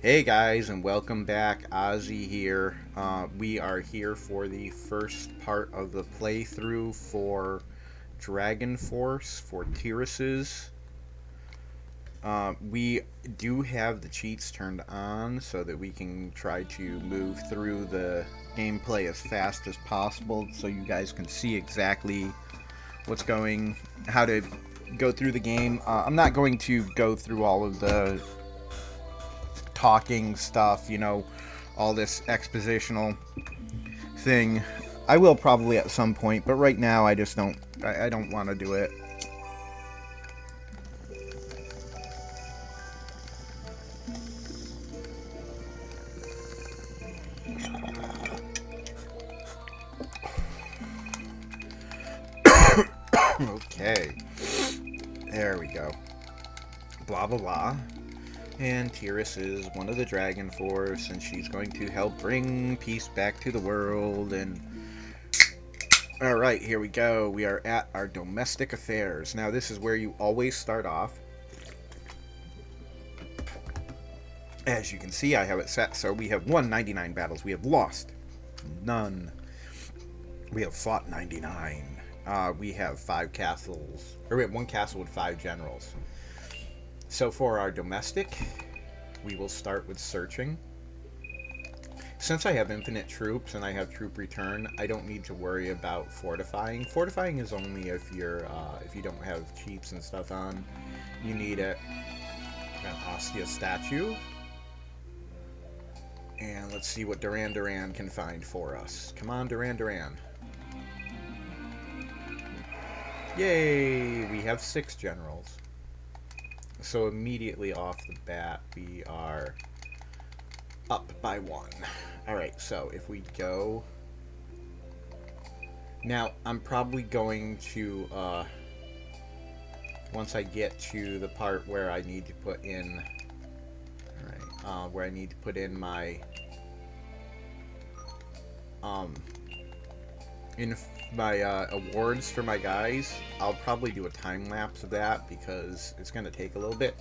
Hey guys, and welcome back. Ozzy here. We are here for the first part of the playthrough for Dragon Force for Teiris's. We do have the cheats turned on so that we can try to move through the gameplay as fast as possible, so you guys can see exactly how to go through the game. I'm not going to go through all of the talking stuff, all this expositional thing. I will probably at some point, but right now I just I don't want to do it. Okay. There we go. Blah blah blah. And Teiris is one of the Dragon Force, and she's going to help bring peace back to the world. And alright, here we go. We are at our domestic affairs. Now, this is where you always start off. As you can see, I have it set so we have won 99 battles. We have lost none. We have fought 99. We have 5 castles, or we have 1 castle with 5 generals. So for our domestic, we will start with searching. Since I have infinite troops and I have troop return, I don't need to worry about fortifying. Fortifying is only if if you don't have cheats and stuff on. You need an Ostia statue. And let's see what Duran Duran can find for us. Come on, Duran Duran. Yay! We have 6 generals. So immediately off the bat, we are up by 1. Alright, so if we go... Now, I'm probably going to, once I get to the part where I need to put in... Alright, where I need to put in my... awards for my guys, I'll probably do a time lapse of that because it's going to take a little bit.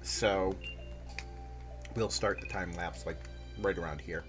So we'll start the time lapse like right around here.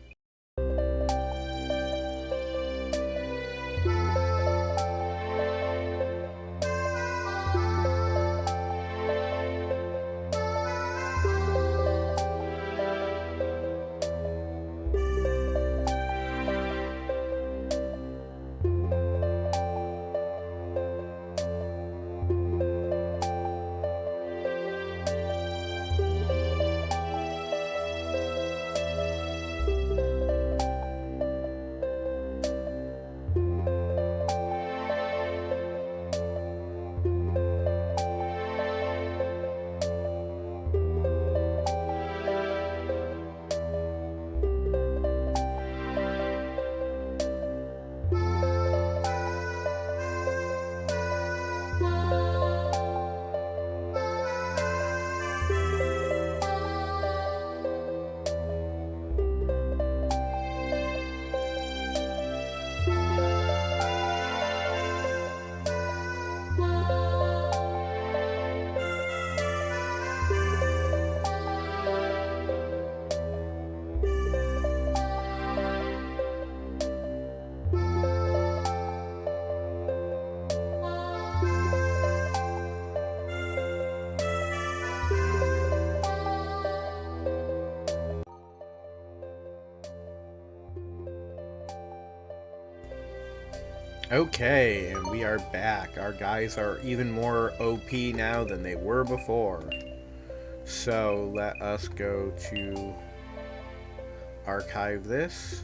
Okay, and we are back. Our guys are even more OP now than they were before. So let us go to archive this.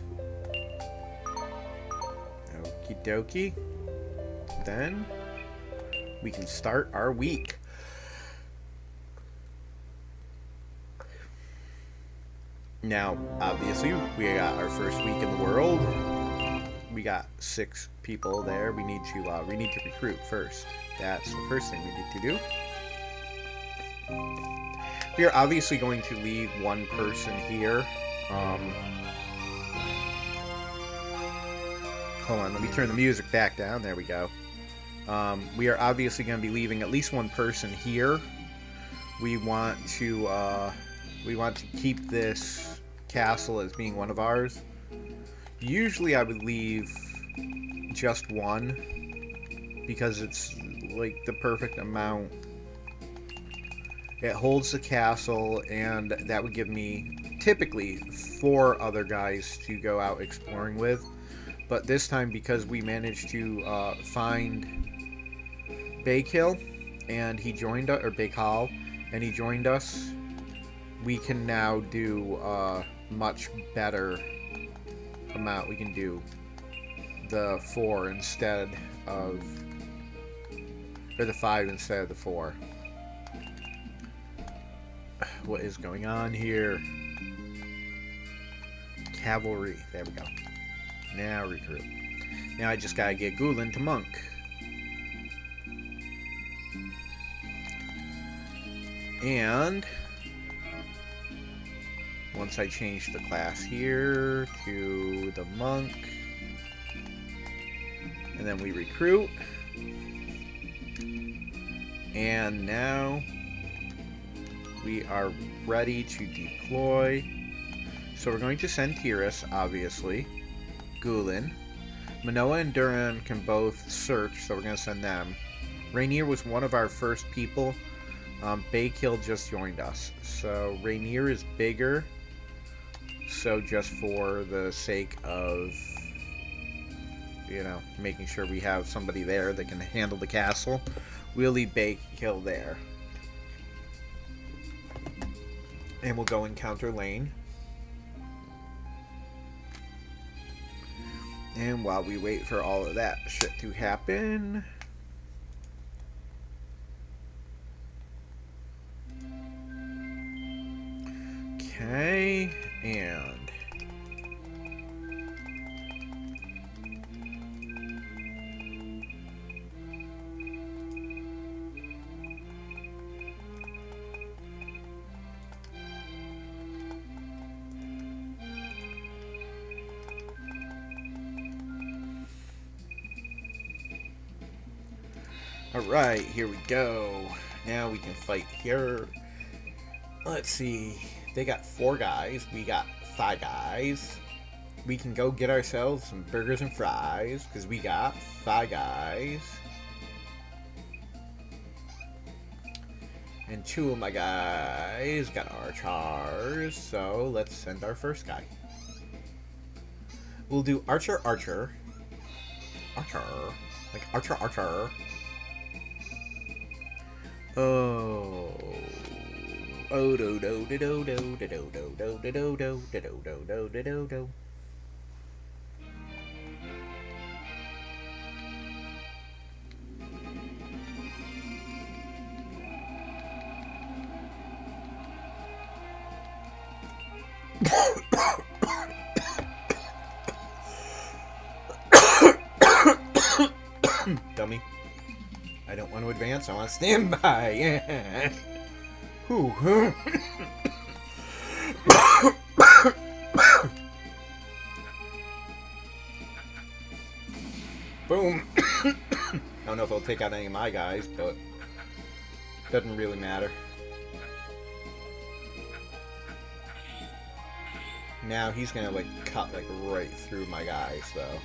Okie dokie. Then we can start our week. Now, obviously, we got our first week in the world. We got 6 people there. We need to recruit first. That's the first thing we need to do. We are obviously going to leave 1 person here. Hold on, let me turn the music back down. There we go. We are obviously going to be leaving at least 1 person here. We want to We want to keep this castle as being one of ours. Usually I would leave just one, because it's like the perfect amount. It holds the castle, and that would give me typically 4 other guys to go out exploring with. But this time, because we managed to find Baykhill, and he joined us, or Baykal, and he joined us, we can now do a much better amount. We can do the 4 instead of, or the 5 instead of the 4. What is going on here? Cavalry. There we go. Now recruit. Now I just gotta get Gulen to monk. And once I change the class here to the monk, and then we recruit, and now we are ready to deploy. So we're going to send Teiris, obviously. Gulen. Manoa and Duran can both search, so we're going to send them. Rainier was one of our first people. Baykhill just joined us. So Rainier is bigger. So just for the sake of, you know, making sure we have somebody there that can handle the castle, we'll leave Baykhill there. And we'll go encounter Lane. And while we wait for all of that shit to happen, okay, and alright, here we go. Now we can fight here. Let's see. They got 4 guys. We got 5 guys. We can go get ourselves some burgers and fries, because we got 5 guys. And 2 of my guys got archers. So let's send our first guy. We'll do archer, archer. Archer. Like archer, archer. Oh. Oh do do do do do do do do do do do do do do do do do. Dummy. I don't want to advance, I want to stand by. Yeah. Whew. Boom. I don't know if I'll take out any of my guys, but doesn't really matter. Now he's gonna like cut like right through my guys though.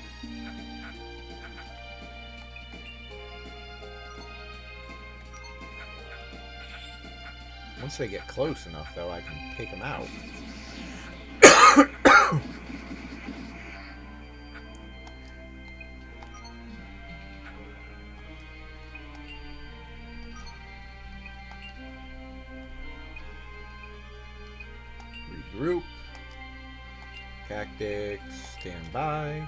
Once they get close enough, though, I can take them out. Regroup. Tactics. Stand by.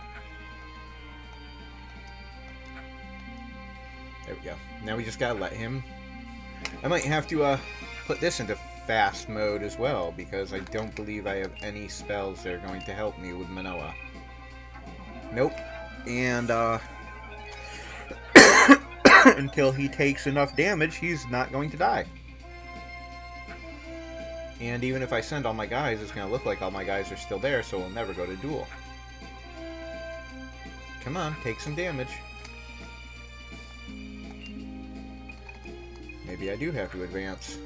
There we go. Now we just gotta let him... I might have to, put this into fast mode as well, because I don't believe I have any spells that are going to help me with Manoa. Nope. And, until he takes enough damage, he's not going to die. And even if I send all my guys, it's going to look like all my guys are still there, so we'll never go to duel. Come on, take some damage. Maybe I do have to advance.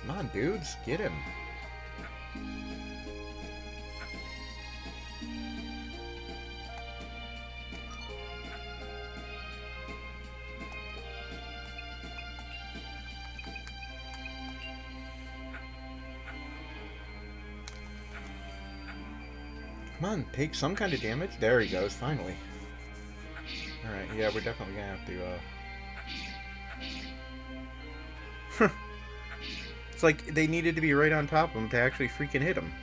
Come on, dudes. Get him. Come on, take some kind of damage. There he goes, finally. Alright, yeah, we're definitely gonna have to, It's like they needed to be right on top of him to actually freaking hit him.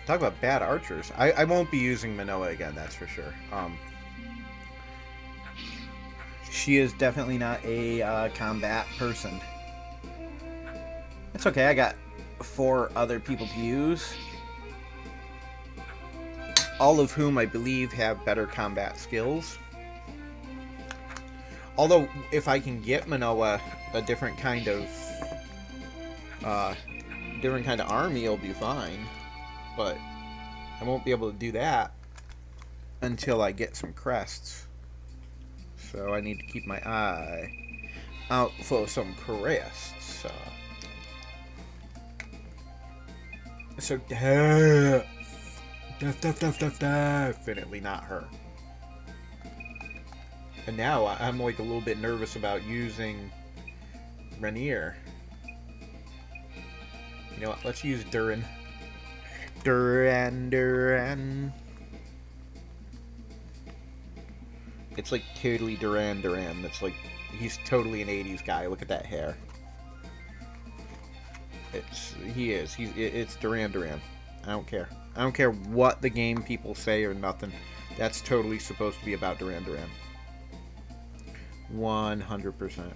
Talk about bad archers. I won't be using Manoa again, that's for sure. She is definitely not a combat person. It's okay, I got 4 other people to use. All of whom I believe have better combat skills. Although, if I can get Manoa a different kind of army, it'll be fine. But I won't be able to do that until I get some crests. So I need to keep my eye out for some crests. So definitely not her. And now I'm like a little bit nervous about using Rainier. You know what? Let's use Duran. Duran. It's like totally Duran. That's like, he's totally an 80s guy. Look at that hair. It's Duran. I don't care. I don't care what the game people say or nothing. That's totally supposed to be about Duran. 100%.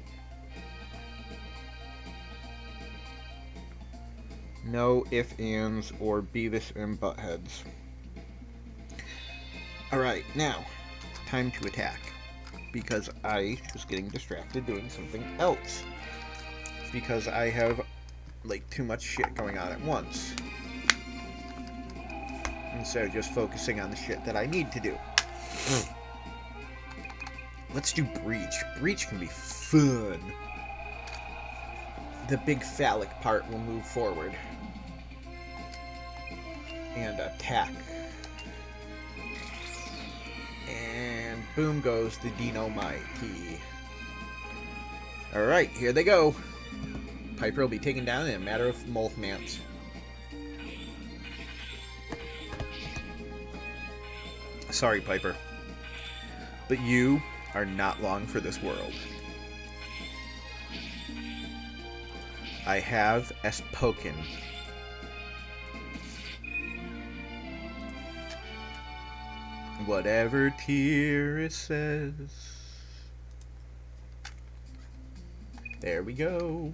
No ifs, ands, or Beavis and Buttheads. Alright, now, time to attack. Because I was getting distracted doing something else. Because I have, like, too much shit going on at once. Instead of just focusing on the shit that I need to do. Let's do Breach. Breach can be fun. The big phallic part will move forward. And attack. And boom goes the Dino-Mighty. Alright, here they go. Piper will be taken down in a matter of moments. Sorry, Piper. But you are not long for this world. I have spoken. Whatever Teiris says. There we go.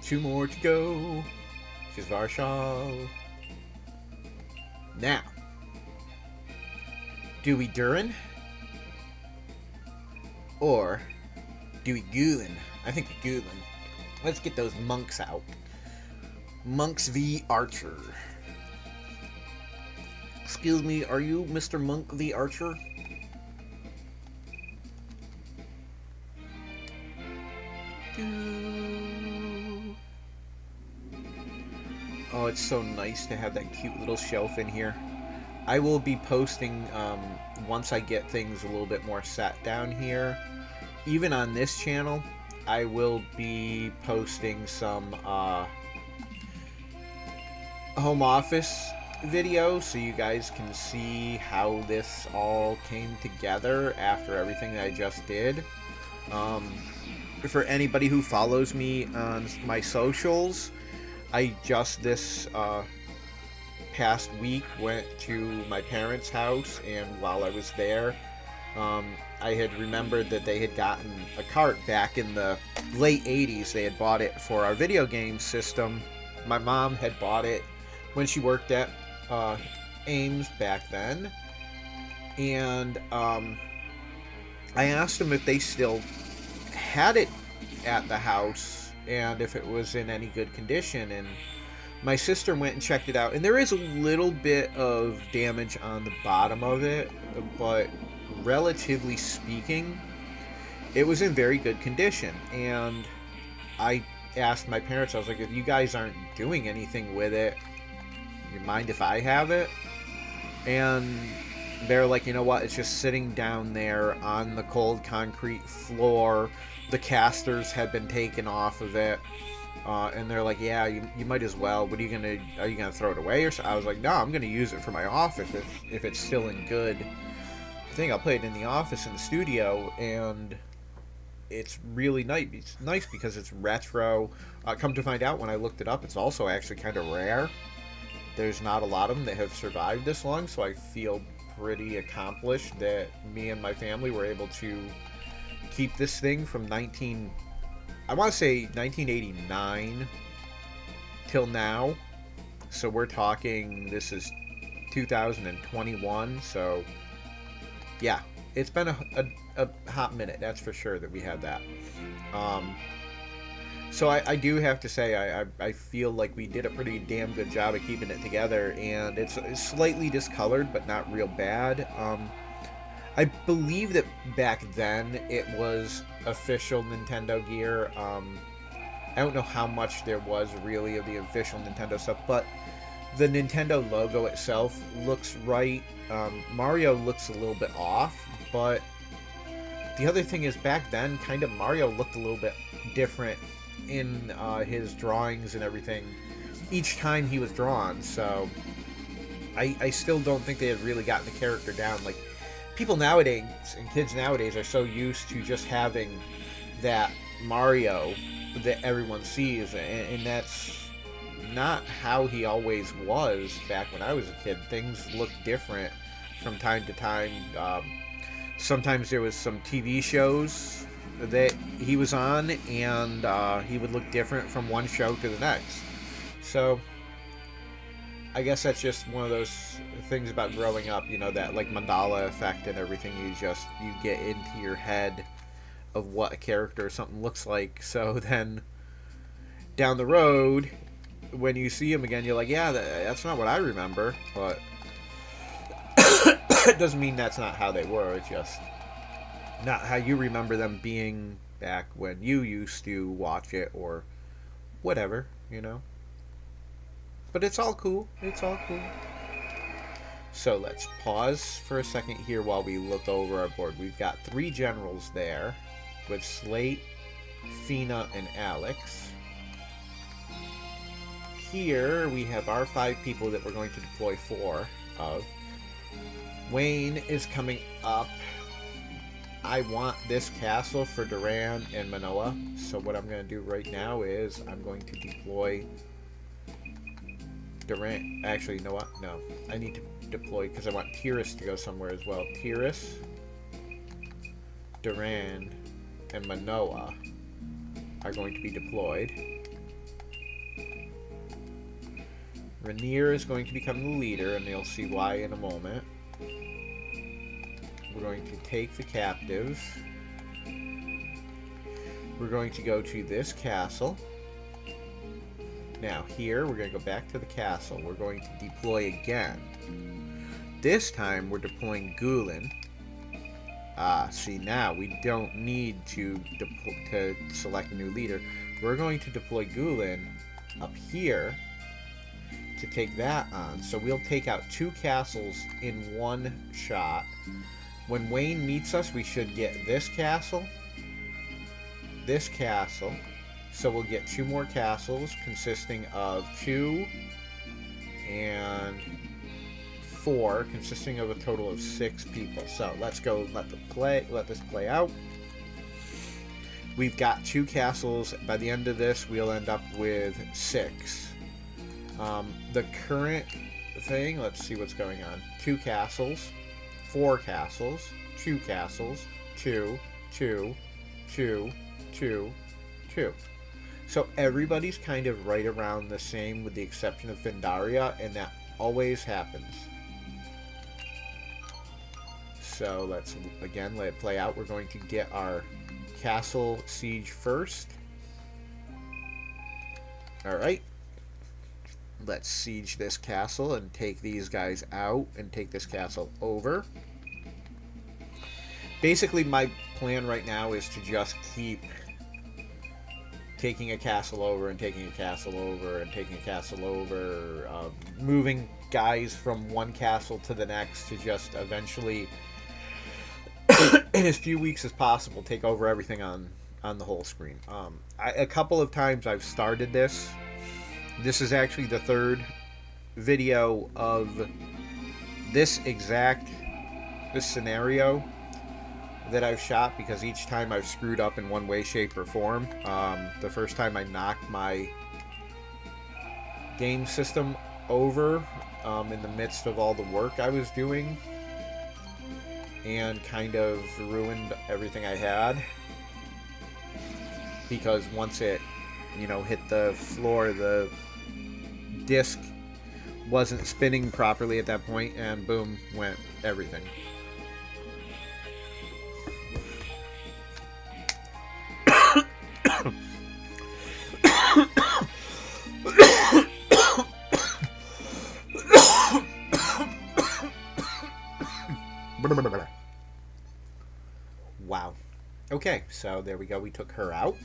2 more to go. She's Varshal. Now. Do we Duran? Or do we Gulen? I think we Gulen. Let's get those monks out. Monks v. Archer. Excuse me, are you Mr. Monk the Archer? Oh, it's so nice to have that cute little shelf in here. I will be posting, once I get things a little bit more set down here. Even on this channel, I will be posting some, home office videos so you guys can see how this all came together after everything that I just did. For anybody who follows me on my socials, I just this past week went to my parents' house, and while I was there, I had remembered that they had gotten a cart back in the late 80s. They had bought it for our video game system. My mom had bought it when she worked at Ames back then, and I asked them if they still had it at the house and if it was in any good condition, and my sister went and checked it out, and there is a little bit of damage on the bottom of it, but relatively speaking, it was in very good condition. And I asked my parents, I was like, if you guys aren't doing anything with it, you mind if I have it? And they're like, you know what, it's just sitting down there on the cold concrete floor. The casters had been taken off of it. And they're like, yeah, you might as well. What are you gonna throw it away or so? I was like, no, I'm gonna use it for my office if it's still in good thing. I'll play it in the office, in the studio, and it's really nice. It's nice because it's retro. Come to find out, when I looked it up, it's also actually kind of rare. There's not a lot of them that have survived this long, so I feel pretty accomplished that me and my family were able to keep this thing from I want to say 1989 till now. So we're talking, this is 2021, so yeah, it's been a hot minute, that's for sure, that we had that. So I do have to say, I feel like we did a pretty damn good job of keeping it together, and it's slightly discolored, but not real bad. I believe that back then it was official Nintendo gear. I don't know how much there was really of the official Nintendo stuff, but the Nintendo logo itself looks right. Mario looks a little bit off, but the other thing is, back then, kind of Mario looked a little bit different in his drawings and everything each time he was drawn, so I still don't think they had really gotten the character down. Like, people nowadays and kids nowadays are so used to just having that Mario that everyone sees, and that's not how he always was back when I was a kid. Things look different from time to time. Sometimes there was some TV shows that he was on, and he would look different from one show to the next. So I guess that's just one of those things about growing up, you know, that like mandala effect and everything. You get into your head of what a character or something looks like. So then down the road, when you see him again, you're like, yeah, that's not what I remember. But it doesn't mean that's not how they were. It's just not how you remember them being back when you used to watch it or whatever, you know. But it's all cool. It's all cool. So let's pause for a second here while we look over our board. We've got 3 generals there with Slate, Fina, and Alex. Here we have our 5 people that we're going to deploy 4 of. Wayne is coming up. I want this castle for Duran and Manoa. So what I'm going to do right now is I'm going to deploy Duran. Actually, you know what? No. I need to deploy because I want Teiris to go somewhere as well. Teiris, Duran, and Manoa are going to be deployed. Rainier is going to become the leader, and you'll see why in a moment. We're going to take the captives. We're going to go to this castle. Now here, we're going to go back to the castle. We're going to deploy again. This time, we're deploying Gulen. See, now we don't need to select a new leader. We're going to deploy Gulen up here to take that on. So we'll take out 2 castles in one shot. When Wayne meets us, we should get this castle, so we'll get 2 more castles consisting of 2 and 4, consisting of a total of 6 people. So let's go, let this play out. We've got 2 castles. By the end of this, we'll end up with 6. The current thing, let's see what's going on. 2 castles, 4 castles, 2 castles, 2, 2, 2, 2, 2. So everybody's kind of right around the same with the exception of Findaria, and that always happens. So let's, again, let it play out. We're going to get our castle siege first. Alright. Let's siege this castle and take these guys out and take this castle over. Basically, my plan right now is to just keep taking a castle over and taking a castle over and taking a castle over, moving guys from one castle to the next to just eventually, in as few weeks as possible, take over everything on the whole screen. A couple of times I've started this. This is actually the third video of this scenario that I've shot, because each time I've screwed up in one way, shape, or form. The first time I knocked my game system over in the midst of all the work I was doing, and kind of ruined everything I had, because once it, hit the floor, the disc wasn't spinning properly at that point, and boom, went everything. Wow. Okay, so there we go. We took her out.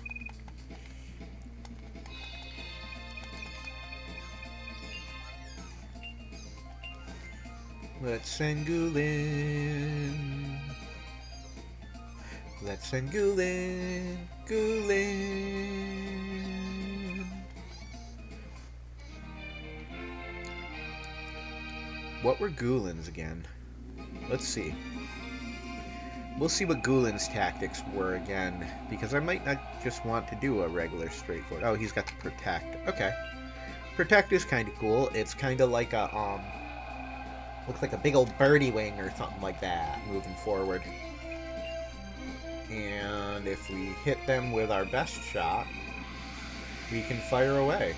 Let's send Gulin. Let's send Gulin. Gulin. What were Gulin's again? Let's see. We'll see what Gulin's tactics were again, because I might not just want to do a regular straightforward. Oh, he's got the protect. Okay. Protect is kind of cool. It's kind of like a, looks like a big old birdie wing or something like that, moving forward. And if we hit them with our best shot, we can fire away.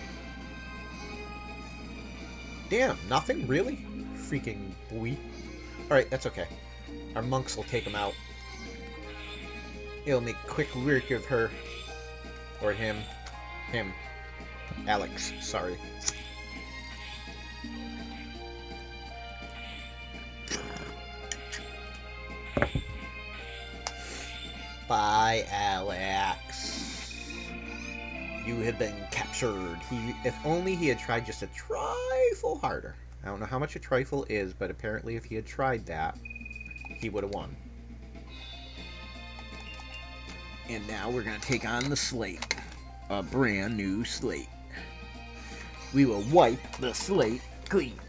Damn, nothing? Really? Freaking boy. Alright, that's okay. Our monks will take them out. It'll make quick work of her. Or him. Him. Alex, sorry. Bye, Alex. You have been captured. If only he had tried just a trifle harder. I don't know how much a trifle is, but apparently if he had tried that, he would have won. And now we're going to take on the slate. A brand new slate. We will wipe the slate clean.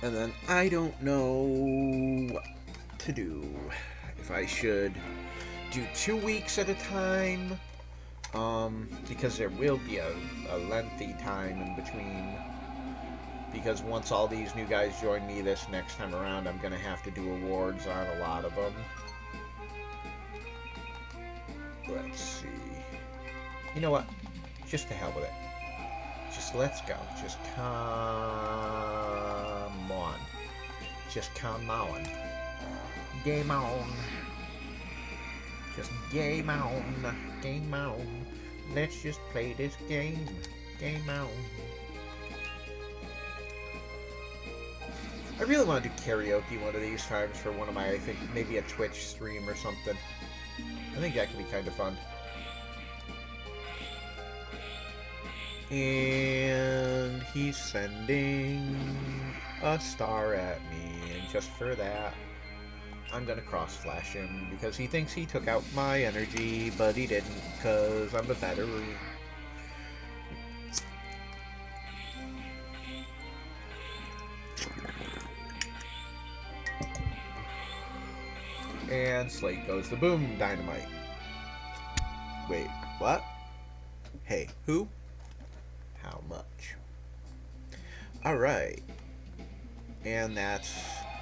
And then I don't know what to do. If I should do 2 weeks at a time, because there will be a lengthy time in between. Because once all these new guys join me this next time around, I'm going to have to do awards on a lot of them. Let's see. You know what? Just to hell with it. Just let's go. Just come on. Just come on. Game on. Just game on. Game on. Let's just play this game. Game on. I really want to do karaoke one of these times for one of my, I think, maybe a Twitch stream or something. I think that could be kind of fun. And he's sending a star at me, and just for that, I'm gonna cross flash him, because he thinks he took out my energy, but he didn't, because I'm a better. And slate goes the boom dynamite. Wait, what? Hey, who? How much? Alright. And that's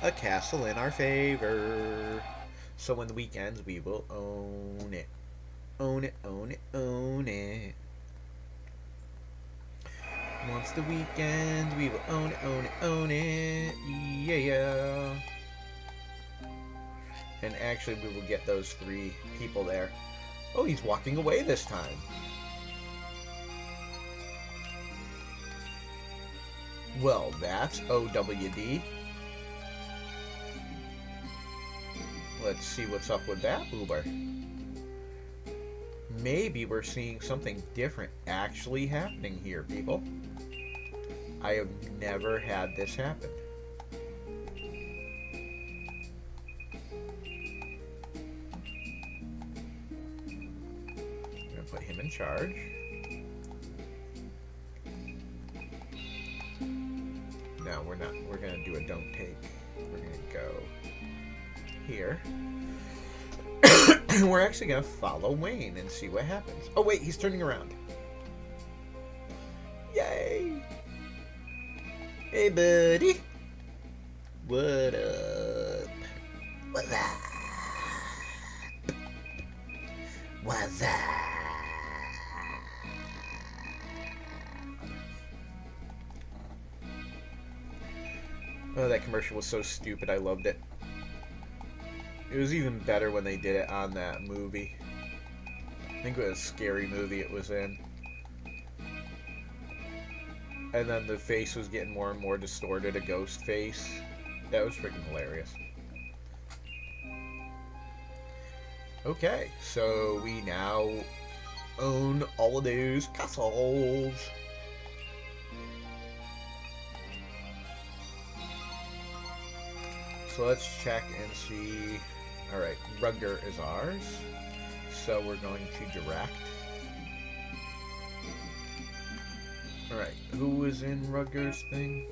a castle in our favor. So when the week ends, we will own it. Own it, own it, own it. Once the week ends, we will own it, own it, own it. Yeah. And actually, we will get those 3 people there. Oh, he's walking away this time. Well, that's OWD. Let's see what's up with that Uber. Maybe we're seeing something different actually happening here, people. I have never had this happen. I'm going to put him in charge. No, we're not. We're going to do a don't take. We're going to go here. We're actually going to follow Wayne and see what happens. Oh, wait, he's turning around. Yay! Hey, buddy. What up? What's up? What's up? Oh, that commercial was so stupid. I loved it. It was even better when they did it on that movie. I think it was a Scary Movie it was in. And then the face was getting more and more distorted, a ghost face. That was freaking hilarious. Okay, so we now own all of those castles. So let's check and see. Alright, Rugger is ours. So we're going to direct. Alright, who is in Rugger's thing?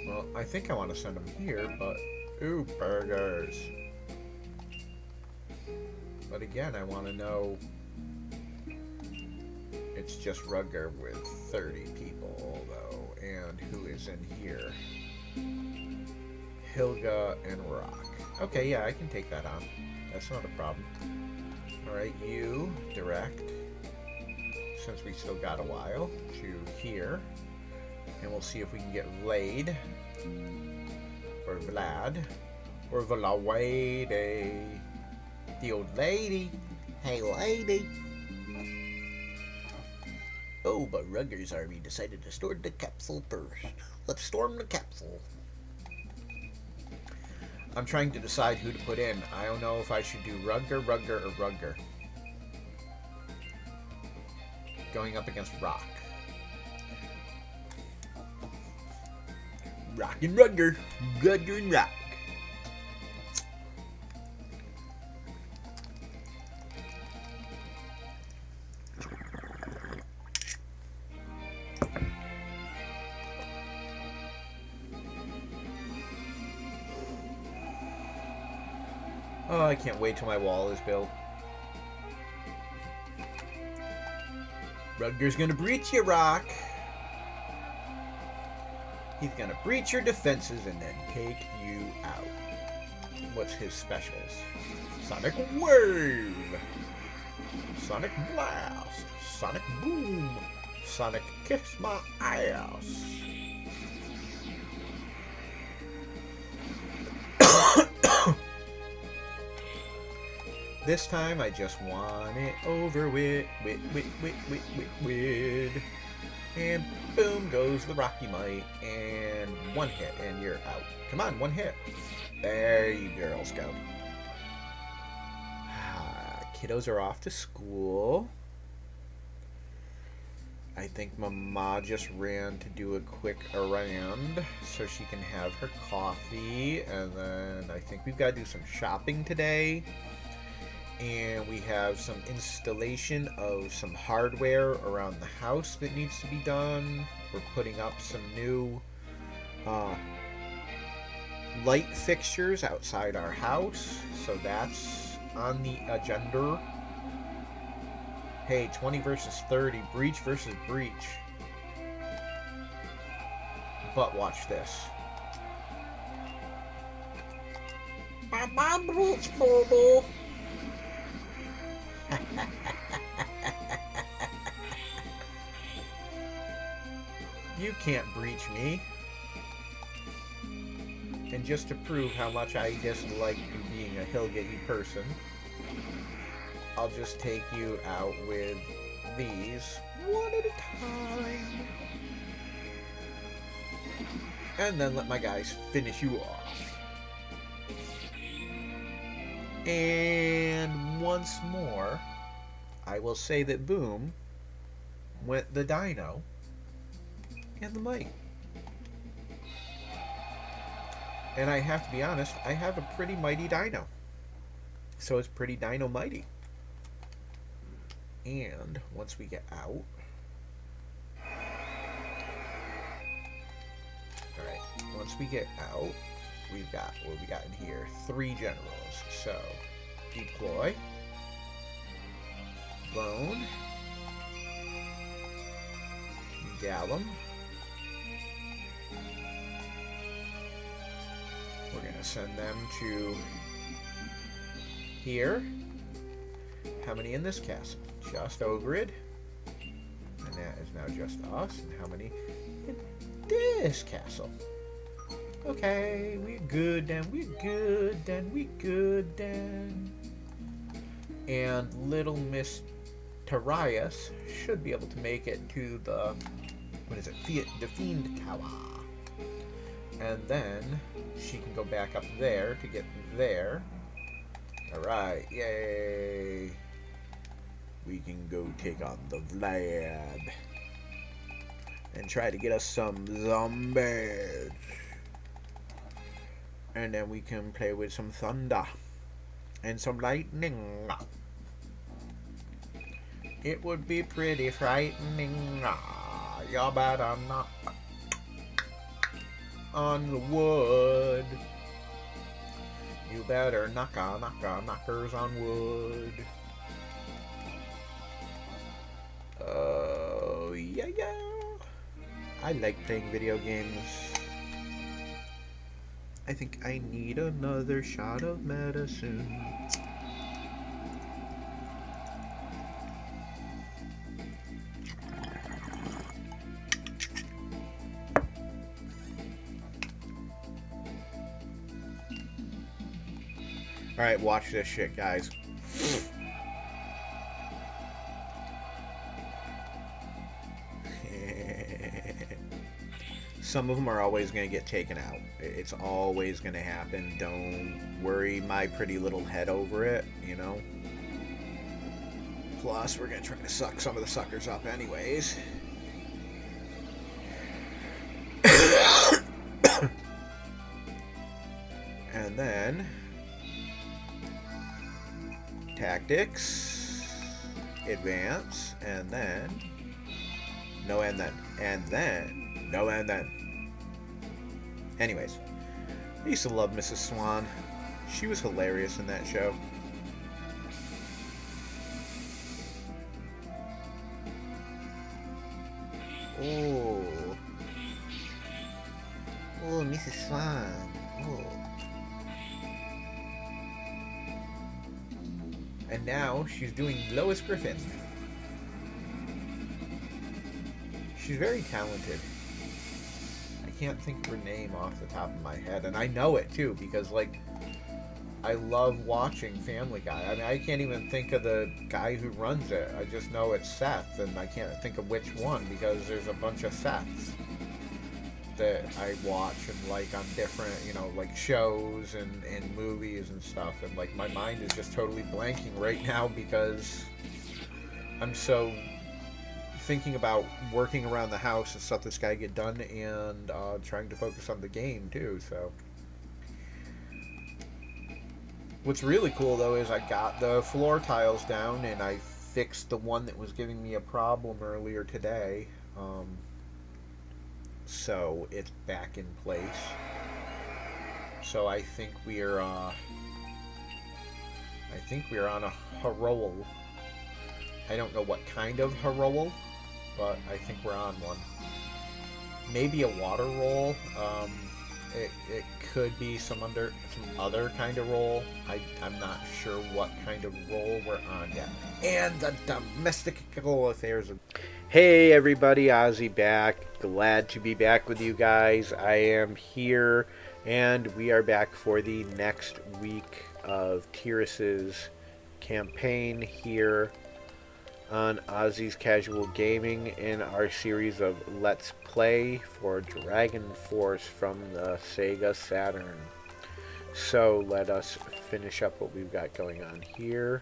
Well, I think I want to send him here, but... Ooh, burgers. But again, I want to know... It's just Rugger with 30 people, though. And who is in here? Hilga and Rock. Okay, yeah, I can take that on. That's not a problem. Alright, you direct, since we still got a while, to here. And we'll see if we can get Vlad, or Vlad, or Vlawade, the old lady. Hey, lady. Oh, but Rugger's army decided to storm the capsule first. Let's storm the capsule. I'm trying to decide who to put in. I don't know if I should do Rugger, Rugger, or Rugger. Going up against Rock. Rock and Rugger. Rugger and Rock. Oh, I can't wait till my wall is built. Rugger's gonna breach you, Rock. He's gonna breach your defenses and then take you out. What's his specials? Sonic Wave! Sonic Blast! Sonic Boom! Sonic Kiss My Ass! This time I just want it over with. And boom goes the Rocky Might. And one hit and you're out. Come on, one hit. There you girls go. Kiddos are off to school. I think Mama just ran to do a quick errand so she can have her coffee. And then I think we've got to do some shopping today. And we have some installation of some hardware around the house that needs to be done. We're putting up some new light fixtures outside our house, so that's on the agenda. Hey, 20 versus 30, breach versus breach. But watch this. Bye-bye, breach, baby. You can't breach me. And just to prove how much I dislike you being a Hilgate person, I'll just take you out with these one at a time. And then let my guys finish you off. And once more, I will say that boom went the dino and the might. And I have to be honest, I have a pretty mighty dino. So it's pretty dino mighty. And once we get out, alright, once we get out, we've got, what we got in here? 3 generals. So, deploy, bone, gallum. We're going to send them to here. How many in this castle? Just Ogrid. And that is now just us. And how many in this castle? Okay, we're good then. We're good then. We're good then. And little Miss Teiris should be able to make it to the, what is it? The Fiend Tower. And then she can go back up there to get there. Alright, yay. We can go take on the Vlad. And try to get us some zombies. And then we can play with some thunder. And some lightning. It would be pretty frightening. You better not on the wood. You better knockers on wood. Oh, yeah. I like playing video games. I think I need another shot of medicine. Alright, watch this shit, guys. Some of them are always going to get taken out. It's always going to happen. Don't worry my pretty little head over it, you know. Plus, we're going to try to suck some of the suckers up anyways. And then tactics, advance, and then no, and then no, and then. Anyways, I used to love Mrs. Swan. She was hilarious in that show. Oh, Mrs. Swan. Oh. And now she's doing Lois Griffin. She's very talented. I can't think of her name off the top of my head, and I know it too because, like, I love watching Family Guy. I mean, I can't even think of the guy who runs it. I just know it's Seth, and I can't think of which one because there's a bunch of Seths that I watch and like on different, you know, like shows and movies and stuff, and like my mind is just totally blanking right now because I'm so thinking about working around the house and stuff that's gotta get done, and trying to focus on the game too. So what's really cool though is I got the floor tiles down and I fixed the one that was giving me a problem earlier today. So it's back in place. So I think we're on a heroal. I don't know what kind of heroal, but I think we're on one. Maybe a water roll. It could be some other kind of roll. I'm not sure what kind of roll we're on yet. And the domestical affairs of... Hey everybody, Ozzy back. Glad to be back with you guys. I am here, and we are back for the next week of Teiris's campaign here. on Ozzy's Casual Gaming in our series of Let's Play for Dragon Force from the Sega Saturn. So let us finish up what we've got going on here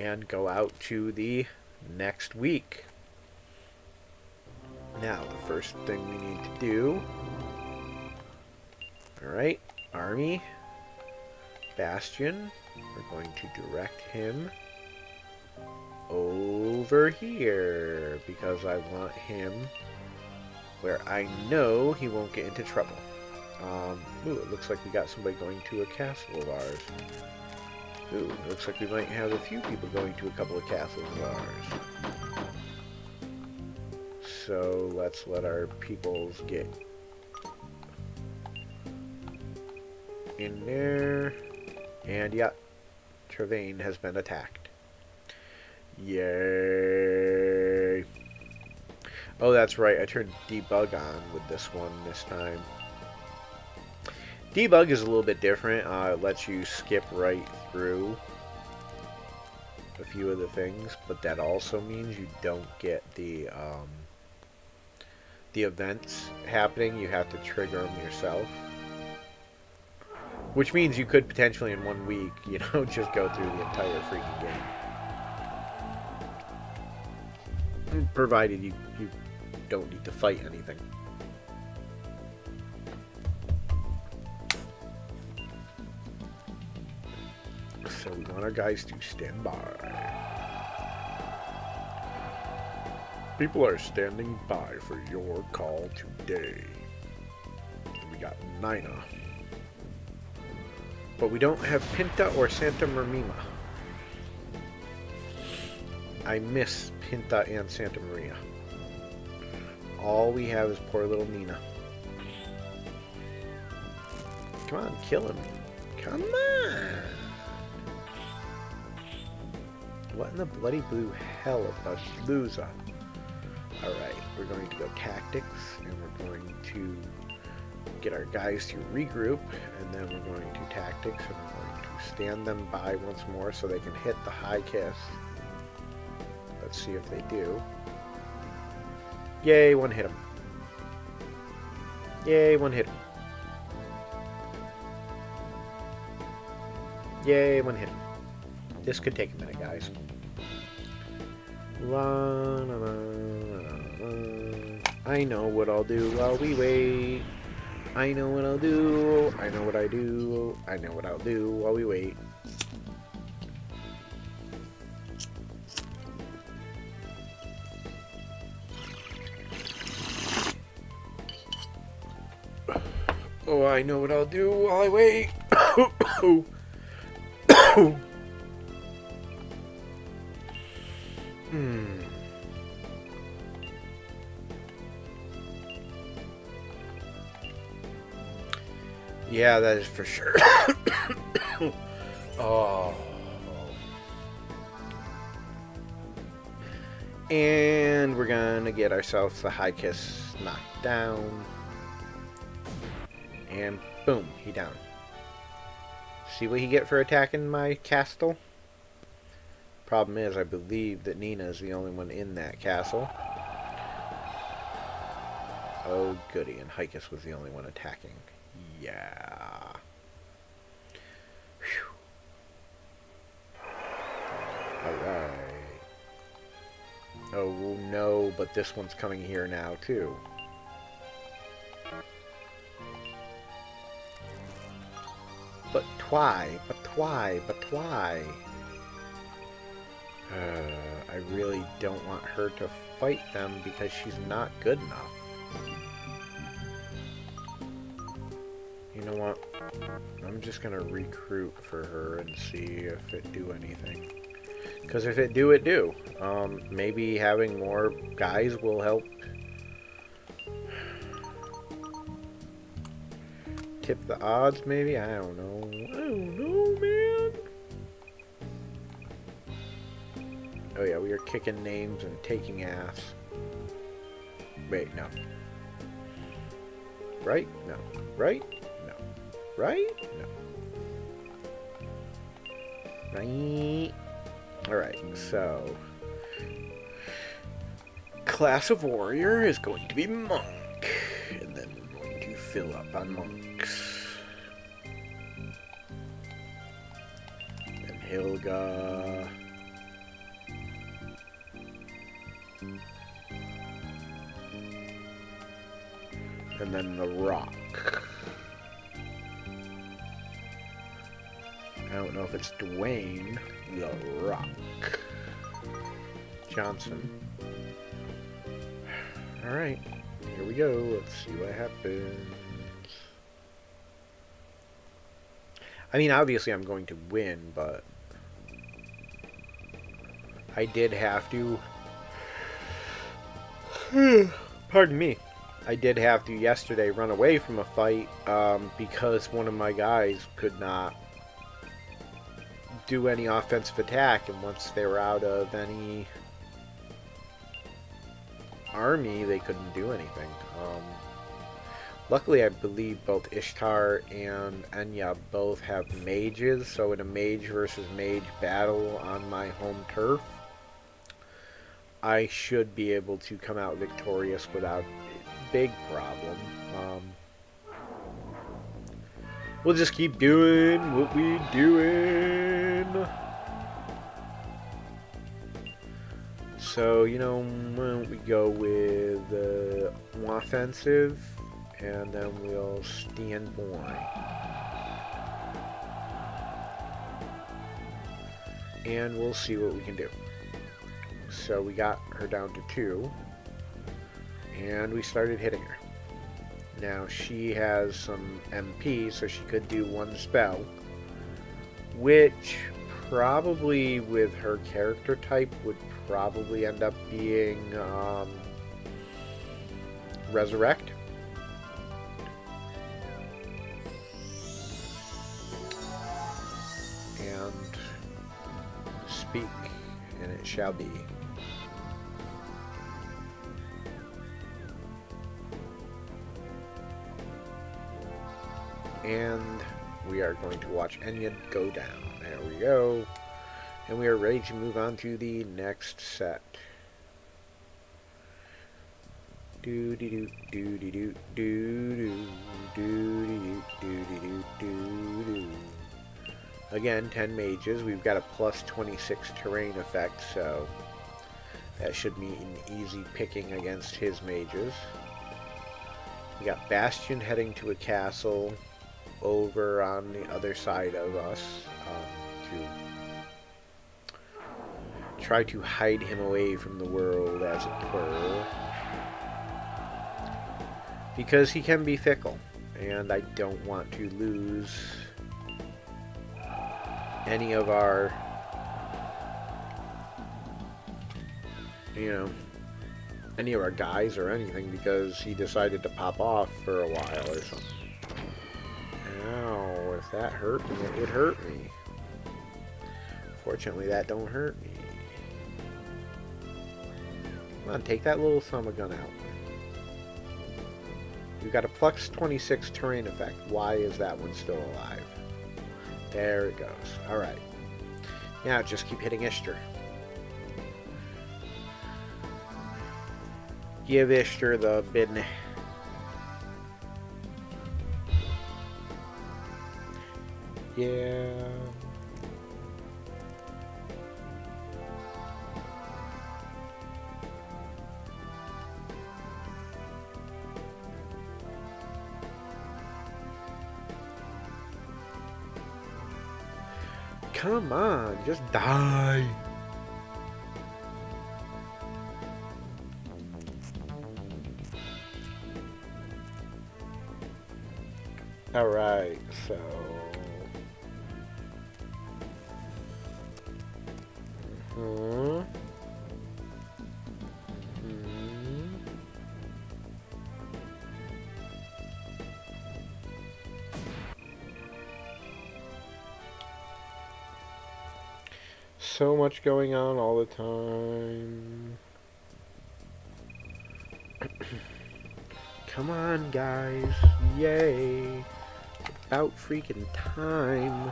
and go out to the next week. Now, the first thing we need to do, alright, Army, Bastion, we're going to direct him over here because I want him where I know he won't get into trouble. Ooh, it looks like we got somebody going to a castle of ours. Ooh, it looks like we might have a few people going to a couple of castles of ours. So let's let our peoples get in there. And yeah, Trevane has been attacked. Yay! Oh, that's right. I turned debug on with this one this time. Debug is a little bit different. It lets you skip right through a few of the things, but that also means you don't get the events happening. You have to trigger them yourself. Which means you could potentially in 1 week, you know, just go through the entire freaking game. Provided you don't need to fight anything. So we want our guys to stand by. People are standing by for your call today. We got Nina. But we don't have Pinta or Santa Maria. I miss Pinta and Santa Maria. All we have is poor little Nina. Come on, kill him. Come on. What in the bloody blue hell of a loser? Alright, we're going to go tactics, and we're going to get our guys to regroup, and then we're going to tactics, and we're going to stand them by once more so they can hit the high kiss. Let's see if they do. Yay, one hit him. Yay, one hit him. Yay, one hit him. This could take a minute, guys. La, la, la, la, la. I know what I'll do while we wait. I know what I'll do. I know what I do. I know what I'll do while we wait. Oh, I know what I'll do while I wait. Yeah, that is for sure. Oh. And we're gonna get ourselves the high kiss knocked down. And boom, he down. See what he get for attacking my castle? Problem is, I believe that Nina is the only one in that castle. Oh goody, and Hykes was the only one attacking. Yeah. Whew. Alright. Oh no, but this one's coming here now too. But why? But why? But why? I really don't want her to fight them because she's not good enough. You know what? I'm just gonna recruit for her and see if it do anything. Because if it do, it do. Maybe having more guys will help tip the odds, maybe? I don't know. I don't know, man. Oh yeah, we are kicking names and taking ass. Wait, no. Right? No. Right? No. Right? No. Right? Alright, so class of warrior is going to be monk. And then we're going to fill up on monks. And Hilga. And then the rock. I don't know if it's Dwayne the Rock Johnson. Alright, here we go. Let's see what happens. I mean, obviously I'm going to win, but I did have to... Pardon me. I did have to yesterday run away from a fight because one of my guys could not do any offensive attack, and once they were out of any army, they couldn't do anything. Luckily, I believe both Ishtar and Enya both have mages, so in a mage versus mage battle on my home turf, I should be able to come out victorious without big problem. We'll just keep doing what we doing. So, you know, why don't we go with offensive, and then we'll stand boring. And we'll see what we can do. So we got her down to 2. And we started hitting her. Now she has some MP, so she could do 1 spell, which probably with her character type would probably end up being Resurrect. And speak, and it shall be. And we are going to watch Enya go down. There we go. And we are ready to move on to the next set. Do do do do do do do do do do do. Again, 10 mages. We've got a plus 26 terrain effect, so that should mean easy picking against his mages. We got Bastion heading to a castle over on the other side of us to try to hide him away from the world, as it were, because he can be fickle, and I don't want to lose any of our, you know, any of our guys or anything because he decided to pop off for a while or something. Ow, if that hurt me, it would hurt me. Fortunately, that don't hurt me. Come on, take that little summer gun out. We've got a plus 26 terrain effect. Why is that one still alive? There it goes. Alright. Now just keep hitting Ishtar. Give Ishtar the business. Yeah. Come on, just die. All right, so so much going on all the time. Come on, guys. Yay. About freaking time.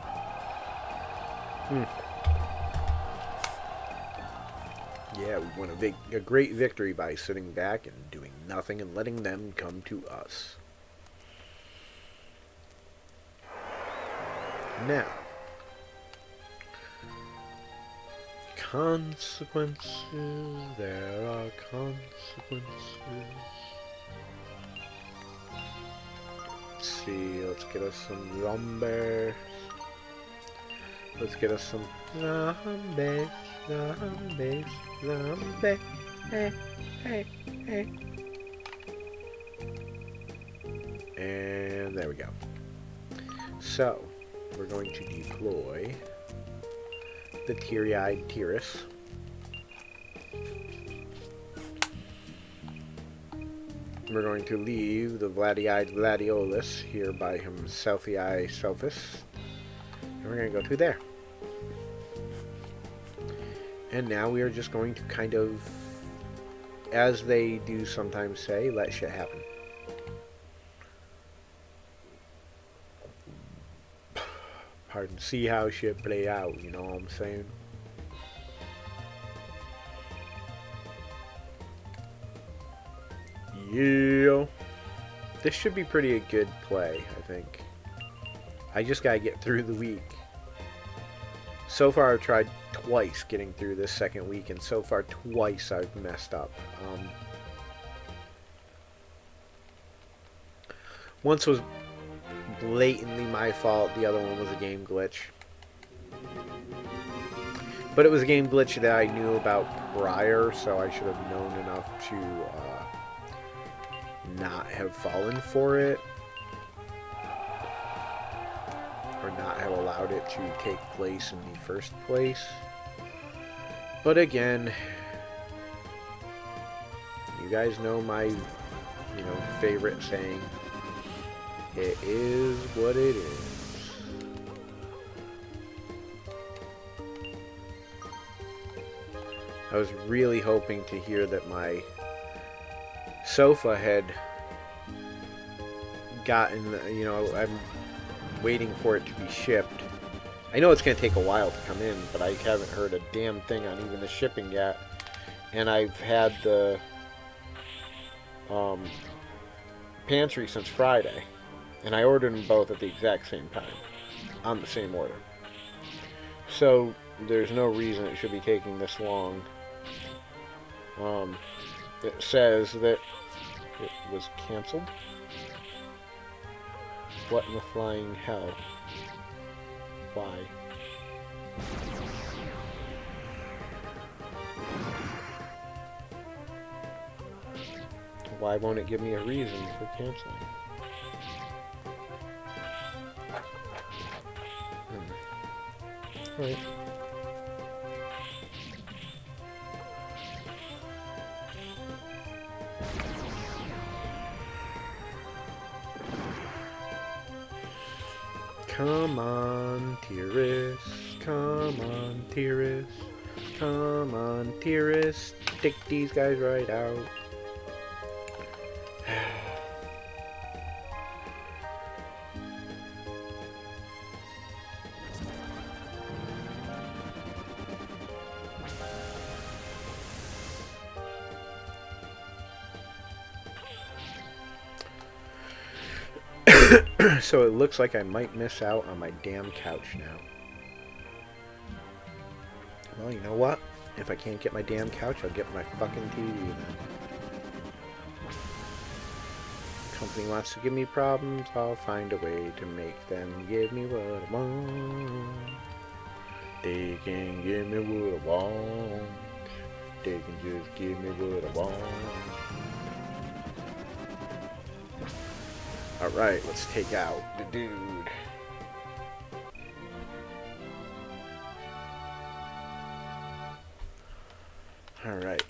Yeah, we won a great victory by sitting back and doing nothing and letting them come to us. Now, consequences. There are consequences. Let's see. Let's get us some zombies. Let's get us some zombies. Zombies. Zombies. Hey, hey, hey. And there we go. So, we're going to deploy the teary-eyed Teiris. We're going to leave the vladdy-eyed Gladiolus here by himself-y Selphus. And we're going to go to there. And now we are just going to kind of, as they do sometimes say, let shit happen. Pardon, see how shit play out, you know what I'm saying? Yeah. This should be pretty a good play, I think. I just gotta get through the week. So far I've tried twice getting through this second week, and so far twice I've messed up. Once was blatantly my fault, the other one was a game glitch. But it was a game glitch that I knew about prior, so I should have known enough to not have fallen for it. Or not have allowed it to take place in the first place. But again, you guys know my, favorite saying. It is what it is. I was really hoping to hear that my sofa had gotten, I'm waiting for it to be shipped. I know it's going to take a while to come in, but I haven't heard a damn thing on even the shipping yet. And I've had the pantry since Friday. And I ordered them both at the exact same time, on the same order. So, there's no reason it should be taking this long. It says that it was canceled. What in the flying hell? Why? Why won't it give me a reason for canceling? Right. Come on, Teiris. Come on, Teiris. Come on, Teiris. Stick these guys right out. So it looks like I might miss out on my damn couch now. Well, you know what? If I can't get my damn couch, I'll get my fucking TV then. Company wants to give me problems, I'll find a way to make them give me what I want. They can give me what I want. They can just give me what I want. Alright, let's take out the dude. Alright.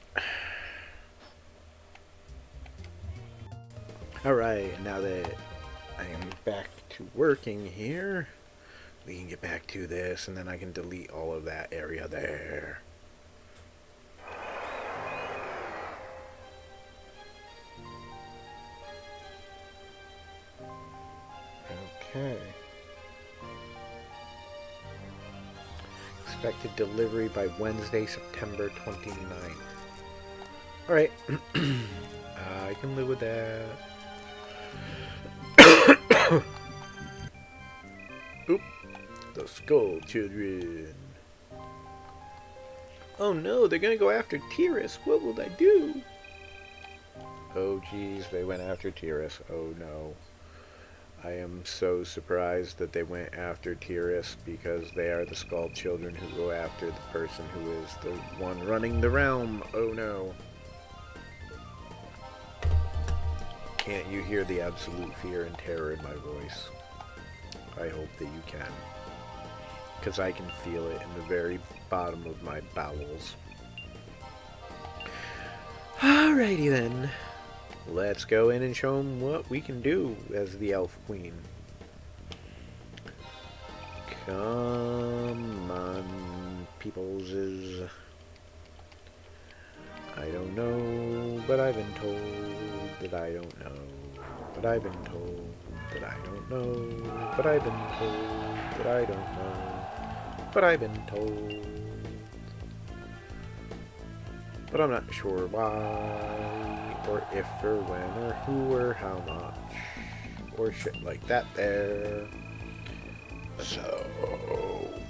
Alright, now that I am back to working here, we can get back to this, and then I can delete all of that area there. Okay. Expected delivery by Wednesday, September 29th. Alright. I can live with that. Oop. The Skull Children. Oh no, they're gonna go after Teiris. What will I do? Oh geez, they went after Teiris. Oh no. I am so surprised that they went after Teiris, because they are the Skull Children who go after the person who is the one running the realm. Oh no. Can't you hear the absolute fear and terror in my voice? I hope that you can, because I can feel it in the very bottom of my bowels. Alrighty then. Let's go in and show them what we can do as the Elf Queen. Come on, peopleses. I don't know, but I've been told that I don't know. But I've been told that I don't know. But I've been told that I don't know. But I've been told. But I'm not sure why, or if, or when, or who, or how much, or shit like that there. So,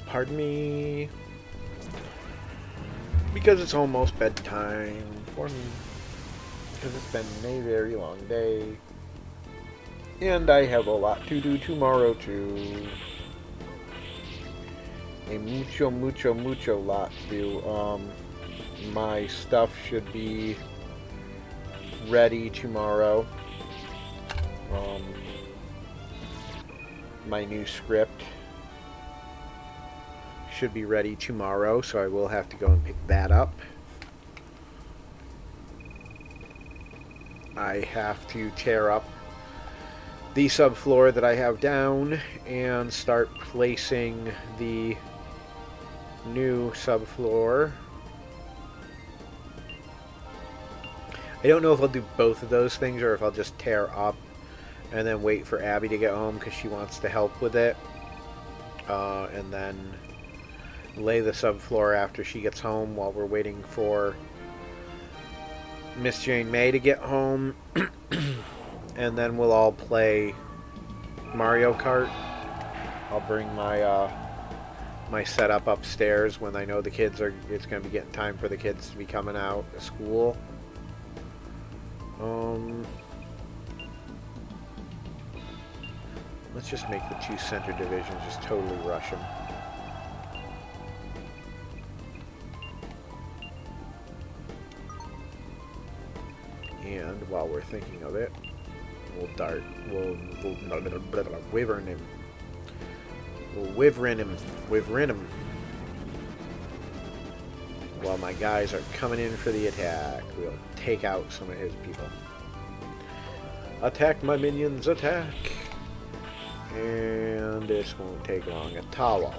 pardon me, because it's almost bedtime for me, because it's been a very long day, and I have a lot to do tomorrow too. A mucho lot to do. My stuff should be ready tomorrow. My new script should be ready tomorrow, so I will have to go and pick that up. I have to tear up the subfloor that I have down and start placing the new subfloor. I don't know if I'll do both of those things or if I'll just tear up and then wait for Abby to get home because she wants to help with it. And then lay the subfloor after she gets home while we're waiting for Miss Jane May to get home. And then we'll all play Mario Kart. I'll bring my my setup upstairs when I know the kids are. It's going to be getting time for the kids to be coming out of school. Let's just make the two center divisions just totally rush them. And while we're thinking of it, we'll wyvern him. We'll wyvern him. While my guys are coming in for the attack, we'll take out some of his people. Attack, my minions, attack! And this won't take long at all.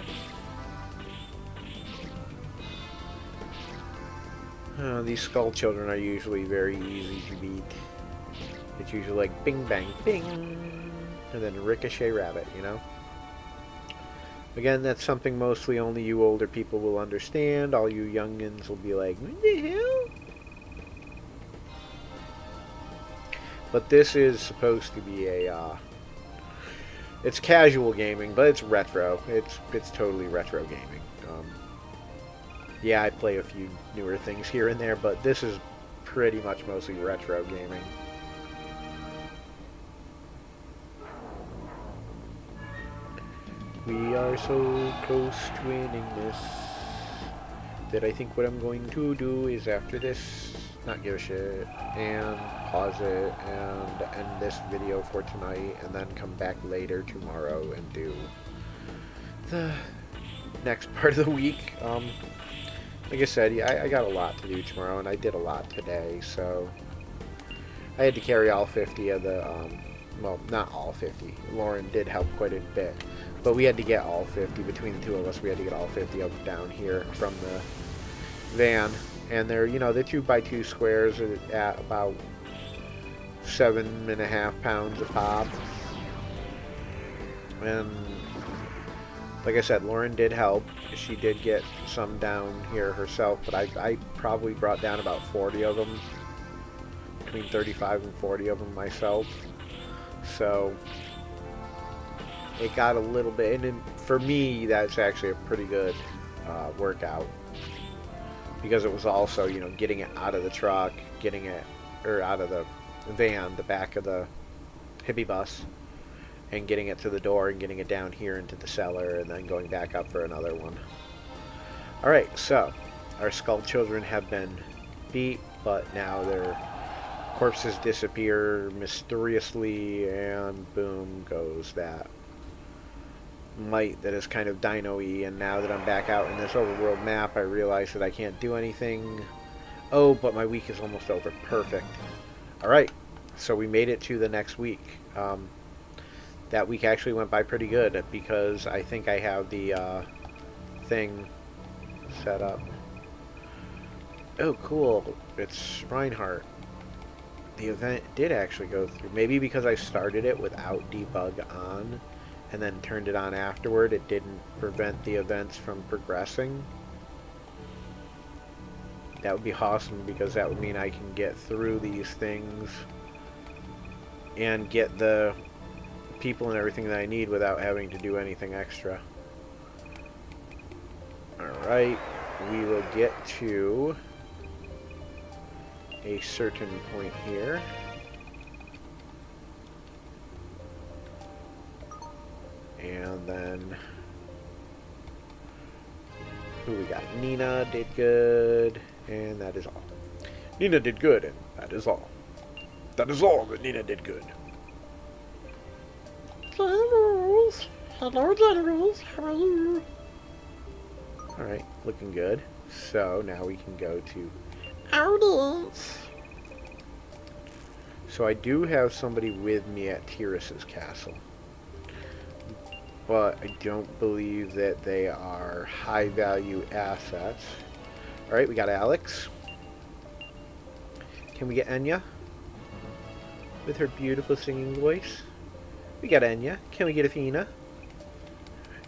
These Skull Children are usually very easy to beat. It's usually like bing bang bing, and then ricochet rabbit, you know? Again, that's something mostly only you older people will understand. All you youngins will be like, what the hell? But this is supposed to be a, it's casual gaming, but it's retro. It's totally retro gaming. Yeah, I play a few newer things here and there, but this is pretty much mostly retro gaming. We are so close to winning this that I think what I'm going to do is after this, not give a shit, and pause it and end this video for tonight, and then come back later tomorrow and do the next part of the week. Like I said, I got a lot to do tomorrow, and I did a lot today, so I had to carry all 50 of the, well, not all 50. Lauren did help quite a bit, but we had to get all 50 between the two of us. We had to get all 50 of them down here from the van, and they're, you know, they're 2x2 squares at about 7.5 pounds a pop, and Like I said, Lauren did help. She did get some down here herself, but I probably brought down about 40 of them. Between 35 and 40 of them myself. So it got a little bit, and for me, that's actually a pretty good workout. Because it was also, you know, getting it out of the truck, getting it, or out of the van, the back of the hippie bus, and getting it to the door and getting it down here into the cellar and then going back up for another one. Alright, so our skull children have been beat, but now their corpses disappear mysteriously, and boom goes that light that is kind of dino-y. And now that I'm back out in this overworld map, I realize that I can't do anything. Oh, but my week is almost over. Perfect. Alright, so we made it to the next week. That week actually went by pretty good because I think I have the thing set up. Oh, cool. It's Reinhardt. The event did actually go through. Maybe because I started it without debug on and then turned it on afterward, it didn't prevent the events from progressing. That would be awesome because that would mean I can get through these things and get the people and everything that I need without having to do anything extra. Alright, we will get to a certain point here. And then who we got? Nina did good, and that is all. Nina did good, and that is all. That is all that Nina did good. Generals! Hello, Generals! How are you? Alright, looking good. So now we can go to audience. So I do have somebody with me at Teiris's castle, but I don't believe that they are high value assets. Alright, we got Alex. Can we get Enya? With her beautiful singing voice. We got Enya. Can we get Athena?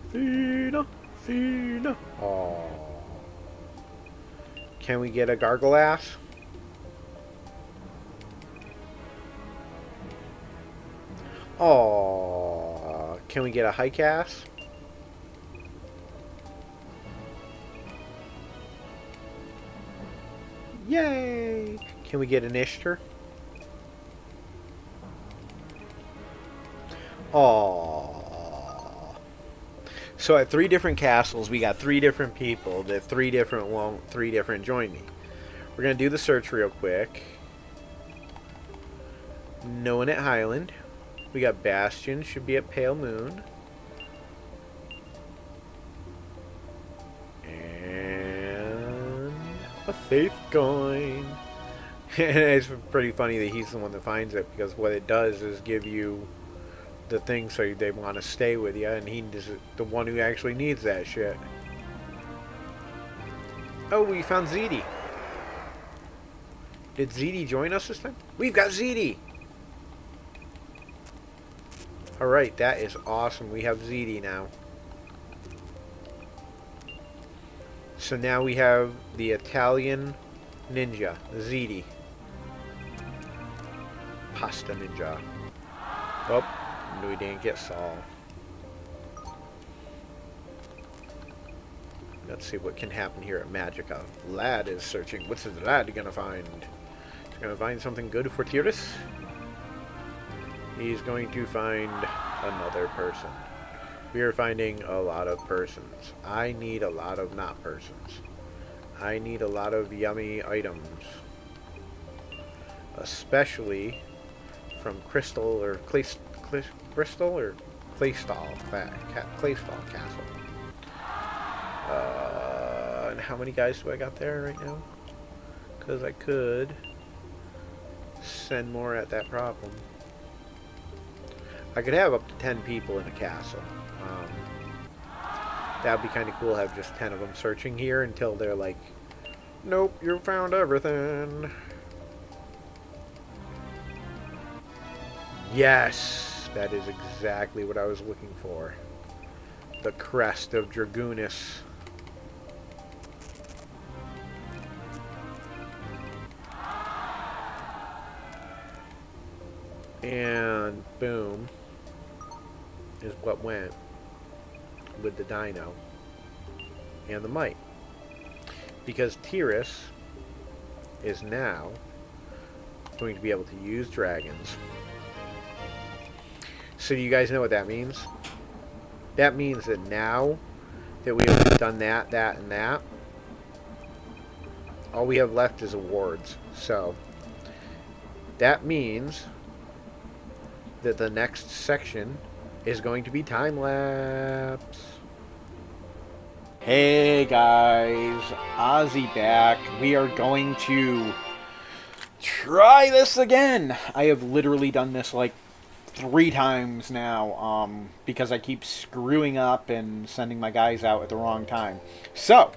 Athena, Athena. Aww. Can we get a gargle ass? Aww. Can we get a hike ass? Yay! Can we get an Ishtar? Aww. So at 3 different castles, we got 3 different people. The 3 different won't, 3 different join me. We're gonna do the search real quick. No one at Highland. We got Bastion, should be at Pale Moon. And a Faith coin. And it's pretty funny that he's the one that finds it, because what it does is give you the thing so they want to stay with you, and he is the one who actually needs that shit. Oh, we found Zeddy. Did Zeddy join us this time? We've got Zeddy! Alright, that is awesome. We have Zeddy now. So now we have the Italian ninja, Zeddy. Pasta ninja. Oh, we didn't get Saul. Let's see what can happen here at Magica. Lad is searching. What's the lad gonna find? He's gonna find something good for Teiris. He's going to find another person. We are finding a lot of persons. I need a lot of not persons. I need a lot of yummy items. Especially from Crystal or Bristol or Claystall Castle. And how many guys do I got there right now? Because I could send more at that problem. I could have up to 10 people in a castle. That would be kind of cool, have just 10 of them searching here until they're like, nope, you found everything. Yes, that is exactly what I was looking for. the crest of Dragoonus. And boom is what went with the dino and the might. Because Teiris is now going to be able to use dragons. So you guys know what that means? That means that now that we have done that, and that, all we have left is awards. So that means that the next section is going to be time lapse. Hey guys, Ozzy back. We are going to try this again. I have literally done this like 3 times now, because I keep screwing up and sending my guys out at the wrong time. So,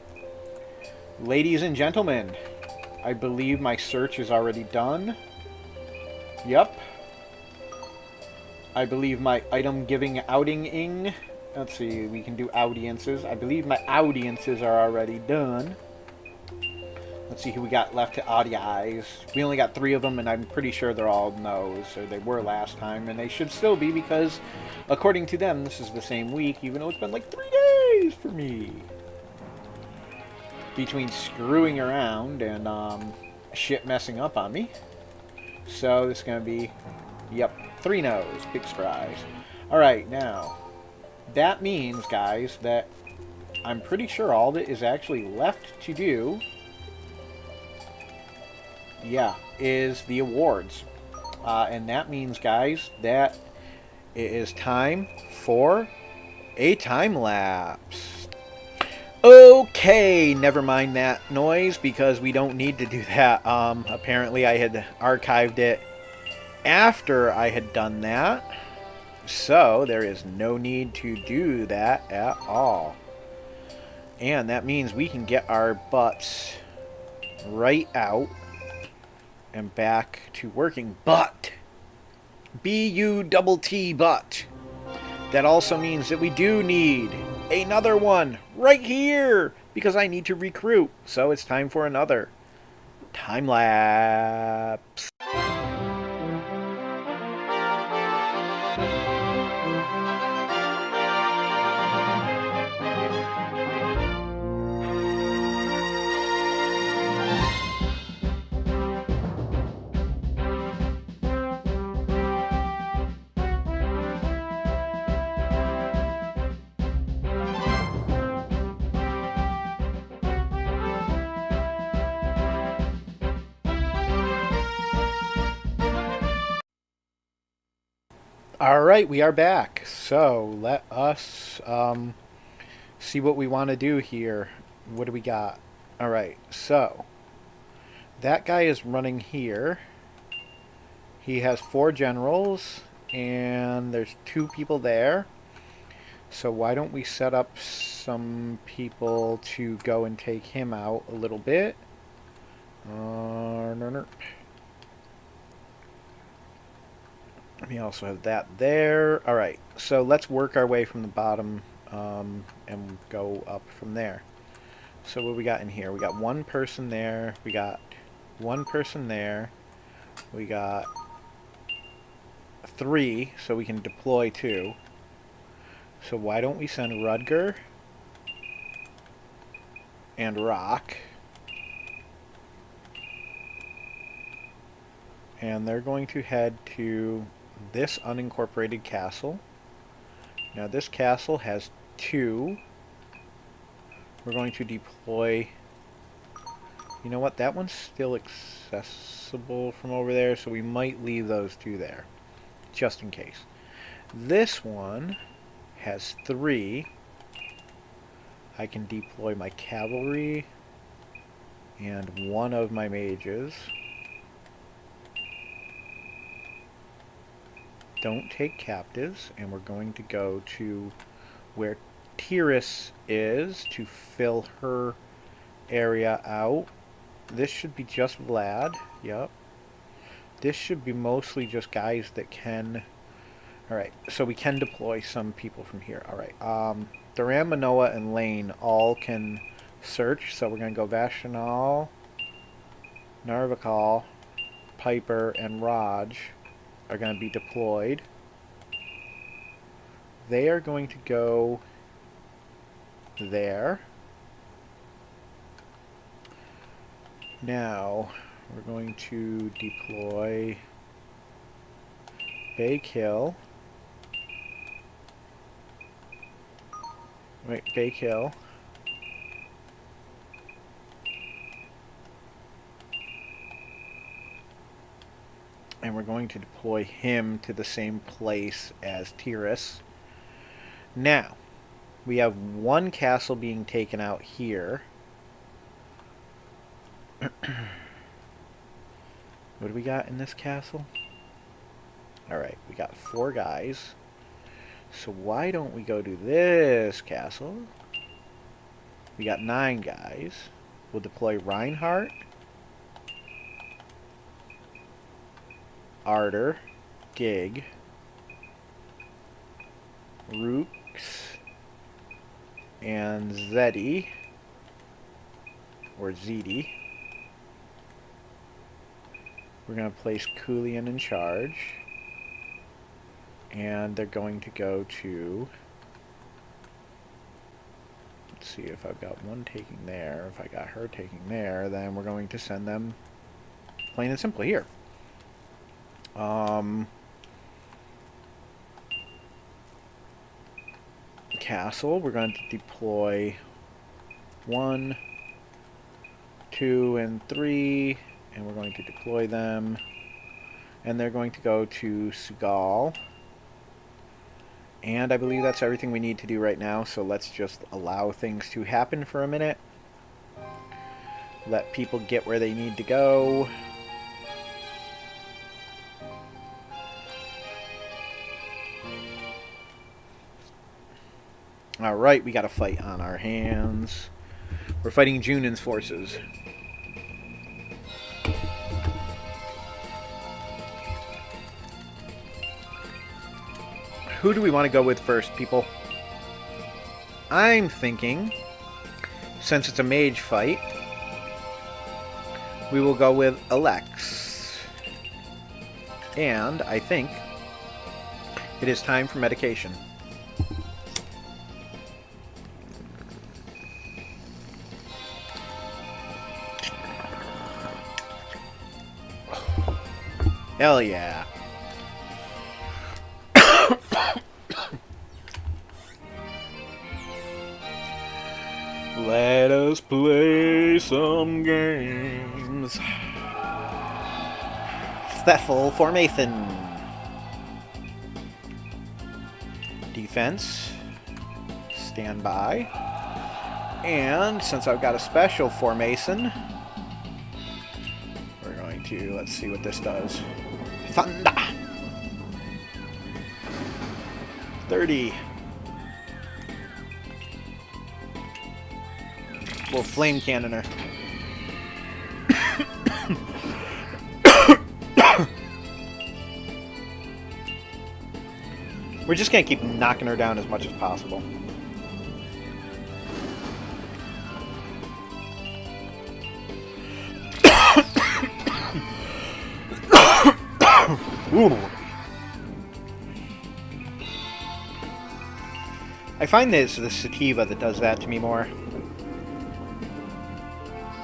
ladies and gentlemen, I believe my search is already done. Yep. I believe my item giving outing-ing. Let's see, we can do audiences. I believe my audiences are already done. Let's see who we got left to audiize. We only got 3 of them, and I'm pretty sure they're all no's, or they were last time, and they should still be because, according to them, this is the same week, even though it's been like 3 days for me. Between screwing around and shit messing up on me. So this is going to be, yep, 3 no's. Big surprise. Alright, now, that means, guys, that I'm pretty sure all that is actually left to do, yeah, is the awards. And that means, guys, that it is time for a time lapse. Okay, never mind that noise because we don't need to do that. Apparently I had archived it after I had done that. So there is no need to do that at all. And that means we can get our butts right out and back to working. But B-U-T-T, but that also means that we do need another one right here because I need to recruit. So it's time for another time lapse. Alright, we are back. So, let us see what we want to do here. What do we got? Alright, so that guy is running here. He has 4 generals, and there's 2 people there. So why don't we set up some people to go and take him out a little bit. We also have that there. Alright, so let's work our way from the bottom and go up from there. So what we got in here? We got 1 person there. We got 1 person there. We got 3, so we can deploy 2. So why don't we send Rudger and Rock. And they're going to head to this unincorporated castle. Now this castle has 2. We're going to deploy... You know what? That one's still accessible from over there, so we might leave those 2 there, just in case. This one has 3. I can deploy my cavalry and 1 of my mages. Don't take captives, and we're going to go to where Teiris is to fill her area out. This should be just Vlad. Yep. This should be mostly just guys that can... Alright, so we can deploy some people from here. Alright, Duran, Manoa, and Lane all can search, so we're going to go Vashanal, Narvakal, Piper, and Raj are going to be deployed. They are going to go there. Now, we're going to deploy Baykill. Wait, Baykill. And we're going to deploy him to the same place as Teiris. Now, we have one castle being taken out here. What do we got in this castle? Alright, we got 4 guys. So why don't we go to this castle? We got 9 guys. We'll deploy Reinhardt, Arter, Gig, Rooks, and Zeddy, or Zedi. We're going to place Kulian in charge. And they're going to go to... Let's see if I've got one taking there. If I got her taking there, then we're going to send them plain and simple here. Castle, we're going to deploy 1, 2, and 3, and we're going to deploy them, and they're going to go to Sugal. And I believe that's everything we need to do right now, so let's just allow things to happen for a minute. Let people get where they need to go. Alright, we got a fight on our hands. We're fighting Junan's forces. Who do we want to go with first, people? I'm thinking, since it's a mage fight, we will go with Alex. And I think it is time for medication. Hell yeah. Let us play some games. Theffel formation. Defense. Stand by. And since I've got a special formation, we're going to, let's see what this does. Thunder! 30. We'll flame cannoner. We're just gonna keep knocking her down as much as possible. Ooh. I find this the sativa that does that to me more.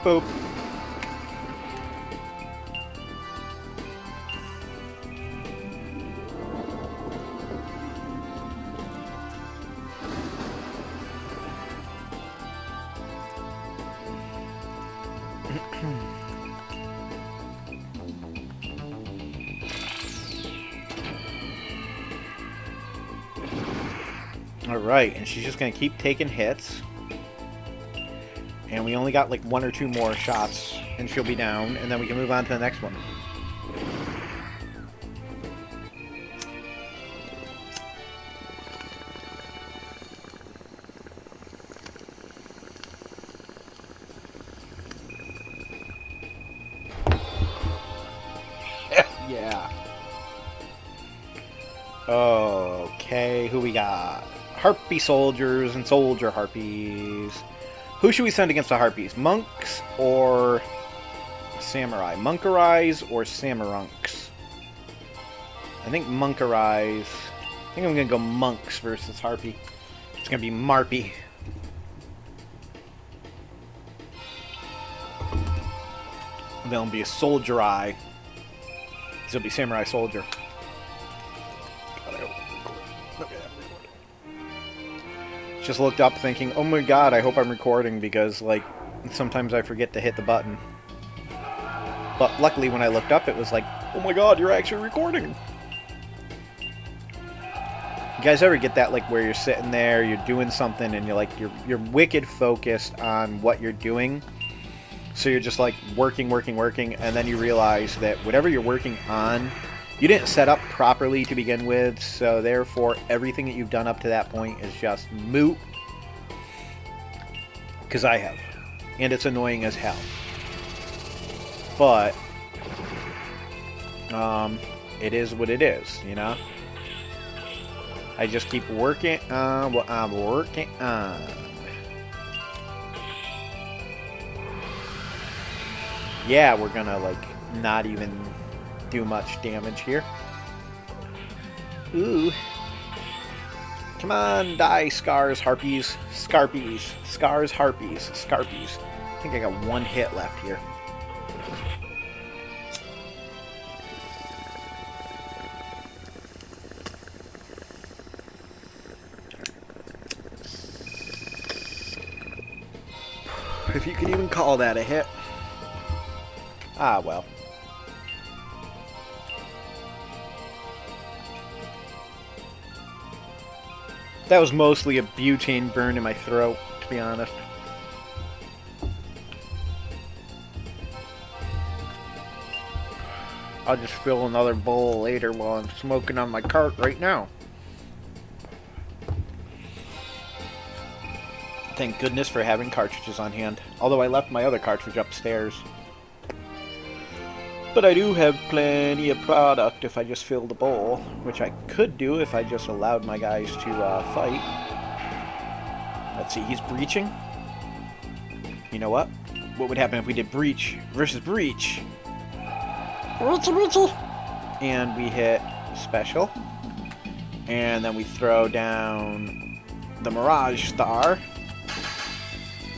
Boop. Alright, and she's just going to keep taking hits. And we only got like 1 or 2 more shots, and she'll be down, and then we can move on to the next one. Yeah. Okay, who we got? Harpy soldiers and soldier harpies. Who should we send against the harpies? Monks or samurai? Monkerais or samarunks? I think monkerais. I think I'm gonna go monks versus harpy. It's gonna be marpy. And then it'll be a soldier eye. It'll be samurai soldier. God, I hope I'm recording. Okay, I'm recording. Just looked up thinking, oh my god, I hope I'm recording because, like, sometimes I forget to hit the button. But luckily when I looked up, it was like, oh my god, you're actually recording. You guys ever get that, like, where you're sitting there, you're doing something, and you're wicked focused on what you're doing? So you're just like working, and then you realize that whatever you're working on, you didn't set up properly to begin with, so therefore everything that you've done up to that point is just moot. Because I have. And it's annoying as hell. But, it is what it is, you know? I just keep working on what I'm working on. Yeah, we're gonna, like, not even do much damage here. Ooh. Come on, die, Scars, Harpies. Scarpies. Scars, Harpies. Scarpies. I think I got one hit left here. If you could even call that a hit. Ah, well. That was mostly a butane burn in my throat, to be honest. I'll just fill another bowl later while I'm smoking on my cart right now. Thank goodness for having cartridges on hand. Although I left my other cartridge upstairs. But I do have plenty of product if I just fill the bowl, which I could do if I just allowed my guys to fight. Let's see, he's breaching. You know what? What would happen if we did breach versus breach? Breachy. And we hit special. And then we throw down the Mirage Star.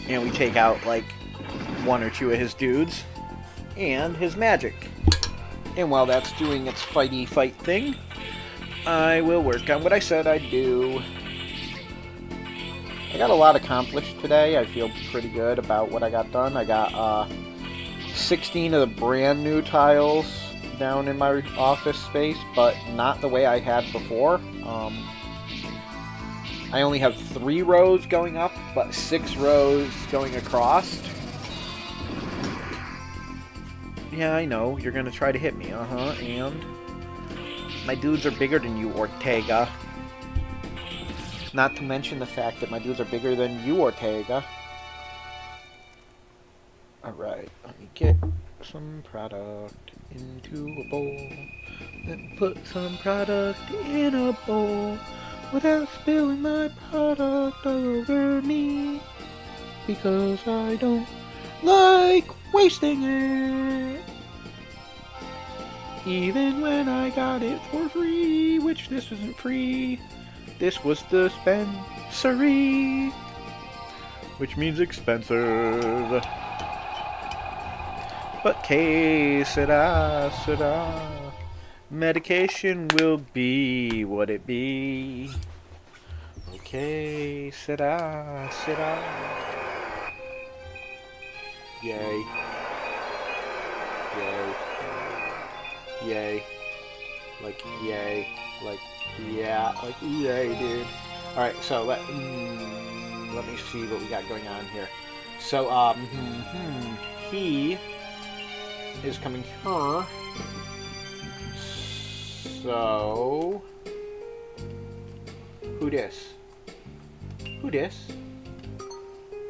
And we take out like one or two of his dudes. And his magic. And while that's doing its fighty fight thing, I will work on what I said I'd do. I got a lot accomplished today. I feel pretty good about what I got done. I got 16 of the brand new tiles down in my office space, but not the way I had before. I only have 3 rows going up, but 6 rows going across. Yeah, I know. You're gonna try to hit me. And my dudes are bigger than you, Ortega. Not to mention the fact that my dudes are bigger than you, Ortega. Alright, let me get some product into a bowl. Then put some product in a bowl without spilling my product all over me. Because I don't like wasting it. Even when I got it for free, which this isn't free. This was dispensary, which means expensive. But que sera, sera. Medication will be what it be. Okay, sera, sera. Yay. Yay. Yay. Like, yay. Like, yeah. Like, yay, dude. Alright, so let me see what we got going on here. So, he is coming here. So, who dis? Who dis?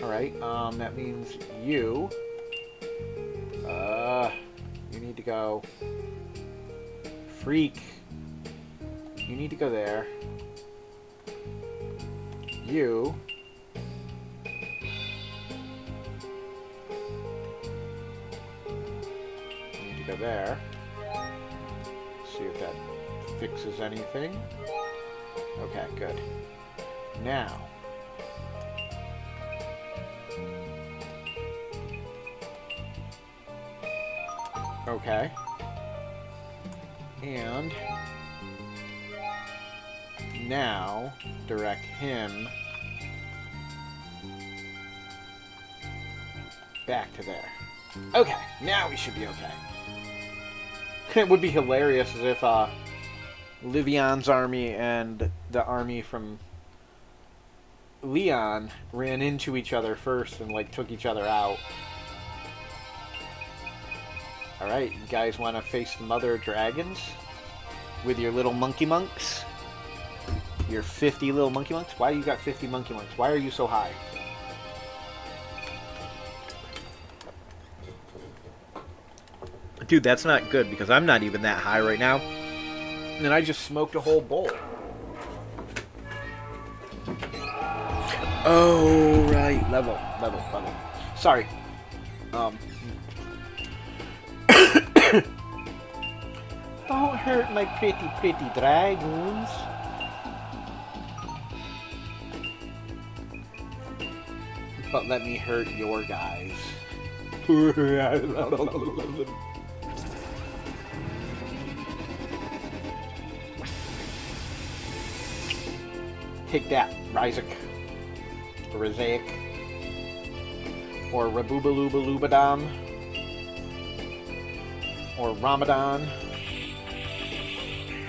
Alright, that means you. You need to go. Freak. You need to go there. you. Need to go there. See if that fixes anything. Okay, good. Now. Okay. And now direct him back to there. Okay, now we should be okay. It would be hilarious as if Livion's army and the army from Leon ran into each other first and like took each other out. Alright, you guys want to face the mother of dragons? With your little monkey monks? Your 50 little monkey monks? Why you got 50 monkey monks? Why are you so high? Dude, that's not good because I'm not even that high right now. And I just smoked a whole bowl. Oh, right. Level. Sorry. Don't hurt my pretty dragons. But let me hurt your guys. Take that, Ryzik. Or Rizaic. Or Raboobaloobalubadam. Or Ramadan.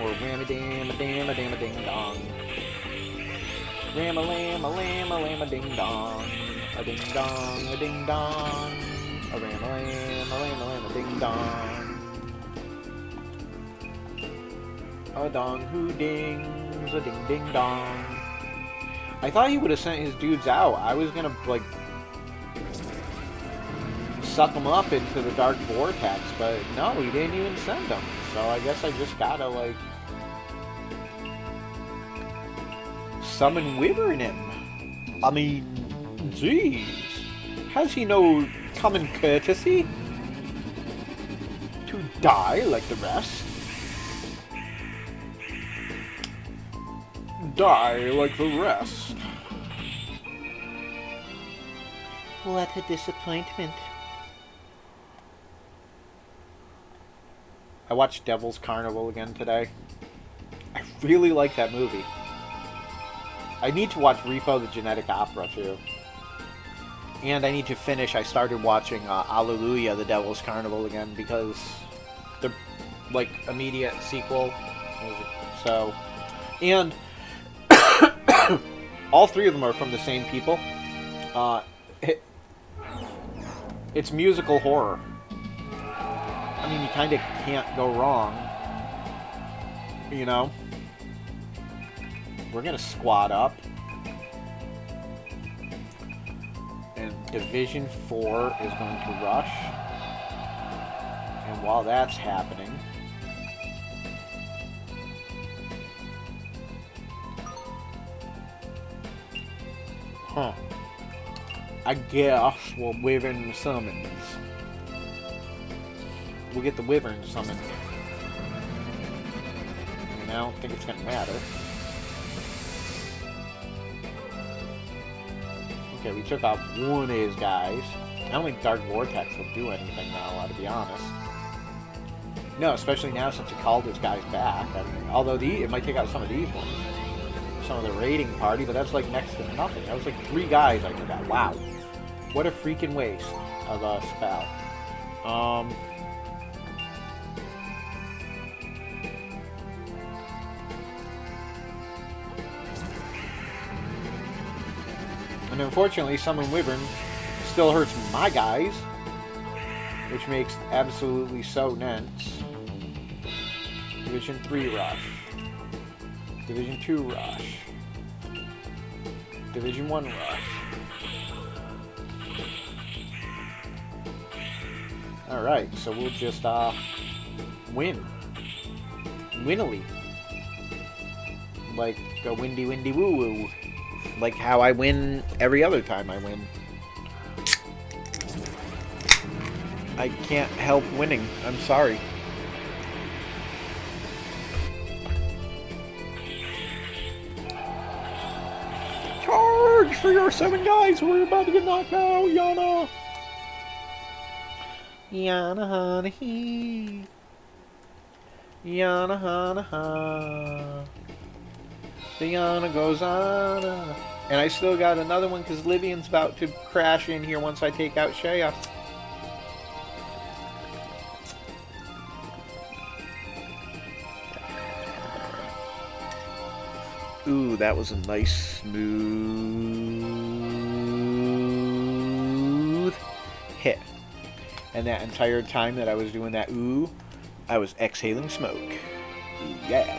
Or Ramadam-a-dam-a-dam-a-ding-dong. Ram-a-lam-a-lam-a-lam-a-ding-dong. A ding-dong, a ding-dong. A ram-a-lam-a-lam-a-lam-a-ding-dong. A dong who dings, a ding-ding-dong. I thought he would have sent his dudes out. I was gonna, like, suck them up into the dark vortex, but no, he didn't even send them. So I guess I just gotta, like, summon Wyvern him. I mean, jeez. Has he no common courtesy? To die like the rest? Die like the rest. What a disappointment. I watched Devil's Carnival again today. I really like that movie. I need to watch Repo the Genetic Opera too. And I need to finish, I started watching Alleluia the Devil's Carnival again because the like immediate sequel. So, and all three of them are from the same people. It's musical horror. I mean, you kind of can't go wrong. You know? We're going to squad up. And Division 4 is going to rush. And while that's happening... Huh. I guess we'll Wyvern the summons. We'll get the Wyvern summoned. And I don't think it's gonna matter. Okay, we took out one of his guys. I don't think Dark Vortex will do anything now, to be honest. No, especially now since he called his guys back. I mean, although it might take out some of these ones. Some of the raiding party, but that's like next to nothing. That was like 3 guys I took out. Wow. What a freaking waste of a spell. And unfortunately, Summon Wyvern still hurts my guys, which makes absolutely so nents. Division 3 rush. Division 2 rush. Division 1 rush. Alright, so we'll just, win. Winnily. Like a windy woo woo. Like how I win every other time I win. I can't help winning. I'm sorry. Charge for your 7 guys who are about to get knocked out, Yana! Yana hana he. Yana hana ha. The Yana goes on. And I still got another one because Livian's about to crash in here once I take out Shea. Ooh, that was a nice, smooth hit. And that entire time that I was doing that ooh, I was exhaling smoke. Yeah.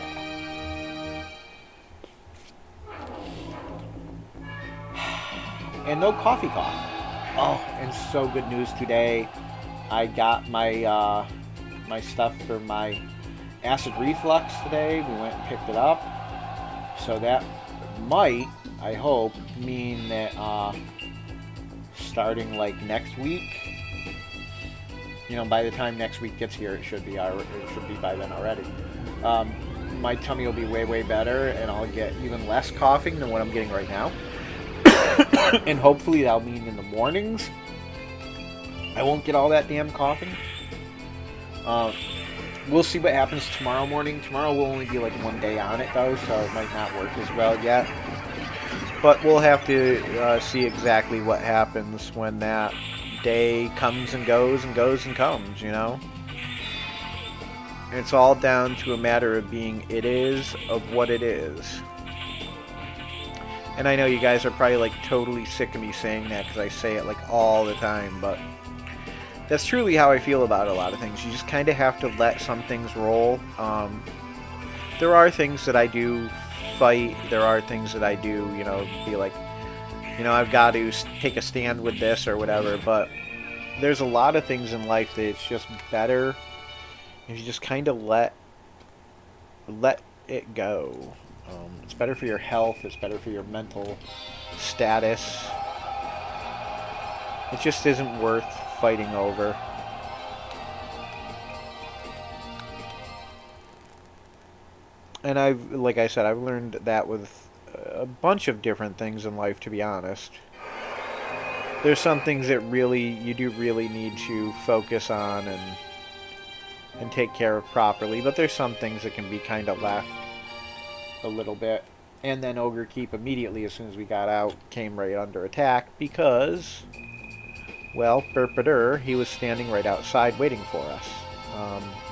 And no coffee cough. Oh, and so good news today. I got my my stuff for my acid reflux today. We went and picked it up. So that might, I hope, mean that starting like next week, you know, by the time next week gets here, it should be by then already. My tummy will be way better, and I'll get even less coughing than what I'm getting right now. And hopefully that'll mean in the mornings I won't get all that damn coughing. We'll see what happens tomorrow morning. Tomorrow will only be like 1 day on it though, so it might not work as well yet. But we'll have to see exactly what happens when that day comes and goes and goes and comes, you know? It's all down to a matter of being it is of what it is. And I know you guys are probably like totally sick of me saying that because I say it like all the time, but that's truly how I feel about a lot of things. You just kind of have to let some things roll. There are things that I do fight. There are things that I do, you know, be like, you know, I've got to take a stand with this or whatever. But there's a lot of things in life that it's just better if you just kind of let it go. It's better for your health. It's better for your mental status. It just isn't worth fighting over. And like I said, I've learned that with a bunch of different things in life, to be honest. There's some things that you do really need to focus on and take care of properly, but there's some things that can be kind of left a little bit. And then Ogre Keep immediately, as soon as we got out, came right under attack because, well, Burpadur, he was standing right outside waiting for us.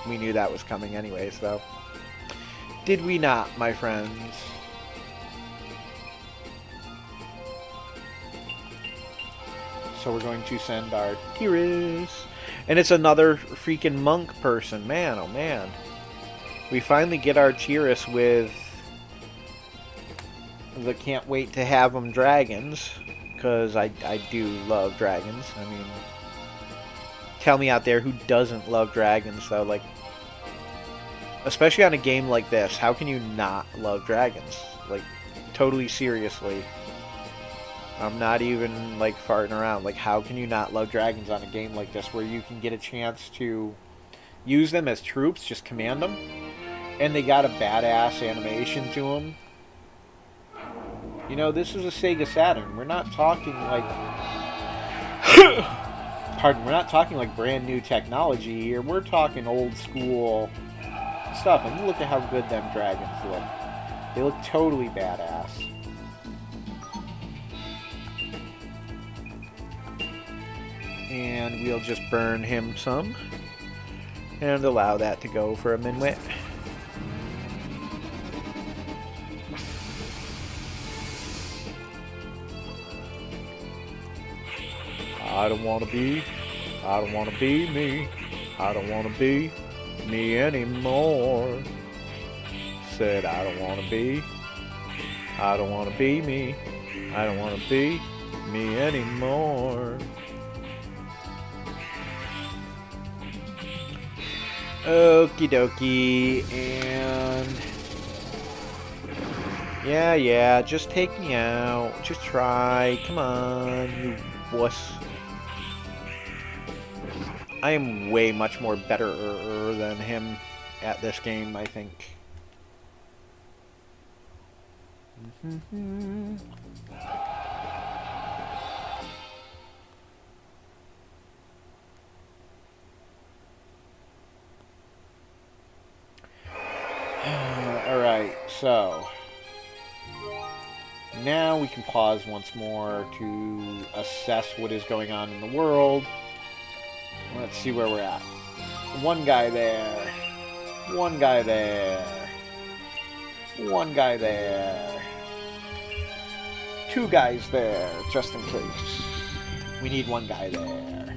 We knew that was coming anyways, though. Did we not, my friends? So we're going to send our Teiris. And it's another freaking monk person. Man, oh man. We finally get our Teiris with the can't wait to have them dragons. Because I do love dragons. I mean, tell me out there who doesn't love dragons, though. Like, especially on a game like this, how can you not love dragons? Like, totally seriously. I'm not even, like, farting around. Like, how can you not love dragons on a game like this where you can get a chance to use them as troops, just command them, and they got a badass animation to them? You know, this is a Sega Saturn. We're not talking like... Pardon, we're not talking like brand new technology here. We're talking old school stuff. And look at how good them dragons look. They look totally badass. And we'll just burn him some. And allow that to go for a minute. I don't want to be me. I don't want to be me anymore. Said I don't want to be me. I don't want to be me anymore. Okie dokie, and Yeah, yeah, just take me out. Just try. Come on, you wuss. I am way much more better than him at this game, I think. Alright, so now we can pause once more to assess what is going on in the world. Let's see where we're at. One guy there. One guy there. One guy there. Two guys there, just in case. We need one guy there.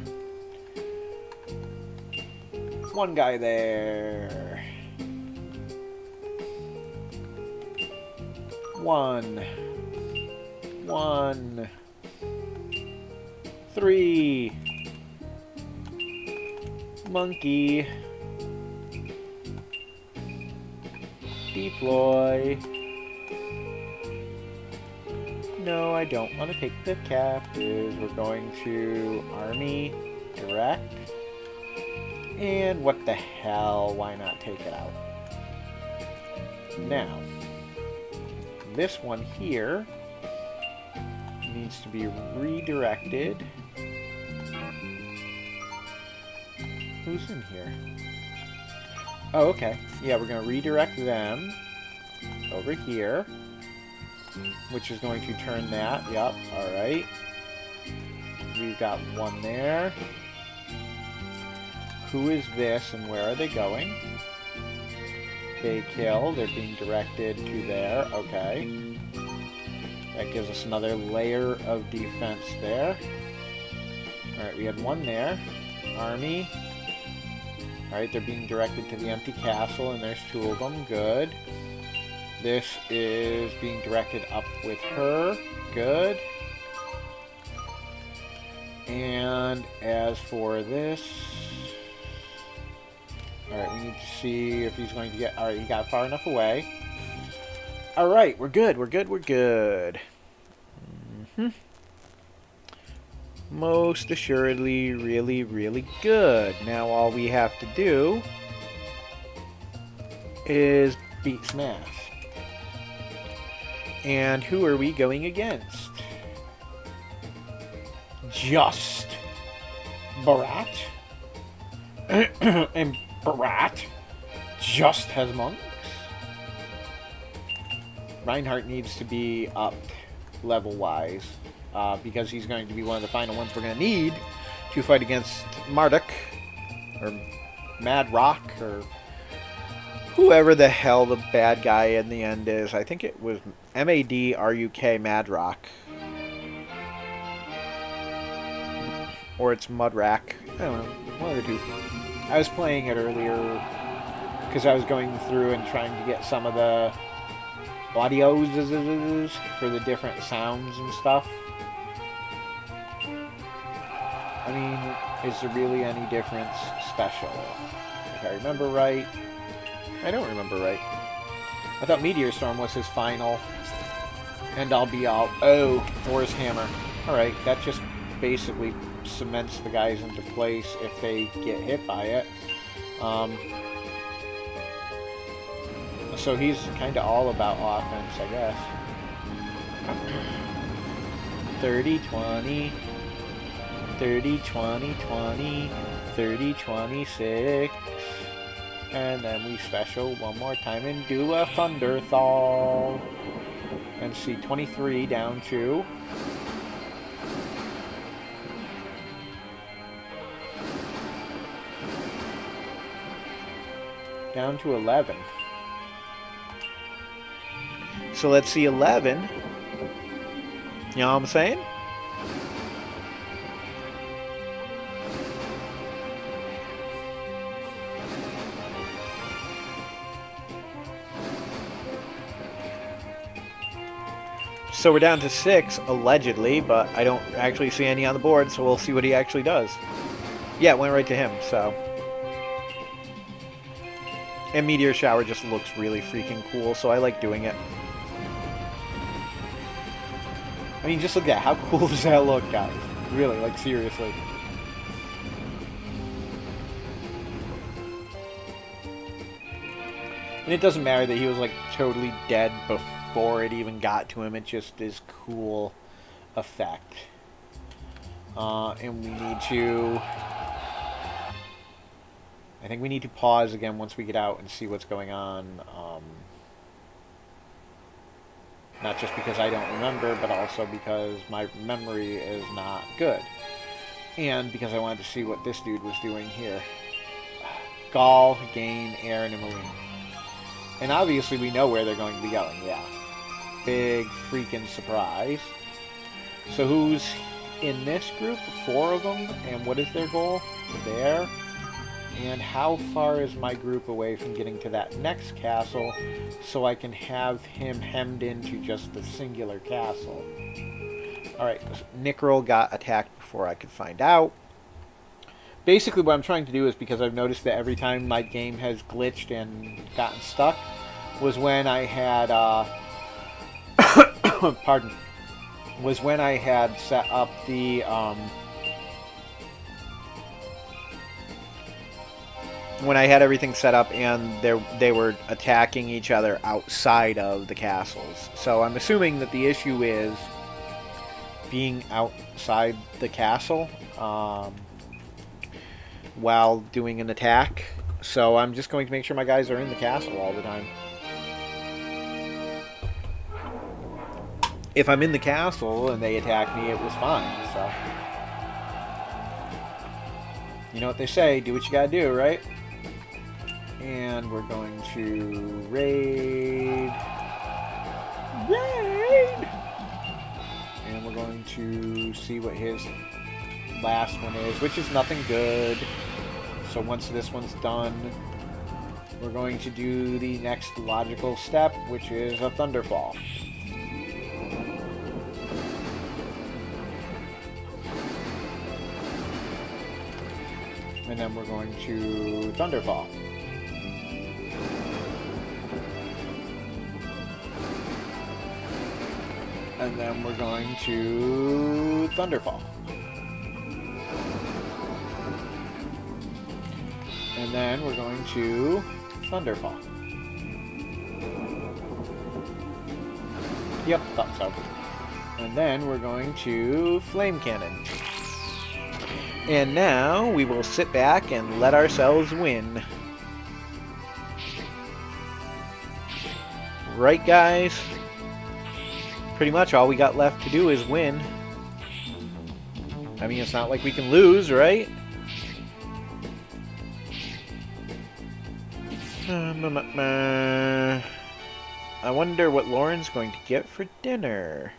One guy there. One. Three. Monkey. Deploy. No, I don't want to take the captives. We're going to army direct. And what the hell, why not take it out? Now, this one here needs to be redirected. Who's in here? Oh, okay. Yeah, we're going to redirect them over here, which is going to turn that. Yep, alright. We've got one there. Who is this and where are they going? They kill. They're being directed to there. Okay. That gives us another layer of defense there. Alright, we had one there. Army. Alright, they're being directed to the empty castle, and there's two of them. Good. This is being directed up with her. Good. And as for this... Alright, we need to see if he's going to get... Alright, he got far enough away. Alright, we're good, we're good, we're good. Most assuredly, really, really good. Now all we have to do is beat Smash. And who are we going against? Just Barat? And Barat just has monks? Reinhardt needs to be up level-wise, because he's going to be one of the final ones we're going to need to fight against Marduk, or Mad Rock, or whoever the hell the bad guy in the end is. I think it was M-A-D-R-U-K, Mad Rock. Or it's Mudrack. I don't know. One of the two. I was playing it earlier because I was going through and trying to get some of the audios for the different sounds and stuff. I mean, is there really any difference special? If I remember right. I don't remember right. I thought Meteor Storm was his final. And I'll be out. Oh, Thor's Hammer. Alright, that just basically cements the guys into place if they get hit by it. So he's kind of all about offense, I guess. 30, 20, 30, 20, 20, 30, 26. And then we special one more time and do a Thunderthal. And see, 23 down to... down to 11. So let's see 11. You know what I'm saying? So we're down to 6, allegedly, but I don't actually see any on the board, so we'll see what he actually does. Yeah, it went right to him, so... And Meteor Shower just looks really freaking cool, so I like doing it. I mean, just look at that. How cool does that look, guys? Really, like, seriously. And it doesn't matter that he was, like, totally dead before it even got to him. It just is cool effect. And we need to... I think we need to pause again once we get out and see what's going on. Not just because I don't remember, but also because my memory is not good. And because I wanted to see what this dude was doing here. Gaul, Gain, Aaron, and Marine. And obviously we know where they're going to be going, yeah. Big freaking surprise. So who's in this group? 4 of them. And what is their goal? There. And how far is my group away from getting to that next castle so I can have him hemmed into just the singular castle? Alright, Nickerl got attacked before I could find out. Basically what I'm trying to do is, because I've noticed that every time my game has glitched and gotten stuck, was when I had, pardon, was when I had set up the, when I had everything set up and they were attacking each other outside of the castles. So I'm assuming that the issue is being outside the castle while doing an attack. So I'm just going to make sure my guys are in the castle all the time. If I'm in the castle and they attack me, it was fine. So you know what they say, do what you gotta do, right? And we're going to raid. And we're going to see what his last one is, which is nothing good. So once this one's done, we're going to do the next logical step, which is a Thunderfall. And then we're going to Thunderfall. And then we're going to Thunderfall. And then we're going to Thunderfall. Yep, thought so. And then we're going to Flame Cannon. And now we will sit back and let ourselves win. Right, guys? Pretty much all we got left to do is win. I mean, it's not like we can lose, right? I wonder what Lauren's going to get for dinner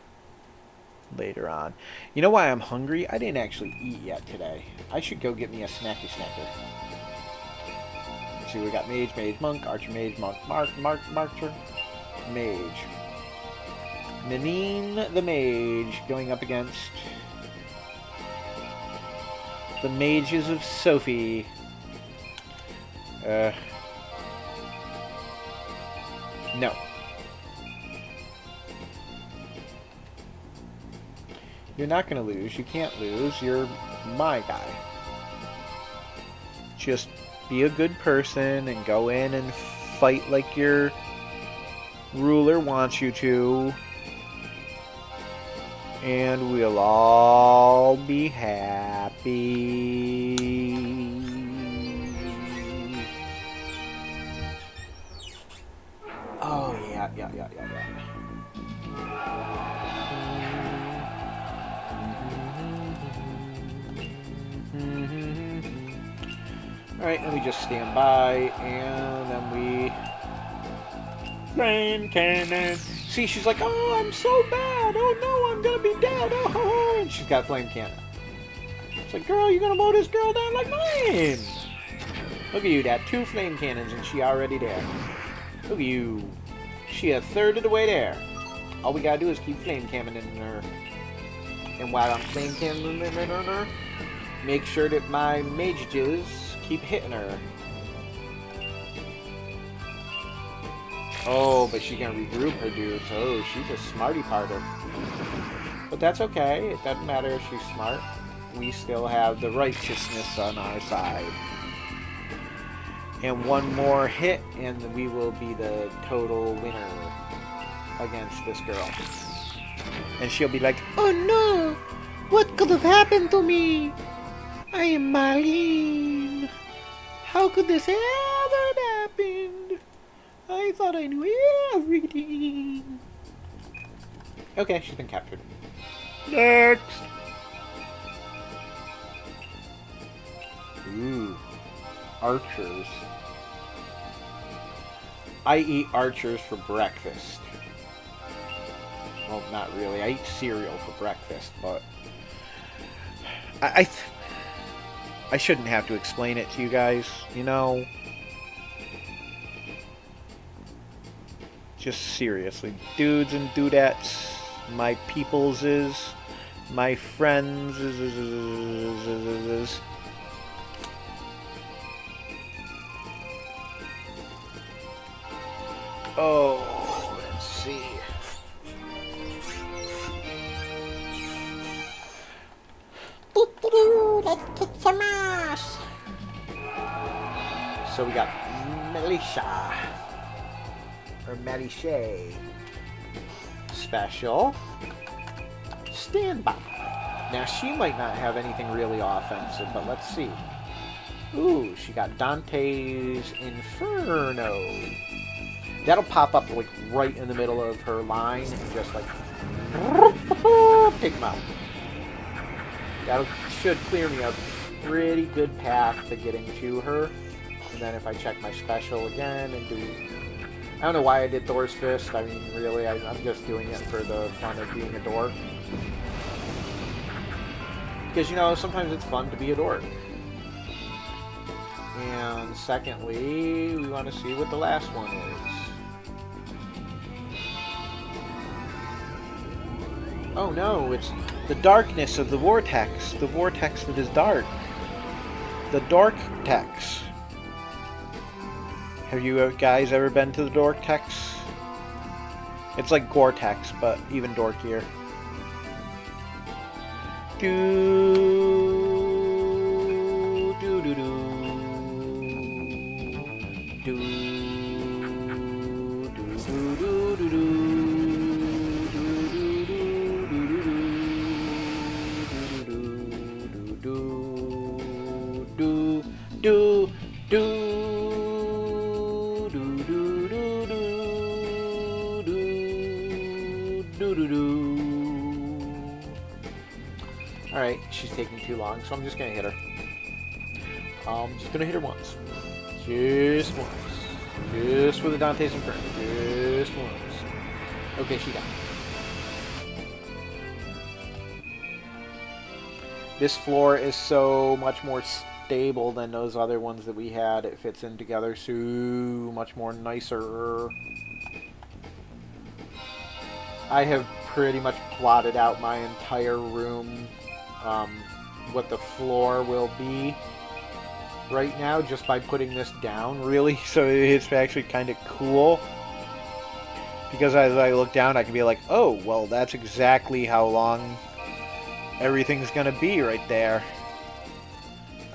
later on. You know why I'm hungry? I didn't actually eat yet today. I should go get me a snacky snacker. Let's see, we got mage, mage, monk, archer, mage, monk, marcher, mage. Nanine the mage going up against the mages of Sophie. No. You're not going to lose. You can't lose. You're my guy. Just be a good person and go in and fight like your ruler wants you to. And we'll all be happy. Oh, yeah. Alright, and we just stand by, and then we... Flame cannon! See, she's like, oh, I'm so bad! Oh no, I'm gonna be dead! Oh, and she's got flame cannon. It's like, girl, you're gonna mow this girl down like mine! Look at you, Dad. 2 flame cannons, and she already there. Look at you. She a third of the way there. All we gotta do is keep flame cannoning her. And while I'm flame cannoning her, make sure that my mages keep hitting her. Oh, but she can regroup her dudes. Oh, she's a smarty parter. What that's okay. It doesn't matter if she's smart. We still have the righteousness on our side. And one more hit, and we will be the total winner against this girl. And she'll be like, "Oh no! What could have happened to me? I am Marlene. How could this ever have happened? I thought I knew everything." Okay, she's been captured. Next! Ooh. Archers. I eat archers for breakfast. Well, not really. I eat cereal for breakfast, but I shouldn't have to explain it to you guys, you know? Just seriously. Dudes and dudettes, my peopleses, my friends. Oh, let's see. Let's kick some ass. So we got Militia. Or Militia. Special. Standby. Now she might not have anything really offensive, but let's see. Ooh, she got Dante's Inferno. That'll pop up like right in the middle of her line and just like take them out. That should clear me a pretty good path to getting to her. And then if I check my special again and do... I don't know why I did Thor's Fist. I mean, really, I'm just doing it for the fun of being a dork. Because, you know, sometimes it's fun to be a dork. And secondly, we want to see what the last one is. Oh no, it's the darkness of the vortex. The vortex that is dark. The Dork-tex. Have you guys ever been to the Dork-tex? It's like Gore-Tex, but even dorkier. Alright, she's taking too long, so I'm just gonna hit her. I'm just gonna hit her once. Just once. Just with the Dante's Inferno. Just once. Okay, she got it. This floor is so much more stable than those other ones that we had. It fits in together so much more nicer. I have pretty much plotted out my entire room, what the floor will be right now just by putting this down, really. So it's actually kind of cool. Because as I look down, I can be like, oh, well, that's exactly how long everything's going to be right there.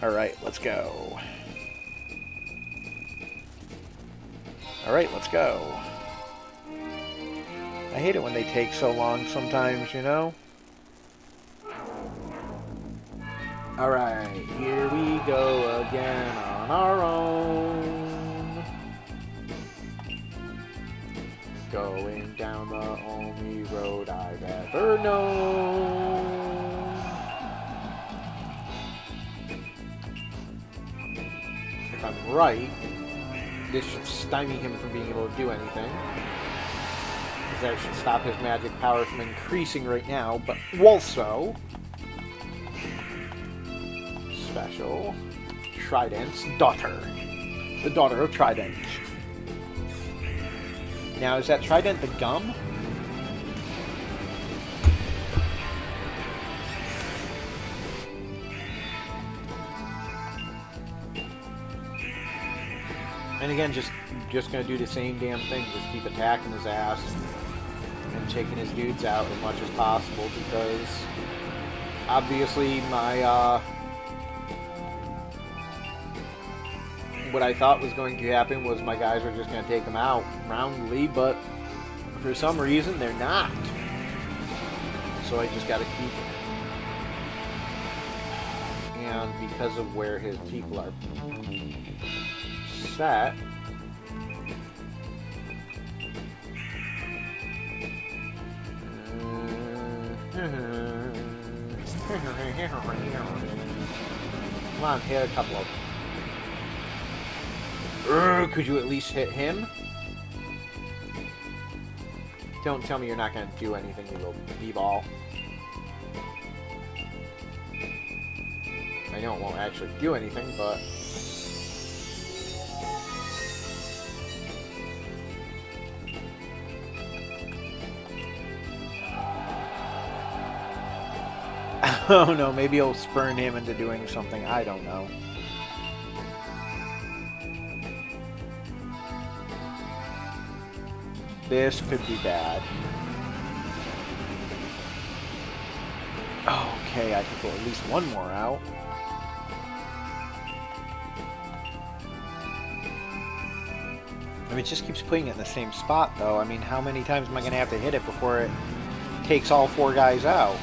Alright, let's go. Alright, let's go. I hate it when they take so long sometimes, you know? Alright, here we go again on our own. Going down the only road I've ever known. If I'm right, this should stymie him from being able to do anything. That should stop his magic power from increasing right now, but also special Trident's daughter. The daughter of Trident. Now, is that Trident the gum? And again, just gonna do the same damn thing. Just keep attacking his ass taking his dudes out as much as possible because obviously my what I thought was going to happen was my guys were just going to take him out roundly, but for some reason they're not. So I just got to keep him. And because of where his people are set, come on, hit a couple of them. Could you at least hit him? Don't tell me you're not going to do anything, you little b-ball. I know it won't actually do anything, but... oh no, maybe it'll spurn him into doing something, I don't know. This could be bad. Okay, I could go at least one more out. I mean, it just keeps putting it in the same spot, though. I mean, how many times am I going to have to hit it before it takes all 4 guys out?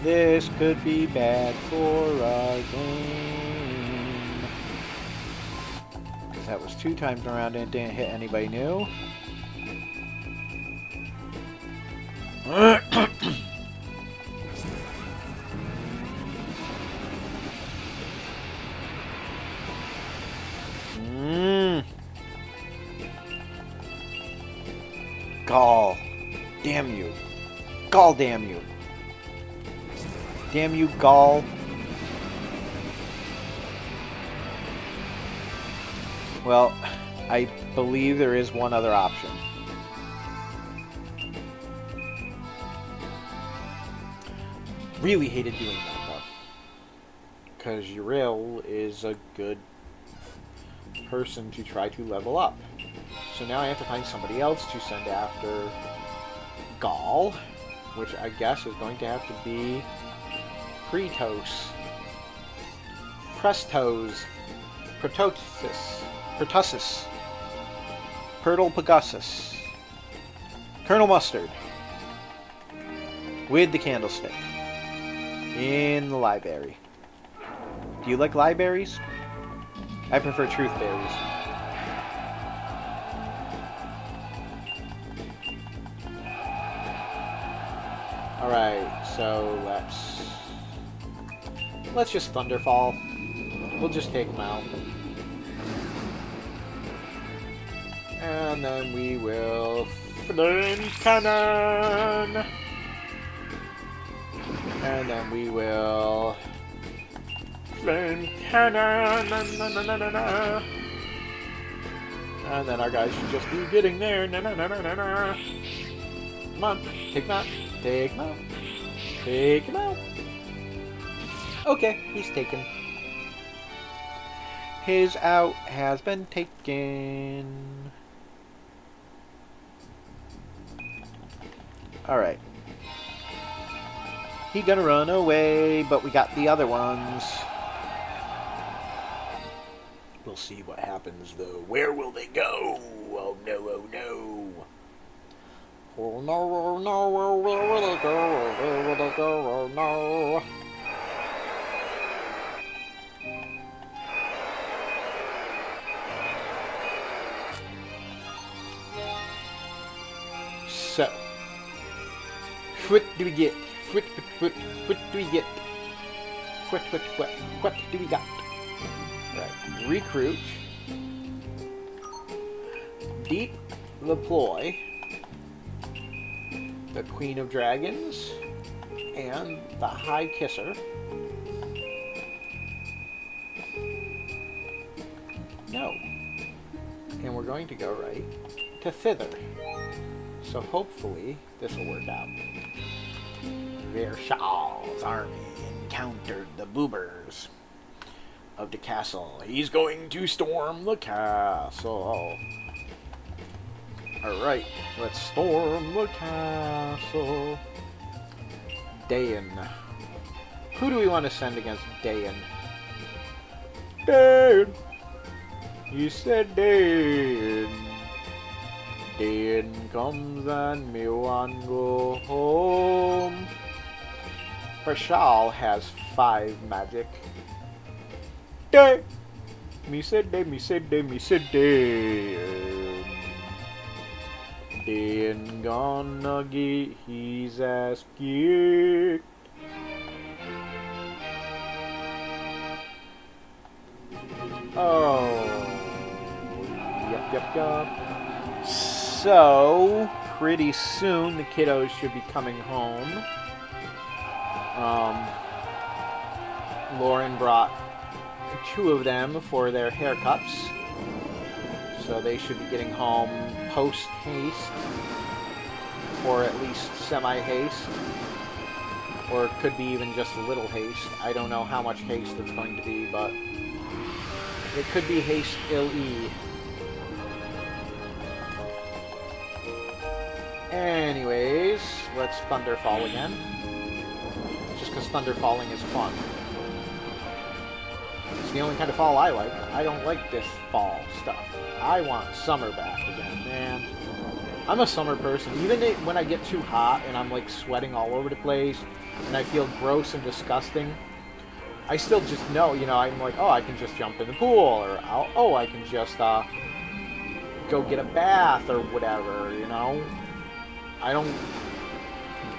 This could be bad for our game. Because that was 2 times around and it didn't hit anybody new. Gall. Damn you. Gall, damn you. Damn you, Gaul. Well, I believe there is one other option. Really hated doing that, though. Because Uriel is a good person to try to level up. So now I have to find somebody else to send after Gaul, which I guess is going to have to be Pretos, Prestos, Pertussis, Pertle Pegasus, Colonel Mustard, with the candlestick, in the library. Do you like libraries? I prefer truth berries. Alright, so let's just Thunderfall. We'll just take him out. And then we will Flame Cannon! And then we will Flame Cannon! Na, na, na, na, na, na. And then our guys should just be getting there. Na, na, na, na, na, na. Come on, take him out. Take him out. Take him out. Okay, he's taken. His out has been taken. Alright. He gonna run away, but we got the other ones. We'll see what happens, though. Where will they go? Oh no, oh no. Oh no, oh no, where will they go? Where will they go? Oh no. So, what do we get? What do we get? What do we got? Right, recruit, deep deploy, the Queen of Dragons, and the High Kisser. No. And we're going to go right to thither. So hopefully this will work out. Versal's army encountered the boobers of the castle. He's going to storm the castle. Alright, let's storm the castle. Dayan. Who do we want to send against Dayan? Dayan! He said Dayan. Dayan comes and me want go home. Versal has 5 magic. Day! Me said day, me said day, me said day. Dayan gonna get his ass kicked. Oh. Yup. So, pretty soon the kiddos should be coming home. Lauren brought 2 of them for their haircuts. So they should be getting home post-haste. Or at least semi-haste. Or it could be even just a little haste. I don't know how much haste it's going to be, but it could be haste ill-e. Anyways, let's Thunderfall again. Just because Thunderfalling is fun. It's the only kind of fall I like. I don't like this fall stuff. I want summer back again, man. I'm a summer person. Even when I get too hot and I'm like sweating all over the place and I feel gross and disgusting, I still just know, you know, I'm like, oh, I can just jump in the pool, or oh, I can just go get a bath or whatever, you know. I don't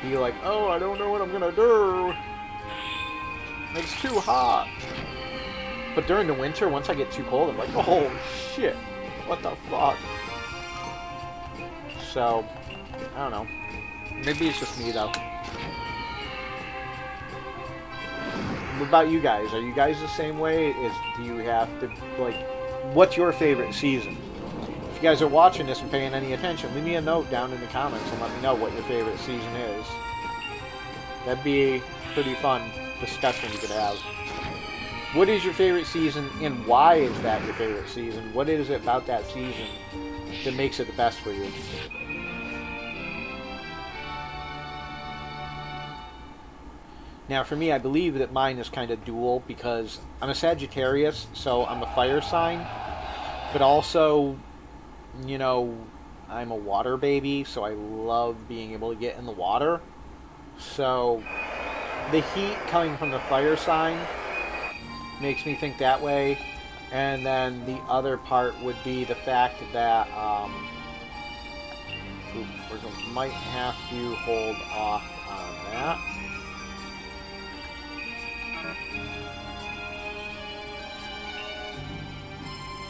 be like, oh, I don't know what I'm gonna do. It's too hot. But during the winter, once I get too cold, I'm like, oh shit, what the fuck? So, I don't know. Maybe it's just me though. What about you guys? Are you guys the same way? Do you have to, like, what's your favorite season? If you guys are watching this and paying any attention, leave me a note down in the comments and let me know what your favorite season is. That'd be a pretty fun discussion you could have. What is your favorite season, and why is that your favorite season? What is it about that season that makes it the best for you? Now, for me, I believe that mine is kind of dual, because I'm a Sagittarius, so I'm a fire sign, but also, you know, I'm a water baby, so I love being able to get in the water. So, the heat coming from the fire sign makes me think that way. And then the other part would be the fact that we might have to hold off on that.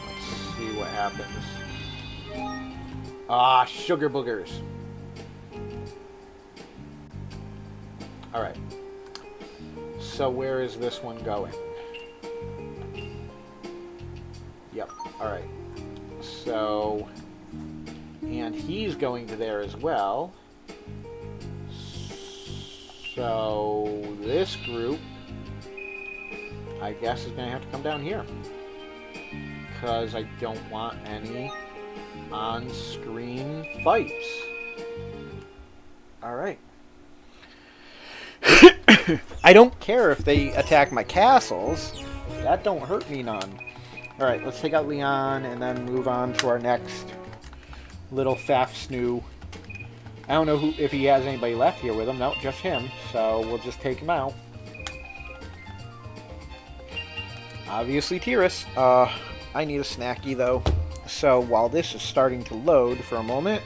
Let's see what happens. Ah, sugar boogers. Alright. So where is this one going? Yep, alright. So, and he's going to there as well. So, this group, I guess, is going to have to come down here. Because I don't want any on-screen fights. Alright. I don't care if they attack my castles. That don't hurt me none. Alright, let's take out Leon and then move on to our next little Fafsnoo. I don't know if he has anybody left here with him. No, just him. So we'll just take him out. Obviously Teiris. I need a snacky though. So while this is starting to load for a moment,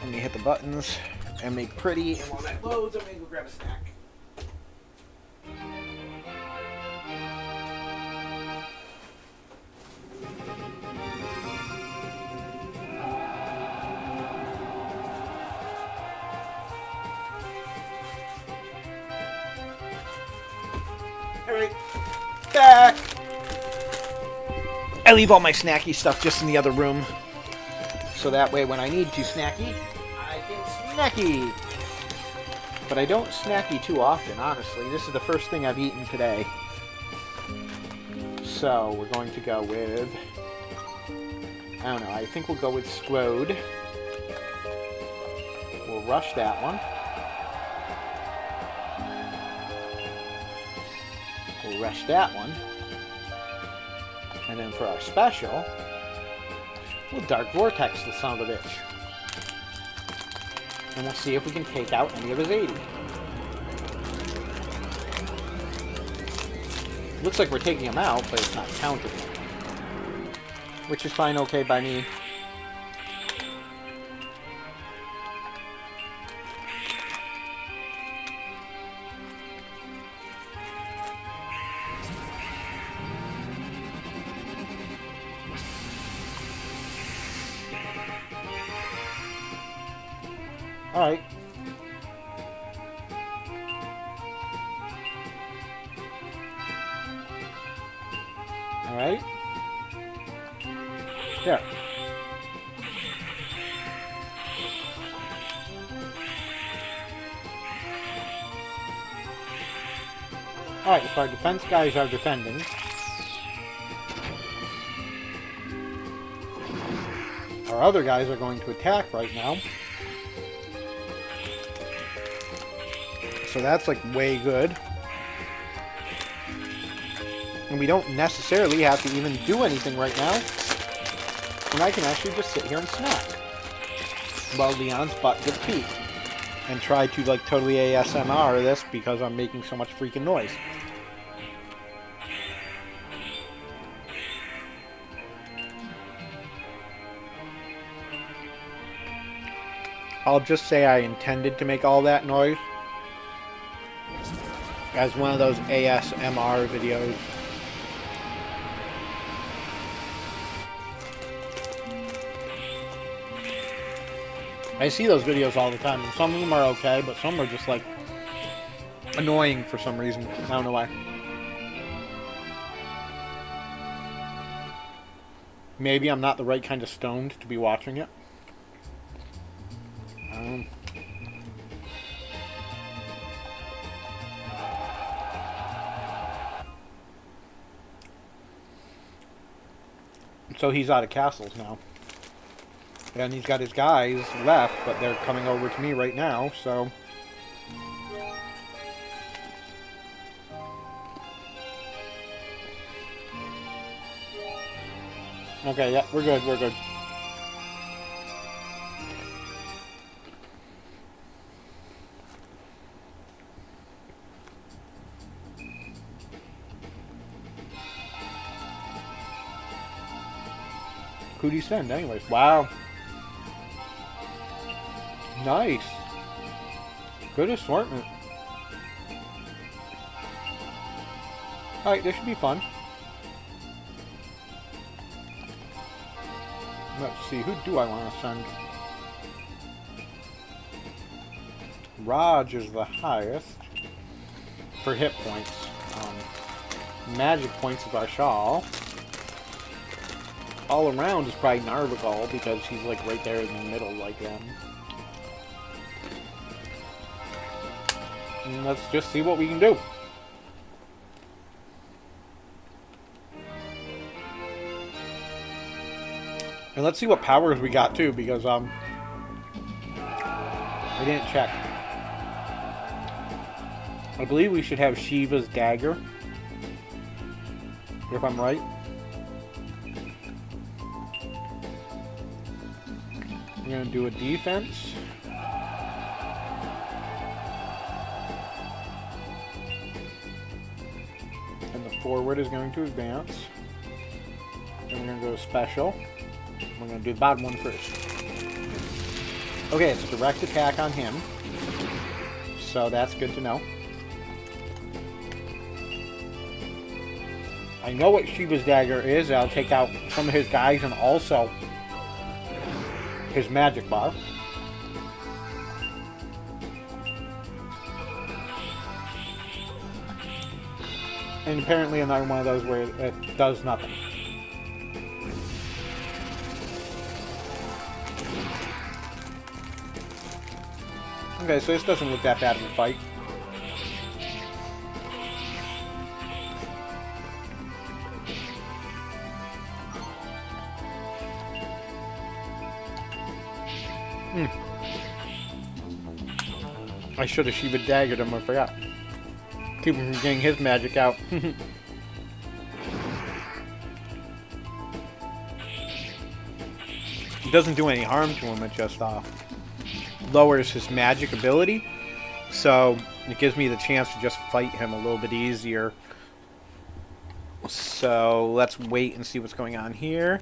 let me hit the buttons and make pretty. And while that loads, I'm going to go grab a snack. Alright, back! I leave all my snacky stuff just in the other room. So that way when I need to snacky, I can snacky! but I don't snacky too often, honestly. This is the first thing I've eaten today. So, we're going to go with... I don't know, I think we'll go with Squode. We'll rush that one. We'll rush that one. And then for our special, we'll Dark Vortex the son of a bitch. And we'll see if we can take out any of his 80. Looks like we're taking him out, but it's not counted. Which is fine, okay by me. Alright. Alright. There. Alright, so our defense guys are defending. Our other guys are going to attack right now. So that's like way good. And we don't necessarily have to even do anything right now. And I can actually just sit here and snack while Leon's butt gets beat. And try to like totally ASMR this because I'm making so much freaking noise. I'll just say I intended to make all that noise as one of those ASMR videos. I see those videos all the time, and some of them are okay, but some are just, like, annoying for some reason. I don't know why. Maybe I'm not the right kind of stoned to be watching it. So he's out of castles now. And he's got his guys left, but they're coming over to me right now, so... Okay, yeah, we're good, we're good. Who'd he send anyways? Wow. Nice. Good assortment. Alright, this should be fun. Let's see, who do I want to send? Raj is the highest for hit points. Magic points is our Shawl. All around is probably Narvagal because he's like right there in the middle like them. And let's just see what we can do. And let's see what powers we got too, because I didn't check. I believe we should have Shiva's dagger, if I'm right. We're gonna do a defense. And the forward is going to advance. Then we're gonna go special. We're going to do the bottom one first. Okay, it's a direct attack on him. So that's good to know. I know what Shiva's dagger is. I'll take out some of his guys and also his magic bar. And apparently another one of those where it does nothing. Okay, so this doesn't look that bad of a fight. I should have Shiva daggered him, I forgot. Keep him from getting his magic out. It doesn't do any harm to him, it just lowers his magic ability. So it gives me the chance to just fight him a little bit easier. So let's wait and see what's going on here.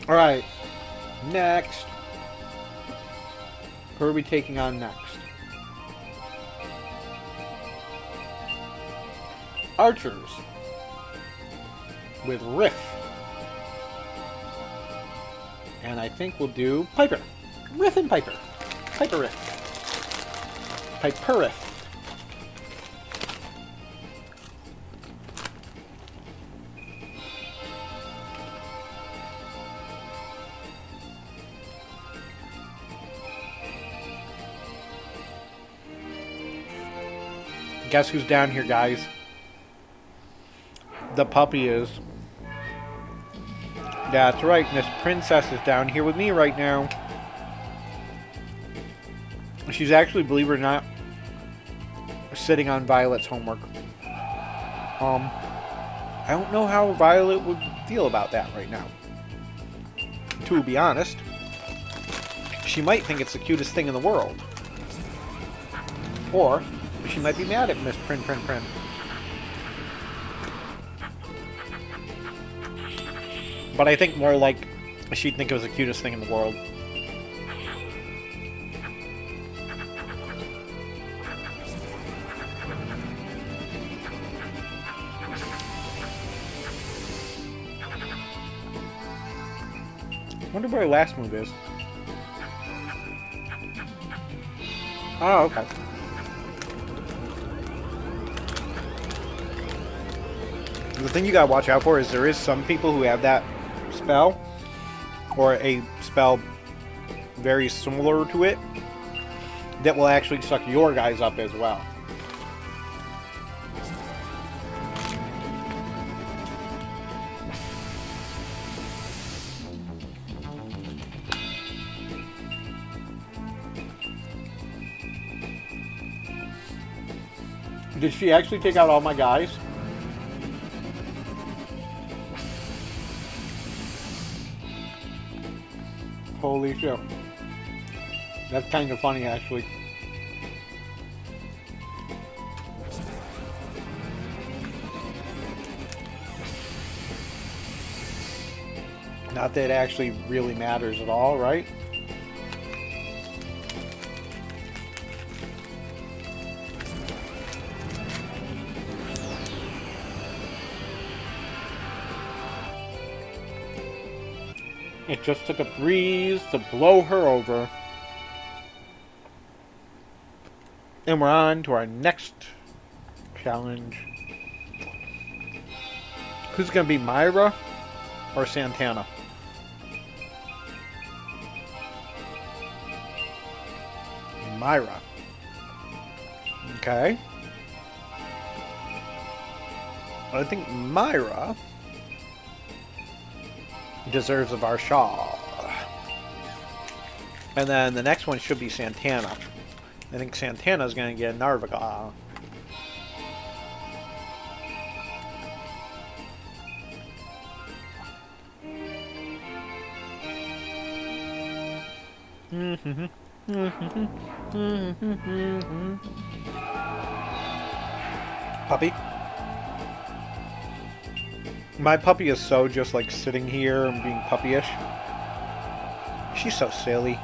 Alright, next. Who are we taking on next? Archers. With Riff. And I think we'll do Piper. Riff and Piper. Piper Riff. Piper Riff. Guess who's down here, guys? The puppy is. That's right, Miss Princess is down here with me right now. She's actually, believe it or not, sitting on Violet's homework. I don't know how Violet would feel about that right now. To be honest, she might think it's the cutest thing in the world. Or she might be mad at Miss Prin. But I think more like she'd think it was the cutest thing in the world. Wonder where her last move is. Oh, okay. The thing you gotta watch out for is there is some people who have that spell, or a spell very similar to it, that will actually suck your guys up as well. Did she actually take out all my guys? Holy shit. That's kind of funny, actually. Not that it actually really matters at all, right? It just took a breeze to blow her over. And we're on to our next challenge. Who's going to be Myra or Santana? Myra. Okay. I think Myra deserves of our shawl. And then the next one should be Santana. I think Santana's going to get Narvaga. Puppy? My puppy is so just like sitting here and being puppyish. She's so silly.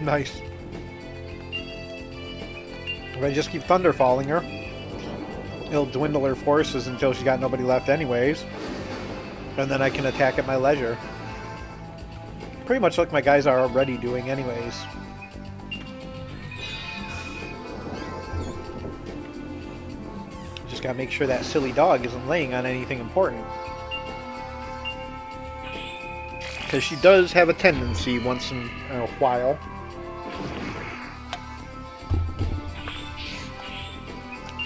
Nice. If I just keep thunderfalling her, it'll dwindle her forces until she's got nobody left anyways. And then I can attack at my leisure. Pretty much like my guys are already doing anyways. Just gotta make sure that silly dog isn't laying on anything important. Because she does have a tendency once in a while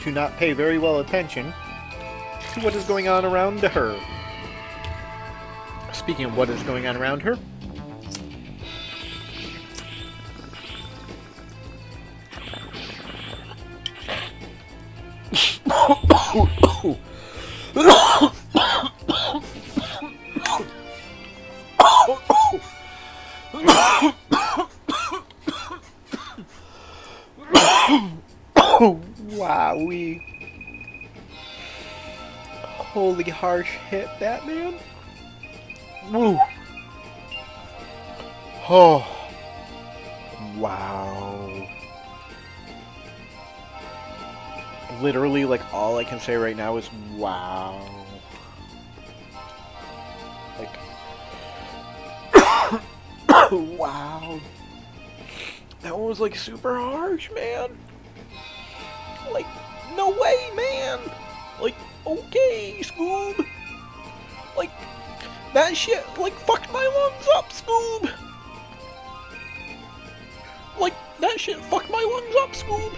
to not pay very well attention to what is going on around her. Speaking of what is going on around her, wowee. Holy harsh hit, Batman. Woo. Oh. Wow. Literally, like, all I can say right now is wow. Like, wow. That one was, like, super harsh, man. Like, no way, man. Like, okay, Scoob. Like, that shit, like, fucked my lungs up, Scoob. Like, that shit fucked my lungs up, Scoob.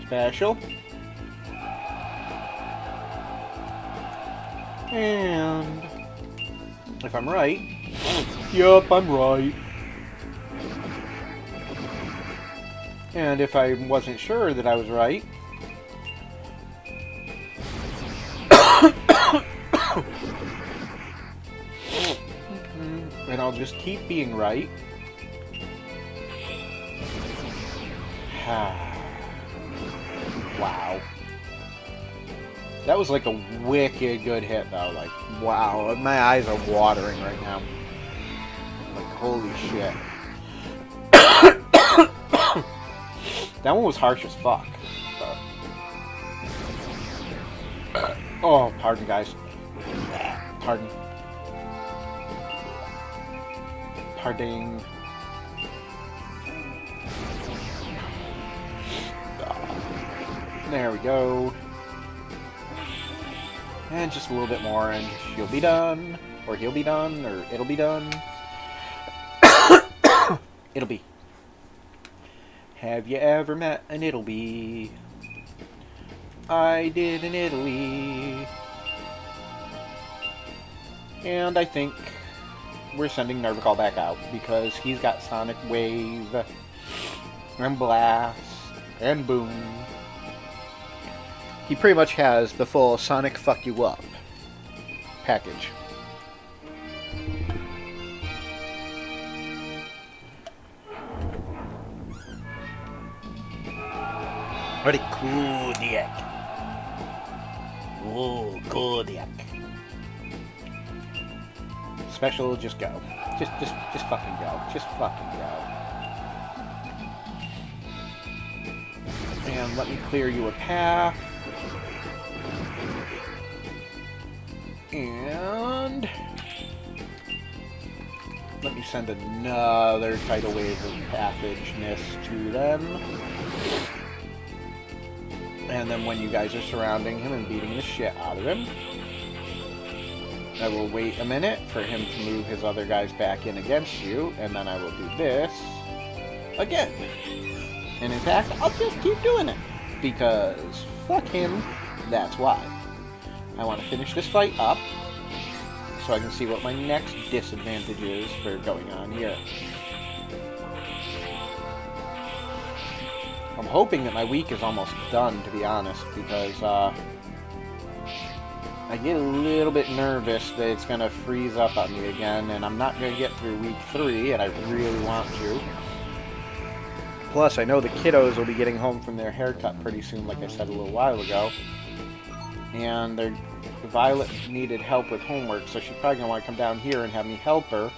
Special. And if I'm right, yup, I'm right. And if I wasn't sure that I was right, and I'll just keep being right. Wow. That was like a wicked good hit, though. Like, wow. My eyes are watering right now. Like, holy shit. That one was harsh as fuck. Oh, pardon, guys. Pardon. Pardon. There we go. And just a little bit more, and she'll be done. Or he'll be done, or it'll be done. It'll be. Have you ever met an it'll be? I did in Italy. And I think we're sending Nervicall back out, because he's got Sonic Wave, and Blast, and Boom. He pretty much has the full Sonic Fuck You Up package. Very Kodiak. Oh, Kodiak. Special, just go. Just fucking go. Just fucking go. And let me clear you a path. And let me send another tidal wave of passageness to them. And then when you guys are surrounding him and beating the shit out of him, I will wait a minute for him to move his other guys back in against you, and then I will do this again. And in fact, I'll just keep doing it, because fuck him, that's why. I want to finish this fight up, so I can see what my next disadvantage is for going on here. I'm hoping that my week is almost done, to be honest, because I get a little bit nervous that it's going to freeze up on me again, and I'm not going to get through week 3, and I really want to. Plus, I know the kiddos will be getting home from their haircut pretty soon, like I said a little while ago. And Violet needed help with homework, so she's probably going to want to come down here and have me help her.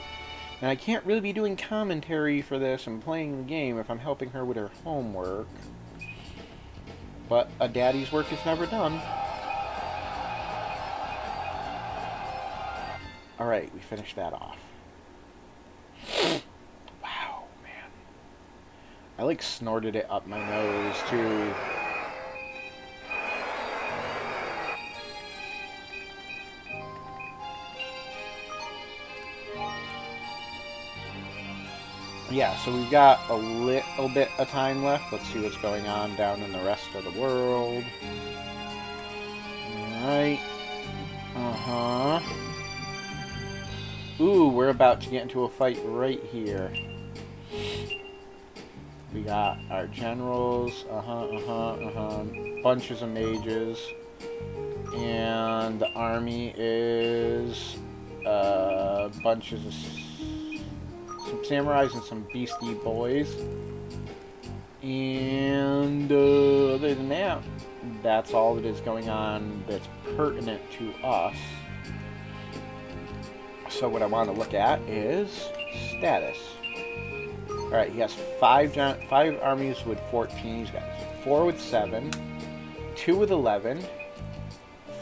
And I can't really be doing commentary for this and playing the game if I'm helping her with her homework. But a daddy's work is never done. Alright, we finished that off. Wow, man. I like snorted it up my nose too. Yeah, so we've got a little bit of time left. Let's see what's going on down in the rest of the world. Alright. Uh-huh. Ooh, we're about to get into a fight right here. We got our generals. Bunches of mages. And the army is bunches of some samurais and some beastie boys. And other than that, that's all that is going on that's pertinent to us. So what I want to look at is status. Alright, he has 5 armies with 14. He's got 4 with 7, 2 with 11,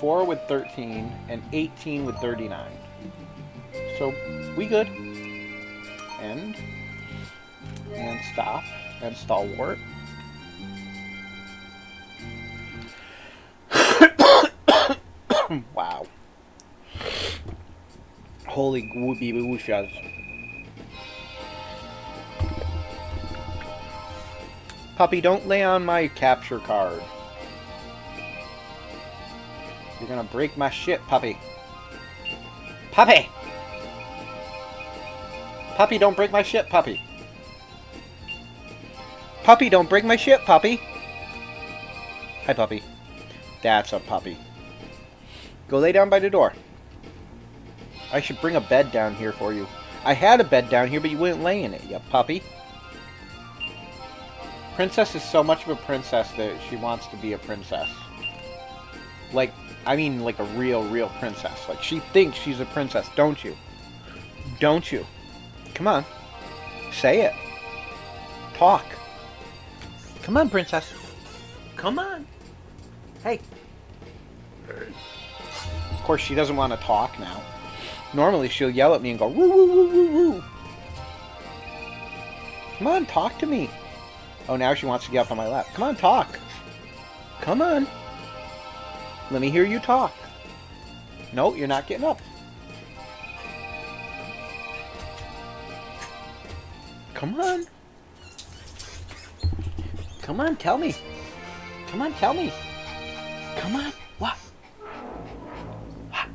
4 with 13, and 18 with 39. So, we good. End. And stop. And stalwart. Wow. Holy whoopee whooshes. Puppy, don't lay on my capture card. You're gonna break my shit, puppy. Puppy! Puppy, don't break my shit, puppy. Puppy, don't break my shit, puppy. Hi, puppy. That's a puppy. Go lay down by the door. I should bring a bed down here for you. I had a bed down here, but you wouldn't lay in it, you puppy. Princess is so much of a princess that she wants to be a princess. Like, I mean like a real princess. Like, she thinks she's a princess, don't you? Don't you? Come on. Say it. Talk. Come on, princess. Come on. Hey. Of course, she doesn't want to talk now. Normally, she'll yell at me and go, woo, woo, woo, woo, woo. Come on, talk to me. Oh, now she wants to get up on my lap. Come on, talk. Come on. Let me hear you talk. No, you're not getting up. Come on. Come on, tell me. Come on, tell me. Come on. What? What?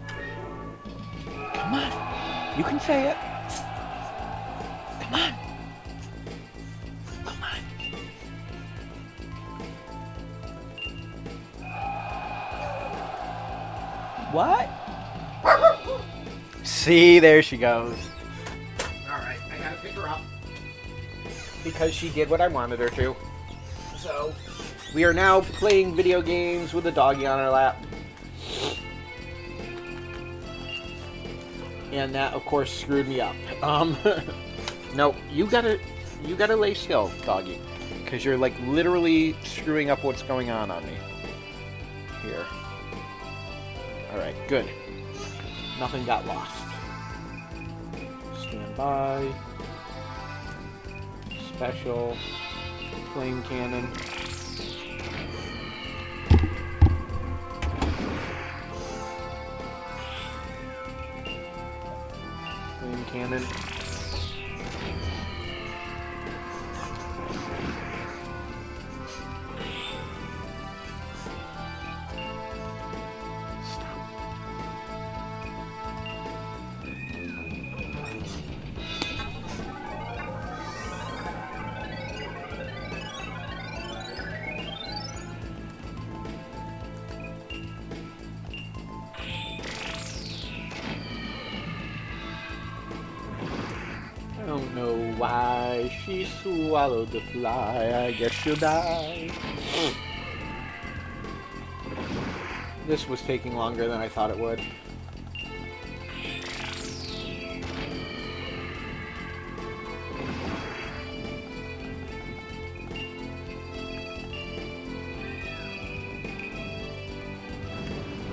Come on. You can say it. Come on. Come on. What? See, there she goes. Alright, I gotta pick her up. Because she did what I wanted her to. So, we are now playing video games with a doggy on our lap. And that, of course, screwed me up. No, you gotta lay still, doggy. Because you're, like, literally screwing up what's going on me. Here. Alright, good. Nothing got lost. Stand by. Special. Flame cannon. Flame cannon. why she swallowed the fly. I guess she'll die. This was taking longer than I thought it would.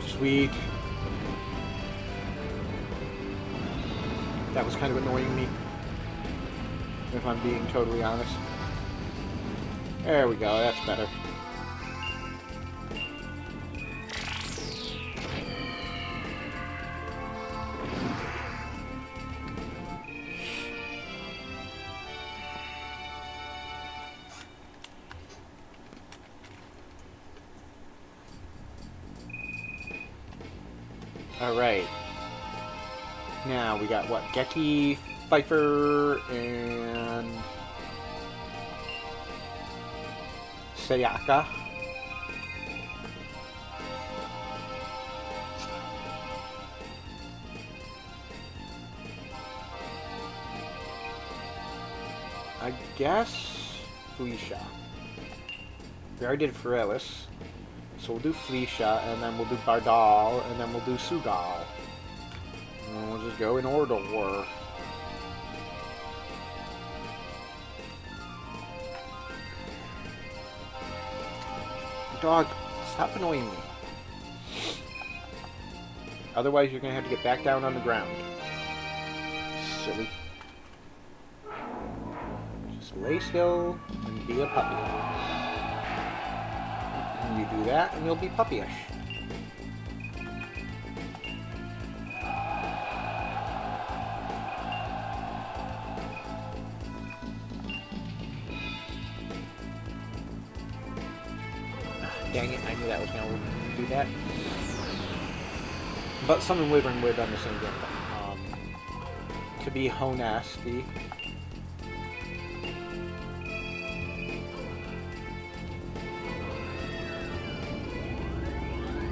Sweet. That was kind of annoying me, if I'm being totally honest. There we go, that's better. Alright. Now we got what? Geki, Pfeiffer, and Sayaka. I guess Felicia. We already did Teiris. So we'll do Felicia, and then we'll do Bardal, and then we'll do Sugal. And we'll just go in order. Dog, stop annoying me. Otherwise, you're going to have to get back down on the ground. Silly. Just lay still and be a puppy. You do that, and you'll be puppyish. Dang it, I knew that was going to do that. But Summon Wyvern would have done the same thing. To be Honasty.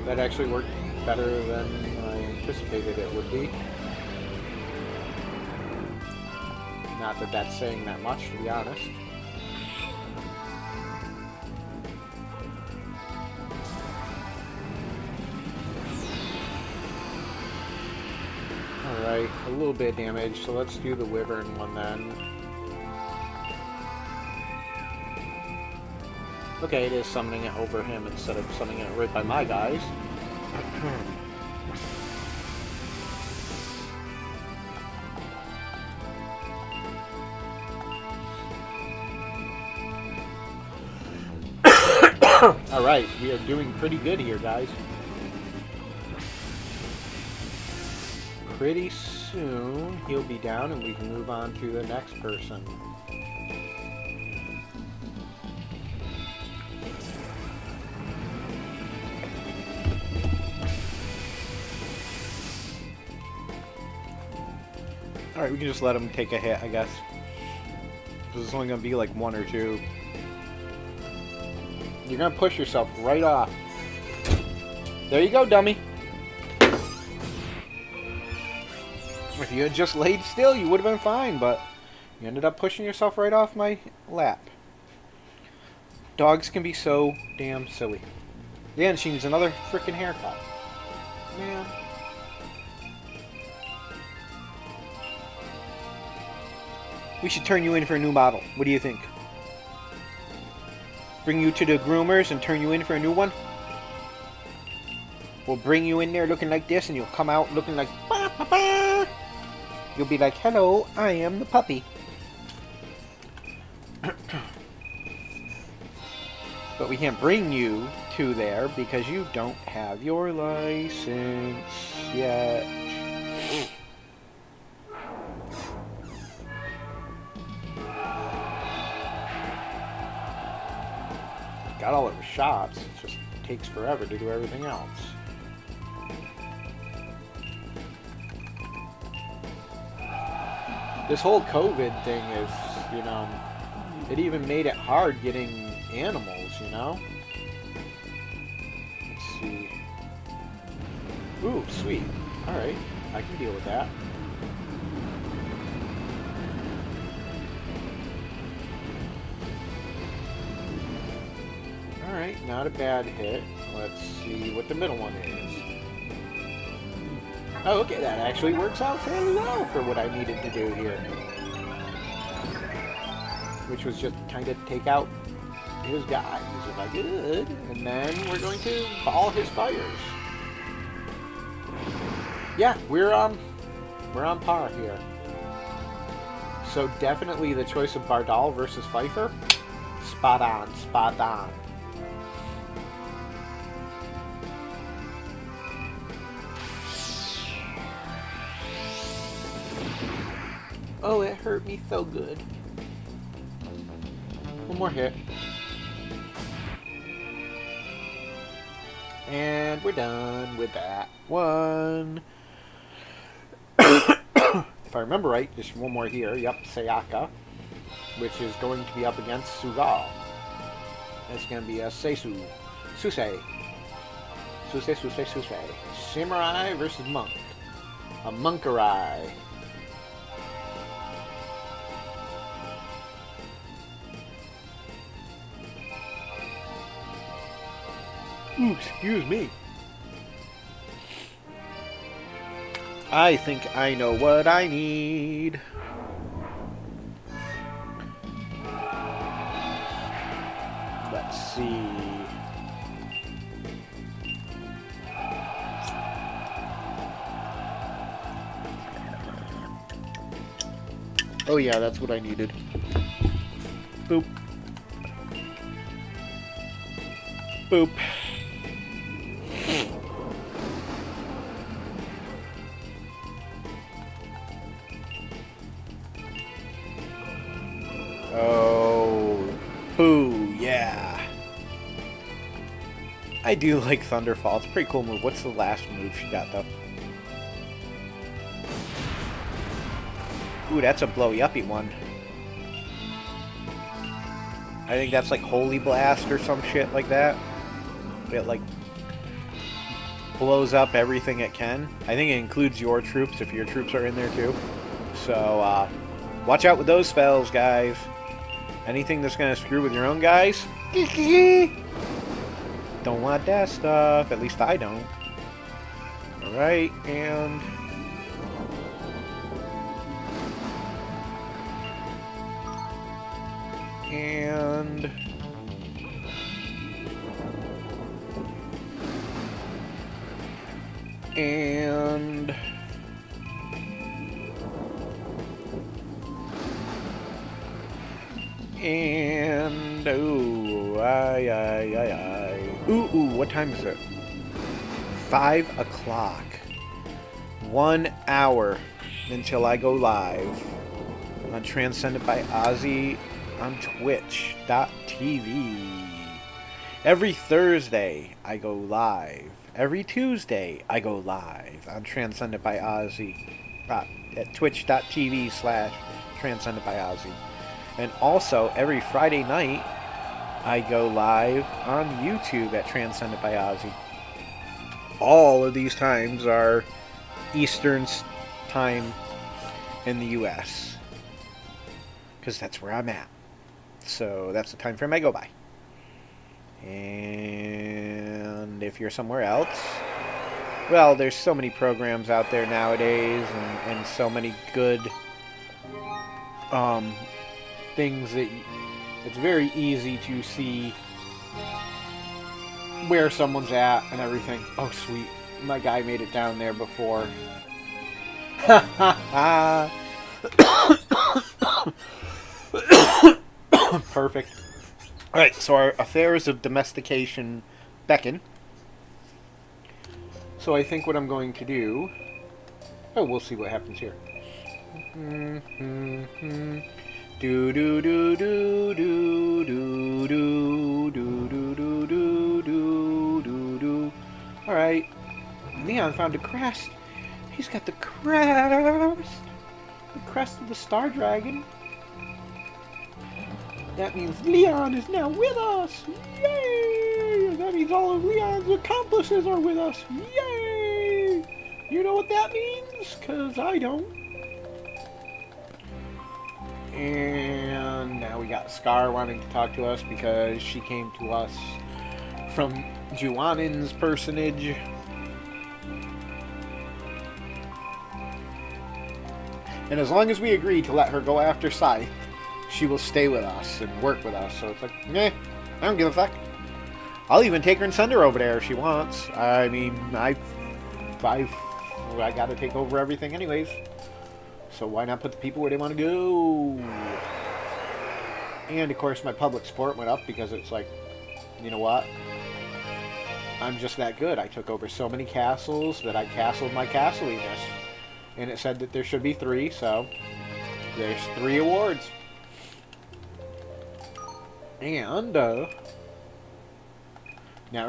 That actually worked better than I anticipated it would be. Not that that's saying that much, to be honest. Alright, a little bit of damage, so let's do the Wyvern one then. Okay, it is summoning it over him instead of summoning it right by my guys. Alright, we are doing pretty good here, guys. Pretty soon, he'll be down and we can move on to the next person. Alright, we can just let him take a hit, I guess. Because it's only going to be like one or two. You're going to push yourself right off. There you go, dummy. If you had just laid still, you would have been fine, but you ended up pushing yourself right off my lap. Dogs can be so damn silly. Yeah, and she needs another freaking haircut. Man. We should turn you in for a new model. What do you think? Bring you to the groomers and turn you in for a new one? We'll bring you in there looking like this and you'll come out looking like... Bah, bah, bah. You'll be like, hello, I am the puppy. But we can't bring you to there because you don't have your license yet. Got all of the shots, it just takes forever to do everything else. This whole COVID thing is, you know, it even made it hard getting animals, you know? Let's see. Ooh, sweet. Alright, I can deal with that. Alright, not a bad hit. Let's see what the middle one is. Oh, okay, that actually works out fairly well for what I needed to do here. Which was just kind of take out his guys if I could. And then we're going to ball his fires. Yeah, we're on par here. So definitely the choice of Bardal versus Pfeiffer. Spot on, spot on. Oh, it hurt me so good. One more hit. And we're done with that one. If I remember right, just one more here. Yep, Sayaka. Which is going to be up against Sugal. It's going to be a Seisu. Susei. Susei. Samurai versus Monk. A Monkerai. Ooh, excuse me. I think I know what I need. Let's see. Oh yeah, that's what I needed. Boop. Boop. Oh, poo, yeah. I do like Thunderfall. It's a pretty cool move. What's the last move she got, though? Ooh, that's a blowy-uppy one. I think that's like Holy Blast or some shit like that. It, like, blows up everything it can. I think it includes your troops, if your troops are in there, too. So, watch out with those spells, guys. Anything that's going to screw with your own guys, don't want that stuff. At least I don't. Alright, and... ooh, ooh, what time is it? 5 o'clock. 1 hour until I go live on Transcended by Ozzy on Twitch.tv. Every Thursday I go live. Every Tuesday I go live on Transcended by Ozzy at Twitch.tv/Transcended by Ozzy. And also, every Friday night, I go live on YouTube at Transcended by Ozzy. All of these times are Eastern time in the U.S. because that's where I'm at. So that's the time frame I go by. And if you're somewhere else, well, there's so many programs out there nowadays and so many good things that it's very easy to see where someone's at and everything. Oh, sweet. My guy made it down there before. Perfect. Alright, so our affairs of domestication beckon. So I think what I'm going to do... Oh, we'll see what happens here. Do do do do do do do do do do do do do. All right, Leon found a crest. He's got the crest of the Star Dragon. That means Leon is now with us. Yay! That means all of Leon's accomplices are with us. Yay! You know what that means? 'Cause I don't. And now we got Scar wanting to talk to us because she came to us from Juanin's personage. And as long as we agree to let her go after Scythe, she will stay with us and work with us. So it's like, I don't give a fuck. I'll even take her and send her over there if she wants. I mean, I gotta take over everything anyways. So why not put the people where they want to go? And of course my public support went up because it's like, you know what? I'm just that good. I took over so many castles that I castled my castliness. And it said that there should be 3, so there's 3 awards. And now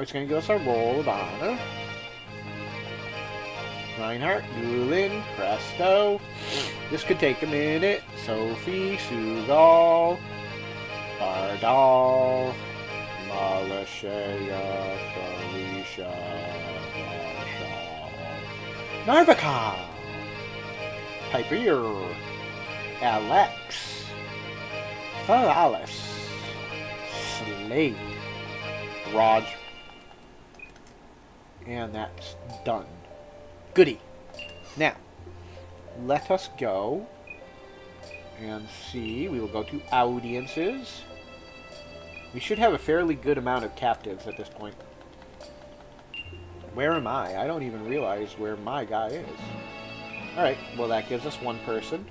it's going to give us our roll of honor. Reinhardt, Gulen, Presto. This could take a minute. Sophie, Sugal, Bardal, Malashaya, Felicia, Marshall, Narvika, Piper, Alex, Falalis, Slade, Raj, and that's done. Goody. Now, let us go and see. We will go to audiences. We should have a fairly good amount of captives at this point. Where am I? I don't even realize where my guy is. Alright, well that gives us 1 person.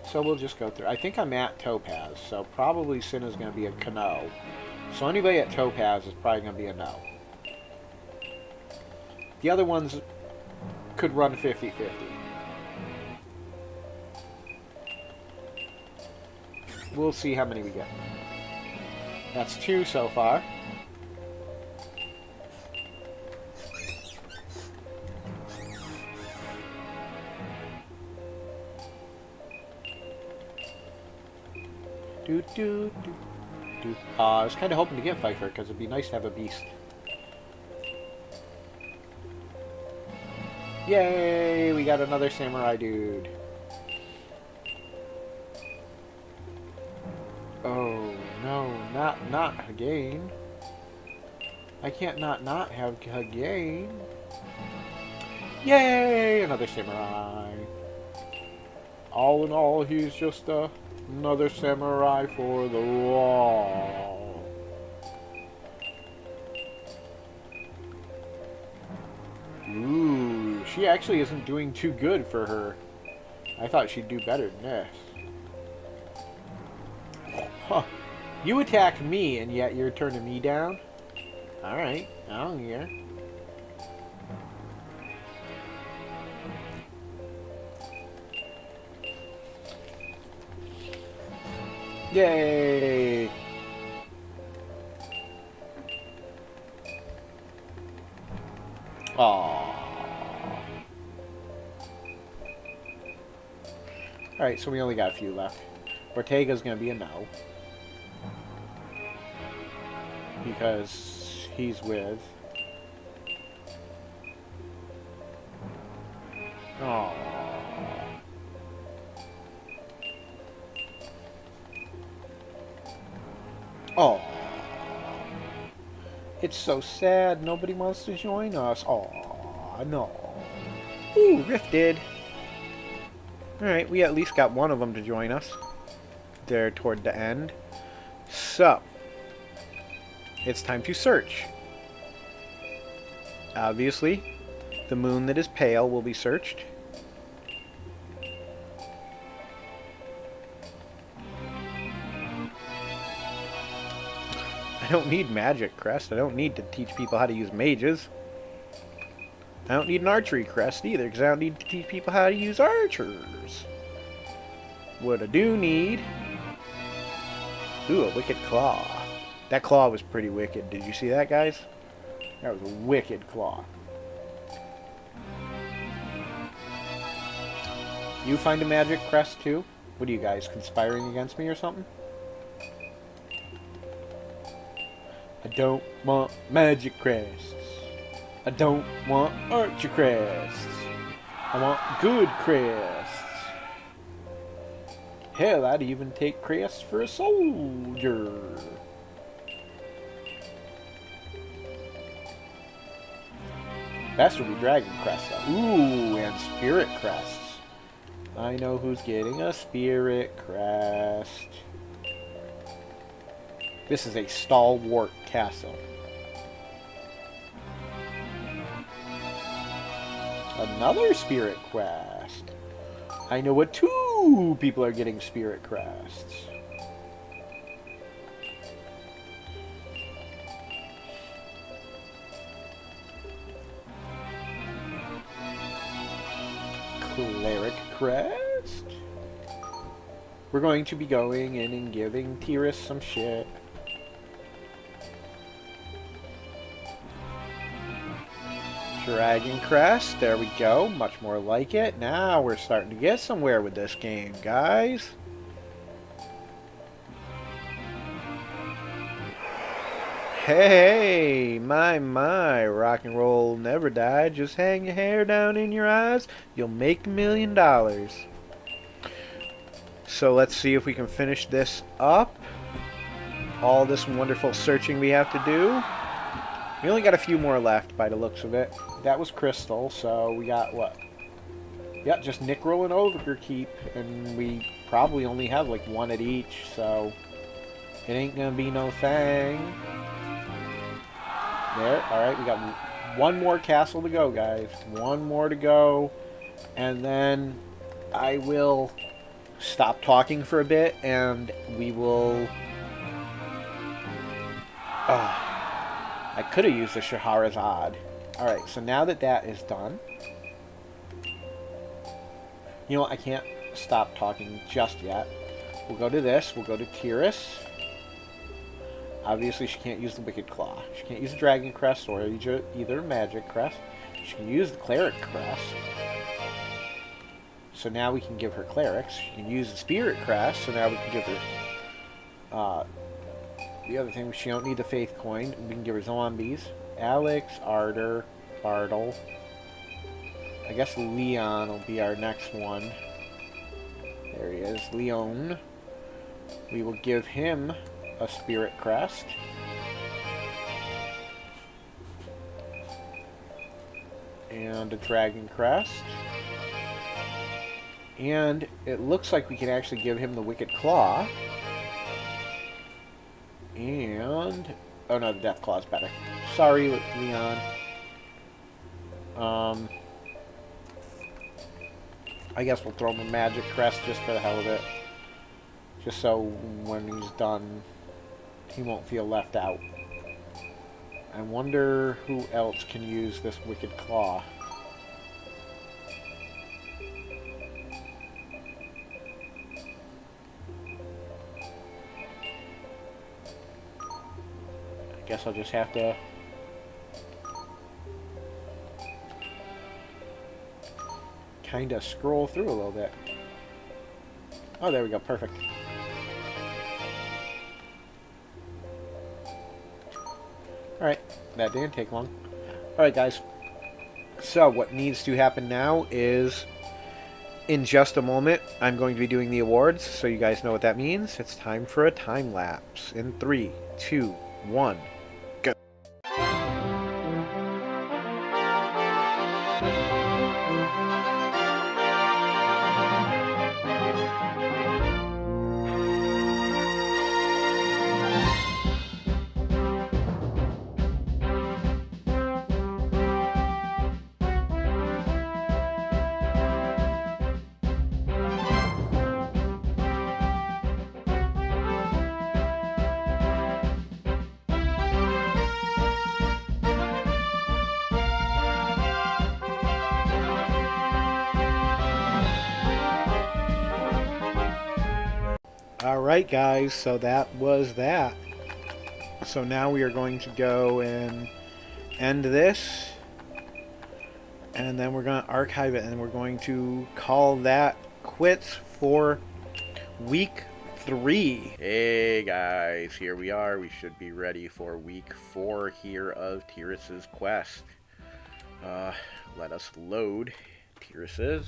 So we'll just go through. I think I'm at Topaz, so probably Sin is going to be a Cano. So anybody at Topaz is probably going to be a no. The other ones could run 50-50. We'll see how many we get. That's 2 so far. I was kind of hoping to get Pfeiffer because it'd be nice to have a beast. Yay! We got another samurai dude. Oh no, not again. I can't not have again. Yay! Another samurai. All in all, he's just another samurai for the wall. Ooh, she actually isn't doing too good for her. I thought she'd do better than this. Huh. You attack me and yet you're turning me down? Alright, I don't care. Yay! Aww. Alright, so we only got a few left. Ortega's gonna be a no. Because he's with... Aww. Oh, it's so sad. Nobody wants to join us. Oh, no. Ooh, rifted. Alright, we at least got one of them to join us. There toward the end. So, it's time to search. Obviously, the moon that is pale will be searched. I don't need magic crest. I don't need to teach people how to use mages. I don't need an archery crest either, because I don't need to teach people how to use archers. What I do need... Ooh, a wicked claw. That claw was pretty wicked. Did you see that, guys? That was a wicked claw. You find a magic crest too? What are you guys, conspiring against me or something? I don't want magic crests. I don't want archer crests. I want good crests. Hell, I'd even take crests for a soldier. Best would be Dragon Crest, though. Ooh, and Spirit Crests. I know who's getting a Spirit Crest. This is a stalwart castle. Another Spirit Crest. I know what 2 people are getting Spirit Crests. Cleric Crest. We're going to be going in and giving Teiris some shit. Dragon Crest, there we go. Much more like it. Now we're starting to get somewhere with this game, guys. Hey, my, rock and roll never die. Just hang your hair down in your eyes. You'll make $1 million. So let's see if we can finish this up. All this wonderful searching we have to do. We only got a few more left by the looks of it. That was Crystal, so we got what? Yeah, just Nickrel and Overkeep, and we probably only have like 1 at each, so it ain't gonna be no thing. There, alright, we got 1 more castle to go, guys. 1 more to go, and then I will stop talking for a bit, and we will... I could have used the Shahrazad. Alright, so now that that is done... You know what, I can't stop talking just yet. We'll go to this, we'll go to Teiris. Obviously she can't use the Wicked Claw. She can't use the Dragon Crest or either Magic Crest. She can use the Cleric Crest. So now we can give her Clerics. She can use the Spirit Crest, so now we can give her... the other thing, she don't need the Faith Coin. We can give her Zombies. Alex, Ardor, Bartle. I guess Leon will be our next one. There he is, Leon. We will give him a Spirit Crest. And a Dragon Crest. And it looks like we can actually give him the Wicked Claw. And... oh no, the Death Claw's better. Sorry, Leon. I guess we'll throw him a Magic Crest just for the hell of it. Just so when he's done, he won't feel left out. I wonder who else can use this Wicked Claw. I guess I'll just have to... kind of scroll through a little bit. Oh, there we go. Perfect. Alright, that didn't take long. Alright, guys. So, what needs to happen now is, in just a moment, I'm going to be doing the awards, so you guys know what that means. It's time for a time lapse. In 3, 2, 1, go. Alright guys, so that was that. So now we are going to go and end this. And then we're going to archive it and we're going to call that quits for week 3. Hey guys, here we are. We should be ready for week 4 here of Teiris' quest. Let us load Teiris'.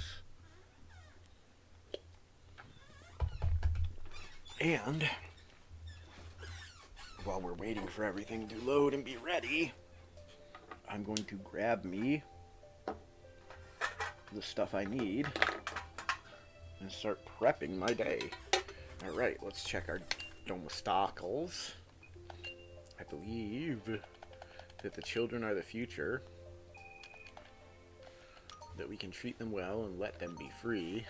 And while we're waiting for everything to load and be ready, I'm going to grab me the stuff I need and start prepping my day. Alright, let's check our domestocles. I believe that the children are the future, that we can treat them well and let them be free,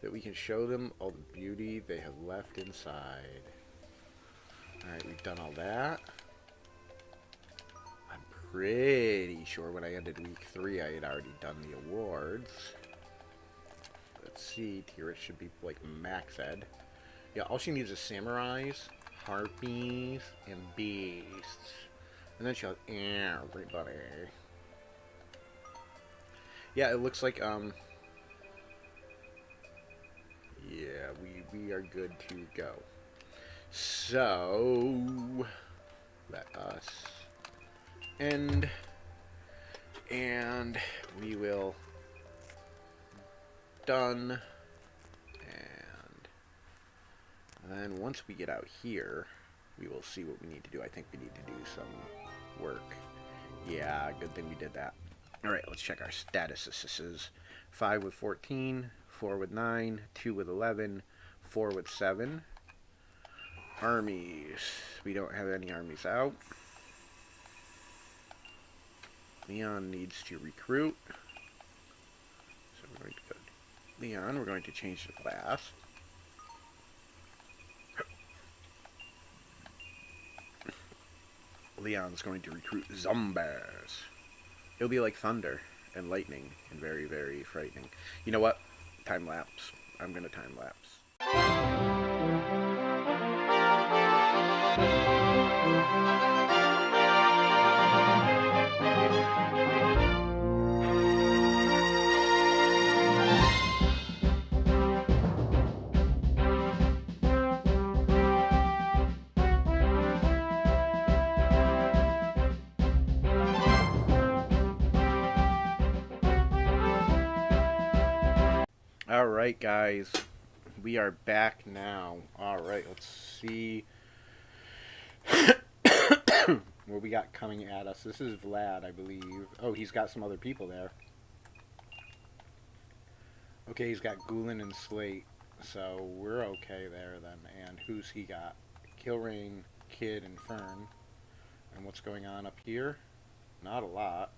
that we can show them all the beauty they have left inside. Alright, we've done all that. I'm pretty sure when I ended week 3 I had already done the awards. Let's see, Teiris should be like max ed. Yeah, all she needs is samurais, harpies, and beasts. And then she'll have everybody. Yeah, it looks like, yeah, we are good to go. So, let us end, and we will done, and then once we get out here, we will see what we need to do. I think we need to do some work. Yeah, good thing we did that. Alright, let's check our statuses. 5 with 14, 4 with 9, 2 with 11, 4 with 7. Armies. We don't have any armies out. Leon needs to recruit. So we're going to go to Leon. We're going to change the class. Leon's going to recruit zombies. It'll be like thunder and lightning and very, very frightening. You know what? Time lapse. I'm going to time lapse. Alright, guys. We are back now. Alright, let's see what we got coming at us. This is Vlad, I believe. Oh, he's got some other people there. Okay, he's got Gulen and Slate. So we're okay there then. And who's he got? Kilrain, Kid, and Fern. And what's going on up here? Not a lot.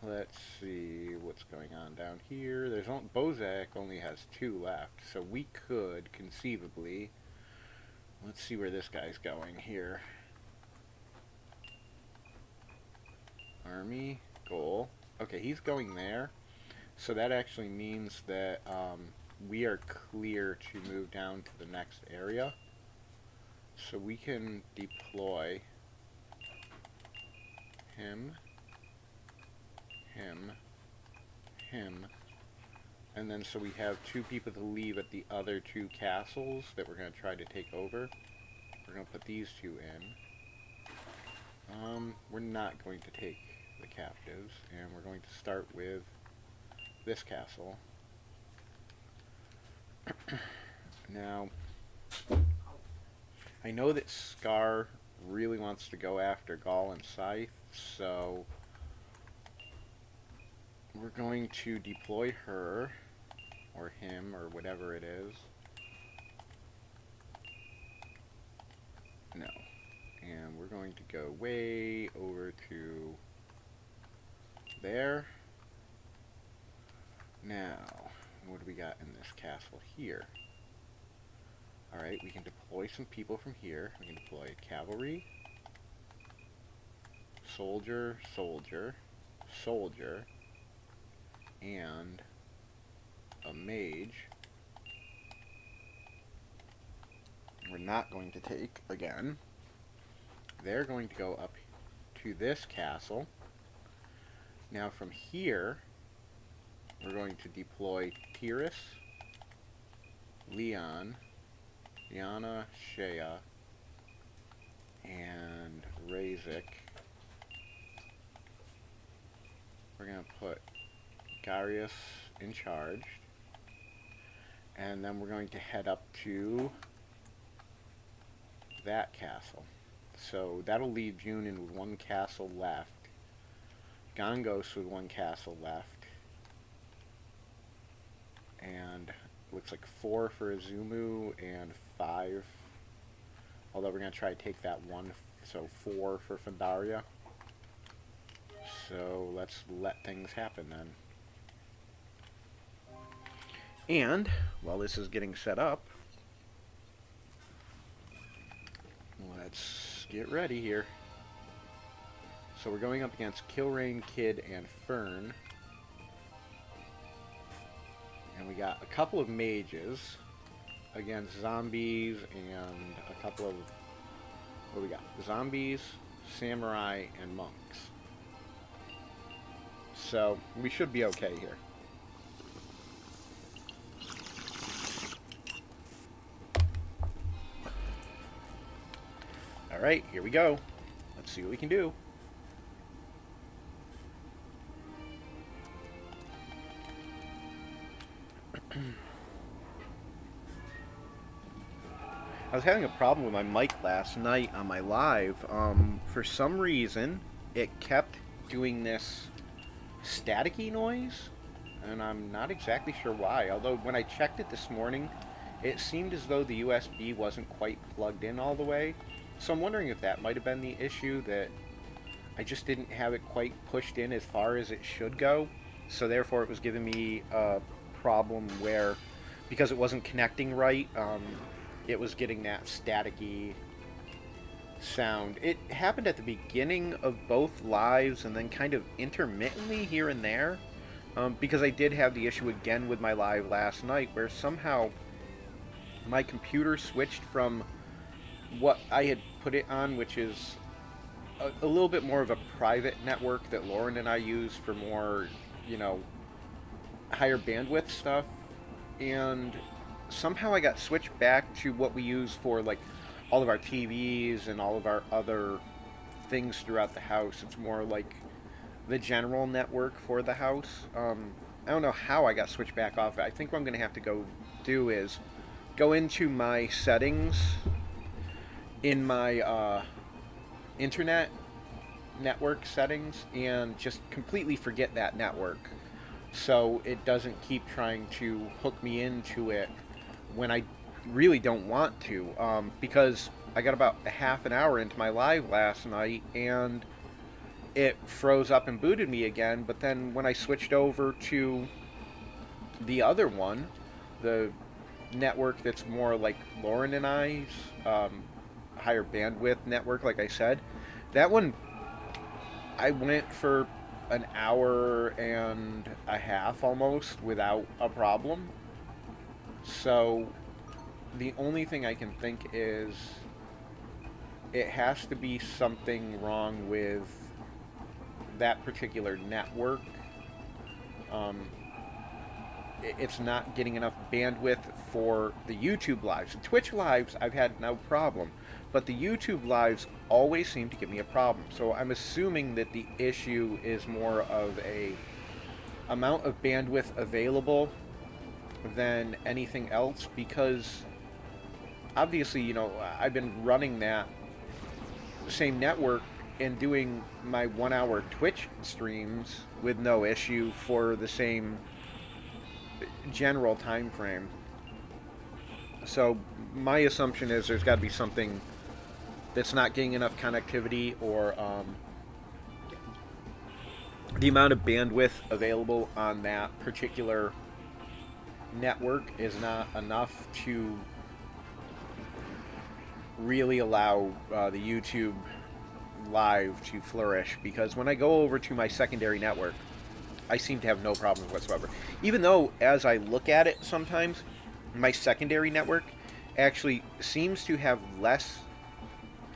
Let's see what's going on down here. There's Bozak only has 2 left, so we could conceivably. Let's see where this guy's going here. Army goal. Okay, he's going there. So that actually means that we are clear to move down to the next area. So we can deploy him. And then so we have 2 people to leave at the other 2 castles that we're going to try to take over. We're going to put these 2 in. We're not going to take the captives, and we're going to start with this castle. Now, I know that Scar really wants to go after Gaul and Scythe, so we're going to deploy her, or him, or whatever it is. No. And we're going to go way over to there. Now, what do we got in this castle here? Alright, we can deploy some people from here. We can deploy cavalry, soldier, soldier, soldier, and a mage. We're not going to take again. They're going to go up to this castle. Now from here, we're going to deploy Teiris, Leon, Liana, Shea, and Razik. We're going to put Garius in charge, and then we're going to head up to that castle. So that'll leave Junin with 1 castle left, Gongos with 1 castle left. And looks like 4 for Izumu and 5. Although we're going to try to take that 1, so 4 for Fandaria. So let's let things happen then. And while this is getting set up, let's get ready here. So we're going up against Kilrain, Kid, and Fern. And we got a couple of mages against zombies and a couple of... What do we got? Zombies, samurai, and monks. So we should be okay here. Alright, here we go. Let's see what we can do. I was having a problem with my mic last night on my live. For some reason, it kept doing this staticky noise, and I'm not exactly sure why. Although when I checked it this morning, it seemed as though the USB wasn't quite plugged in all the way. So I'm wondering if that might have been the issue, that I just didn't have it quite pushed in as far as it should go. So therefore it was giving me a problem where, because it wasn't connecting right, it was getting that staticky sound. It happened at the beginning of both lives and then kind of intermittently here and there, because I did have the issue again with my live last night where somehow my computer switched from what I had put it on, which is a little bit more of a private network that Lauren and I use for more, you know, higher bandwidth stuff, and somehow I got switched back to what we use for like all of our TVs and all of our other things throughout the house. It's more like the general network for the house. I don't know how I got switched back off. I think what I'm going to have to go do is go into my settings in my internet network settings and just completely forget that network, so it doesn't keep trying to hook me into it when I really don't want to, because I got about a half an hour into my live last night and it froze up and booted me again. But then when I switched over to the other one, the network that's more like Lauren and I's higher bandwidth network, like I said, that one I went for an hour and a half almost without a problem. So the only thing I can think is it has to be something wrong with that particular network. It's not getting enough bandwidth for the YouTube lives. Twitch lives I've had no problem, but the YouTube lives always seem to give me a problem. So I'm assuming that the issue is more of a amount of bandwidth available than anything else, because obviously, you know, I've been running that same network and doing my 1 hour Twitch streams with no issue for the same general time frame. So my assumption is there's got to be something that's not getting enough connectivity, or the amount of bandwidth available on that particular network is not enough to really allow the YouTube live to flourish. Because when I go over to my secondary network, I seem to have no problems whatsoever. Even though, as I look at it sometimes, my secondary network actually seems to have less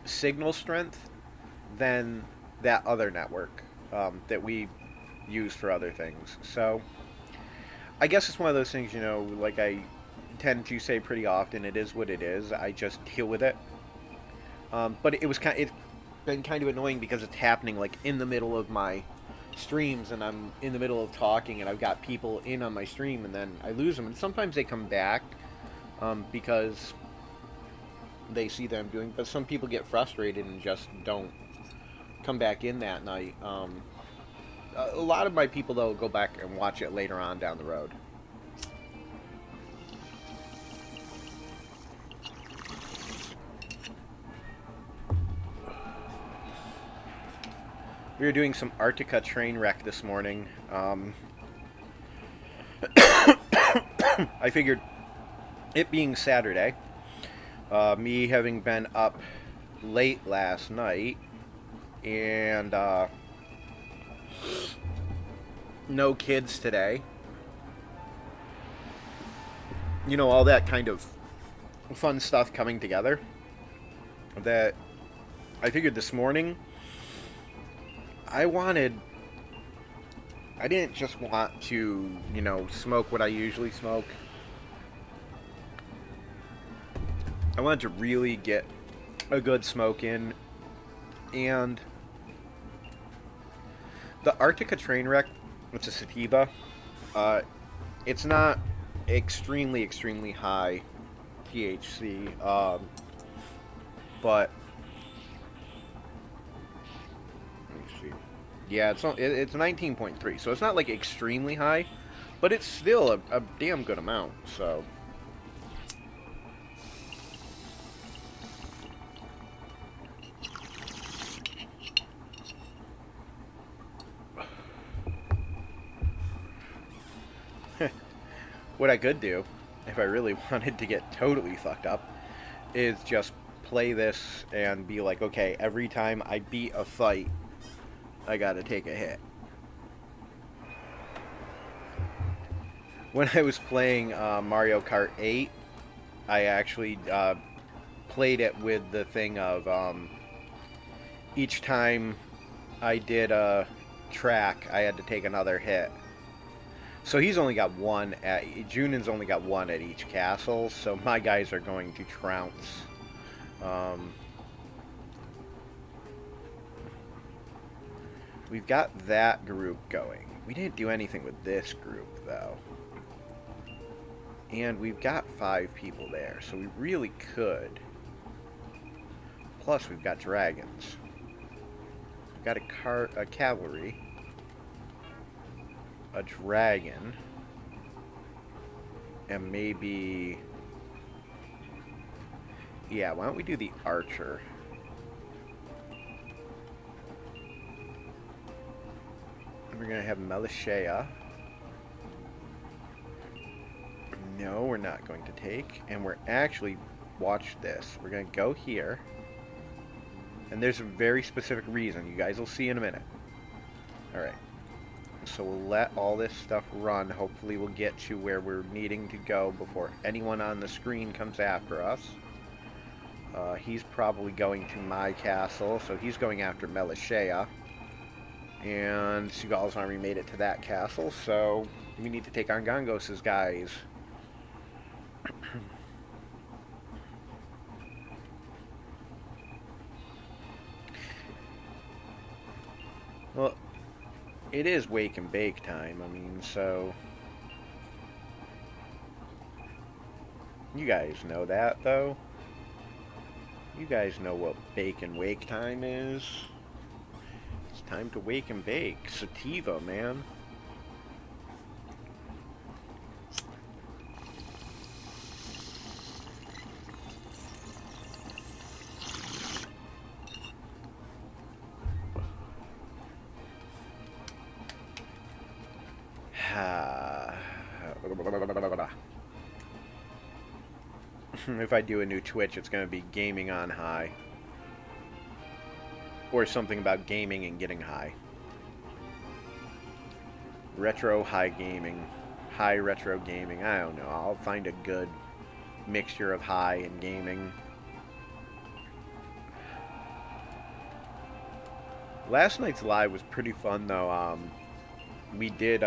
signal strength than that other network that we use for other things. So I guess it's one of those things, you know, like I tend to say pretty often, it is what it is. I just deal with it. But it's been kind of annoying because it's happening like in the middle of my streams, and I'm in the middle of talking, and I've got people in on my stream, and then I lose them. And sometimes they come back because they see that I'm doing, but some people get frustrated and just don't come back in that night. a lot of my people, though, go back and watch it later on down the road. We were doing some Arctica train wreck this morning. I figured, it being Saturday, me having been up late last night, and no kids today, you know, all that kind of fun stuff coming together, that I figured this morning I didn't just want to, you know, smoke what I usually smoke. I wanted to really get a good smoke in. And the Arctica train wreck, it's a sativa. It's not extremely high THC, but yeah, it's 19.3, so it's not like extremely high, but it's still a damn good amount. So what I could do, if I really wanted to get totally fucked up, is just play this and be like, okay, every time I beat a fight, I gotta take a hit. When I was playing Mario Kart 8, I actually played it with the thing of each time I did a track, I had to take another hit. So he's only got one at Junin's only got one at each castle, so my guys are going to trounce. We've got that group going. We didn't do anything with this group, though. And we've got 5 people there, so we really could. Plus, we've got dragons. We've got a cavalry. A dragon. And maybe... yeah, why don't we do the archer? We're going to have Melishea. No, we're not going to take. And we're actually... watch this. We're going to go here. And there's a very specific reason. You guys will see in a minute. Alright. So we'll let all this stuff run. Hopefully we'll get to where we're needing to go before anyone on the screen comes after us. He's probably going to my castle, so he's going after Melishea. And Seagal's army made it to that castle, so we need to take on Gongos' guys. Well, it is wake and bake time, I mean, so... you guys know that, though. You guys know what bake and wake time is. It's time to wake and bake. Sativa, man. If I do a new Twitch, it's going to be gaming on high. Or something about gaming and getting high. Retro high gaming. High retro gaming. I don't know. I'll find a good mixture of high and gaming. Last night's live was pretty fun, though. We did,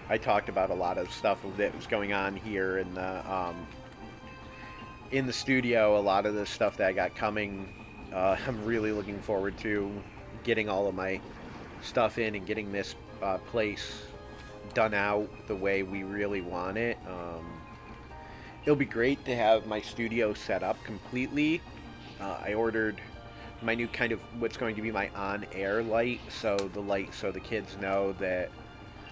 I talked about a lot of stuff that was going on here in the studio. A lot of the stuff that I got coming. I'm really looking forward to getting all of my stuff in and getting this place done out the way we really want it. It'll be great to have my studio set up completely. I ordered my new kind of what's going to be my on-air light. So the light, so the kids know that,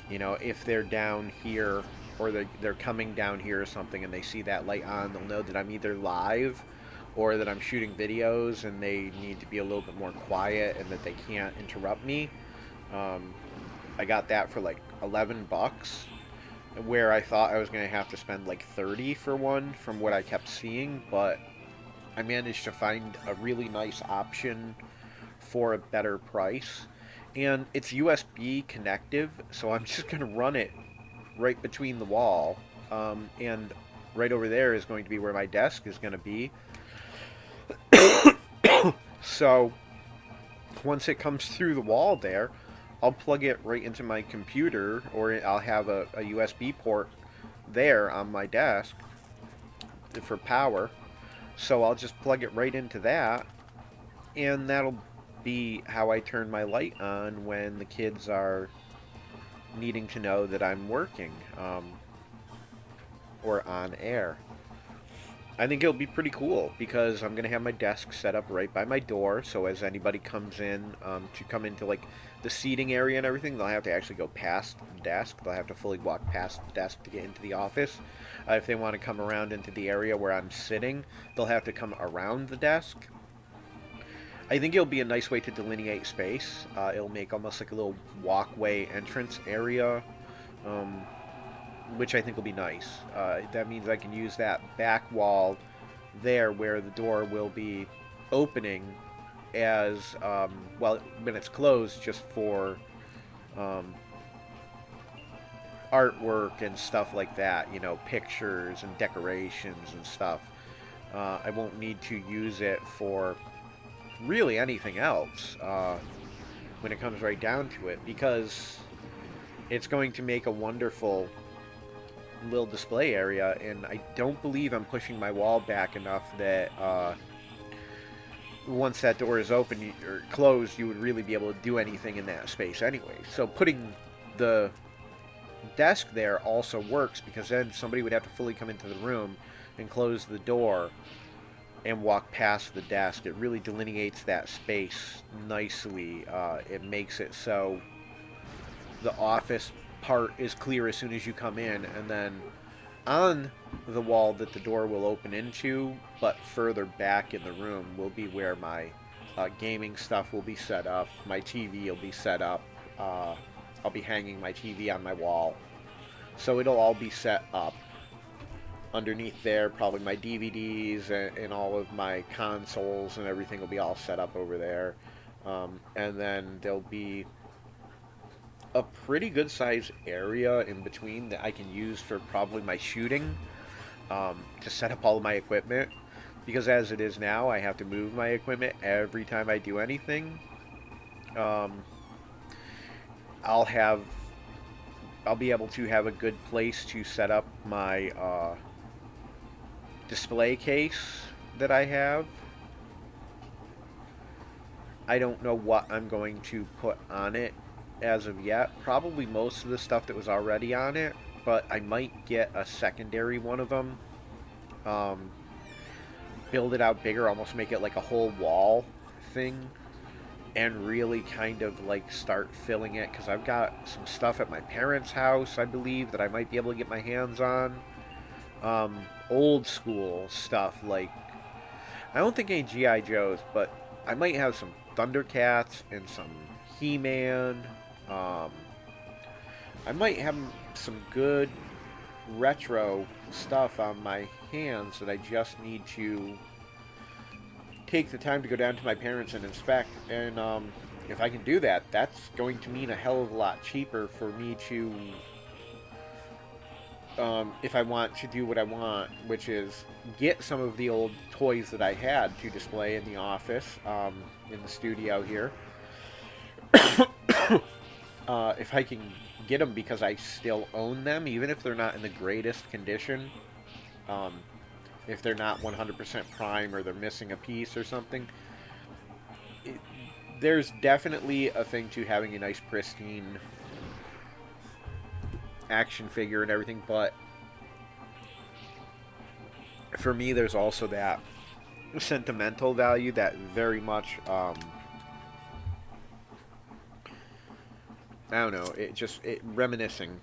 you know, if they're down here or they're coming down here or something and they see that light on, they'll know that I'm either live or that I'm shooting videos and they need to be a little bit more quiet and that they can't interrupt me. I got that for like $11, where I thought I was going to have to spend like 30 for one from what I kept seeing, but I managed to find a really nice option for a better price. And it's USB connective, so I'm just going to run it right between the wall. And right over there is going to be where my desk is going to be. So once it comes through the wall there, I'll plug it right into my computer, or I'll have a USB port there on my desk for power. So I'll just plug it right into that, and that'll be how I turn my light on when the kids are needing to know that I'm working, or on air. I think it'll be pretty cool because I'm going to have my desk set up right by my door, so as anybody comes in to come into like the seating area and everything, they'll have to actually go past the desk. They'll have to fully walk past the desk to get into the office. If they want to come around into the area where I'm sitting, they'll have to come around the desk. I think it'll be a nice way to delineate space. It'll make almost like a little walkway entrance area, which I think will be nice. That means I can use that back wall there where the door will be opening as, well, when it's closed, just for artwork and stuff like that, you know, pictures and decorations and stuff. I won't need to use it for really anything else when it comes right down to it, because it's going to make a wonderful little display area, and I don't believe I'm pushing my wall back enough that once that door is open or closed, you would really be able to do anything in that space anyway. So putting the desk there also works, because then somebody would have to fully come into the room and close the door and walk past the desk. It really delineates that space nicely. It makes it so the office part is clear as soon as you come in, and then on the wall that the door will open into, but further back in the room, will be where my gaming stuff will be set up. My TV will be set up. I'll be hanging my TV on my wall, so it'll all be set up. Underneath there, probably my DVDs and all of my consoles and everything will be all set up over there. And then there'll be a pretty good size area in between that I can use for probably my shooting, to set up all of my equipment, because as it is now, I have to move my equipment every time I do anything. I'll be able to have a good place to set up my display case that I have. I don't know what I'm going to put on it as of yet. Probably most of the stuff that was already on it, but I might get a secondary one of them. Build it out bigger, almost make it like a whole wall thing, and really kind of like start filling it, because I've got some stuff at my parents' house, I believe, that I might be able to get my hands on. Old school stuff, like, I don't think any G.I. Joes, but I might have some Thundercats and some He-Man. I might have some good retro stuff on my hands that I just need to take the time to go down to my parents and inspect. And if I can do that, that's going to mean a hell of a lot cheaper for me to, if I want to do what I want, which is get some of the old toys that I had to display in the office, in the studio here. If I can get them because I still own them, even if they're not in the greatest condition, if they're not 100% prime or they're missing a piece or something, there's definitely a thing to having a nice pristine action figure and everything, but for me there's also that sentimental value that very much, I don't know, it reminiscing.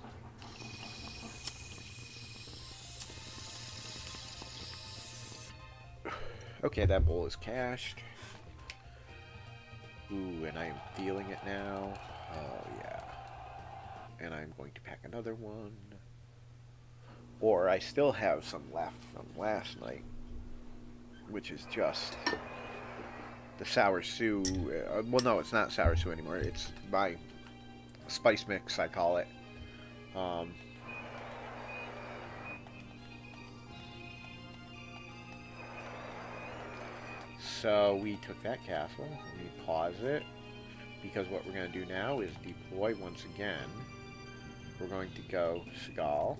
Okay, that bowl is cashed. Ooh, and I am feeling it now. Oh, yeah. And I'm going to pack another one. Or I still have some left from last night, which is just the sour stew. Well, no, it's not sour stew anymore. It's my spice mix, I call it. So we took that castle, we pause it, because what we're going to do now is deploy once again. We're going to go Sgal,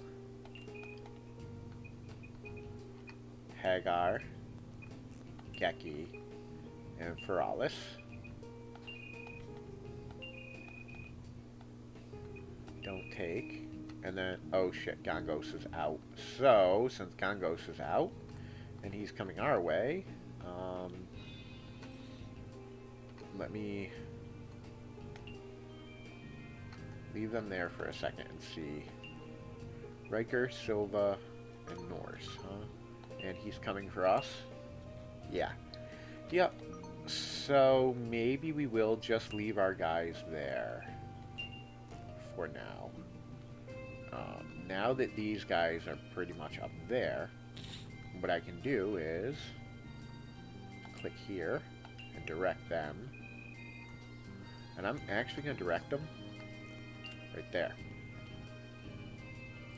Hagar, Geki, and Feralis. Don't take. And then, oh shit, Gongos is out. So, since Gongos is out, and he's coming our way, let me leave them there for a second and see. Riker, Silva, and Norse, huh? And he's coming for us? Yeah. Yep. So maybe we will just leave our guys there for now. Now that these guys are pretty much up there, what I can do is click here and direct them. And I'm actually going to direct them right there.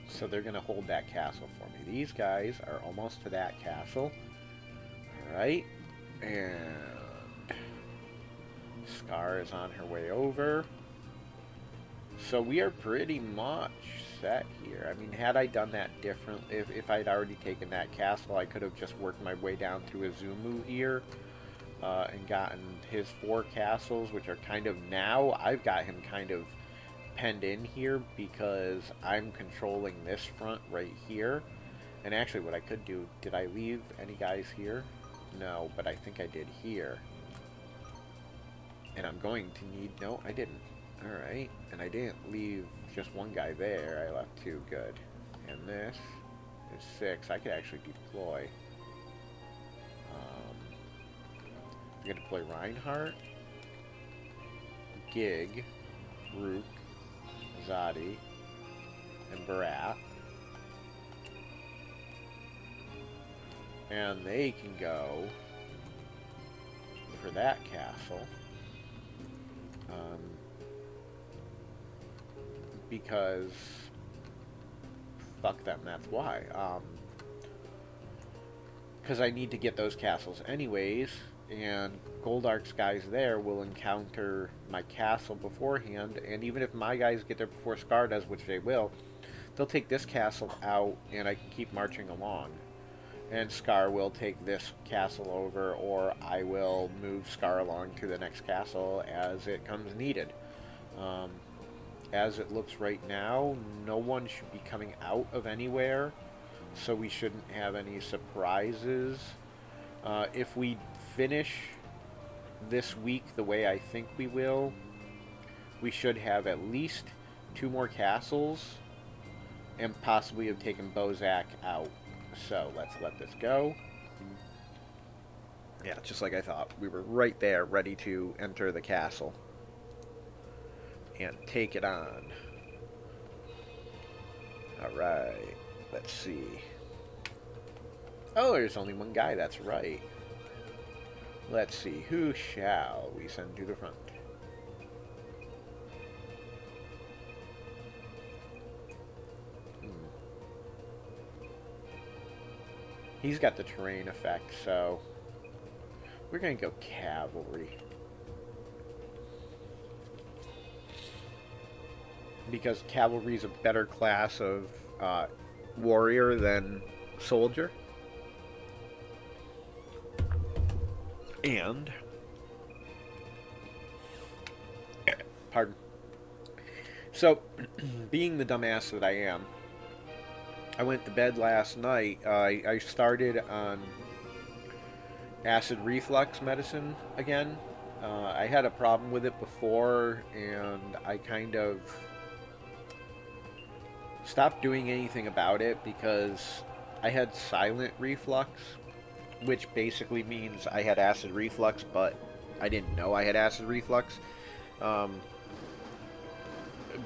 So they're going to hold that castle for me. These guys are almost to that castle. Alright. And Scar is on her way over. So we are pretty much set here. I mean, had I done that different, if I'd already taken that castle, I could have just worked my way down through Izumu here. And gotten his 4 castles, which are kind of now, I've got him kind of penned in here because I'm controlling this front right here. And actually what I could do, did I leave any guys here? No, but I think I did here. And I'm going to need, no, I didn't. Alright, and I didn't leave just one guy there, I left 2, good. And this is 6, I could actually deploy. I'm going to deploy Reinhardt, Gig, Rook, Zadi, and Barat. And they can go for that castle. Because fuck them, that's why. Because I need to get those castles anyways, and Goldark's guys there will encounter my castle beforehand, and even if my guys get there before Scar does, which they will, they'll take this castle out, and I can keep marching along. And Scar will take this castle over, or I will move Scar along to the next castle as it comes needed. As it looks right now, no one should be coming out of anywhere, so we shouldn't have any surprises. If we finish this week the way I think we will, we should have at least 2 more castles, and possibly have taken Bozak out. So let's let this go. Yeah, just like I thought. We were right there, ready to enter the castle and take it on. Alright, let's see. Oh, there's only one guy, that's right. Let's see, who shall we send to the front? He's got the terrain effect, so we're going to go cavalry. Because cavalry is a better class of warrior than soldier. And, pardon. So, being the dumbass that I am, I went to bed last night. I started on acid reflux medicine again. I had a problem with it before, and I kind of stopped doing anything about it because I had silent reflux, which basically means I had acid reflux, but I didn't know I had acid reflux. Um,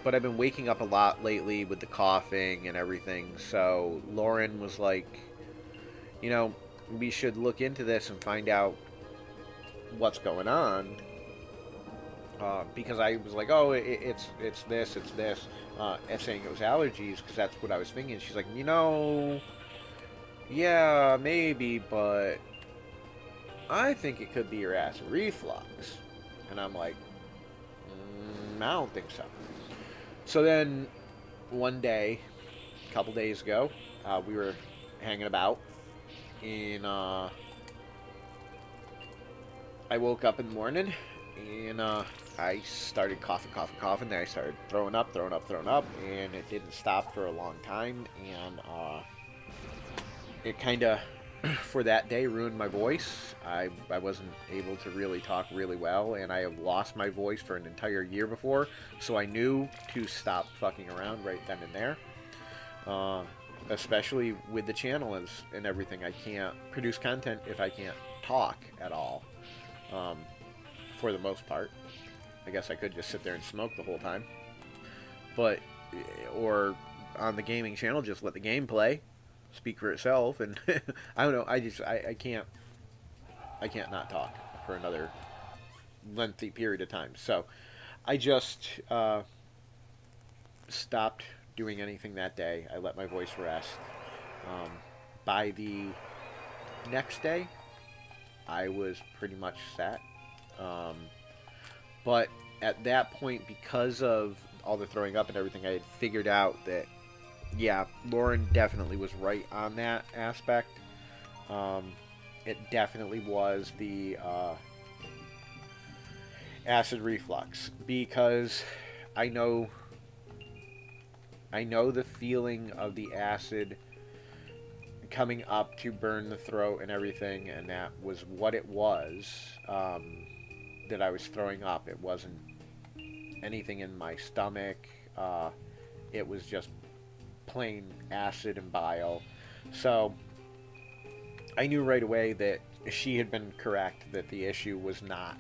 but I've been waking up a lot lately with the coughing and everything, so Lauren was like, you know, we should look into this and find out what's going on. Because I was like, oh, it's this, and saying it was allergies because that's what I was thinking. She's like, yeah, maybe, but I think it could be your acid reflux. And I'm like, I don't think so. So then, one day, a couple days ago, we were hanging about, and I woke up in the morning, and I started coughing. Then I started throwing up, and it didn't stop for a long time, and it kind of, for that day, ruined my voice. I wasn't able to really talk really well, and I have lost my voice for an entire year before, so I knew to stop fucking around right then and there. Especially with the channel and everything. I can't produce content if I can't talk at all. For the most part. I guess I could just sit there and smoke the whole time. But, or on the gaming channel, just let the game play, speak for itself, and I don't know, I can't not talk for another lengthy period of time. So, I just stopped doing anything that day. I let my voice rest. By the next day, I was pretty much set. But at that point, because of all the throwing up and everything, I had figured out that, yeah, Lauren definitely was right on that aspect. It definitely was the acid reflux, because I know the feeling of the acid coming up to burn the throat and everything, and that was what it was. That I was throwing up. It wasn't anything in my stomach. It was just plain acid and bile. So I knew right away that she had been correct, that the issue was not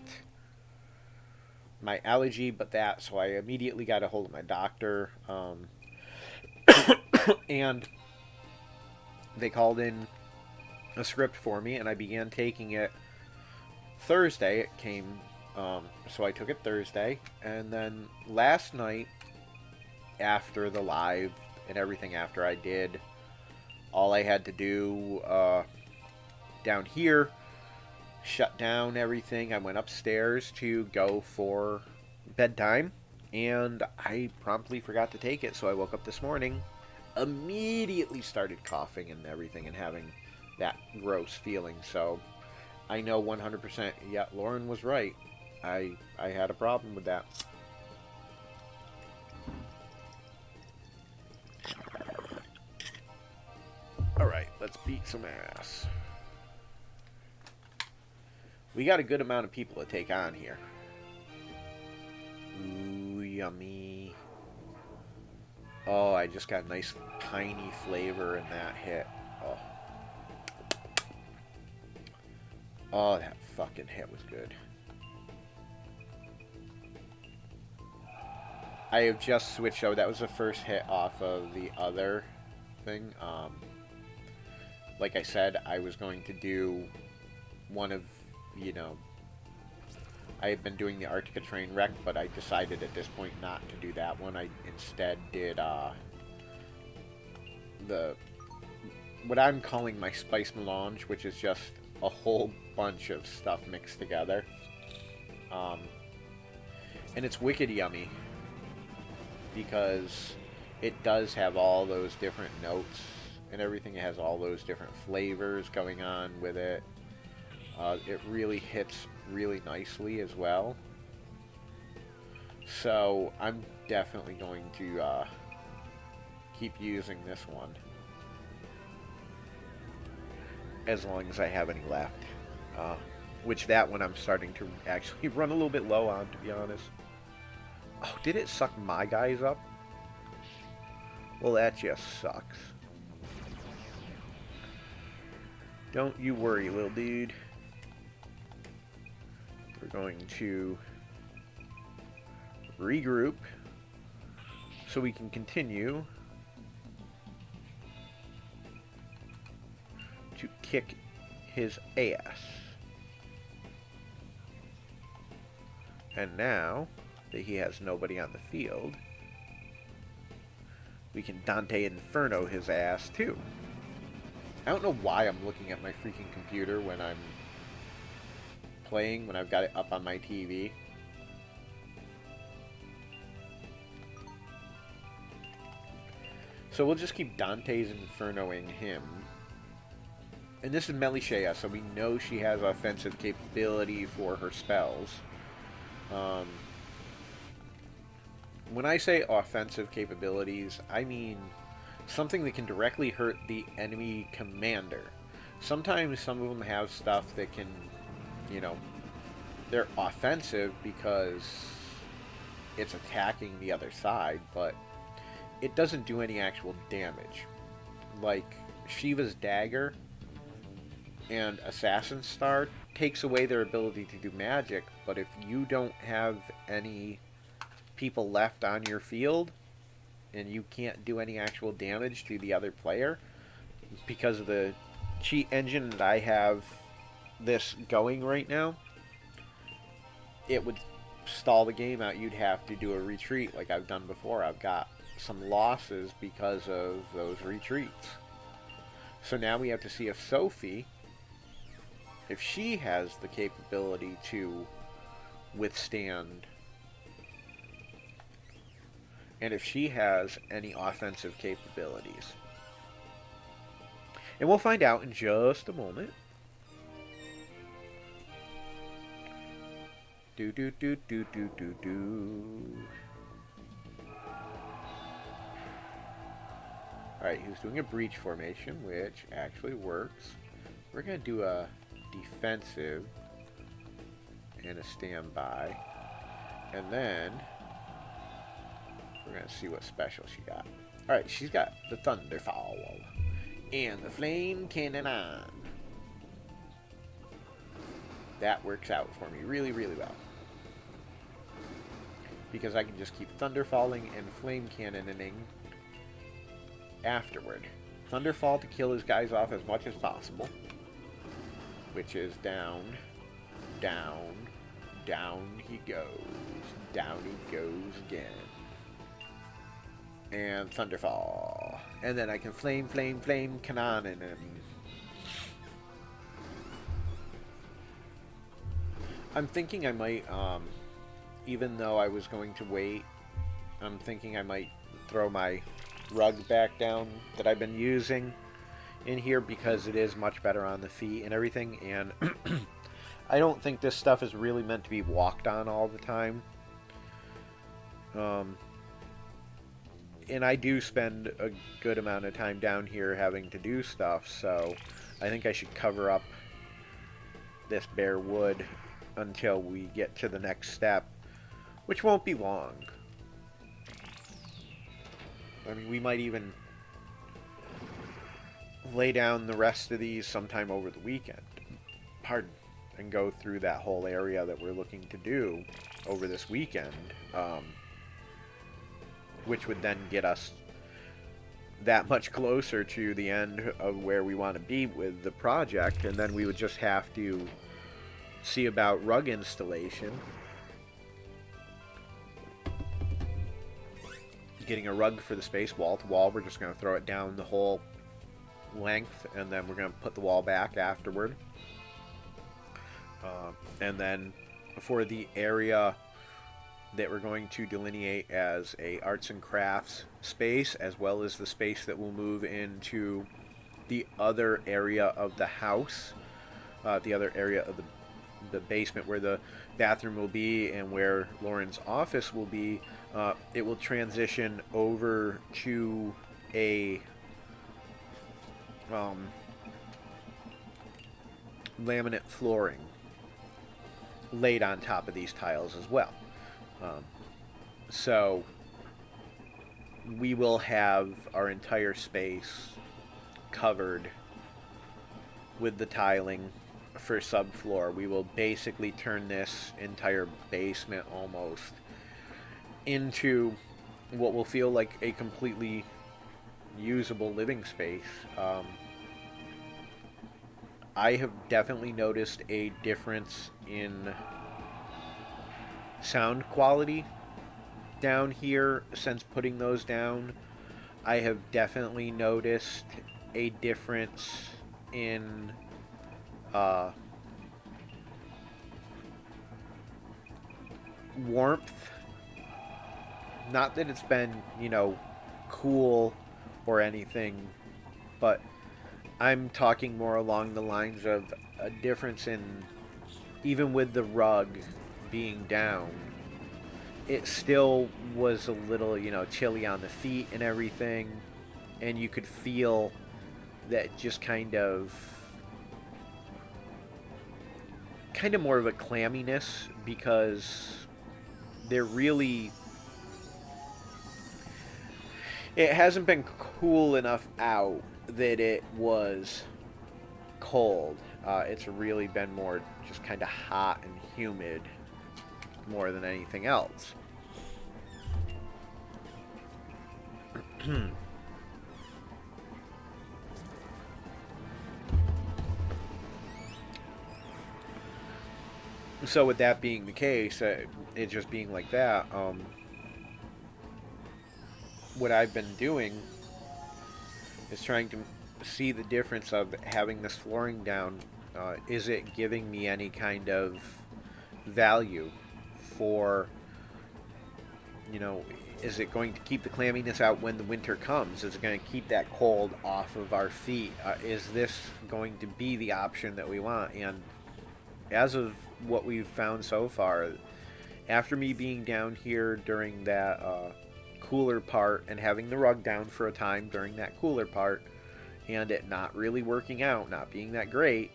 my allergy, but that. So I immediately got a hold of my doctor, and they called in a script for me, and I began taking it Thursday. It came, so I took it Thursday, and then last night, after the live and everything, after I did all I had to do down here, shut down everything, I went upstairs to go for bedtime, and I promptly forgot to take it, so I woke up this morning, immediately started coughing and everything, and having that gross feeling. So I know 100%, yeah, Lauren was right. I had a problem with that. Alright, let's beat some ass. We got a good amount of people to take on here. Ooh, yummy. Oh, I just got a nice piney flavor in that hit. Oh. Oh, that fucking hit was good. I have just switched over. That was the first hit off of the other thing. Like I said, I was going to do one of, I had been doing the Arctica train wreck, but I decided at this point not to do that one. I instead did what I'm calling my spice melange, which is just a whole bunch of stuff mixed together. And it's wicked yummy, because it does have all those different notes and everything. It has all those different flavors going on with it. It really hits really nicely as well. So I'm definitely going to keep using this one as long as I have any left. which that one I'm starting to actually run a little bit low on, to be honest. Oh, did it suck my guys up? Well, that just sucks. Don't you worry, little dude. We're going to regroup so we can continue to kick his ass. And now that he has nobody on the field, we can Dante Inferno his ass too. I don't know why I'm looking at my freaking computer when I'm playing, when I've got it up on my TV. So we'll just keep Dante's Infernoing him. And this is Melishea, so we know she has offensive capability for her spells. When I say offensive capabilities, I mean something that can directly hurt the enemy commander. Sometimes some of them have stuff that can, you know, they're offensive because it's attacking the other side, but it doesn't do any actual damage. Like Shiva's dagger and Assassin's Star takes away their ability to do magic, but if you don't have any people left on your field and you can't do any actual damage to the other player, because of the cheat engine that I have this going right now, it would stall the game out. You'd have to do a retreat like I've done before. I've got some losses because of those retreats. So now we have to see if Sophie, if she has the capability to withstand, and if she has any offensive capabilities. And we'll find out in just a moment. Do do do do do do do. Alright, he was doing a breach formation, which actually works. We're going to do a defensive and a standby. And then we're going to see what special she got. Alright, she's got the Thunderfall and the Flame Cannon on. That works out for me really, really well. Because I can just keep Thunderfalling and Flame Cannoning afterward. Thunderfall to kill his guys off as much as possible. Which is down, down, down he goes. Down he goes again. And Thunderfall. And then I can flame cannon him. I'm thinking I might, even though I was going to wait, I'm thinking I might throw my rug back down that I've been using in here because it is much better on the feet and everything, and I don't think this stuff is really meant to be walked on all the time. And I do spend a good amount of time down here having to do stuff, so I think I should cover up this bare wood until we get to the next step, which won't be long. I mean, we might even lay down the rest of these sometime over the weekend. Pardon. And go through that whole area that we're looking to do over this weekend. Which would then get us that much closer to the end of where we want to be with the project. And then we would just have to see about rug installation. Getting a rug for the space wall to wall. We're just going to throw it down the whole length, and then we're going to put the wall back afterward. And then for the area that we're going to delineate as a arts and crafts space, as well as the space that will move into the other area of the house, the other area of the basement where the bathroom will be and where Lauren's office will be, it will transition over to a laminate flooring laid on top of these tiles as well. So we will have our entire space covered with the tiling for subfloor. We will basically turn this entire basement almost into what will feel like a completely usable living space. I have definitely noticed a difference in sound quality down here since putting those down. I have definitely noticed a difference in warmth. Not that it's been, cool or anything, but I'm talking more along the lines of a difference in, even with the rug being down, it still was a little, chilly on the feet and everything, and you could feel that just kind of more of a clamminess, because they're really, it hasn't been cool enough out that it was cold. It's really been more just kind of hot and humid more than anything else. So with that being the case, it just being like that, what I've been doing is trying to see the difference of having this flooring down. Is it giving me any kind of value for, is it going to keep the clamminess out when the winter comes? Is it going to keep that cold off of our feet? Is this going to be the option that we want? And as of what we've found so far, after me being down here during that cooler part and having the rug down for a time during that cooler part, and it not really working out, not being that great,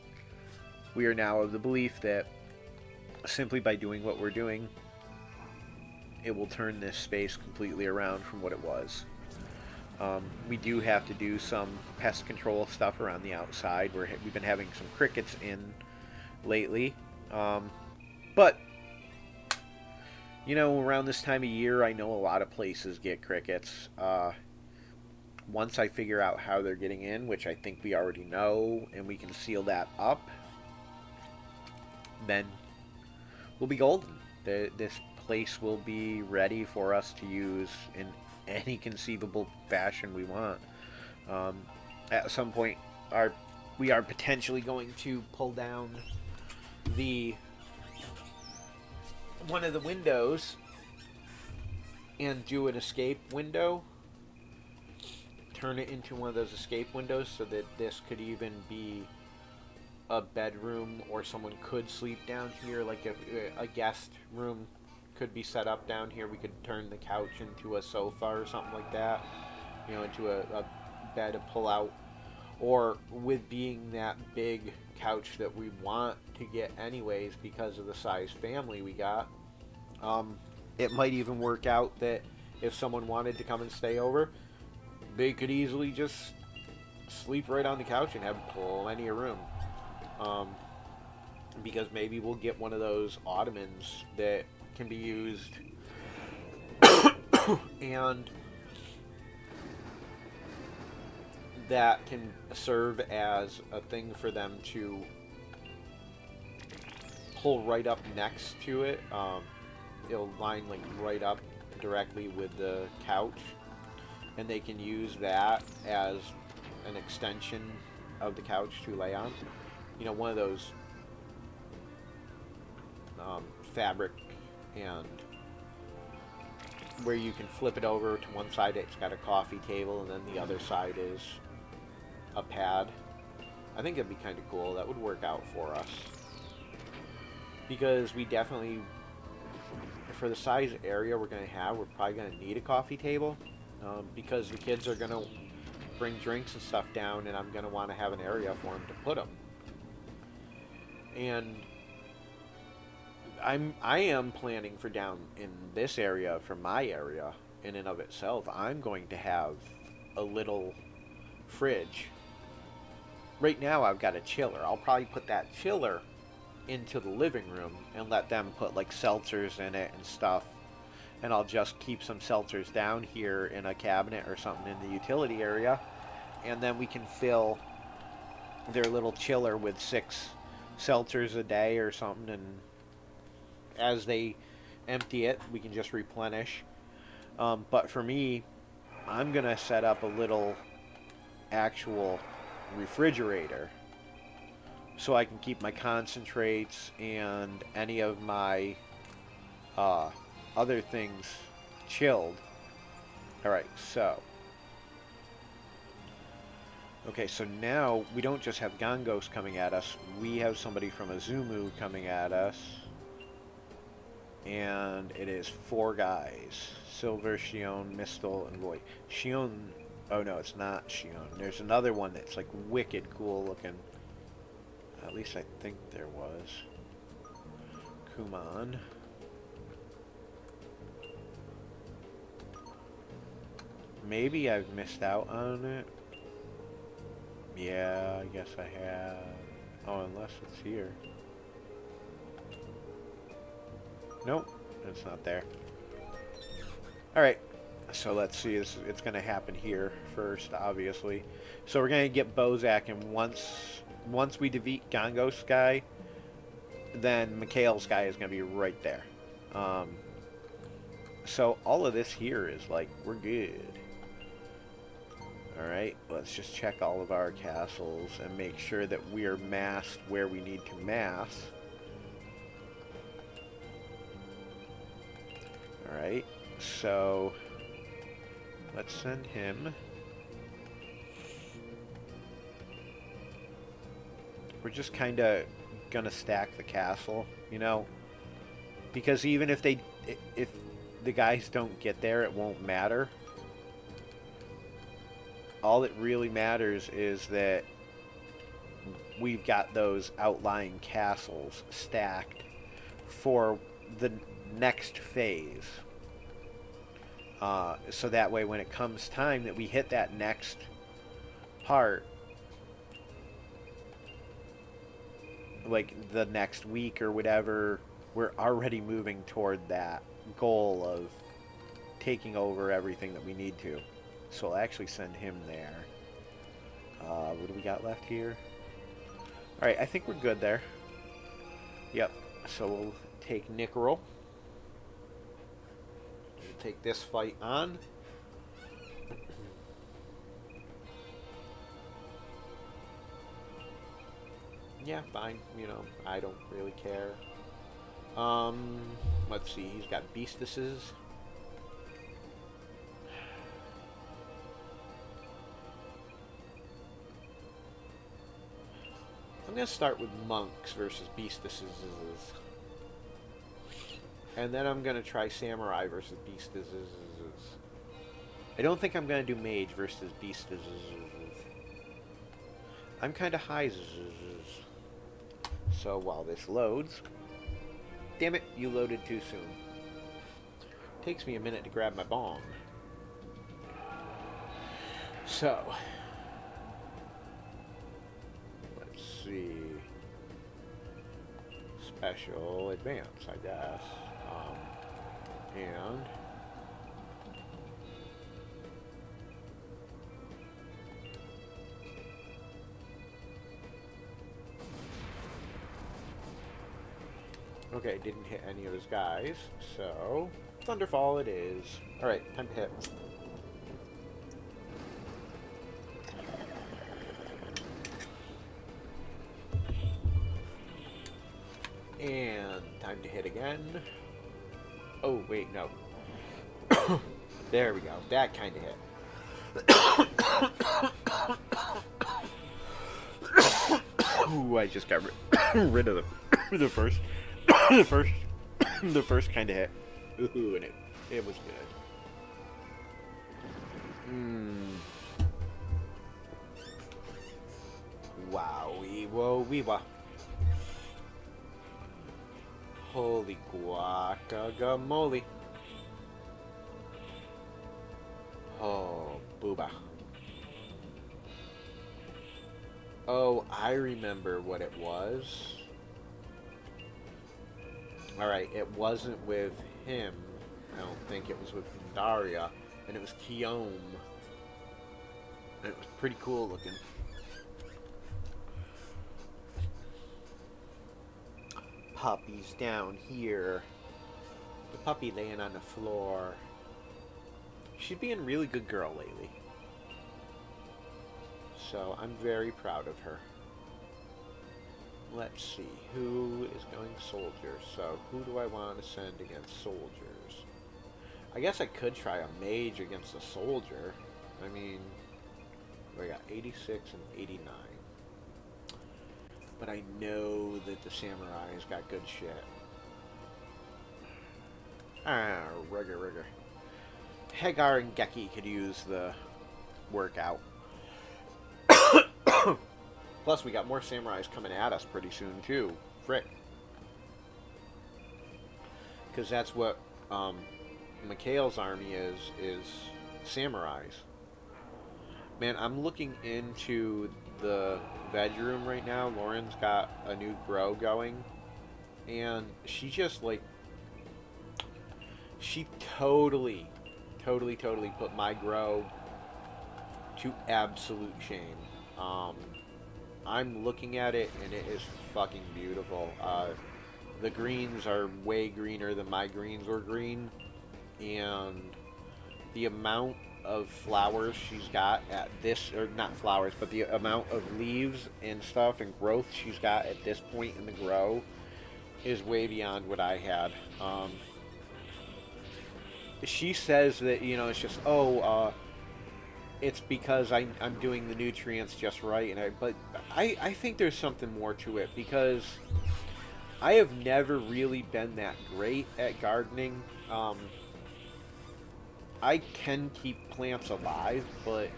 we are now of the belief that simply by doing what we're doing, it will turn this space completely around from what it was. We do have to do some pest control stuff around the outside. We've been having some crickets in lately. But, around this time of year, I know a lot of places get crickets. Once I figure out how they're getting in, which I think we already know, and we can seal that up, then we'll be golden. This place will be ready for us to use in any conceivable fashion we want. At some point, we are potentially going to pull down one of the windows and do an escape window. Turn it into one of those escape windows so that this could even be a bedroom, or someone could sleep down here, like a guest room could be set up down here. We could turn the couch into a sofa or something like that, into a bed to pull out. Or with being that big couch that we want to get anyways because of the size family we got, it might even work out that if someone wanted to come and stay over, they could easily just sleep right on the couch and have plenty of room. Because maybe we'll get one of those ottomans that can be used and that can serve as a thing for them to pull right up next to it. It'll line like right up directly with the couch, and they can use that as an extension of the couch to lay on. One of those fabric, and where you can flip it over to one side, it's got a coffee table, and then the other side is a pad. I think it'd be kind of cool. That would work out for us, because we definitely, for the size area we're going to have, we're probably going to need a coffee table, because the kids are going to bring drinks and stuff down, and I'm going to want to have an area for them to put them. And I am planning for down in this area, from my area, in and of itself, I'm going to have a little fridge. Right now I've got a chiller. I'll probably put that chiller into the living room and let them put like seltzers in it and stuff. And I'll just keep some seltzers down here in a cabinet or something in the utility area. And then we can fill their little chiller with 6 seltzers a day or something, and as they empty it, we can just replenish. But for me, I'm gonna set up a little actual refrigerator so I can keep my concentrates and any of my other things chilled. Alright, so okay, so now we don't just have Gongos coming at us, we have somebody from Azumu coming at us. And it is 4 guys. Silver, Shion, Mistel, and Void. Shion... Oh no, it's not Shion. There's another one that's like wicked cool looking. At least I think there was. Kuman. Maybe I've missed out on it. Yeah, I guess I have. Oh, unless it's here. Nope, it's not there. Alright, so let's see. It's going to happen here first, obviously. So we're going to get Bozak, and once we defeat Gongo's guy, then Mikhail's guy is going to be right there. So all of this here is like, we're good. Alright, let's just check all of our castles and make sure that we're massed where we need to mass. Alright, so let's send him. We're just kind of gonna stack the castle, you know, because even if the guys don't get there, it won't matter. All that really matters is that we've got those outlying castles stacked for the next phase. So that way when it comes time that we hit that next part, like the next week or whatever, we're already moving toward that goal of taking over everything that we need to. So I'll actually send him there. What do we got left here? Alright, I think we're good there. Yep, so we'll take Nicorol. We'll take this fight on. Yeah, fine. You know, I don't really care. Let's see. He's got beastesses. I'm gonna start with monks versus beastesses. And then I'm gonna try samurai versus beastesses. I don't think I'm gonna do mage versus beastesses. I'm kinda high. So while this loads... Damn it, you loaded too soon. Takes me a minute to grab my bong. So... let's see... Special advance, I guess. And... okay, didn't hit any of his guys, so... Thunderfall it is. Alright, time to hit. And time to hit again. Oh, wait, no. There we go. That kind of hit. Ooh, I just got rid of the first... the first kind of hit. Ooh, and it was good. Wowie, whoa, wee wah. Holy guacamole. Oh, booba. Oh, I remember what it was. Alright, it wasn't with him. I don't think it was with Daria. And it was Kiome. And it was pretty cool looking. Puppy's down here. The puppy laying on the floor. She's being a really good girl lately. So I'm very proud of her. Let's see, who is going soldier? So who do I want to send against soldiers? I guess I could try a mage against a soldier. I mean, I got 86 and 89. But I know that the samurai's got good shit. Ah, rigger. Hagar and Geki could use the workout. Plus, we got more samurais coming at us pretty soon, too. Frick. Because that's what Mikhail's army is samurais. Man, I'm looking into the bedroom right now. Lauren's got a new grow going. And she just, like... She totally put my grow to absolute shame. I'm looking at it, and it is fucking beautiful. The greens are way greener than my greens were green, and the amount of flowers she's got at this, or not flowers, but the amount of leaves and stuff and growth she's got at this point in the grow is way beyond what I had. She says that, you know, it's just, it's because I'm doing the nutrients just right, but I think there's something more to it, because I have never really been that great at gardening. I can keep plants alive, but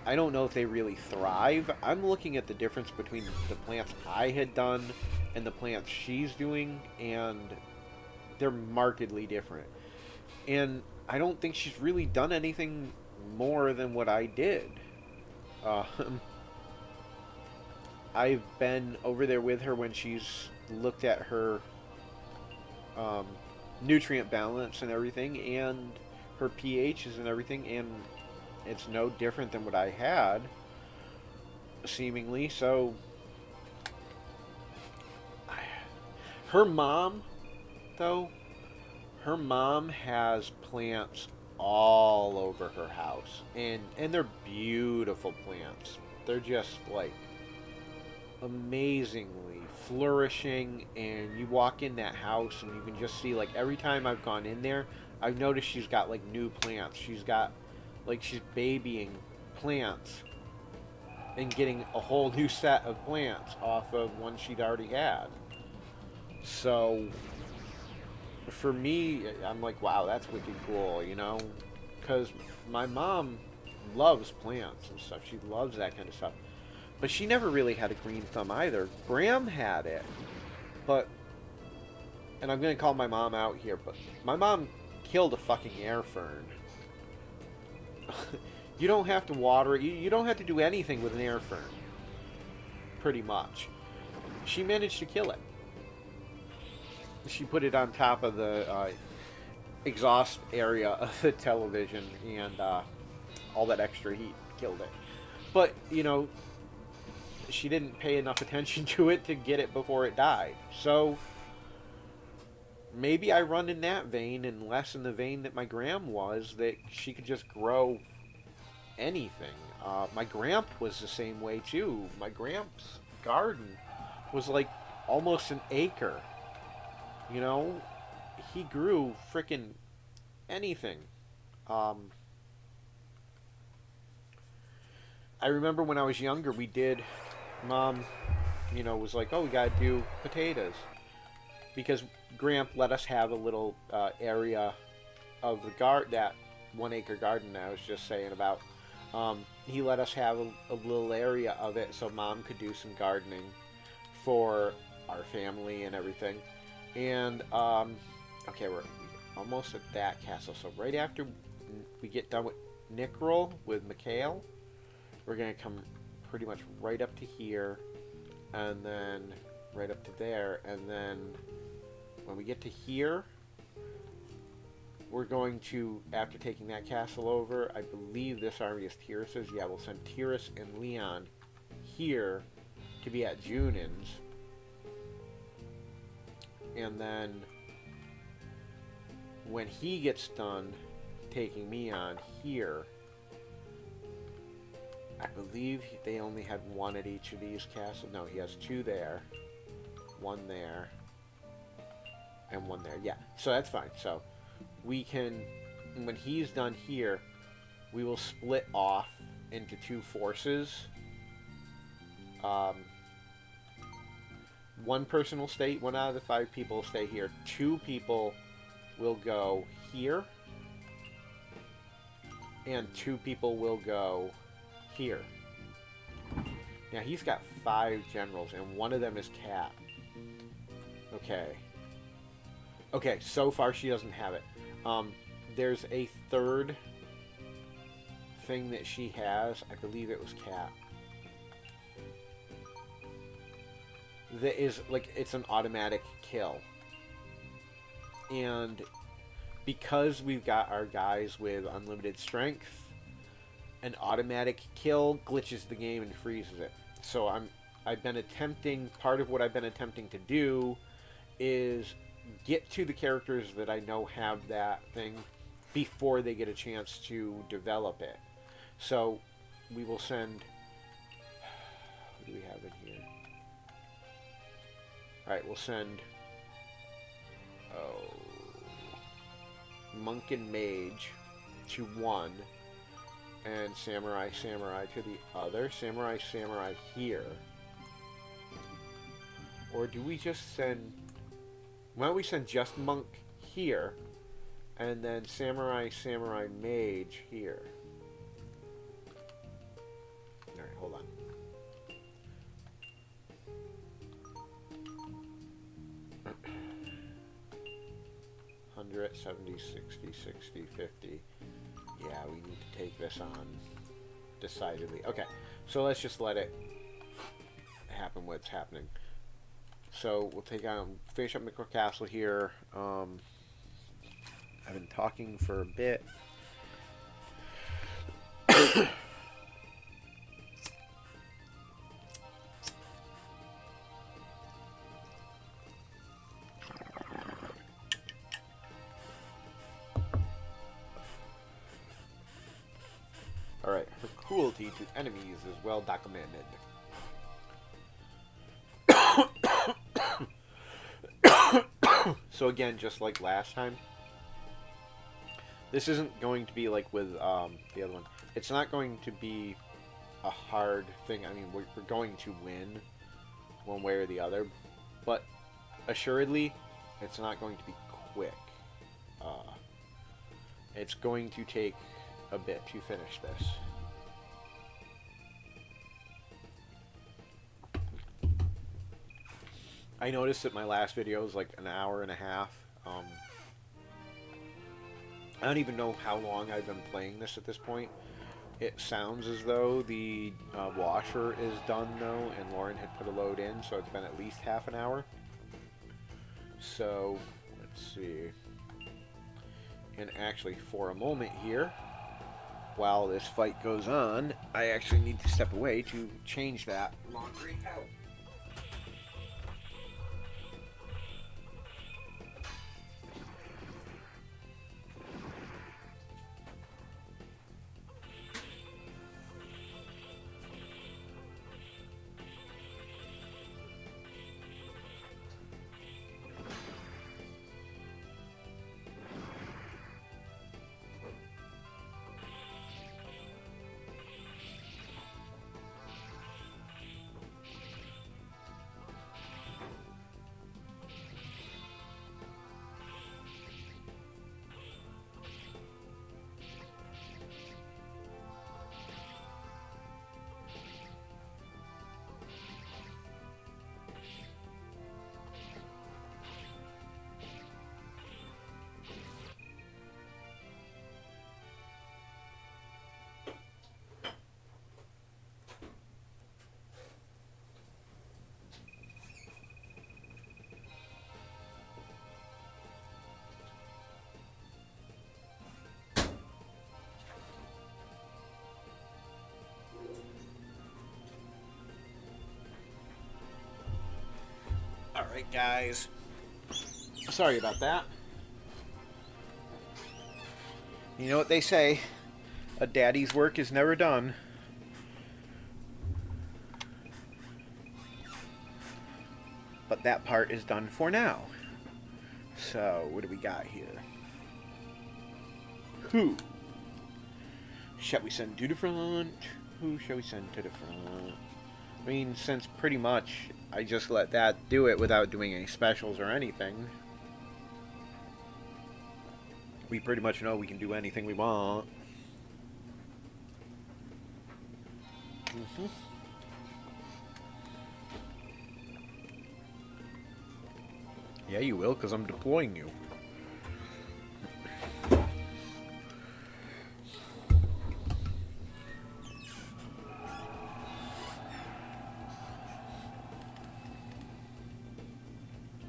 I don't know if they really thrive. I'm looking at the difference between the plants I had done and the plants she's doing, and they're markedly different. And I don't think she's really done anything more than what I did. I've been over there with her when she's looked at her nutrient balance and everything, and her pHs and everything, and it's no different than what I had, seemingly. So her mom, though, her mom has plants all over her house, and they're beautiful plants. They're just like amazingly flourishing, and you walk in that house and you can just see, like, every time I've gone in there, I've noticed she's got like new plants. She's got, like, she's babying plants and getting a whole new set of plants off of one she'd already had. So for me, I'm like, wow, that's wicked cool, you know? Because my mom loves plants and stuff. She loves that kind of stuff. But she never really had a green thumb either. Bram had it. But, and I'm going to call my mom out here, but my mom killed a fucking air fern. You don't have to water it. You don't have to do anything with an air fern. Pretty much. She managed to kill it. She put it on top of the exhaust area of the television, and all that extra heat killed it. But, you know, she didn't pay enough attention to it to get it before it died. So maybe I run in that vein, and less in the vein that my Gram was, that she could just grow anything. My Gramp was the same way too. My Gramp's garden was like almost an acre. You know, he grew frickin' anything. I remember when I was younger, we did, Mom, you know, was like, oh, we gotta do potatoes. Because Gramp let us have a little area of the that 1 acre garden I was just saying about. He let us have a little area of it so Mom could do some gardening for our family and everything. And okay, we're almost at that castle. So right after we get done with Nickrel with Mikhail, we're gonna come pretty much right up to here, and then right up to there, and then when we get to here, we're going to, after taking that castle over, I believe this army is Teiris's. Yeah, we'll send Teiris and Leon here to be at Junin's. And then when he gets done taking me on here, I believe they only had one at each of these castles. No, he has two there, one there, and one there. Yeah, so that's fine. So we can, when he's done here, we will split off into two forces. One person will stay, one out of the 5 people will stay here. 2 people will go here. And 2 people will go here. Now he's got 5 generals, and one of them is Cat. Okay. Okay, so far she doesn't have it. There's a third thing that she has. I believe it was Cat. That is, like, it's an automatic kill. And because we've got our guys with unlimited strength, an automatic kill glitches the game and freezes it. So I've been attempting, part of what I've been attempting to do is get to the characters that I know have that thing before they get a chance to develop it. So we will send, what do we have in here? Alright, we'll send Monk and Mage to one, and Samurai to the other. Samurai here. Or do we just send... Why don't we send just Monk here, and then Samurai Mage here? Alright, hold on. 100, 70, 60, 60, 50. Yeah, we need to take this on decidedly. Okay, so let's just let it happen what's happening. So we'll take on, finish up Micro Castle here. I've been talking for a bit. Alright, her cruelty to enemies is well documented. So again, just like last time, this isn't going to be like with the other one. It's not going to be a hard thing. I mean, we're going to win one way or the other, but assuredly, it's not going to be quick. It's going to take a bit to finish this. I noticed that my last video was like an hour and a half. I don't even know how long I've been playing this at this point. It sounds as though the washer is done though, and Lauren had put a load in, so it's been at least half an hour. So, let's see. And actually, for a moment here, while this fight goes on, I actually need to step away to change that laundry out. Alright, guys. Sorry about that. You know what they say, a daddy's work is never done. But that part is done for now. So, what do we got here? Who shall we send to the front? Who shall we send to the front? I mean, since pretty much I just let that do it without doing any specials or anything, we pretty much know we can do anything we want. Yeah, you will, because I'm deploying you.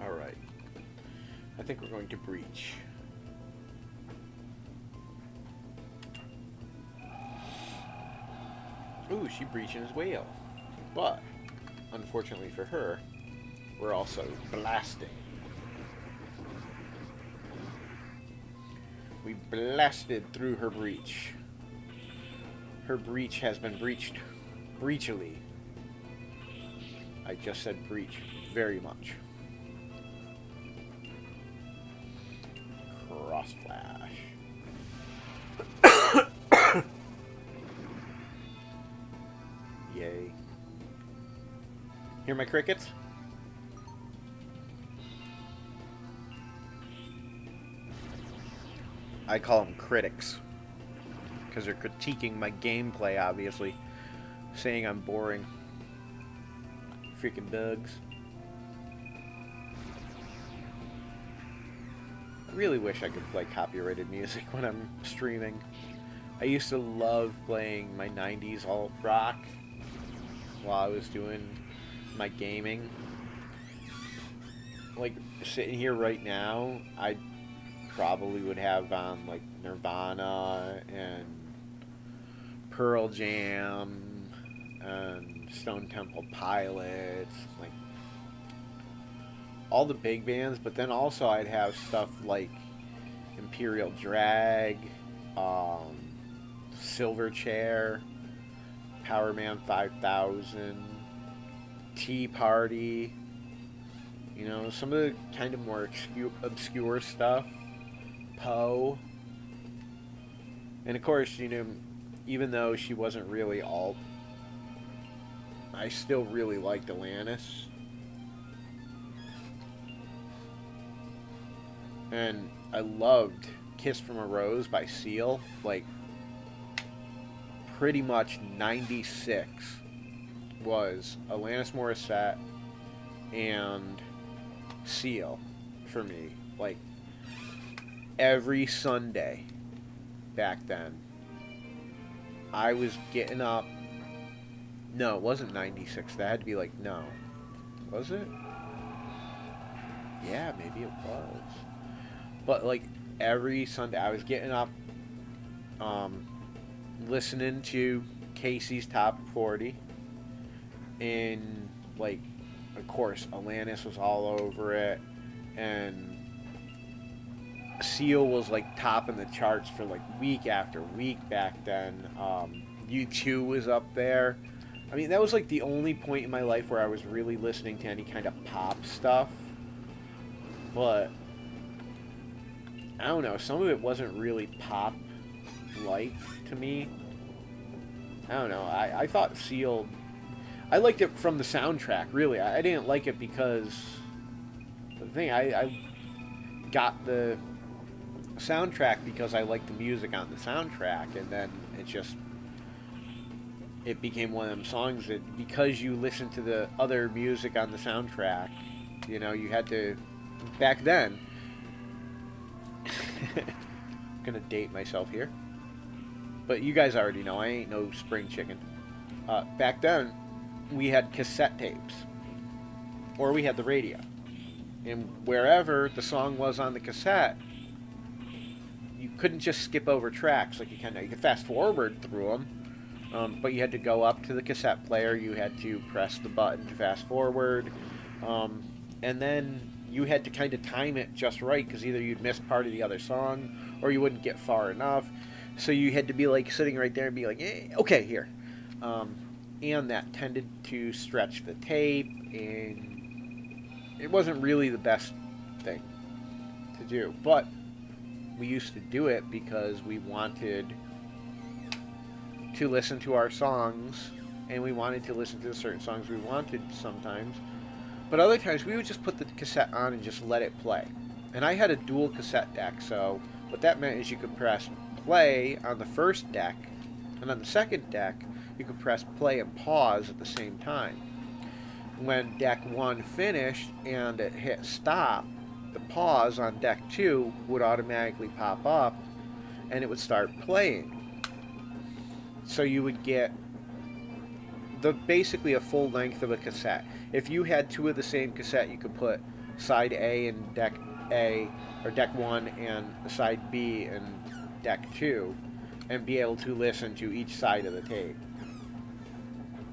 Alright. I think we're going to breach. Ooh, she breaching as well. But, unfortunately for her, we're also blasting. We blasted through her breach. Her breach has been breached breachily. I just said breach very much. Cross flash. Yay. Hear my crickets? I call them critics. Because they're critiquing my gameplay, obviously. Saying I'm boring. Freaking bugs. I really wish I could play copyrighted music when I'm streaming. I used to love playing my 90s alt rock while I was doing my gaming. Like, sitting here right now, I probably would have on like Nirvana and Pearl Jam and Stone Temple Pilots, like all the big bands, but then also I'd have stuff like Imperial Drag, Silverchair, Powerman 5000, Tea Party, you know, some of the kind of more obscure stuff. Poe. And of course, you know, even though she wasn't really alt, I still really liked Alanis. And I loved Kiss from a Rose by Seal. Like, pretty much 96 was Alanis Morissette and Seal for me. Like, every Sunday back then, I was getting up. No, it wasn't 96. That had to be like, no. Was it? Yeah, maybe it was. But like every Sunday, I was getting up, listening to Casey's Top 40. And like, of course, Alanis was all over it. And Seal was like topping the charts for like week after week back then. U2 was up there. I mean, that was like the only point in my life where I was really listening to any kind of pop stuff. But I don't know, some of it wasn't really pop-like to me. I don't know, I thought Seal, I liked it from the soundtrack, really. I didn't like it because, the thing, I got the soundtrack because I liked the music on the soundtrack, and then it became one of them songs that, because you listen to the other music on the soundtrack, you know, you had to, back then, I'm gonna date myself here, but you guys already know I ain't no spring chicken. Back then, we had cassette tapes, or we had the radio, and wherever the song was on the cassette, you couldn't just skip over tracks like you can now. You could fast forward through them, but you had to go up to the cassette player. You had to press the button to fast forward. and then you had to kind of time it just right because either you'd miss part of the other song or you wouldn't get far enough. So you had to be like sitting right there and be like, okay, here. And that tended to stretch the tape, and it wasn't really the best thing to do. But we used to do it because we wanted to listen to our songs, and we wanted to listen to the certain songs we wanted sometimes. But other times we would just put the cassette on and just let it play. And I had a dual cassette deck, so what that meant is you could press play on the first deck, and on the second deck you could press play and pause at the same time. When deck 1 finished and it hit stop, the pause on deck 2 would automatically pop up and it would start playing. So you would get basically a full length of a cassette. If you had 2 of the same cassette, you could put side A in deck A, or deck 1 and side B in deck 2, and be able to listen to each side of the tape.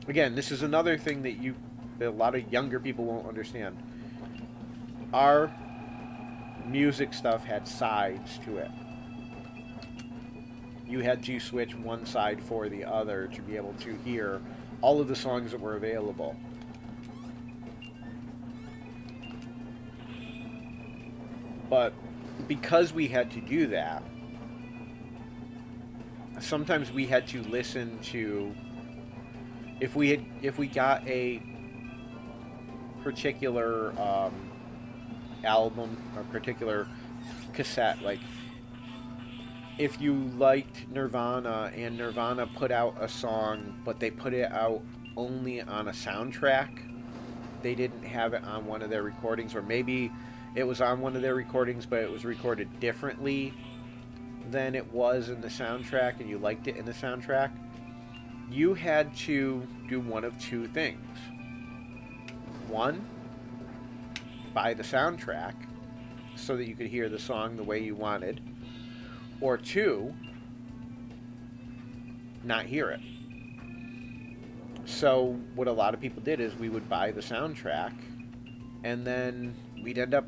Again, this is another thing that a lot of younger people won't understand. Our music stuff had sides to it. You had to switch one side for the other to be able to hear all of the songs that were available. But because we had to do that, sometimes we had to listen to, if we got a particular album or particular cassette, like if you liked Nirvana and Nirvana put out a song but they put it out only on a soundtrack, they didn't have it on one of their recordings, or maybe it was on one of their recordings but it was recorded differently than it was in the soundtrack and you liked it in the soundtrack, you had to do one of 2 things. One, buy the soundtrack so that you could hear the song the way you wanted, or 2, not hear it. So what a lot of people did is we would buy the soundtrack, and then we'd end up,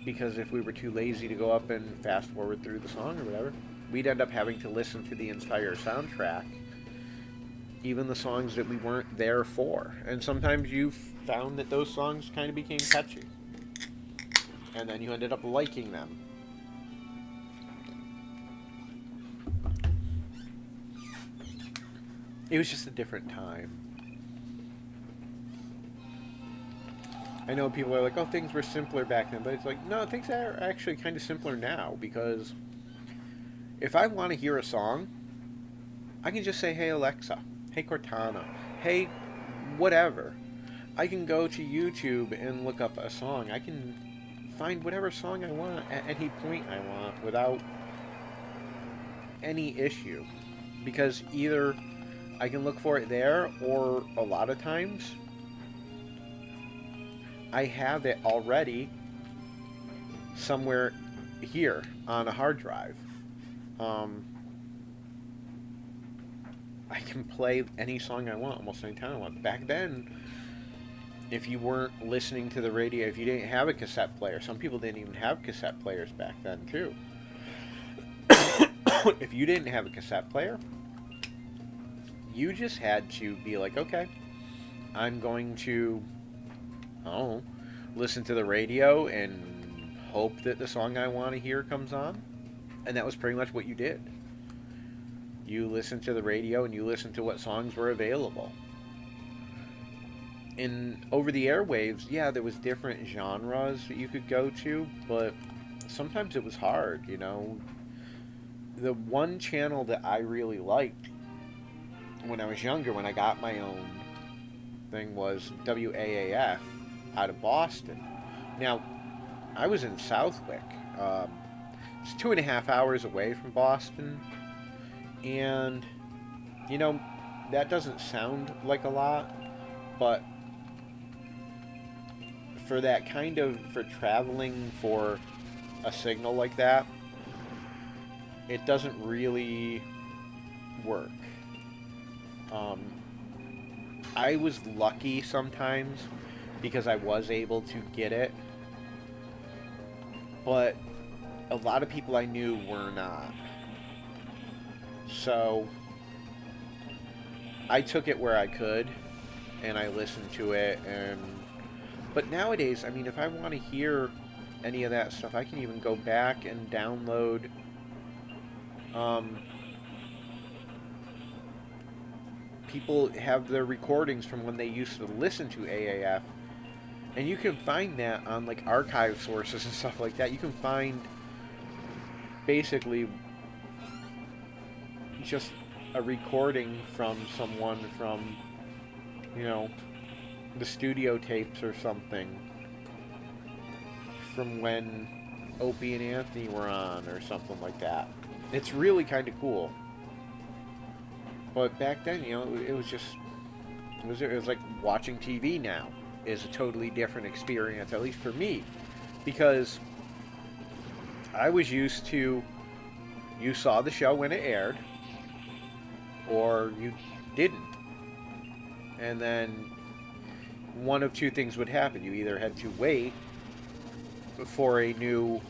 because if we were too lazy to go up and fast forward through the song or whatever, we'd end up having to listen to the entire soundtrack, even the songs that we weren't there for. And sometimes you found that those songs kind of became catchy, and then you ended up liking them. It was just a different time. I know people are like, oh, things were simpler back then, but it's like, no, things are actually kind of simpler now, because if I want to hear a song, I can just say, hey Alexa, hey Cortana, hey whatever. I can go to YouTube and look up a song. I can find whatever song I want at any point I want without any issue, because either I can look for it there, or a lot of times I have it already somewhere here on a hard drive. I can play any song I want almost any time I want. Back then, if you weren't listening to the radio, if you didn't have a cassette player, some people didn't even have cassette players back then too. If you didn't have a cassette player, you just had to be like, okay, I'm going to listen to the radio and hope that the song I want to hear comes on. And that was pretty much what you did. You listened to the radio and you listened to what songs were available. And over the airwaves, yeah, there was different genres that you could go to, but sometimes it was hard, you know. The one channel that I really liked when I was younger, when I got my own thing, was WAAF out of Boston. Now, I was in Southwick. It's 2.5 hours away from Boston. And, you know, that doesn't sound like a lot, but for that kind of, for traveling for a signal like that, it doesn't really work. I was lucky sometimes because I was able to get it. But a lot of people I knew were not. So I took it where I could, and I listened to it. But nowadays, I mean, if I want to hear any of that stuff, I can even go back and download people have their recordings from when they used to listen to AAF, and you can find that on like archive sources and stuff like that. You can find basically just a recording from someone from, you know, the studio tapes or something from when Opie and Anthony were on or something like that. It's really kind of cool. But back then, you know, it was just it was like watching TV now is a totally different experience, at least for me, because I was used to you saw the show when it aired or you didn't. And then one of two things would happen. You either had to wait for a new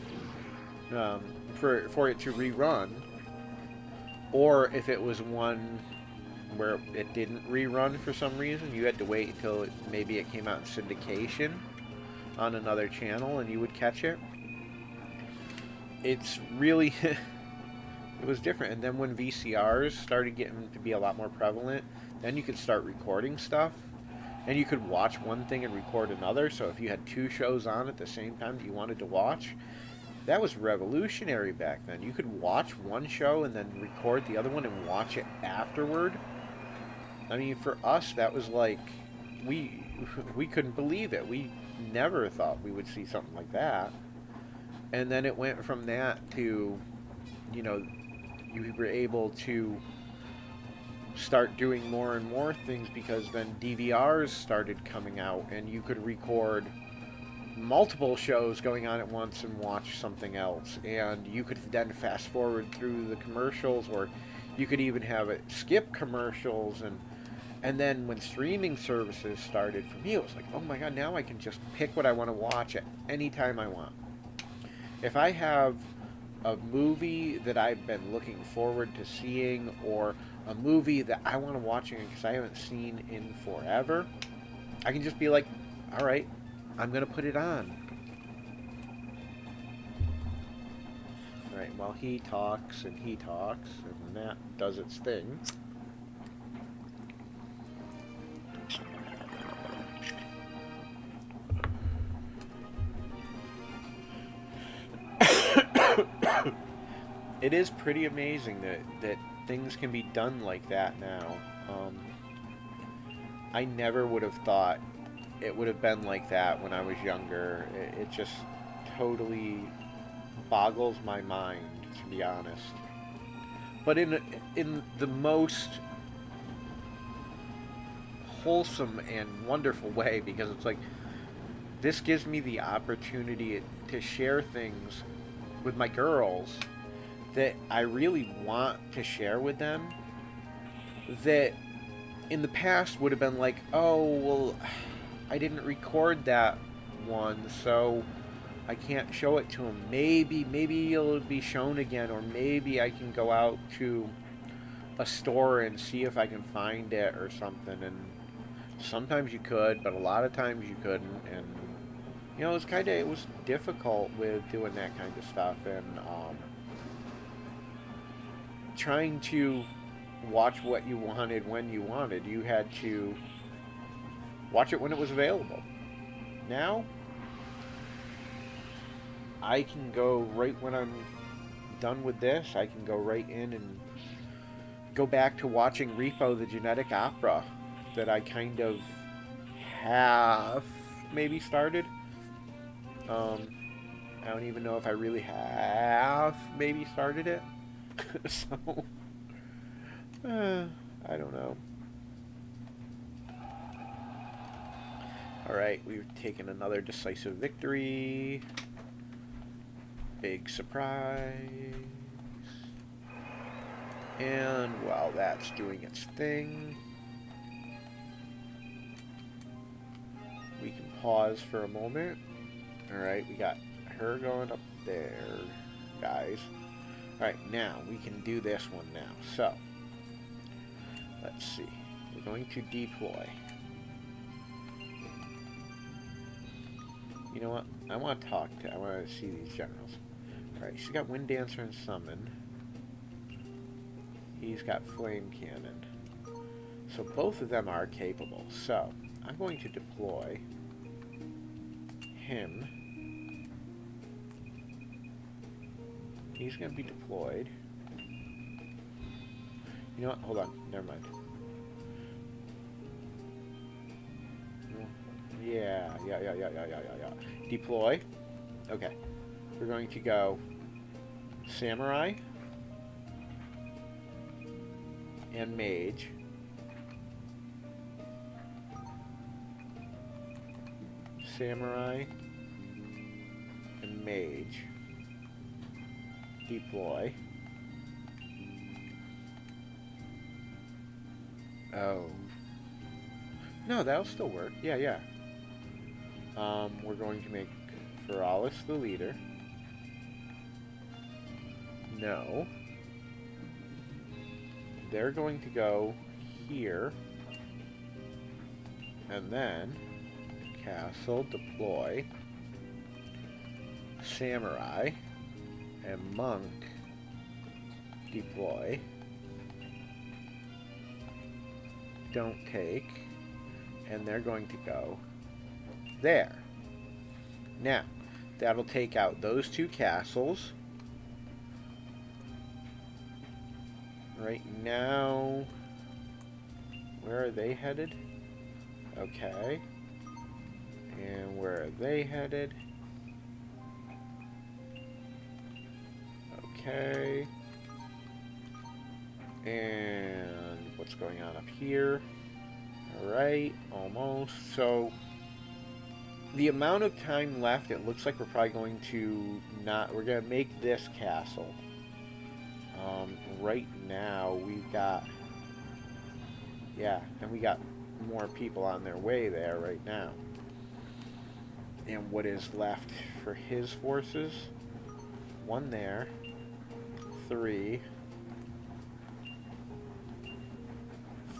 for it to rerun, or if it was one where it didn't rerun for some reason, you had to wait until maybe it came out in syndication on another channel and you would catch it. It's really it was different. And then when VCRs started getting to be a lot more prevalent, then you could start recording stuff, and you could watch one thing and record another. So if you had two shows on at the same time that you wanted to watch, that was revolutionary back then. You could watch one show and then record the other one and watch it afterward. I mean, for us, that was like, we couldn't believe it. We never thought we would see something like that. And then it went from that to, you know, you were able to start doing more and more things, because then DVRs started coming out and you could record multiple shows going on at once and watch something else. And you could then fast forward through the commercials, or you could even have it skip commercials. And then when streaming services started, for me it was like, oh my god, now I can just pick what I want to watch at any time I want. If I have a movie that I've been looking forward to seeing, or a movie that I want to watch because I haven't seen in forever, I can just be like, alright, I'm going to put it on. Alright, while he talks, and that does its thing. It is pretty amazing that things can be done like that now. I never would have thought it would have been like that when I was younger. It just totally boggles my mind, to be honest. But in the most wholesome and wonderful way, because it's like, this gives me the opportunity to share things with my girls that I really want to share with them, that in the past would have been like, oh, well, I didn't record that one, so I can't show it to them. Maybe it'll be shown again, or maybe I can go out to a store and see if I can find it or something. And sometimes you could, but a lot of times you couldn't. And you know, it was difficult with doing that kind of stuff, and trying to watch what you wanted when you wanted. You had to watch it when it was available. Now, I can go right when I'm done with this. I can go right in and go back to watching Repo, the Genetic Opera, that I kind of have maybe started. I don't even know if I really have maybe started it. So, I don't know. Alright, we've taken another decisive victory. Big surprise. And while that's doing its thing, we can pause for a moment. Alright, we got her going up there, guys. Alright, now we can do this one now. So, let's see. We're going to deploy. You know what? I want to see these generals. Alright, she's got Wind Dancer and Summon. He's got Flame Cannon. So both of them are capable. So, I'm going to deploy him. He's going to be deployed. You know what? Hold on. Never mind. Yeah. Deploy. Okay. We're going to go Samurai and Mage. Samurai and Mage. Deploy. Oh. No, that'll still work. Yeah. We're going to make Feralis the leader. No. They're going to go here. And then Castle, deploy. Samurai and Monk, deploy. Don't take. And they're going to go there. Now, that'll take out those two castles. Right now, where are they headed? Okay. And where are they headed? Okay. And what's going on up here? Alright, almost. So, the amount of time left, it looks like we're probably going to we're going to make this castle. Right now, we've got, and we got more people on their way there right now. And what is left for his forces? One there. 3.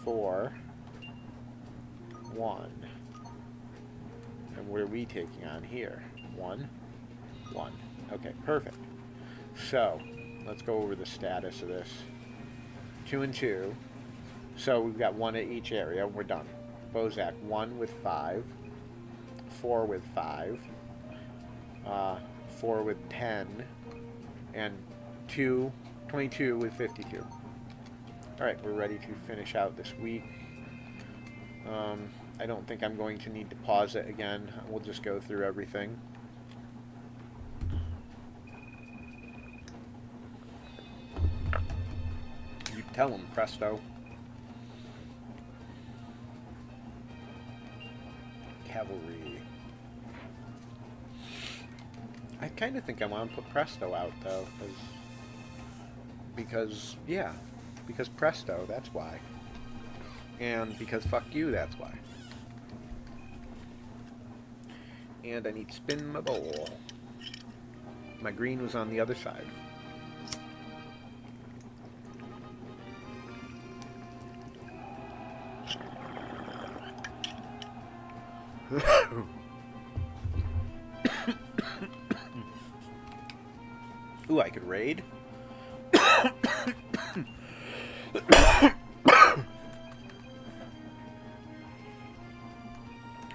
4. 1. And what are we taking on here? 1. 1. Okay, perfect. So, let's go over the status of this. 2 and 2. So we've got 1 at each area. We're done. Bozak, 1 with 5. 4 with 5. 4 with 10. And 22 with 52. Alright, we're ready to finish out this week. I don't think I'm going to need to pause it again. We'll just go through everything. You tell them, Presto. Cavalry. I kind of think I want to put Presto out, though. Because Presto, that's why. And because fuck you, that's why. And I need to spin my bowl. My green was on the other side. Ooh, I could raid.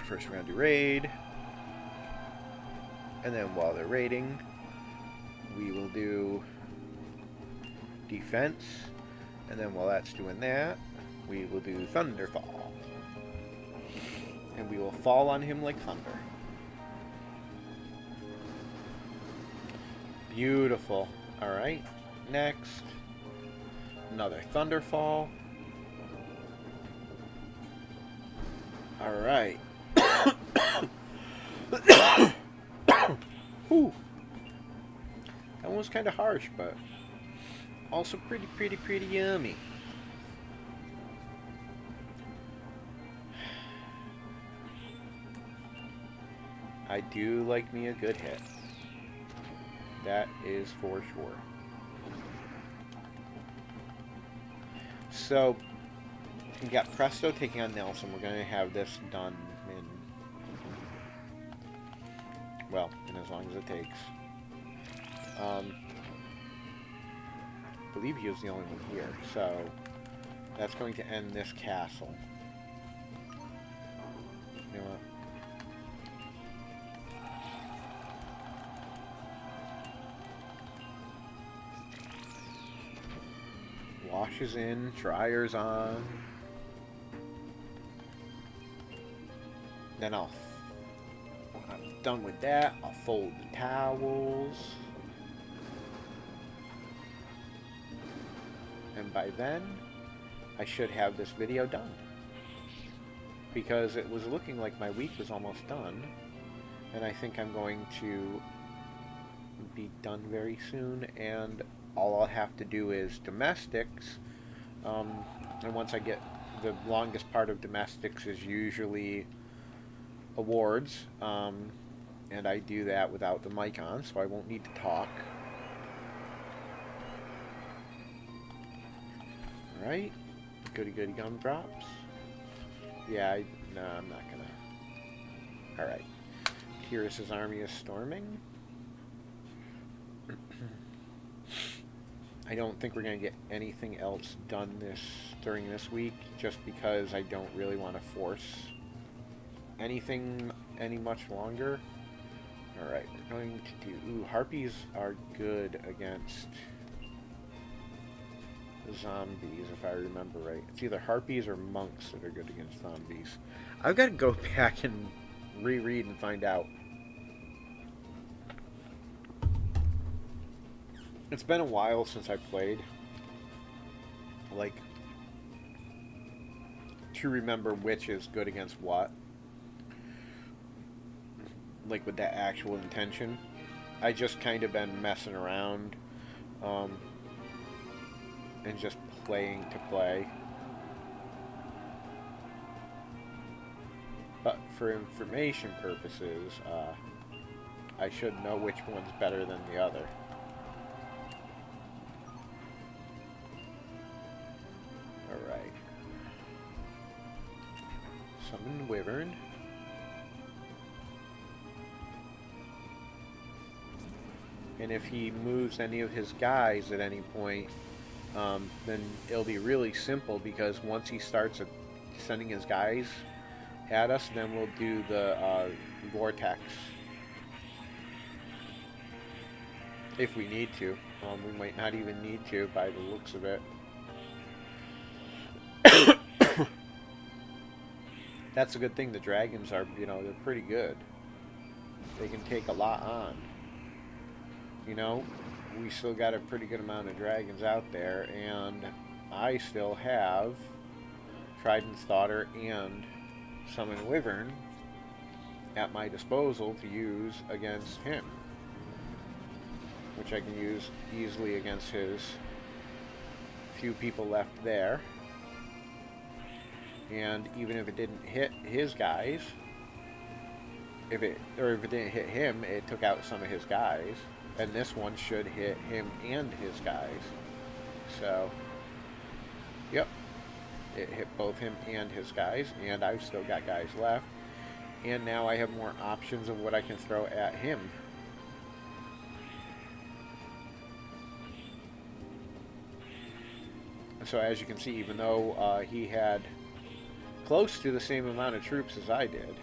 First we're going to do raid. And then while they're raiding, we will do defense. And then while that's doing that, we will do Thunderfall. And we will fall on him like thunder. Beautiful. Alright, next. Another Thunderfall. Alright. Whew. That one was kind of harsh, but also pretty yummy. I do like me a good hit. That is for sure. So, we got Presto taking on Nelson. We're going to have this done in, well, in as long as it takes. I believe he was the only one here, so that's going to end this castle. You know what? Washes in, dryers on. Then when I'm done with that, I'll fold the towels. And by then, I should have this video done. Because it was looking like my week was almost done. And I think I'm going to be done very soon. And all I'll have to do is domestics. And once I get, the longest part of domestics is usually awards. And I do that without the mic on, so I won't need to talk. Alright. Goody goody gumdrops. Yeah, no, I'm not gonna. Alright. Teiris' army is storming. I don't think we're gonna get anything else done during this week, just because I don't really want to force anything any much longer. Alright, we're going to do... Ooh, harpies are good against zombies, if I remember right. It's either harpies or monks that are good against zombies. I've got to go back and reread and find out. It's been a while since I played. Like, to remember which is good against what. Like, with that actual intention. I just kind of been messing around. And just playing to play. But for information purposes, I should know which one's better than the other. Alright. Summon Wyvern. And if he moves any of his guys at any point, then it'll be really simple, because once he starts sending his guys at us, then we'll do the vortex. If we need to. We might not even need to by the looks of it. That's a good thing. The dragons are, you know, they're pretty good. They can take a lot on. You know, we still got a pretty good amount of dragons out there, and I still have Trident's Daughter and Summon Wyvern at my disposal to use against him, which I can use easily against his few people left there. And even if it didn't hit his guys, if it didn't hit him, it took out some of his guys. And this one should hit him and his guys. So, yep. It hit both him and his guys, and I've still got guys left. And now I have more options of what I can throw at him. So as you can see, even though he had close to the same amount of troops as I did,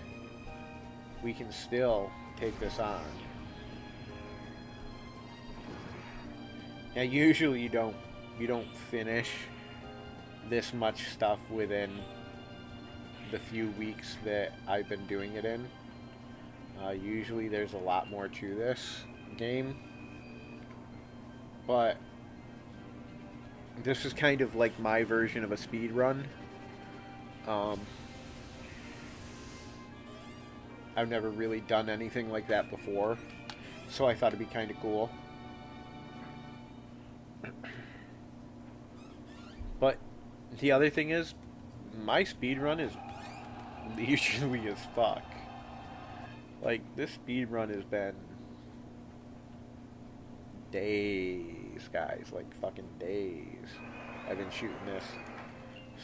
we can still take this on. Now, usually you don't finish this much stuff within the few weeks that I've been doing it in. Usually there's a lot more to this game, but this is kind of like my version of a speed run. I've never really done anything like that before, so I thought it'd be kind of cool. But the other thing is, my speedrun is usually as fuck. Like, this speed run has been days, guys. Like, fucking days. I've been shooting this.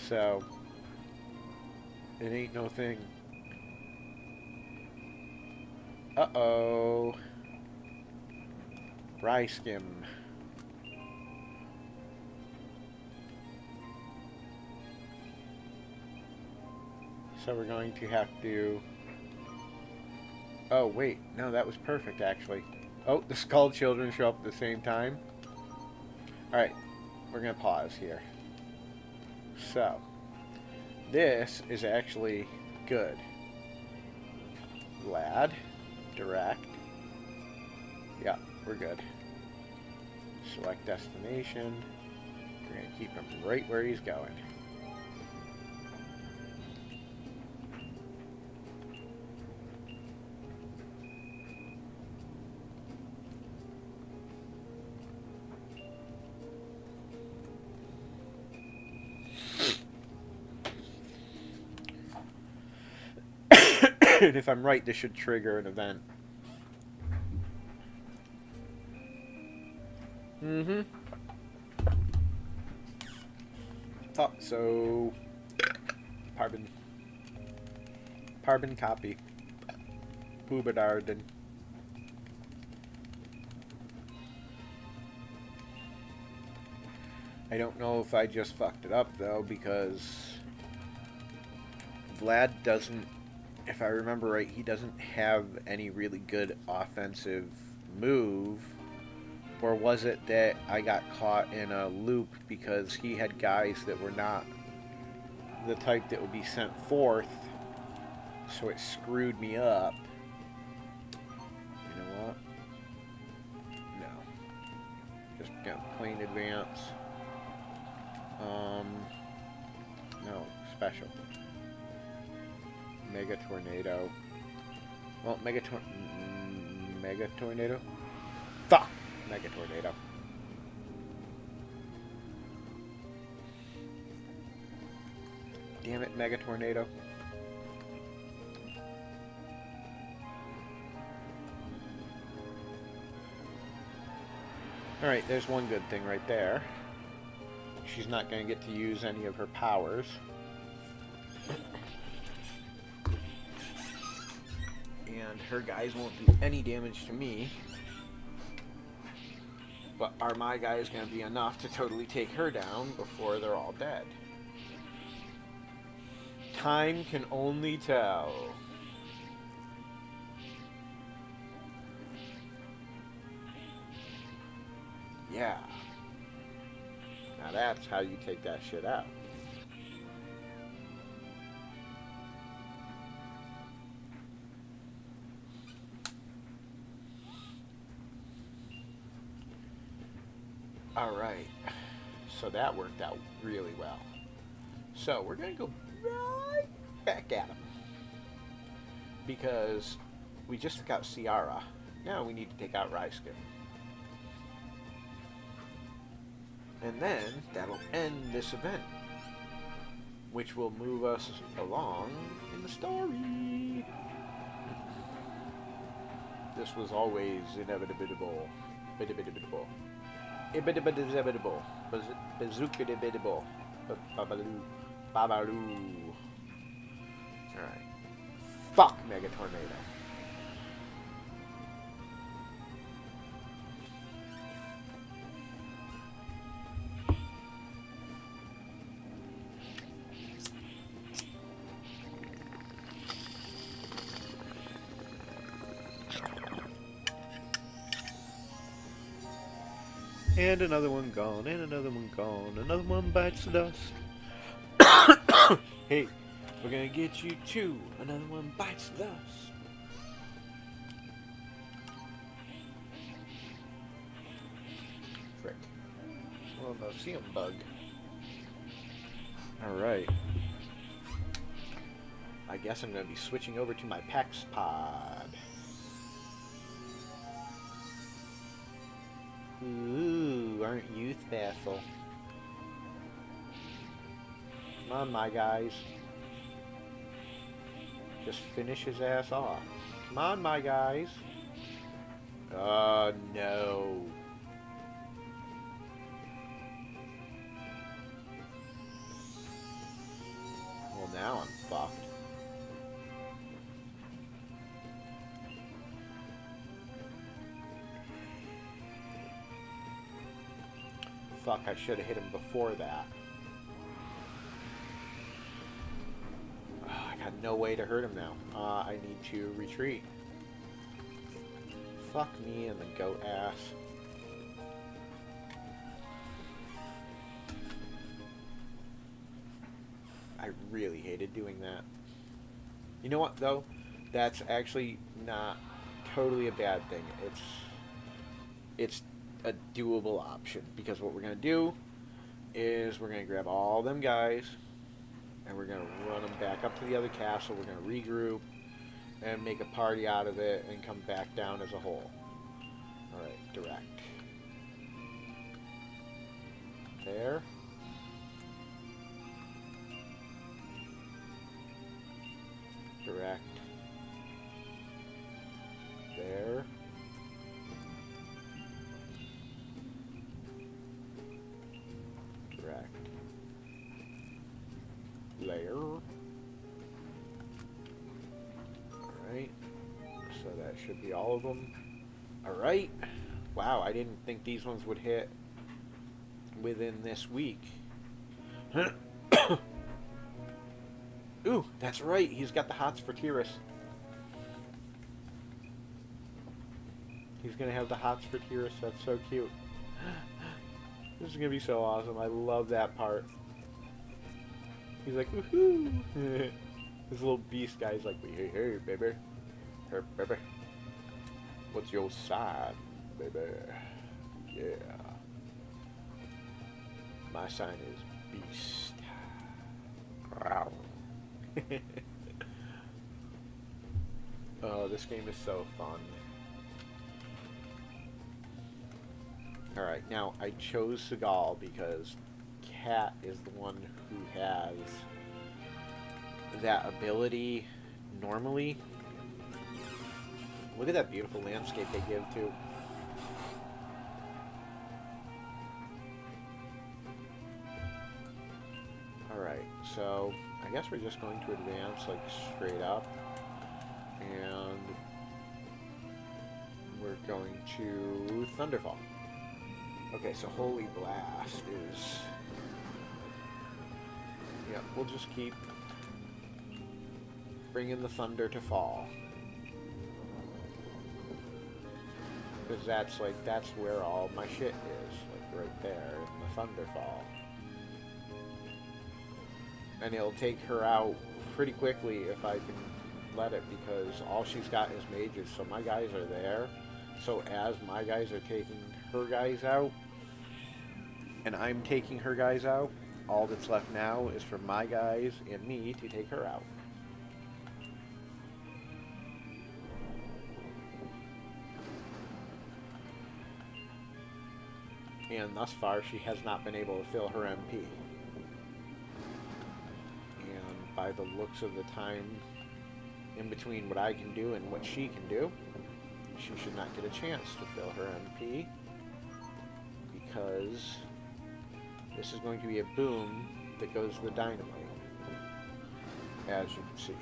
So, it ain't no thing. Uh-oh. Rye skim. So we're going to have to... Oh, wait. No, that was perfect, actually. Oh, the Skull Children show up at the same time. Alright. We're going to pause here. So. This is actually good. Lad. Direct. Yeah, we're good. Select destination. We're going to keep him right where he's going. And if I'm right, this should trigger an event. Mm-hmm. Thought so. Parbin copy. Boobadarden. I don't know if I just fucked it up, though, because Vlad doesn't, if I remember right, he doesn't have any really good offensive move. Or was it that I got caught in a loop because he had guys that were not the type that would be sent forth, so it screwed me up. You know what? No. Just got plain advance. No, special. Mega Tornado. Well, Mega Tornado? Fuck! Mega Tornado. Damn it, Mega Tornado. Alright, there's one good thing right there. She's not going to get to use any of her powers. And her guys won't do any damage to me. But are my guys going to be enough to totally take her down before they're all dead? Time can only tell. Yeah. Now that's how you take that shit out. Alright. So that worked out really well. So we're going to go right back at him. Because we just took out Ciara. Now we need to take out Ryskin. And then that'll end this event, which will move us along in the story. This was always inevitable. Inevitable. Bazooka-dibidable. Babaloo. Babaloo. Alright. Fuck Mega Tornado. And another one gone, and another one gone. Another one bites the dust. Hey, we're gonna get you too. Another one bites the dust. Frick. Well, no, see him bug. Alright. I guess I'm gonna be switching over to my PAX pod. Ooh, aren't you thankful? Come on, my guys. Just finish his ass off. Come Come on, my guys. No. Well, now I'm fucked. Fuck, I should have hit him before that. I got no way to hurt him now. I need to retreat. Fuck me and the goat ass. I really hated doing that. You know what, though? That's actually not totally a bad thing. It's a doable option, because what we're going to do is we're going to grab all them guys and we're going to run them back up to the other castle. We're going to regroup and make a party out of it and come back down as a whole. Alright, direct. There. Direct. There. Direct. Layer. Alright. So that should be all of them. Alright. Wow, I didn't think these ones would hit within this week. Ooh, that's right. He's got the hots for Teiris. He's going to have the hots for Teiris. That's so cute. This is going to be so awesome. I love that part. He's like, woohoo! This little beast guy's like, hey, hey, baby. Hey, baby. What's your sign, baby? Yeah. My sign is beast. Wow. Oh, this game is so fun. Alright, now I chose Seagal because Cat is the one who has that ability normally. Look at that beautiful landscape they give too. Alright, so I guess we're just going to advance like straight up, and we're going to Thunderfall. Okay, so Holy Blast is... yeah, we'll just keep bringing the thunder to fall. Because that's like, that's where all my shit is, like right there in the Thunderfall. And it'll take her out pretty quickly if I can let it, because all she's got is mages, so my guys are there. So as my guys are taking her guys out, and I'm taking her guys out, all that's left now is for my guys and me to take her out. And thus far, she has not been able to fill her MP. And by the looks of the time in between what I can do and what she can do, she should not get a chance to fill her MP, because this is going to be a boom that goes to the dynamite, as you can see.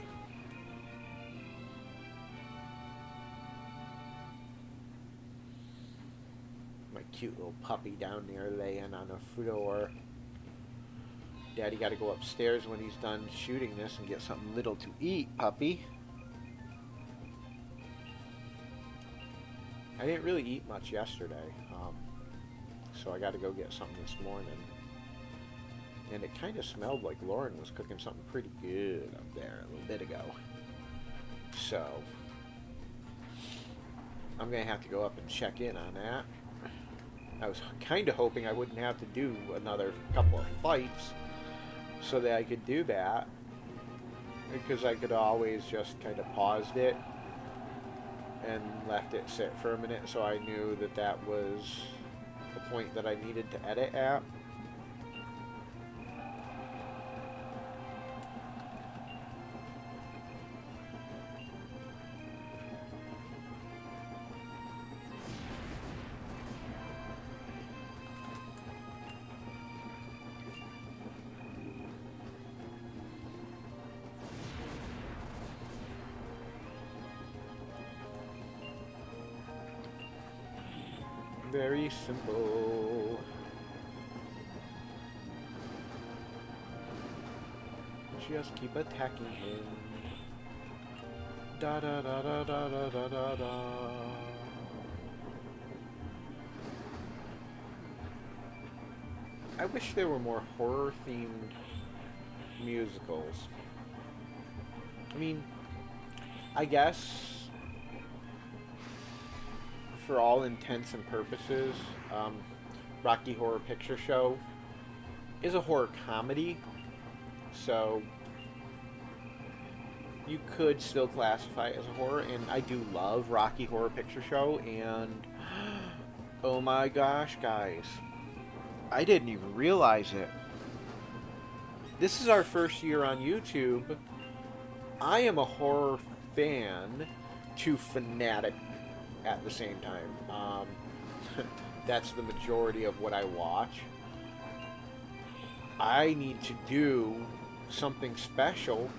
My cute little puppy down there laying on a floor. Daddy got to go upstairs when he's done shooting this and get something little to eat, puppy. I didn't really eat much yesterday, so I got to go get something this morning. And it kind of smelled like Lauren was cooking something pretty good up there a little bit ago. So I'm going to have to go up and check in on that. I was kind of hoping I wouldn't have to do another couple of fights so that I could do that, because I could always just kind of paused it and left it sit for a minute, so I knew that that was the point that I needed to edit at. Very simple. Just keep attacking him. Da da da da da da da da da. I wish there were more horror-themed musicals. I mean, I guess for all intents and purposes, Rocky Horror Picture Show is a horror comedy, so you could still classify it as a horror, and I do love Rocky Horror Picture Show, and oh my gosh, guys, I didn't even realize it. This is our first year on YouTube. I am a horror fan to fanatic at the same time. That's the majority of what I watch. I need to do something special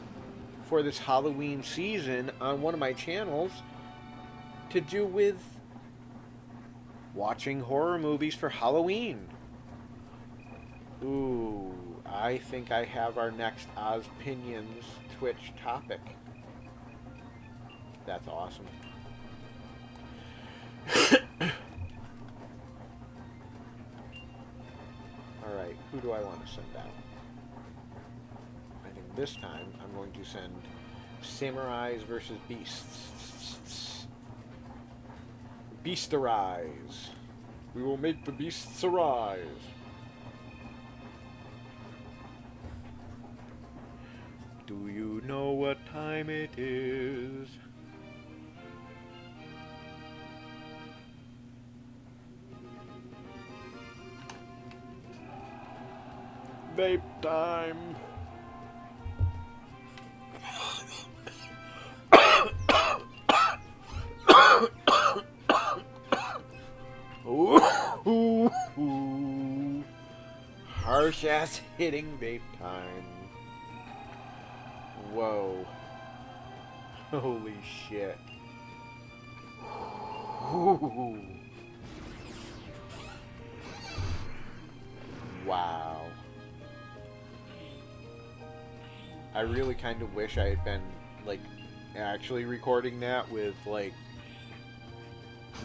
for this Halloween season on one of my channels to do with watching horror movies for Halloween. Ooh, I think I have our next Ozpinions Twitch topic. That's awesome. Alright, who do I want to send out? I think this time I'm going to send Samurais versus Beasts. Beast arise. We will make the beasts arise. Do you know what time it is? Vape time. Ooh. Harsh ass hitting vape time. Whoa. Holy shit. Ooh. Wow. I really kind of wish I had been, like, actually recording that with, like,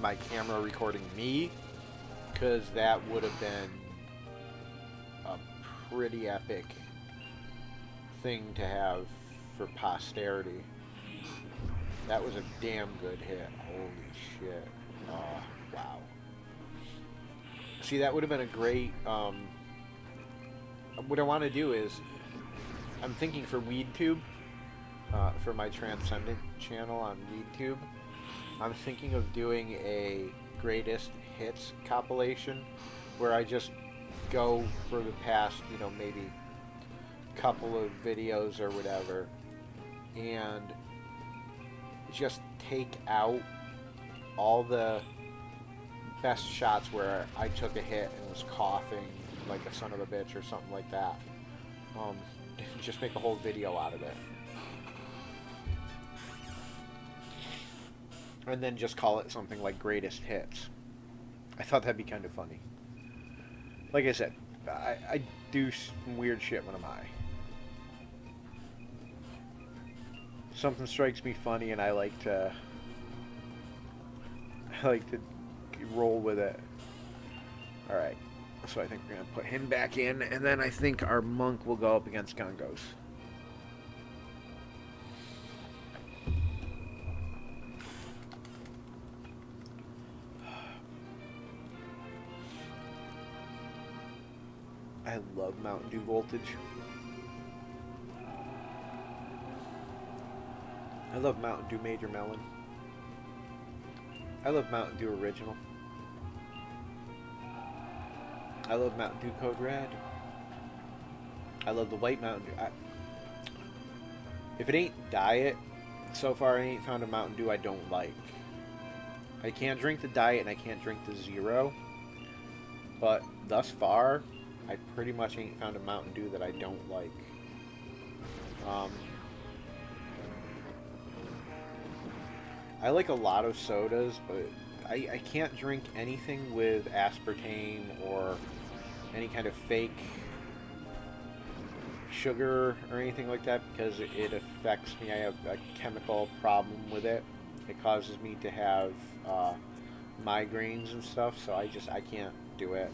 my camera recording me, because that would have been a pretty epic thing to have for posterity. That was a damn good hit. Holy shit. Oh, wow. See, that would have been a great, what I want to do is, I'm thinking for WeedTube, for my Transcendent channel on WeedTube, I'm thinking of doing a greatest hits compilation where I just go for the past, you know, maybe couple of videos or whatever, and just take out all the best shots where I took a hit and was coughing like a son of a bitch or something like that. Just make a whole video out of it. And then just call it something like Greatest Hits. I thought that'd be kind of funny. Like I said, I do some weird shit when I'm high. Something strikes me funny and I like to roll with it. Alright. So I think we're going to put him back in, and then I think our monk will go up against Gungos. I love Mountain Dew Voltage. I love Mountain Dew Major Melon. I love Mountain Dew Original. I love Mountain Dew Code Red. I love the white Mountain Dew. If it ain't Diet, so far I ain't found a Mountain Dew I don't like. I can't drink the Diet and I can't drink the Zero. But thus far, I pretty much ain't found a Mountain Dew that I don't like. I like a lot of sodas, but I can't drink anything with aspartame or any kind of fake sugar or anything like that because it affects me. I have a chemical problem with it. It causes me to have migraines and stuff, so I can't do it.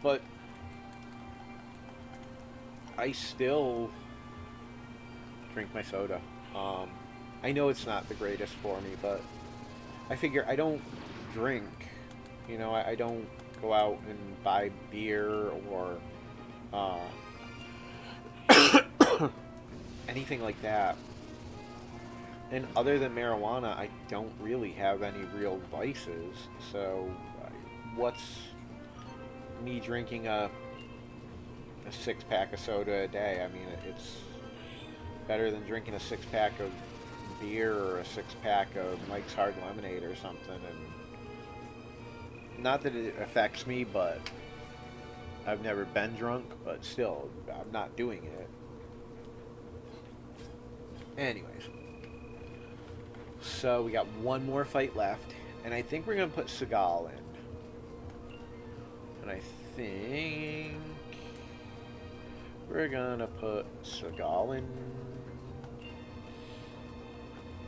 But I still drink my soda. I know it's not the greatest for me, but I figure I don't drink. You know, I don't go out and buy beer or anything like that. And other than marijuana, I don't really have any real vices. So, what's me drinking a 6-pack of soda a day? I mean, it's better than drinking a 6-pack of beer or a 6-pack of Mike's Hard Lemonade or something. And not that it affects me, but I've never been drunk, but still, I'm not doing it. Anyways. So we got one more fight left, and I think we're going to put Seagal in. And I think we're going to put Seagal in.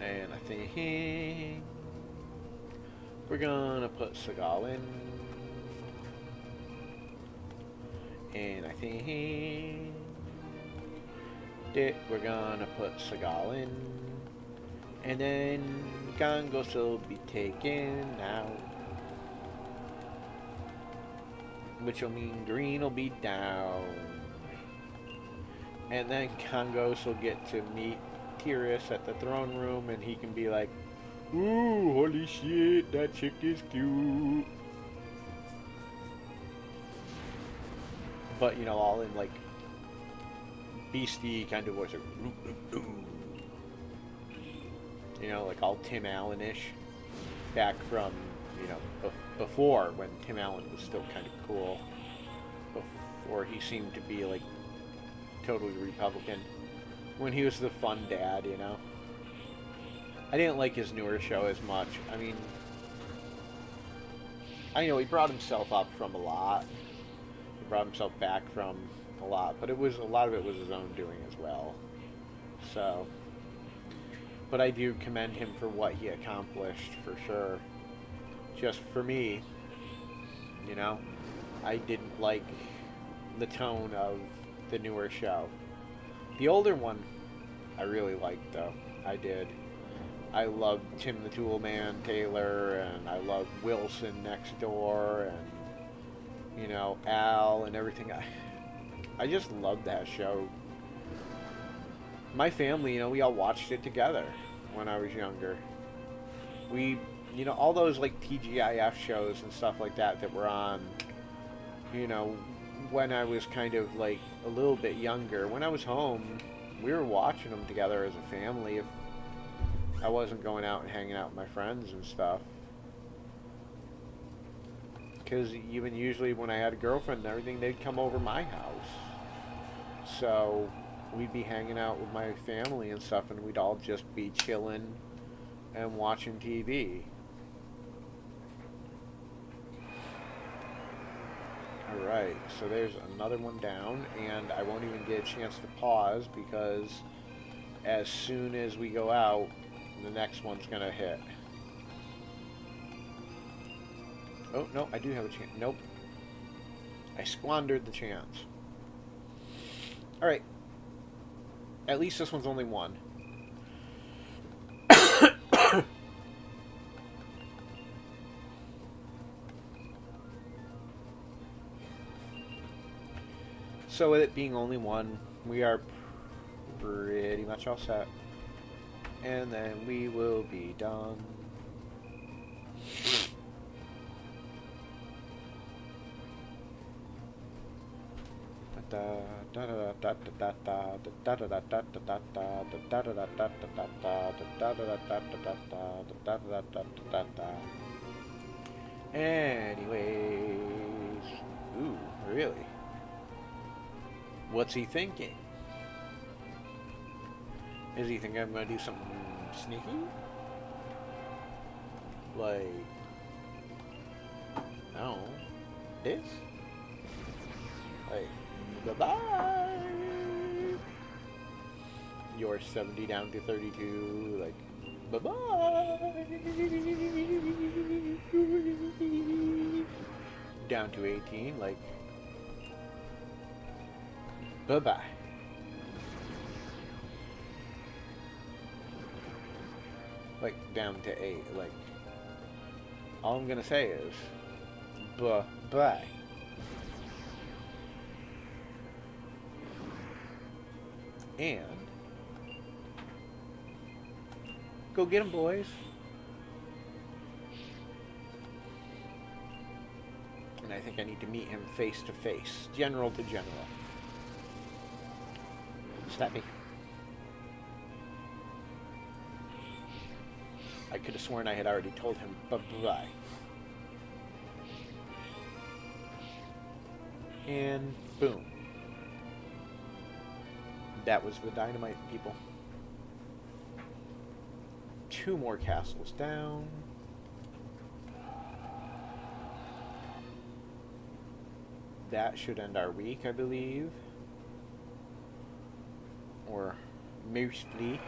And I think we're going to put Seagal in. And I think that we're going to put Seagal in. And then Gangos will be taken out. Which will mean green will be down. And then Gangos will get to meet Teiris at the throne room, and he can be like, "Ooh, holy shit, that chick is cute." But, you know, all in like beastie kind of voice. Like, you know, like all Tim Allen-ish, back from, you know, before when Tim Allen was still kind of cool, before he seemed to be like totally Republican, when he was the fun dad, you know. I didn't like his newer show as much. I mean, I know he brought himself up from a lot. He brought himself back from a lot, but a lot of it was his own doing as well. So, but I do commend him for what he accomplished, for sure. Just for me, you know, I didn't like the tone of the newer show. The older one, I really liked, though. I did. I loved Tim the Tool Man Taylor, and I loved Wilson next door, and, you know, Al and everything. I just loved that show. My family, you know, we all watched it together when I was younger. We, you know, all those, like, TGIF shows and stuff like that were on, you know, when I was kind of, like, a little bit younger. When I was home, we were watching them together as a family if I wasn't going out and hanging out with my friends and stuff. Because even usually when I had a girlfriend and everything, they'd come over my house. So we'd be hanging out with my family and stuff, and we'd all just be chilling and watching TV. Alright, so there's another one down, and I won't even get a chance to pause because as soon as we go out, the next one's gonna hit. Oh, no, I do have a chance. Nope. I squandered the chance. Alright. At least this one's only one. So with it being only one, we are pretty much all set. And then we will be done. Anyways, ooh, really? What's he thinking? Is he thinking I'm going to do something sneaky? Like, no. This? Like, bye-bye! You're 70 down to 32, like, bye-bye! Down to 18, like, bye-bye. Like, down to 8, like, all I'm gonna say is, bye-bye. And go get him, boys. And I think I need to meet him face to face, general to general. Snappy. I could have sworn I had already told him bye-bye. And boom. That was the dynamite, people. 2 more castles down. That should end our week, I believe. Or mostly.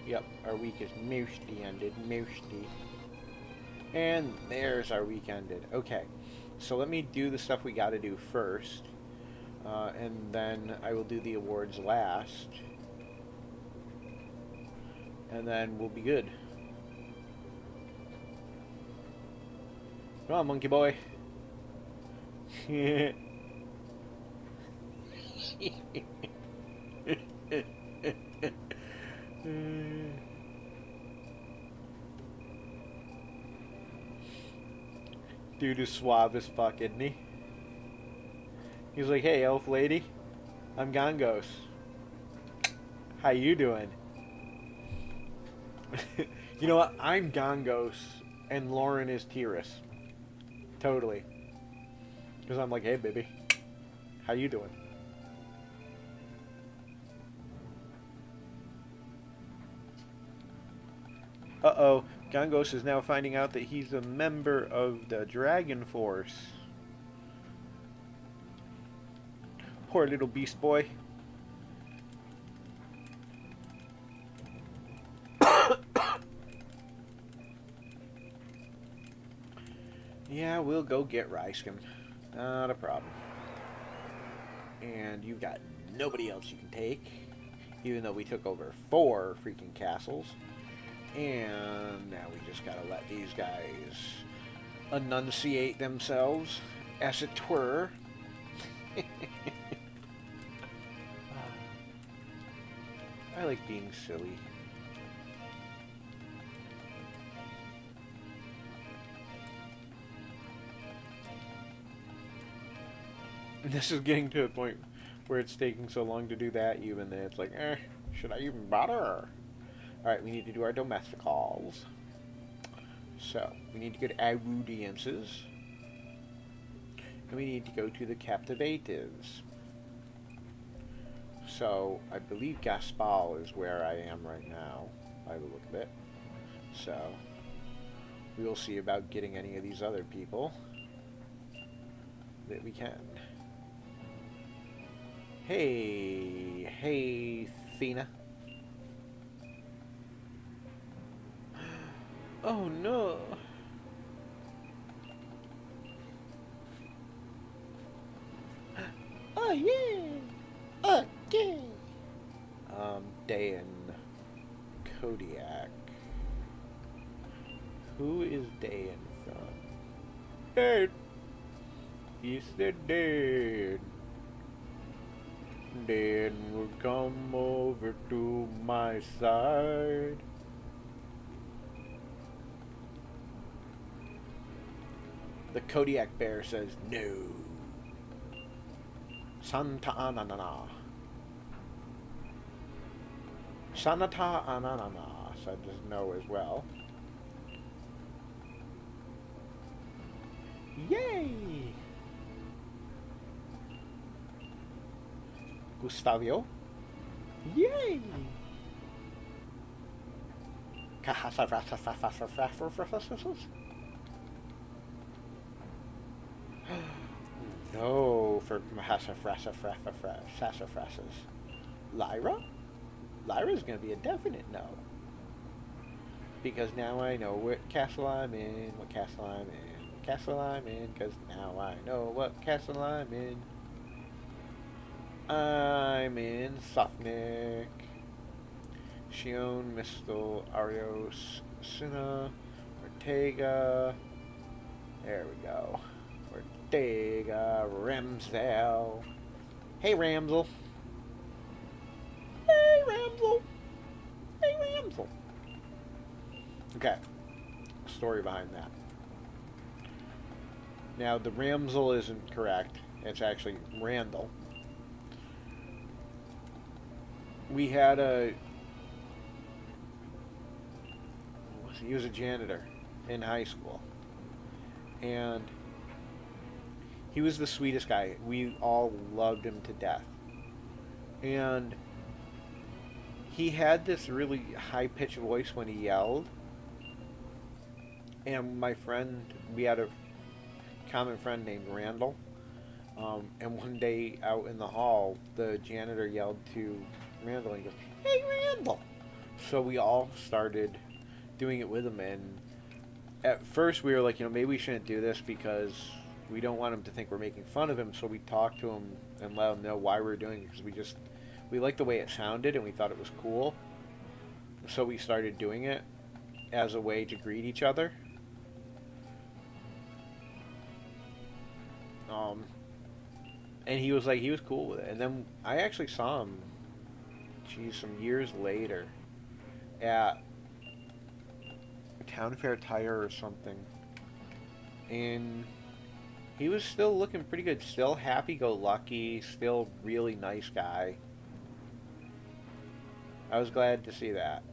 Yep, our week is mostly ended, mostly. And there's our week ended. Okay, so let me do the stuff we gotta do first. And then I will do the awards last. And then we'll be good. Come on, monkey boy. Dude is suave as fuck, isn't he? He's like, hey, elf lady, I'm Gangos. How you doing? You know what? I'm Gangos, and Lauren is Teiris. Totally. Because I'm like, hey, baby, how you doing? Uh-oh. Gangos is now finding out that he's a member of the Dragon Force. Poor little beast boy. Yeah, we'll go get Ryskin. Not a problem. And you've got nobody else you can take. Even though we took over 4 freaking castles. And now we just gotta let these guys enunciate themselves, as it were. I like being silly. And this is getting to a point where it's taking so long to do that, even that it's like, should I even bother? Alright, we need to do our domesticals. So, we need to get audiences. And we need to go to the captivatives. So, I believe Gaspal is where I am right now, by the look of it. So, we will see about getting any of these other people that we can. Hey, Thena. Oh no! Oh yeah! Okay! Dan Kodiak. Who is Dan from? Dan! He's the Dan. Dan will come over to my side. The Kodiak bear says no. Santa Ananana. Sanata Ananana says no as well. Yay! Gustavio. Yay! No, for sassafrasses. Lyra? Lyra's gonna be a definite no. Because now I know what castle I'm in, what castle I'm in, what castle I'm in, because now I know what castle I'm in. I'm in Sophnic. Shion, Mistel, Arios, Sina, Ortega. There we go. Ortega, Ramsdale. Hey, Ramsel. Hey, Ramsel. Hey, Ramsel. Okay. Story behind that. Now, the Ramsel isn't correct. It's actually Randall. We had a... He was a janitor in high school. And he was the sweetest guy. We all loved him to death. And he had this really high-pitched voice when he yelled. And my friend, we had a common friend named Randall. And one day out in the hall, the janitor yelled to Randall and he goes, "Hey, Randall!" So we all started doing it with him, and at first we were like, maybe we shouldn't do this because we don't want him to think we're making fun of him, so we talked to him and let him know why we were doing it, because we liked the way it sounded and we thought it was cool, so we started doing it as a way to greet each other. And he was cool with it, and then I actually saw him some years later at Town Fair Tire or something, and he was still looking pretty good, still happy-go-lucky, still really nice guy. I was glad to see that.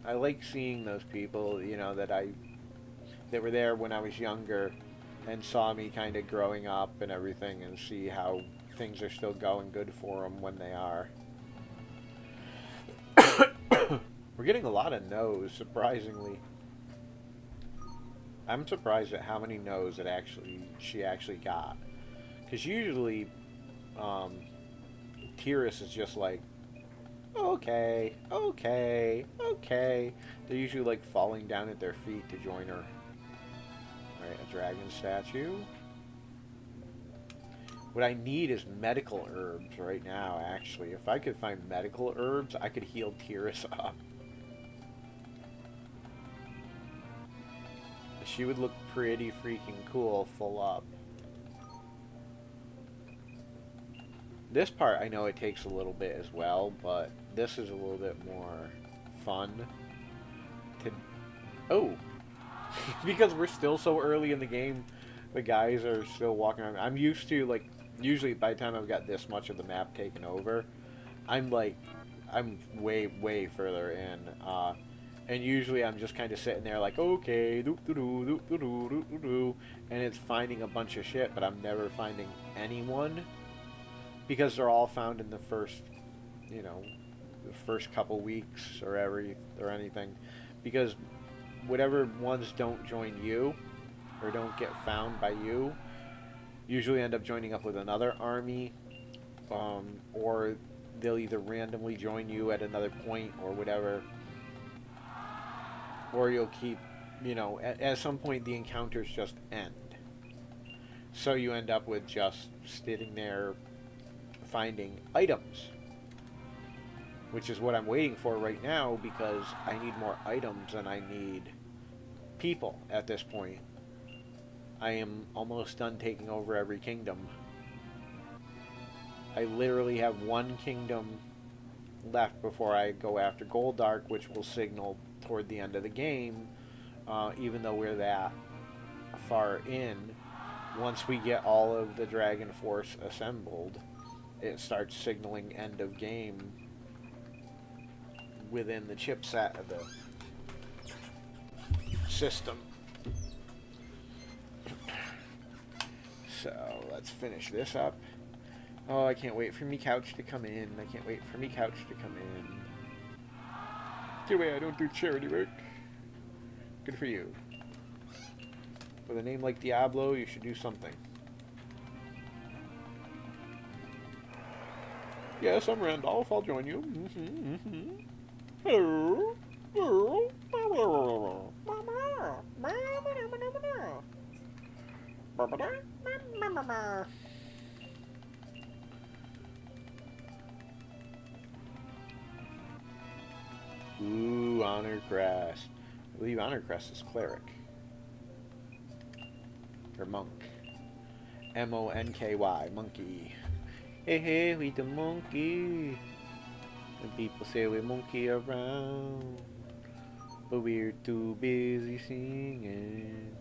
I like seeing those people, that were there when I was younger and saw me kind of growing up and everything, and see how things are still going good for them when they are. We're getting a lot of no's, surprisingly. I'm surprised at how many no's she actually got. Because usually, Teiris is just like, okay. They're usually like falling down at their feet to join her. Alright, a dragon statue. What I need is medical herbs right now, actually. If I could find medical herbs, I could heal Teiris up. She would look pretty freaking cool full up. This part, I know it takes a little bit as well, but this is a little bit more fun. Oh! Because we're still so early in the game, the guys are still walking around. I'm used to, usually by the time I've got this much of the map taken over, I'm way, way further in. And usually I'm just kind of sitting there like, okay, and it's finding a bunch of shit, but I'm never finding anyone, because they're all found in the first, the first couple weeks or anything, because whatever ones don't join you or don't get found by you usually end up joining up with another army, or they'll either randomly join you at another point or whatever. Or you'll keep, at some point the encounters just end. So you end up with just sitting there finding items. Which is what I'm waiting for right now, because I need more items than I need people at this point. I am almost done taking over every kingdom. I literally have one kingdom left before I go after Goldark, which will signal toward the end of the game, even though we're that far in. Once we get all of the Dragon Force assembled, it starts signaling end of game within the chipset of the system. So let's finish this up. Oh, I can't wait for me couch to come in. I can't wait for me couch to come in. Get away, I don't do charity work. Good for you. With a name like Diablo, you should do something. Yes, I'm Randolph. I'll join you. Hello. Ooh, Honor Crest. I believe Honor Crest is cleric. Or monk. M-O-N-K-Y. Monkey. Hey, hey, we the monkey. And people say we monkey around. But we're too busy singing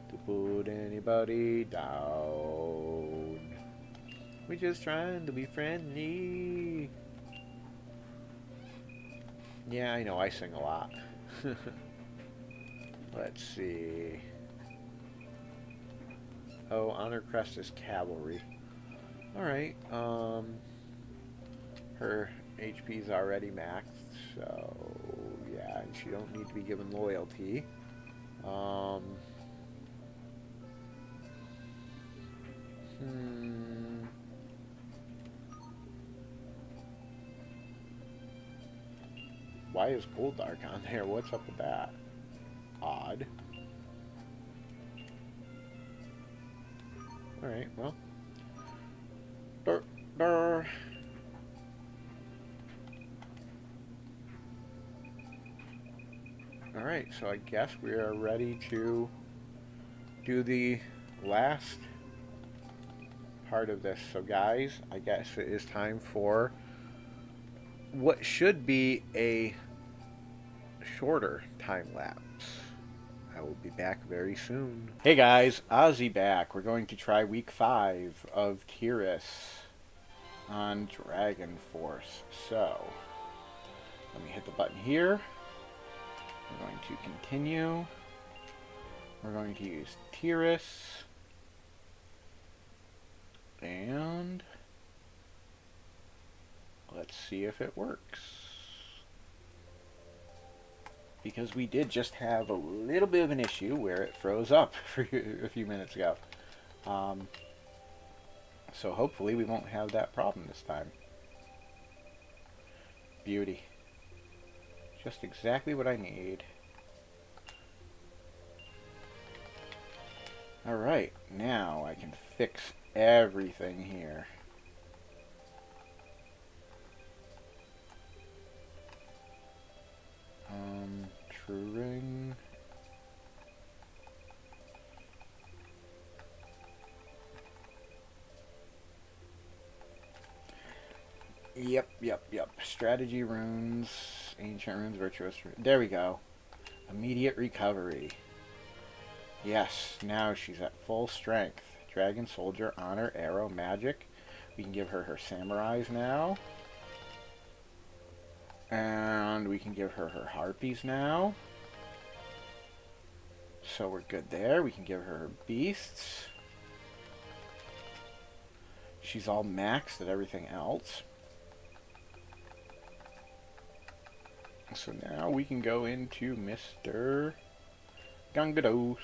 to put anybody down. We're just trying to be friendly. Yeah, I know, I sing a lot. Let's see. Oh, Honor Crest is cavalry. Alright, her HP's already maxed, so yeah, and she don't need to be given loyalty. Why is Goldark on there? What's up with that? Odd. Alright, well. Alright, so I guess we are ready to do the last part of this. So guys, I guess it is time for what should be a shorter time lapse. I will be back very soon. Hey guys, Ozzy back. We're going to try week 5 of Teiris on Dragon Force. So, let me hit the button here. We're going to continue. We're going to use Teiris. And let's see if it works. Because we did just have a little bit of an issue where it froze up for a few minutes ago. So hopefully we won't have that problem this time. Beauty. Just exactly what I need. Alright, now I can fix everything here. True ring. Yep. Strategy runes, ancient runes, virtuous runes. There we go. Immediate recovery. Yes, now she's at full strength. Dragon, soldier, honor, arrow, magic. We can give her her samurais now. And we can give her her harpies now. So we're good there. We can give her her beasts. She's all maxed at everything else. So now we can go into Mr. Gangados.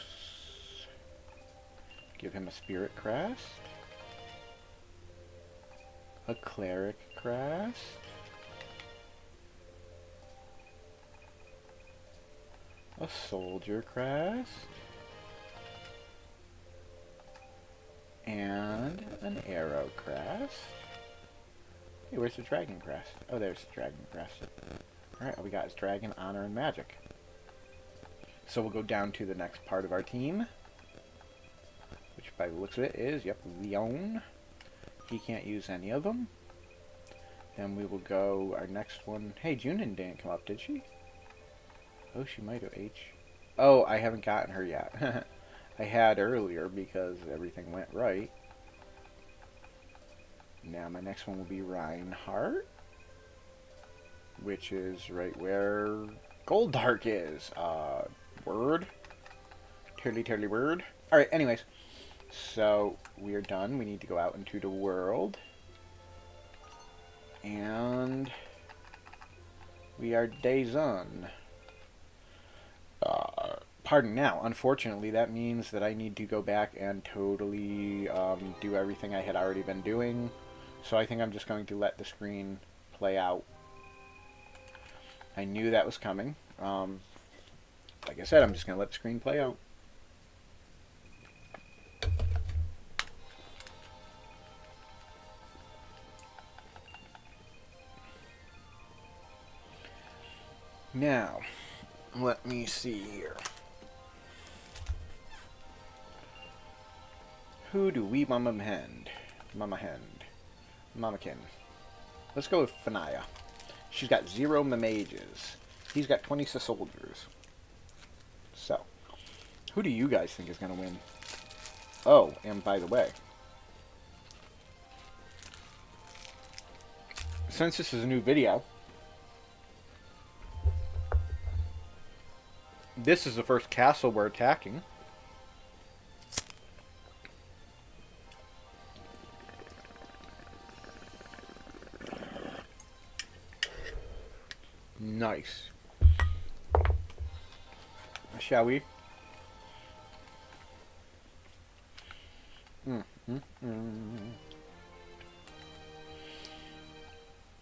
Give him a spirit crest. A cleric crest. A soldier crest. And an arrow crest. Hey, where's the dragon crest? Oh, there's the dragon crest. Alright, all we got is dragon, honor, and magic. So we'll go down to the next part of our team. Which by the looks of it is, yep, Leon. He can't use any of them. Then we will go, our next one. Hey, Junin didn't come up, did she? Oh, she might have Oh, I haven't gotten her yet. I had earlier because everything went right. Now my next one will be Reinhardt, which is right where Goldark is. Word. Totally word. Alright, anyways. So, we are done. We need to go out into the world. And we are done. Pardon now. Unfortunately, that means that I need to go back and totally do everything I had already been doing. So I think I'm just going to let the screen play out. I knew that was coming. Like I said, I'm just going to let the screen play out. Now, let me see here. Who do we mama-hand? Mamakin. Let's go with Fanaya. She's got 0 mages. He's got 26 soldiers. So, who do you guys think is going to win? Oh, and by the way, since this is a new video, this is the first castle we're attacking. Nice. Shall we?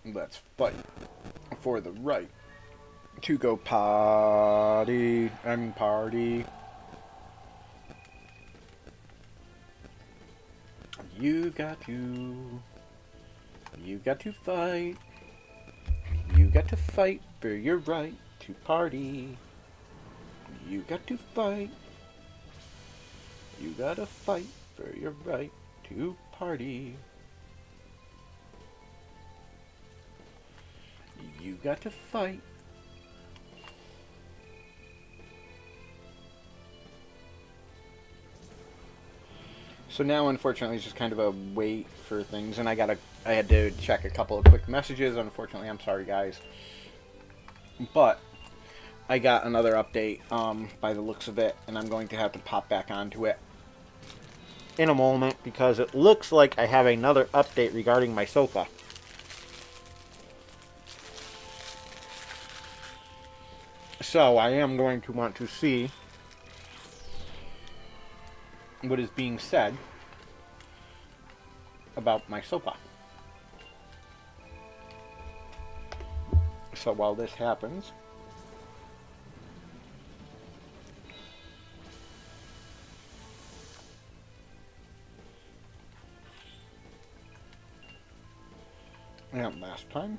Let's fight for the right to go party. You got to fight. You got to fight for your right to party. You got to fight. You gotta fight for your right to party. You got to fight. So now, unfortunately, it's just kind of a wait for things, and I had to check a couple of quick messages. Unfortunately, I'm sorry, guys, but I got another update by the looks of it, and I'm going to have to pop back onto it in a moment because it looks like I have another update regarding my sofa. So I am going to want to see what is being said about my sofa. So while this happens, and last time,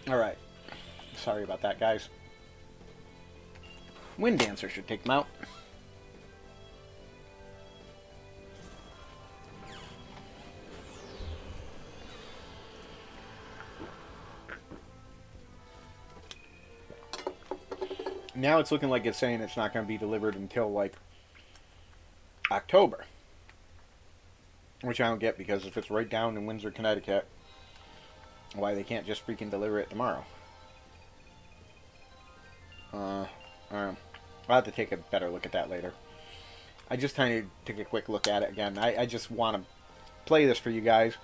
alright, sorry about that, guys. Wind Dancer should take them out. Now it's looking like it's saying it's not going to be delivered until, like, October. Which I don't get, because if it's right down in Windsor, Connecticut, why they can't just freaking deliver it tomorrow. I'll have to take a better look at that later. I just kind of took a quick look at it again. I just want to play this for you guys.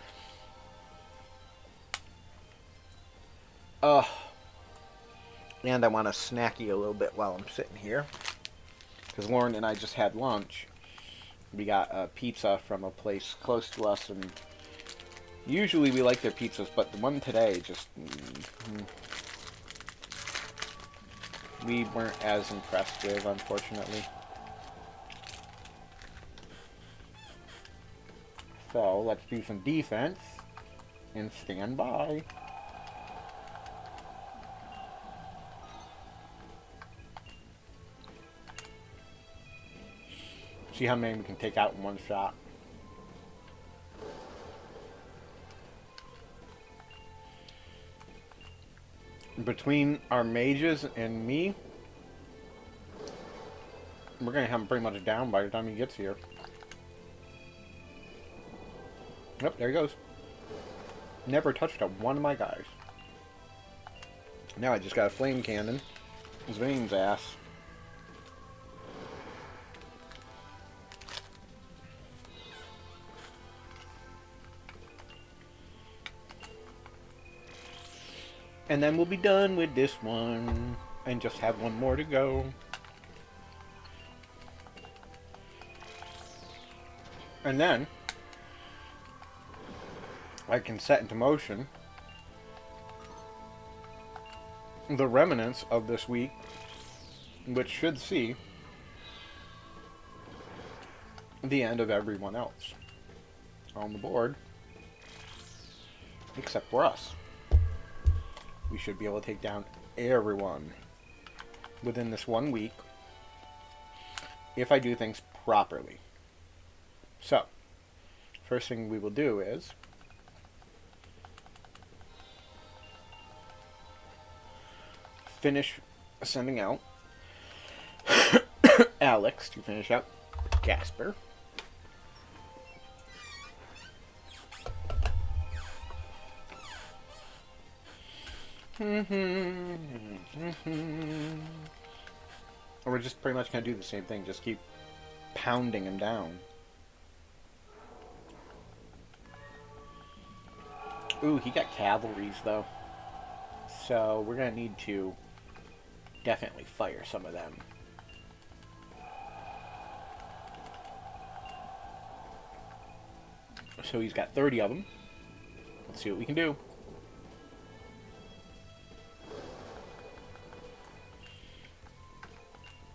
And I want to snacky a little bit while I'm sitting here. Because Lauren and I just had lunch. We got a pizza from a place close to us, and usually we like their pizzas, but the one today just... we weren't as impressed with, unfortunately. So, let's do some defense and stand by. See how many we can take out in one shot. Between our mages and me, We're gonna have him pretty much down by the time he gets here. Yep, there he goes. Never touched one of my guys. Now I just got a flame cannon. Zvane's ass. And then we'll be done with this one. And just have one more to go. And then I can set into motion the remnants of this week, which should see the end of everyone else on the board, except for us. We should be able to take down everyone within this 1 week if I do things properly. So, first thing we will do is finish sending out Alex to finish out Gasper. We're just pretty much going to do the same thing, just keep pounding him down. Ooh, he got cavalries though. So we're going to need to definitely fire some of them. So he's got 30 of them. Let's see what we can do.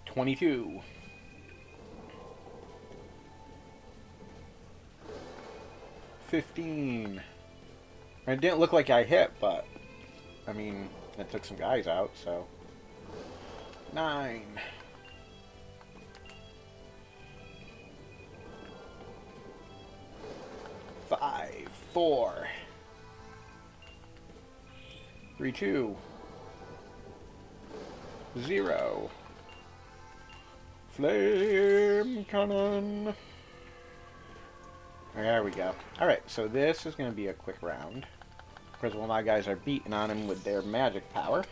$22. $15. And it didn't look like I hit, but I mean, it took some guys out, so. 9. 5, 4, 3, 2, 0. Flame cannon. There we go. Alright, so this is going to be a quick round. Because one of my guys are beating on him with their magic power.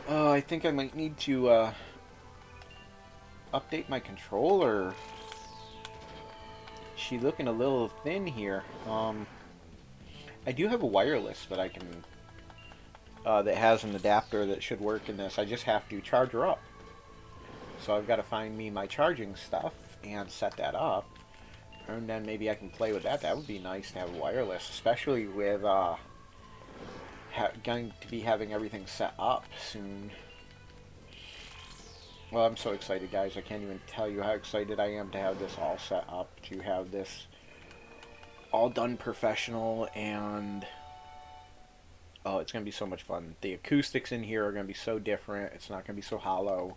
I think I might need to update my controller. She's looking a little thin here. I do have a wireless that I can that has an adapter that should work in this. I just have to charge her up. So I've got to find me my charging stuff and set that up. And then maybe I can play with that. That would be nice to have a wireless, especially with going to be having everything set up soon. Well, I'm so excited, guys. I can't even tell you how excited I am to have this all set up, to have this all done professional, and oh, it's going to be so much fun. The acoustics in here are going to be so different. It's not going to be so hollow.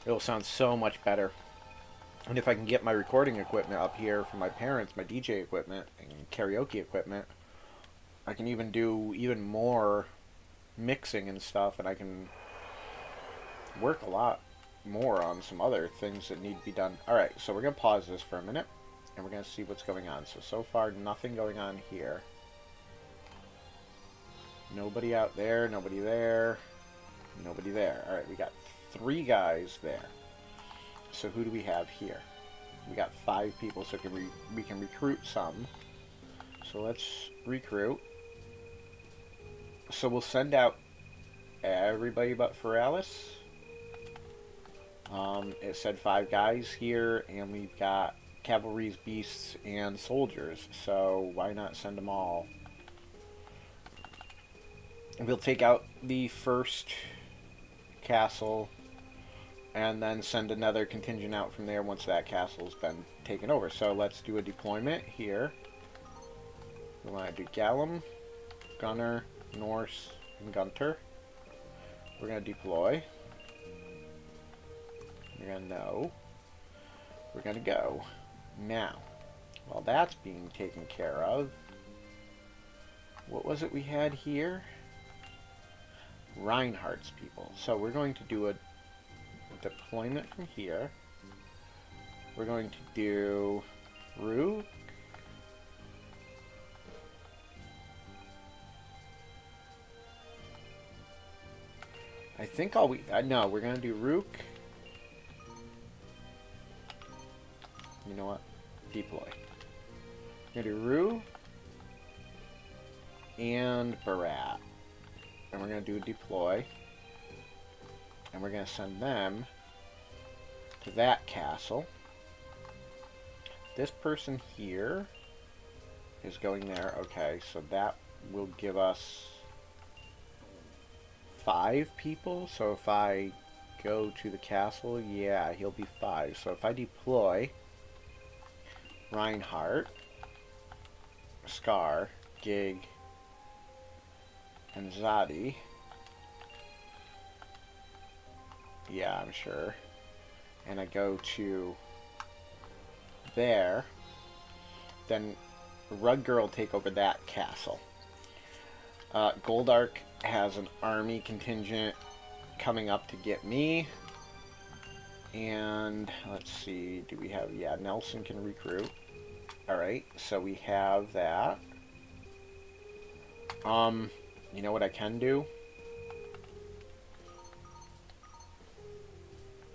It'll sound so much better. And if I can get my recording equipment up here for my parents, my DJ equipment and karaoke equipment, I can even do even more mixing and stuff, and I can work a lot more on some other things that need to be done. Alright, so we're going to pause this for a minute, and we're going to see what's going on. So far, nothing going on here. Nobody out there, nobody there, nobody there. Alright, we got 3 guys there. So who do we have here? We got 5 people, so we can recruit some. So let's recruit. So we'll send out everybody but Feralis. It said 5 guys here, and we've got cavalries, beasts, and soldiers. So why not send them all? We'll take out the first castle, and then send another contingent out from there once that castle's been taken over. So let's do a deployment here. We want to do Gallum, Gunner, Norse, and Gunter. We're going to deploy. We're going to know. We're going to go. Now, while that's being taken care of, what was it we had here? Reinhardt's people. So we're going to do a deployment from here. We're going to do Rook. I think all we... no, we're going to do Rook. You know what? Deploy. We're going to do Rue and Barat. And we're going to do a deploy. And we're going to send them to that castle. This person here is going there. Okay, so that will give us 5 people. So if I go to the castle, yeah, he'll be 5. So if I deploy Reinhardt, Scar, Gig, and Zadi, yeah, I'm sure, and I go to there, then Rudger will take over that castle. Goldark has an army contingent coming up to get me. And let's see, do we have, yeah, Nelson can recruit. Alright, so we have that. You know what I can do?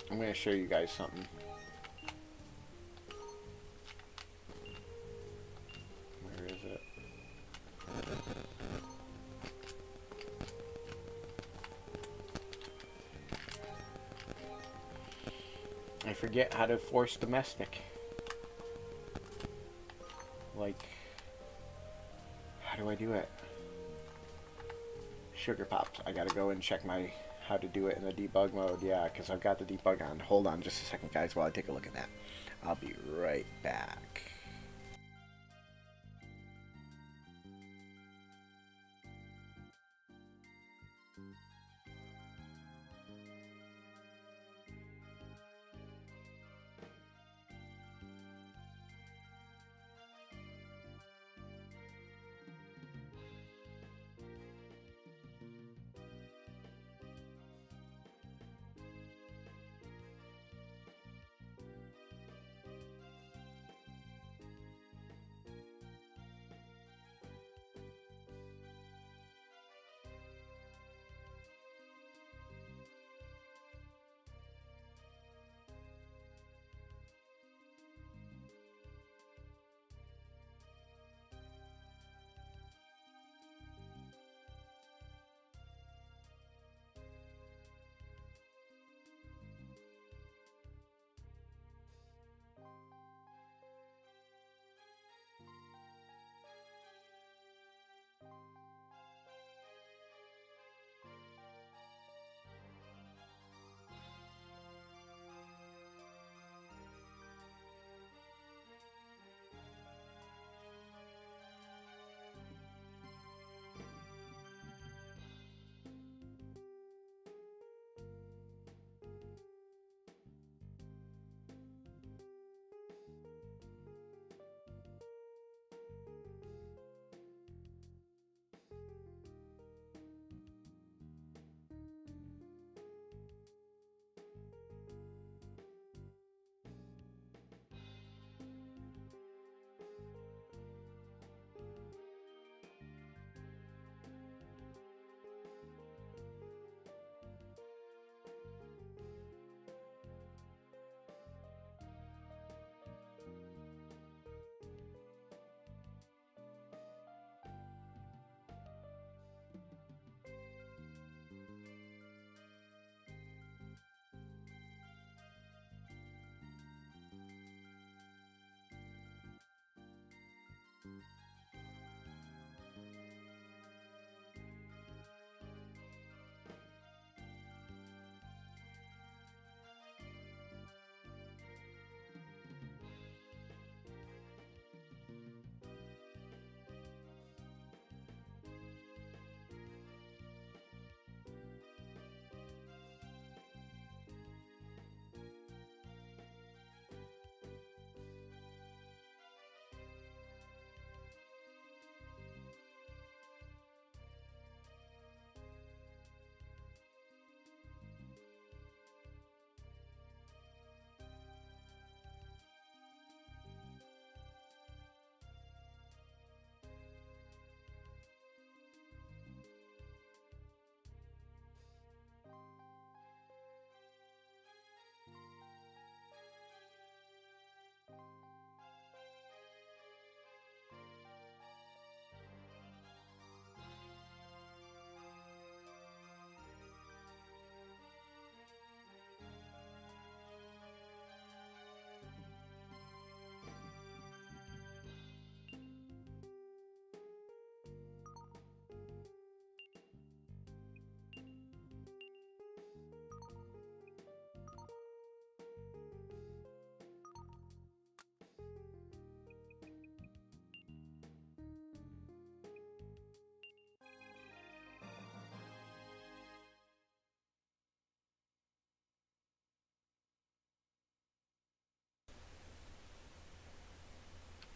I'm going to show you guys something. Where is it? I forget how to force domestic. Like, how do I do it? Sugar Pops. I gotta go and check my how to do it in the debug mode. Yeah, because I've got the debug on. Hold on just a second, guys, while I take a look at that. I'll be right back.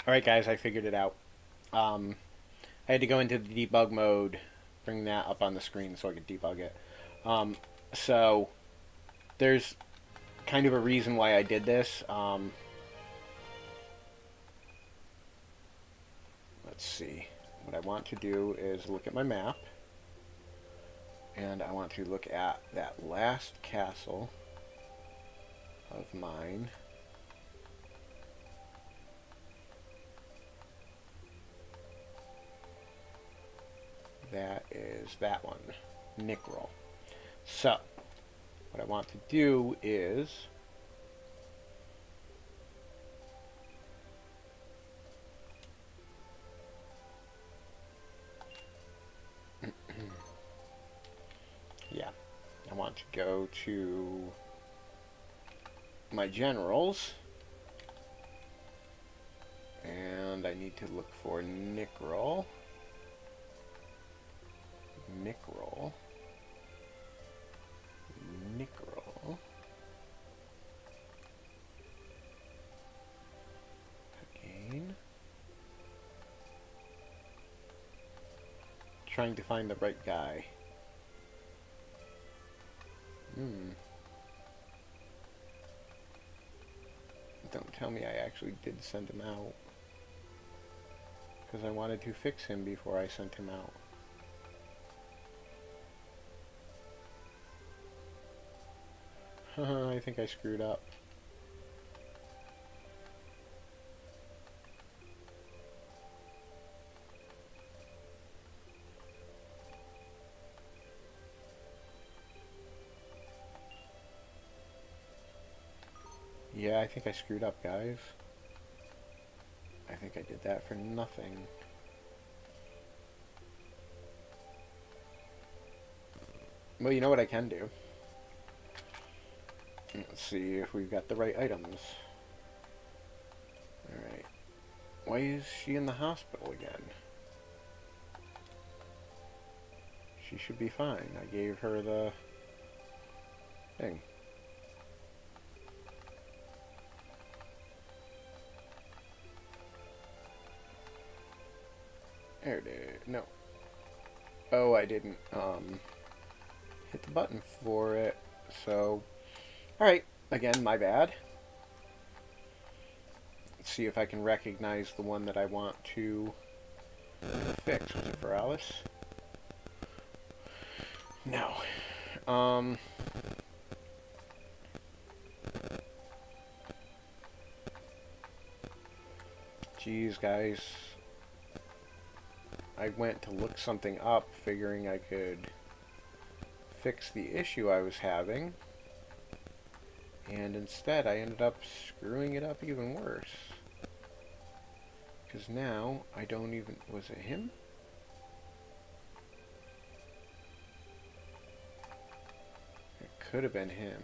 Alright guys, I figured it out. I had to go into the debug mode, bring that up on the screen so I could debug it. So, there's kind of a reason why I did this. Let's see. What I want to do is look at my map. And I want to look at that last castle of mine. That is that one, Nickrel. So, what I want to do is yeah, I want to go to my generals, and I need to look for Nickrel. Nickrel. Again. Trying to find the right guy. Don't tell me I actually did send him out. Because I wanted to fix him before I sent him out. I think I screwed up. Yeah, I think I screwed up, guys. I think I did that for nothing. Well, you know what I can do? Let's see if we've got the right items. Alright. Why is she in the hospital again? She should be fine. I gave her the thing. There it is. No. Oh, I didn't hit the button for it. So, alright. Again, my bad. Let's see if I can recognize the one that I want to fix. Was it for Alice? No. Geez, guys. I went to look something up, figuring I could fix the issue I was having. And instead, I ended up screwing it up even worse. Because now, I don't even... Was it him? It could have been him.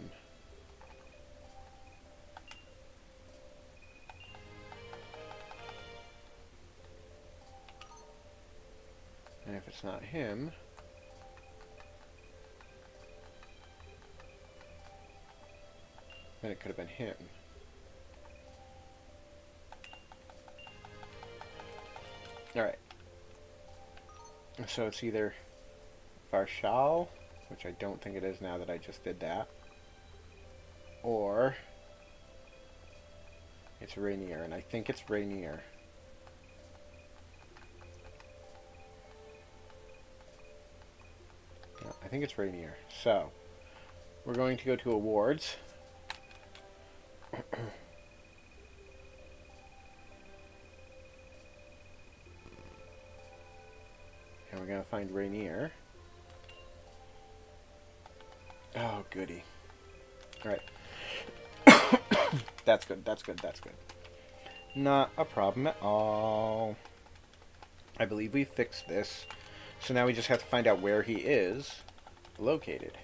And if it's not him... then it could have been him. Alright. So it's either Varshal, which I don't think it is now that I just did that, or it's Rainier, and I think it's Rainier. No, I think it's Rainier. So, we're going to go to awards. And we're going to find Rainier. Oh, goody. Alright. That's good, that's good, that's good. Not a problem at all. I believe we fixed this. So now we just have to find out where he is located.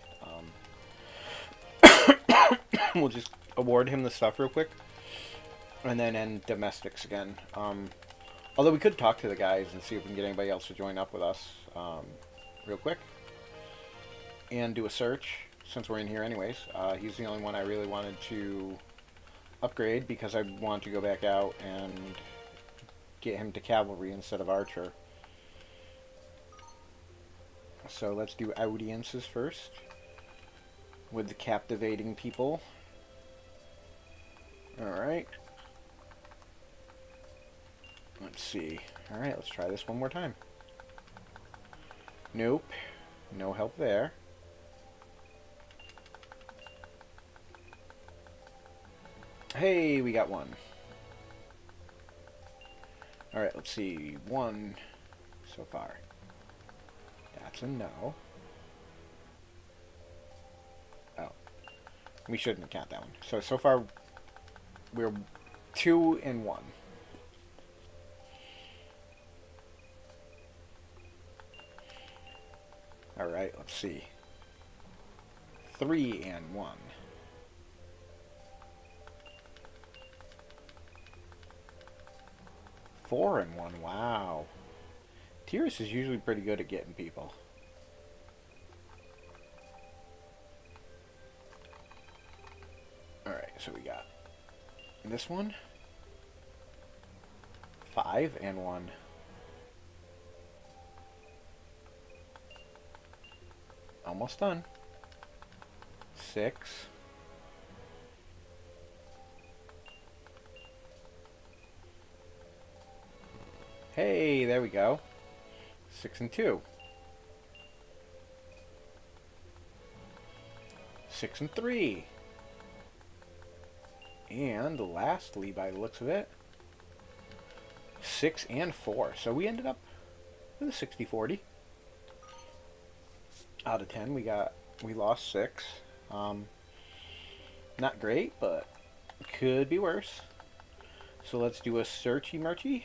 We'll just award him the stuff real quick. And then end domestics again. Although we could talk to the guys and see if we can get anybody else to join up with us real quick. And do a search, since we're in here anyways. He's the only one I really wanted to upgrade because I want to go back out and get him to cavalry instead of archer. So let's do audiences first with the captivating people. Alright. Let's see. Alright, let's try this one more time. Nope. No help there. Hey, we got one. Alright, let's see. One so far. That's a no. Oh. We shouldn't count that one. So far, we're 2 and 1. Alright, let's see. 3 and 1. Four and 1, wow. Teiris is usually pretty good at getting people. Alright, so we got this one. 5 and 1. Almost done. 6. Hey, there we go. 6 and 2. 6 and 3. And lastly, by the looks of it, 6 and 4. So we ended up with a 60-40. Out of 10, we lost 6. Not great, but could be worse. So let's do a searchy merchy.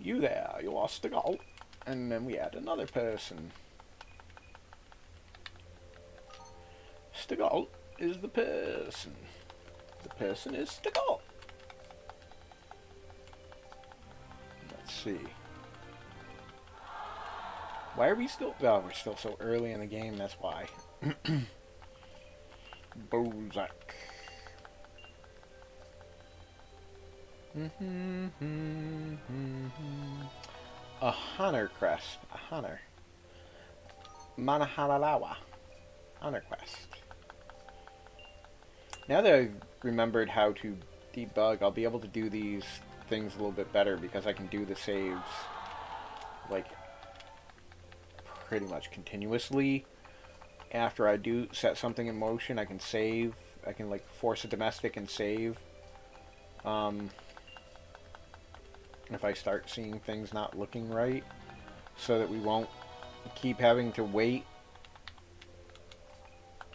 You there, you lost the goal. And then we add another person. Stegall is the person. The person is Stegall. Let's see. Why are we still... Oh, we're still so early in the game, that's why. Bozak. A Hunter crest. A Hunter. Manahalalawa. Hunter quest. Now that I've remembered how to debug, I'll be able to do these things a little bit better because I can do the saves like pretty much continuously. After I do set something in motion, I can save. I can like force a domestic and save. If I start seeing things not looking right, so that we won't keep having to wait.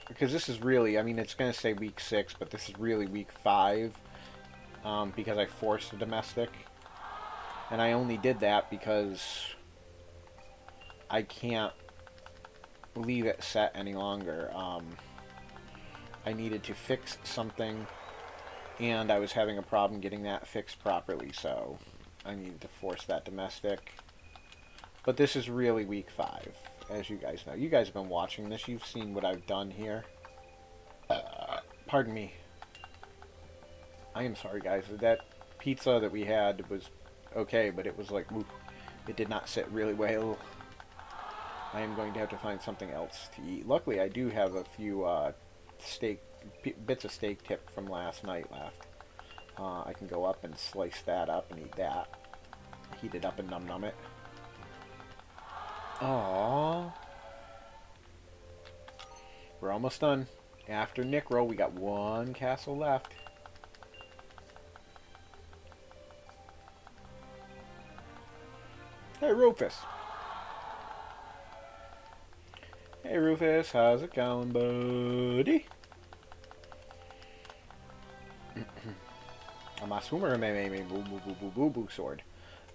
Because this is really, I mean, it's going to say week 6, but this is really week 5, because I forced a domestic. And I only did that because I can't leave it set any longer. I needed to fix something, and I was having a problem getting that fixed properly, so I needed to force that domestic. But this is really week 5, as you guys know. You guys have been watching this. You've seen what I've done here. Pardon me. I am sorry, guys. That pizza that we had was okay, but it was like, ooh, it did not sit really well. I am going to have to find something else to eat. Luckily, I do have a few bits of steak tip from last night left. I can go up and slice that up and eat that. Heat it up and num-num it. Aww. We're almost done. After Necro, we got one castle left. Hey, Rufus. Hey, Rufus. How's it going, buddy? A Masura me boo boo boo boo boo boo sword.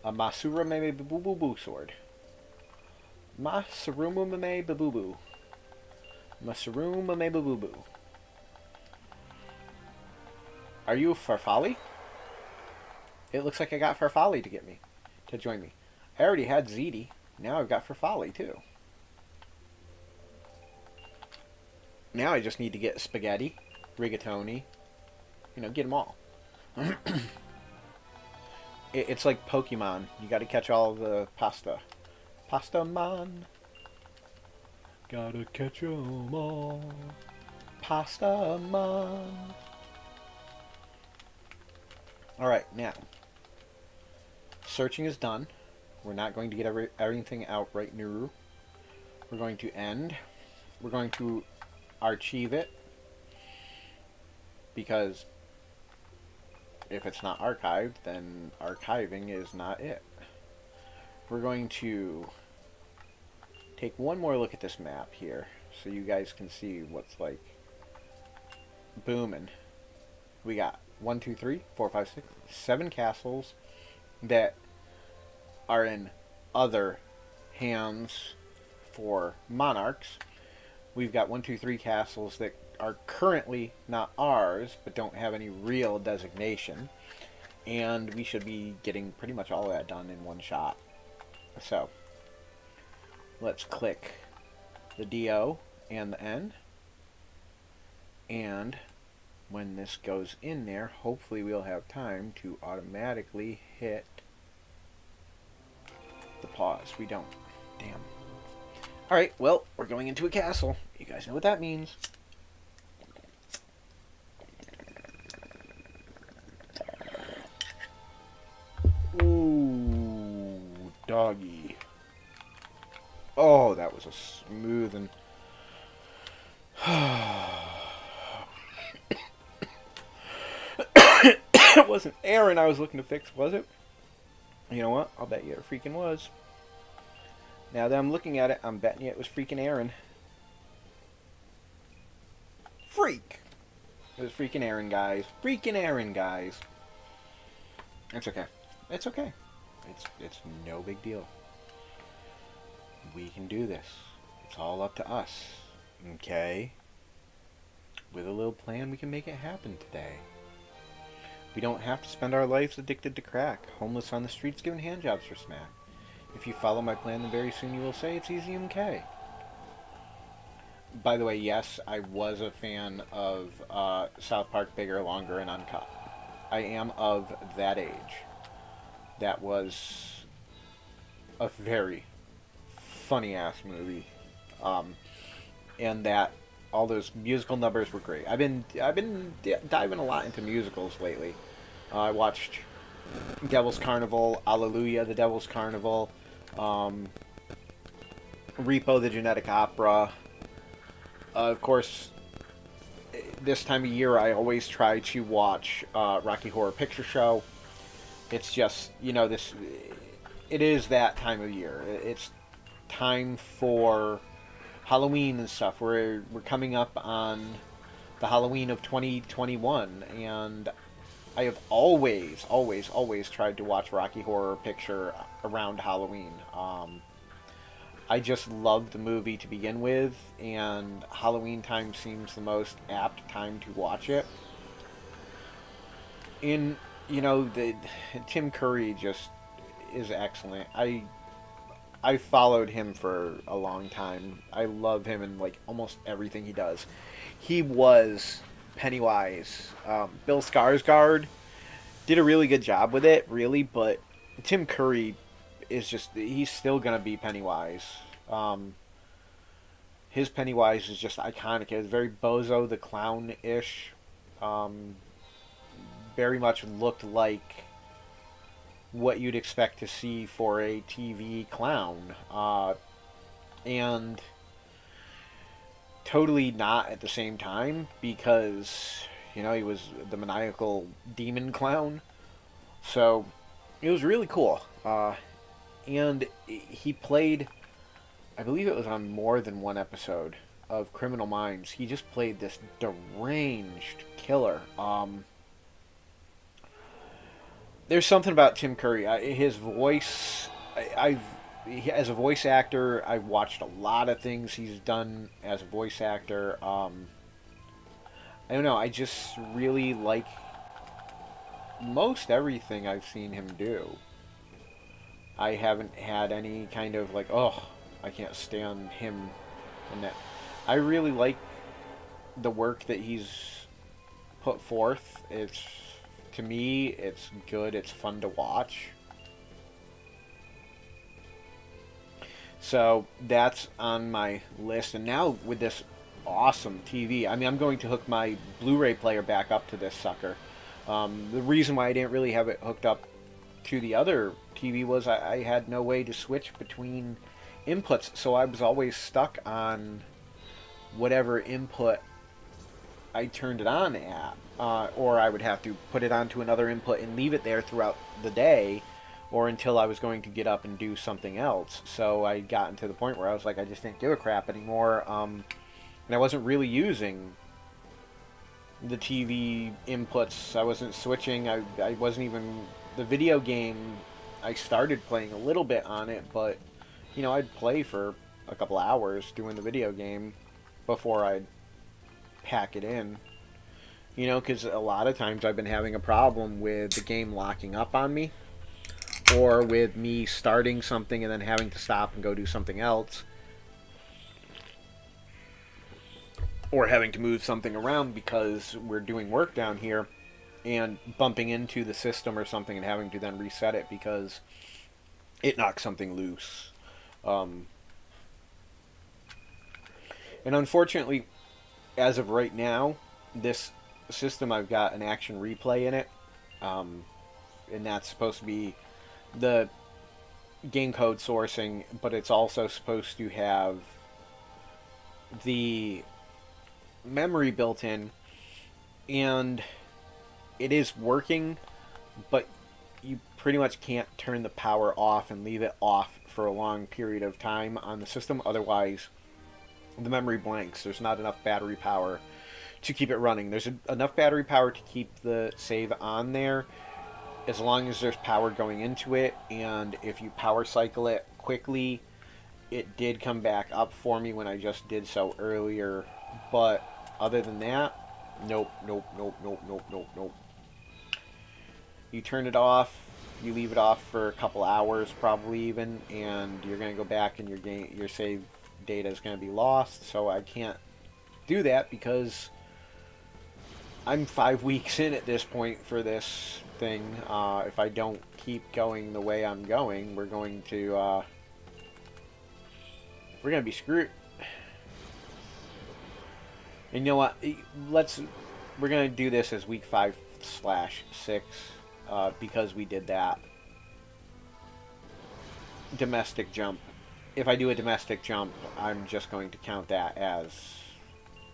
A Masura me boo boo boo sword. Masuruma me boo boo boo. Masuruma me boo boo boo. Are you Farfali? It looks like I got Farfali to join me. I already had Ziti. Now I've got for folly, too. Now I just need to get spaghetti, rigatoni, you know, get them all. It's like Pokemon. You got to catch all the pasta. Pasta man. Gotta catch 'em all. Pasta man. Alright, now. Searching is done. We're not going to get everything out right now. We're going to end. We're going to archive it. Because if it's not archived, then archiving is not it. We're going to take one more look at this map here so you guys can see what's like booming. We got 1, 2, 3, 4, 5, 6, 7 castles that are in other hands for monarchs. We've got 1, 2, 3 castles that are currently not ours, but don't have any real designation. And we should be getting pretty much all of that done in one shot. So, let's click the DO and the N. And when this goes in there, hopefully we'll have time to automatically hit the pause. We don't. Damn. Alright, well, we're going into a castle. You guys know what that means. Ooh, doggy. Oh, that was a smooth and... It wasn't Aaron I was looking to fix, was it? You know what? I'll bet you it freaking was. Now that I'm looking at it, I'm betting you it was freaking Aaron. Freak! It was freaking Aaron, guys. Freaking Aaron, guys. It's okay. It's okay. It's no big deal. We can do this. It's all up to us. Okay? With a little plan, we can make it happen today. We don't have to spend our lives addicted to crack, homeless on the streets giving handjobs for smack. If you follow my plan, then very soon you will say it's easy MK. By the way, yes, I was a fan of South Park Bigger, Longer, and Uncut. I am of that age. That was a very funny-ass movie. And that all those musical numbers were great. I've been diving a lot into musicals lately. I watched Devil's Carnival, Alleluia, The Devil's Carnival, Repo, The Genetic Opera. Of course, this time of year I always try to watch Rocky Horror Picture Show. It's just, you know, it is that time of year. It's time for Halloween and stuff. We're coming up on the Halloween of 2021, and I have always tried to watch Rocky Horror Picture around Halloween. I just love the movie to begin with, and Halloween time seems the most apt time to watch it. In, you know, Tim Curry just is excellent. I followed him for a long time. I love him in like almost everything he does. He was Pennywise. Bill Skarsgård did a really good job with it, really, but Tim Curry is just, he's still gonna be Pennywise. His Pennywise is just iconic. It's very Bozo the Clown-ish. Very much looked like what you'd expect to see for a TV clown. And totally not at the same time, because, you know, he was the maniacal demon clown. So, it was really cool. And he played, I believe it was on more than one episode of Criminal Minds. He just played this deranged killer. There's something about Tim Curry. His voice, as a voice actor, I've watched a lot of things he's done as a voice actor. I don't know, I just really like most everything I've seen him do. I haven't had any kind of like, oh, I can't stand him and that. I really like the work that he's put forth. It's, to me, it's good. It's fun to watch. So that's on my list. And now with this awesome TV, I mean, I'm going to hook my Blu-ray player back up to this sucker. The reason why I didn't really have it hooked up to the other TV was I had no way to switch between inputs, so I was always stuck on whatever input I turned it on at, or I would have to put it onto another input and leave it there throughout the day, or until I was going to get up and do something else. So I gotten to the point where I was like, I just didn't give a crap anymore, and I wasn't really using the TV inputs. I wasn't switching. I wasn't even the video game. I started playing a little bit on it, but you know, I'd play for a couple hours doing the video game before I'd pack it in. You know, because a lot of times I've been having a problem with the game locking up on me, or with me starting something and then having to stop and go do something else, or having to move something around because we're doing work down here and bumping into the system or something and having to then reset it because it knocks something loose. And unfortunately, as of right now, this system, I've got an action replay in it, and that's supposed to be the game code sourcing, but it's also supposed to have the memory built in, and it is working, but you pretty much can't turn the power off and leave it off for a long period of time on the system, otherwise the memory blanks. There's not enough battery power to keep it running. There's enough battery power to keep the save on there as long as there's power going into it, and if you power cycle it quickly, it did come back up for me when I just did so earlier, but other than that, nope. You turn it off, you leave it off for a couple hours probably even, and you're going to go back and your save data is going to be lost. So I can't do that because I'm 5 weeks in at this point for this thing. If I don't keep going the way I'm going, we're going to be screwed. And you know what? We're going to do this as week 5/6 because we did that domestic jump. If I do a domestic jump, I'm just going to count that as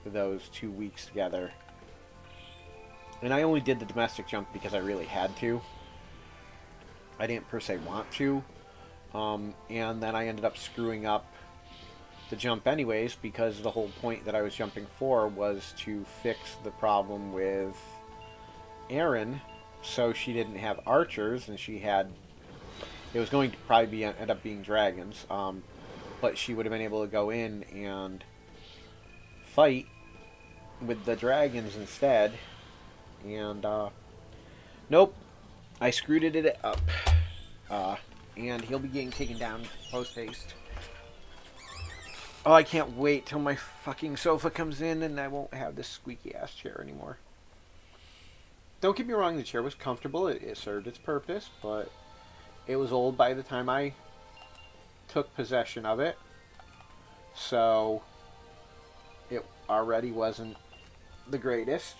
those 2 weeks together. And I only did the domestic jump because I really had to. I didn't per se want to. And then I ended up screwing up the jump anyways, because the whole point that I was jumping for was to fix the problem with Erin, so she didn't have archers, and it was going to probably end up being dragons, but she would have been able to go in and fight with the dragons instead, and nope, I screwed it up, and he'll be getting taken down post haste. Oh, I can't wait till my fucking sofa comes in and I won't have this squeaky ass chair anymore. Don't get me wrong, the chair was comfortable, it served its purpose, but it was old by the time I took possession of it, so it already wasn't the greatest.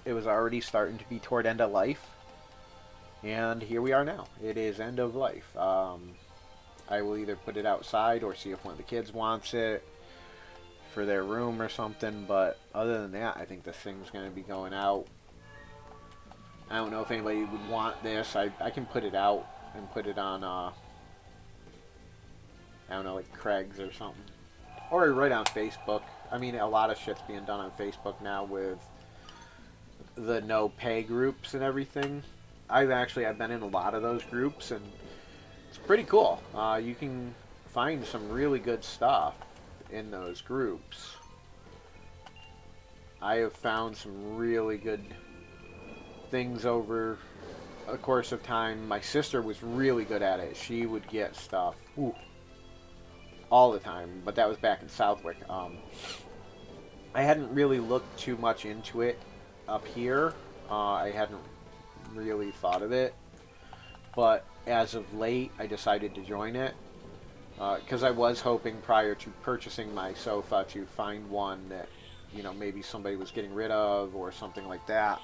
It was already starting to be toward end of life, and here we are now. It is end of life. I will either put it outside or see if one of the kids wants it for their room or something, but other than that, I think this thing's going to be going out. I don't know if anybody would want this. I can put it out and put it on, I don't know, like Craig's or something. Or right on Facebook. I mean, a lot of shit's being done on Facebook now with the no pay groups and everything. I've been in a lot of those groups, and it's pretty cool. You can find some really good stuff in those groups. I have found some really good things over a course of time, my sister was really good at it. She would get stuff all the time, but that was back in Southwick. I hadn't really looked too much into it up here. I hadn't really thought of it, but as of late, I decided to join it because I was hoping prior to purchasing my sofa to find one that, you know, maybe somebody was getting rid of or something like that.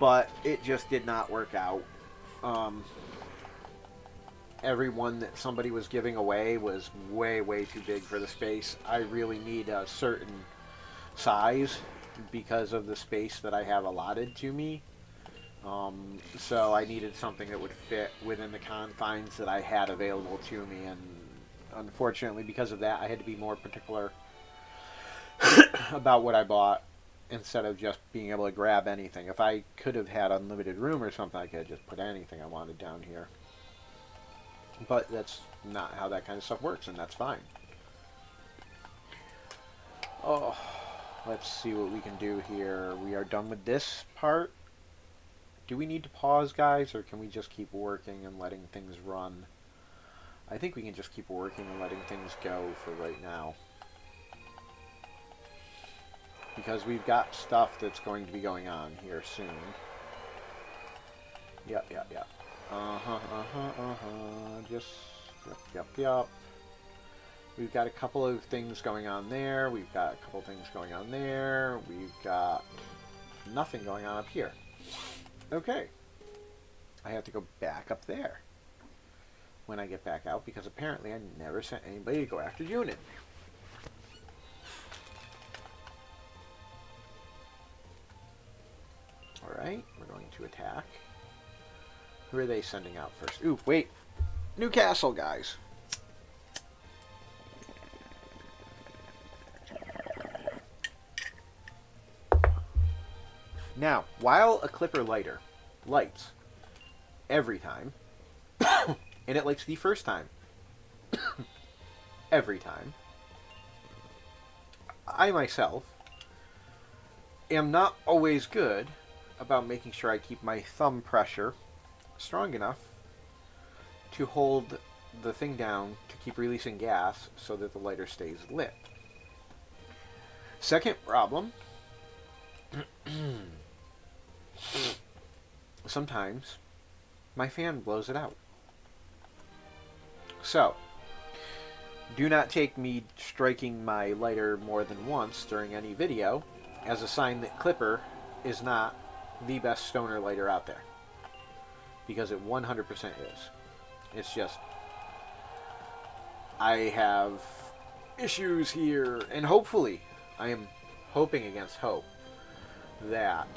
But it just did not work out. Every one that somebody was giving away was way, way too big for the space. I really need a certain size because of the space that I have allotted to me. So I needed something that would fit within the confines that I had available to me, and unfortunately because of that I had to be more particular about what I bought instead of just being able to grab anything. If I could have had unlimited room or something, I could have just put anything I wanted down here. But that's not how that kind of stuff works, and that's fine. Oh, let's see what we can do here. We are done with this part. Do we need to pause, guys, or can we just keep working and letting things run? I think we can just keep working and letting things go for right now. Because we've got stuff that's going to be going on here soon. Yep. Just, yep. We've got a couple of things going on there. We've got a couple of things going on there. We've got nothing going on up here. Okay. I have to go back up there when I get back out, because apparently I never sent anybody to go after Junin. Alright, we're going to attack. Who are they sending out first? Ooh, wait. Newcastle, guys. Now, while a clipper lighter lights every time, and it lights the first time every time, I myself am not always good about making sure I keep my thumb pressure strong enough to hold the thing down to keep releasing gas so that the lighter stays lit. Second problem, sometimes my fan blows it out. So, do not take me striking my lighter more than once during any video as a sign that Clipper is not the best stoner lighter out there. Because it 100% is. It's just, I have issues here, and hopefully, I am hoping against hope that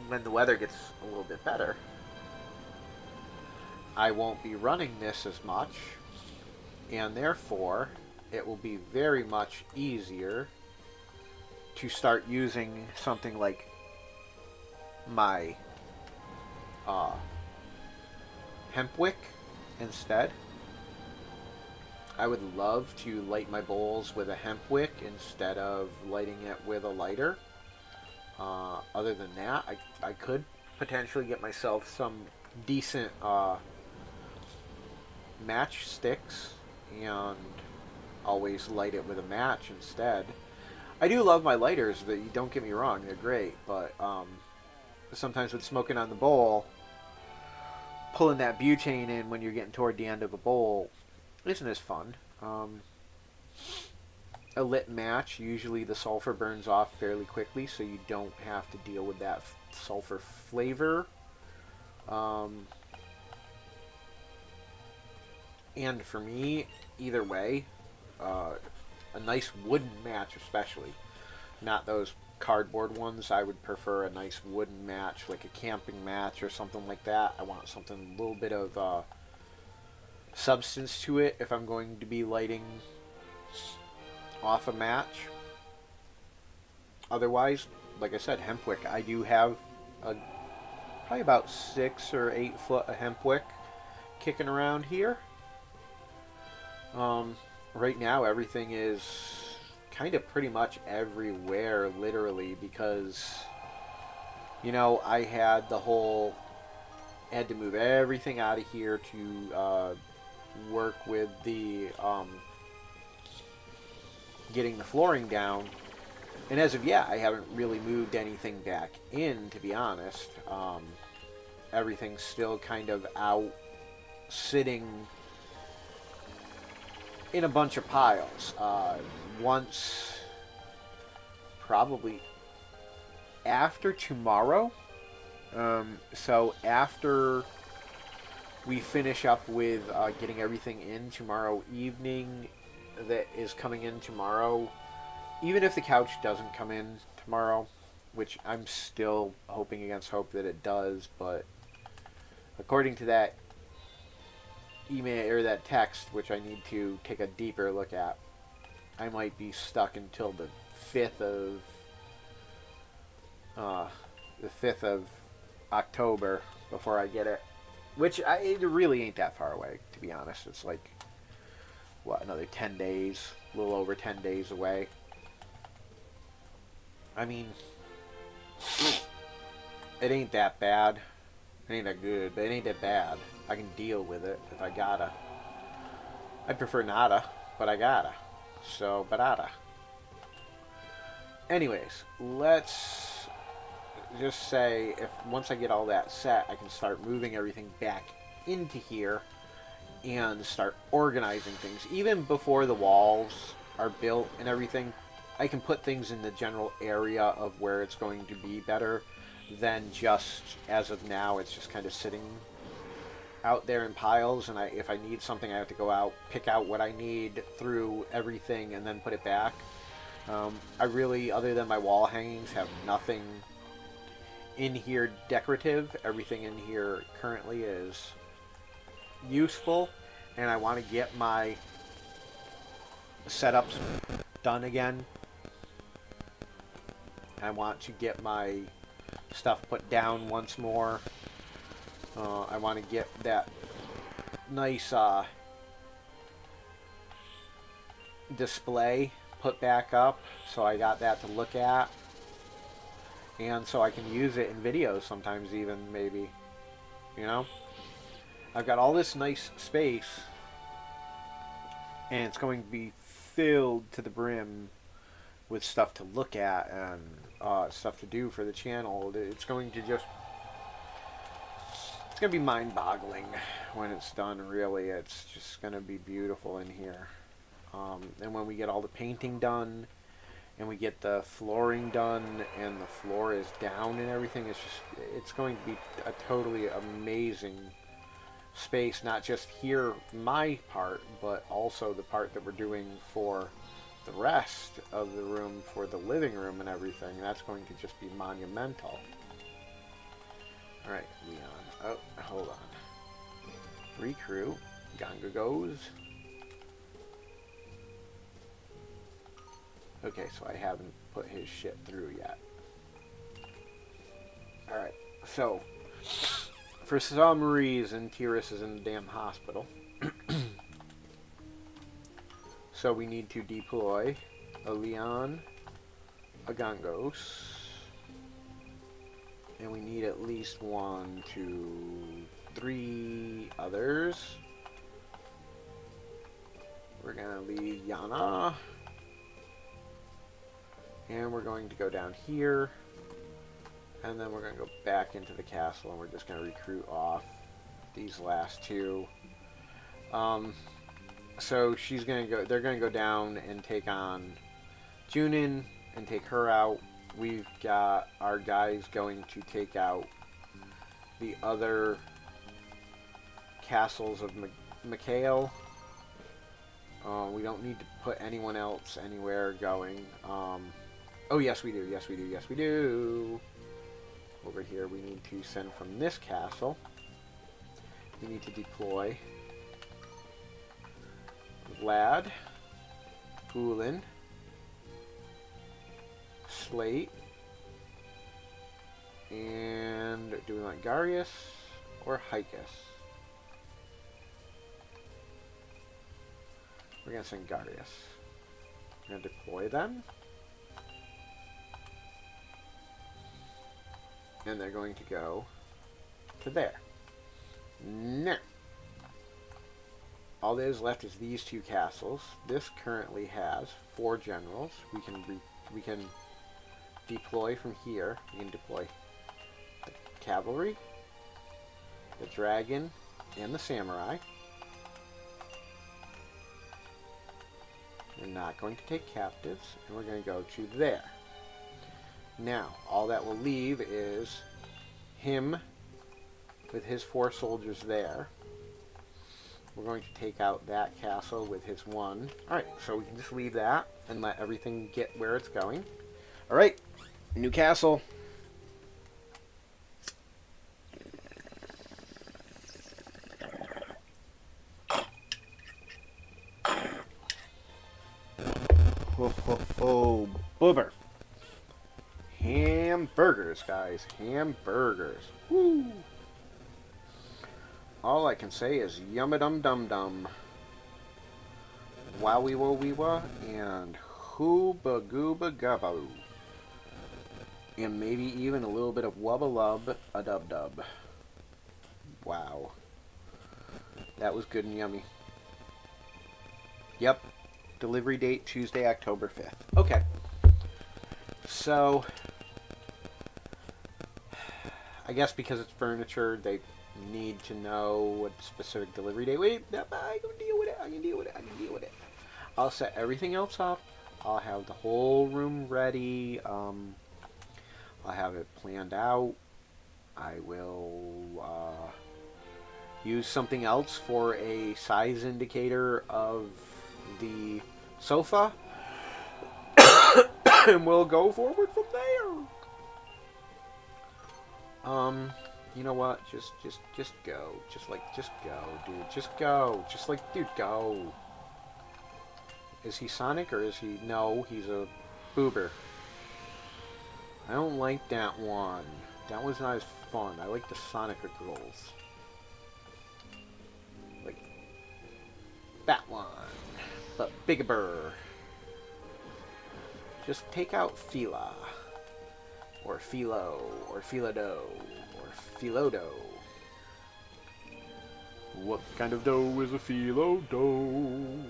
when the weather gets a little bit better, I won't be running this as much, and therefore it will be very much easier to start using something like my hemp wick instead. I would love to light my bowls with a hemp wick instead of lighting it with a lighter. Other than that, I could potentially get myself some decent match sticks and always light it with a match instead. I do love my lighters, but you don't get me wrong, they're great, but sometimes with smoking on the bowl, pulling that butane in when you're getting toward the end of a bowl isn't as fun. A lit match, usually the sulfur burns off fairly quickly, so you don't have to deal with that sulfur flavor. And for me, either way, a nice wooden match especially, not those cardboard ones. I would prefer a nice wooden match, like a camping match or something like that. I want something, a little bit of substance to it if I'm going to be lighting off a match. Otherwise, like I said, hemp wick. I do have probably about 6 or 8 foot of hemp wick kicking around here. Right now everything is kind of pretty much everywhere, literally, because You know, I had the whole had to move everything out of here to work with the getting the flooring down. And as of yet, I haven't really moved anything back in, to be honest. Everything's still kind of out, sitting in a bunch of piles. Once, probably after tomorrow. So after we finish up with getting everything in tomorrow evening, that is coming in tomorrow. Even if the couch doesn't come in tomorrow, which I'm still hoping against hope that it does, but according to that email or that text, which I need to take a deeper look at, I might be stuck until the 5th of October before I get it, which it really ain't that far away, to be honest. It's like, what, another 10 days, a little over 10 days away. I mean, it ain't that bad. It ain't that good, but it ain't that bad. I can deal with it if I gotta. I'd prefer nada, but I gotta. So, barata. Anyways, let's just say if once I get all that set, I can start moving everything back into here and start organizing things. Even before the walls are built and everything, I can put things in the general area of where it's going to be better than just, as of now, it's just kind of sitting out there in piles, and if I need something, I have to go out, pick out what I need through everything, and then put it back. I really, other than my wall hangings, have nothing in here decorative. Everything in here currently is useful, and I want to get my setups done again. I want to get my stuff put down once more. I want to get that nice display put back up, so I got that to look at, and so I can use it in videos sometimes, even, maybe, you know. I've got all this nice space, and it's going to be filled to the brim with stuff to look at and stuff to do for the channel. It's going to just, it's going to be mind-boggling when it's done, really. It's just going to be beautiful in here. And when we get all the painting done, and we get the flooring done, and the floor is down and everything, it's going to be a totally amazing space, not just here, my part, but also the part that we're doing for the rest of the room, for the living room and everything. That's going to just be monumental. Alright, Leon. Oh, hold on. Recruit. Ganga goes. Okay, so I haven't put his shit through yet. Alright, so for some reason, Teiris is in the damn hospital. So we need to deploy a Leon, a Gangos, and we need at least 1, 2, 3 others. We're gonna leave Yana, and we're going to go down here, and then we're going to go back into the castle, and we're just going to recruit off these last 2. So she's going to go, they're going to go down and take on Junin and take her out. We've got our guys going to take out the other castles of Mikhail. We don't need to put anyone else anywhere going. Oh, yes, we do. Yes, we do. Yes, we do. Over here, we need to send from this castle. We need to deploy Vlad, Gulin, Slate, and do we want Garius or Hykus? We're going to send Garius. We're going to deploy them. And they're going to go to there. Now, all that is left is these 2 castles. This currently has 4 generals. We can deploy from here. We can deploy the cavalry, the dragon, and the samurai. We're not going to take captives, and we're going to go to there. Now, all that will leave is him with his 4 soldiers there. We're going to take out that castle with his 1. Alright, so we can just leave that and let everything get where it's going. Alright, new castle. Ho ho ho, boober. Hamburgers, guys. Hamburgers. Woo! All I can say is yumma dum dum dum. Wowie wo wee wa and hooba gooba gabba. And maybe even a little bit of wubba lub a dub dub. Wow. That was good and yummy. Yep. Delivery date Tuesday, October 5th. Okay. So, I guess because it's furniture, they need to know what specific delivery date. Wait, I can deal with it. I'll set everything else up. I'll have the whole room ready. I'll have it planned out. I will use something else for a size indicator of the sofa. And we'll go forward from there. You know what? Just go. Just go, dude. Just go. Dude, go. Is he Sonic or is he... No, he's a boober. I don't like that one. That was not as fun. I like the Sonic girls. Like that one. But bigger. Just take out Fila. Or Philo. Or Philodo. Or Philodo. What kind of dough is a Philodo?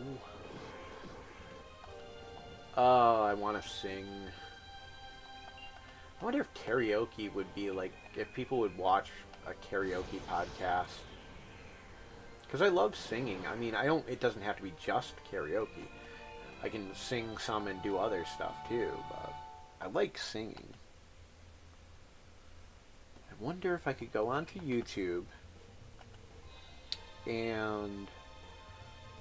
Oh, I want to sing. I wonder if karaoke would be like, if people would watch a karaoke podcast. Because I love singing. I mean, it doesn't have to be just karaoke. I can sing some and do other stuff too, but I like singing. I wonder if I could go onto YouTube and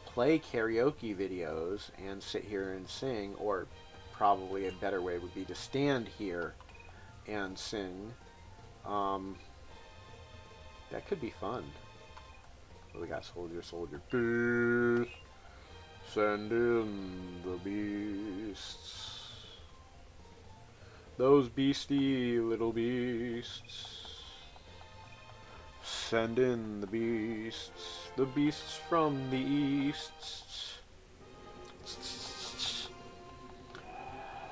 play karaoke videos and sit here and sing, or probably a better way would be to stand here and sing. That could be fun. We got soldier. Beast. Send in the beasts. Those beastie little beasts. Send in the beasts. The beasts from the east.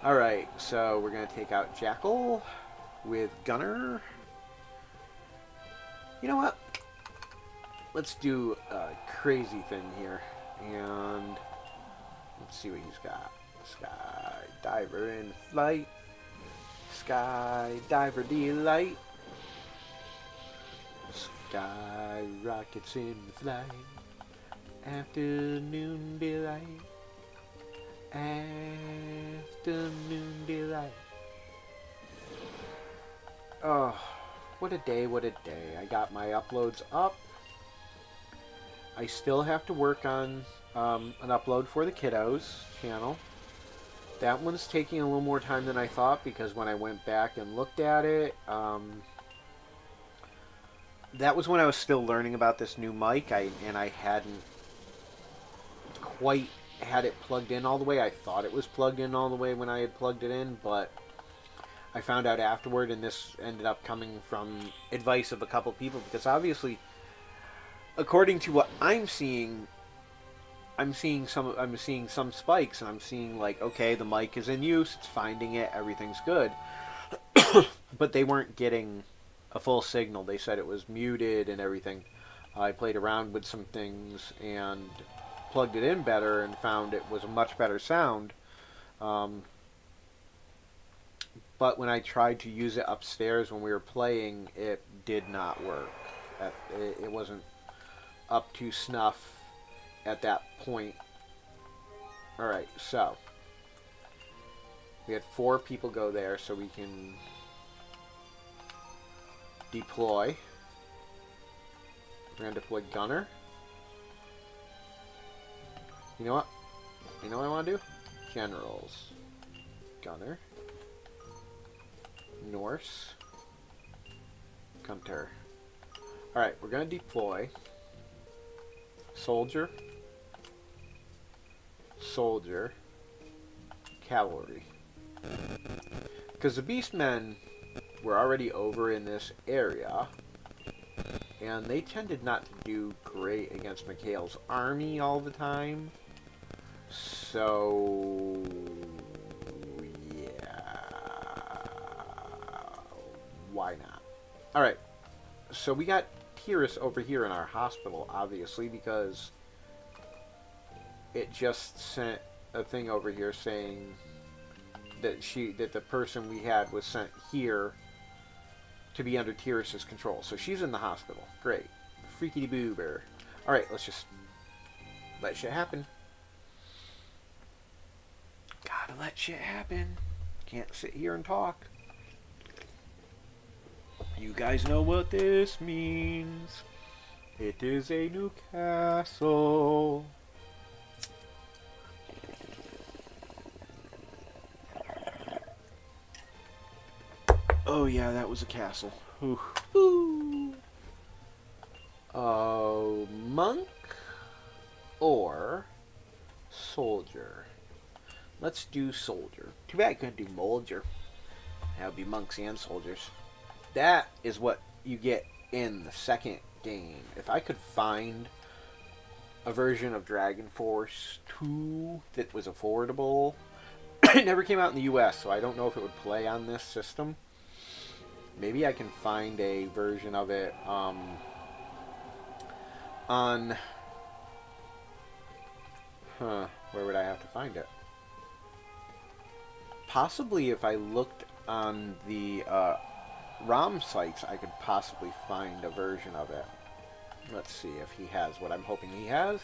Alright, so we're going to take out Jackal with Gunner. You know what? Let's do a crazy thing here. And let's see what he's got. Skydiver in flight. Skydiver delight. Sky rockets in flight. Afternoon delight. Afternoon delight. Oh, what a day, what a day. I got my uploads up. I still have to work on an upload for the kiddos channel. That one's taking a little more time than I thought, because when I went back and looked at it, that was when I was still learning about this new mic, and I hadn't quite had it plugged in all the way. I thought it was plugged in all the way when I had plugged it in, but I found out afterward, and this ended up coming from advice of a couple people, because obviously, according to what I'm seeing some spikes, and I'm seeing like, okay, the mic is in use, it's finding it, everything's good. But they weren't getting a full signal. They said it was muted and everything. I played around with some things and plugged it in better and found it was a much better sound. But when I tried to use it upstairs when we were playing, it did not work. It wasn't up to snuff at that point. Alright, so we had 4 people go there, so we can deploy. We're going to deploy Gunner. You know what? You know what I want to do? Generals. Gunner. Norse. Gunter. Alright, we're going to deploy. Soldier. Soldier. Cavalry. Because the Beastmen were already over in this area, and they tended not to do great against Mikhail's army all the time. So, yeah. Why not? Alright, so we got Teiris over here in our hospital, obviously, because it just sent a thing over here saying that the person we had was sent here to be under Teiris' control. So she's in the hospital. Great. Freaky boober. Alright, let's just let shit happen. Gotta let shit happen. Can't sit here and talk. You guys know what this means. It is a new castle. Oh yeah, that was a castle. Ooh. Monk or soldier? Let's do soldier. Too bad I couldn't do moldier. That would be monks and soldiers. That is what you get in the second game. If I could find a version of Dragon Force 2 that was affordable. It never came out in the US, so I don't know if it would play on this system. Maybe I can find a version of it on... where would I have to find it? Possibly if I looked on the ROM sites, I could possibly find a version of it. Let's see if he has what I'm hoping he has.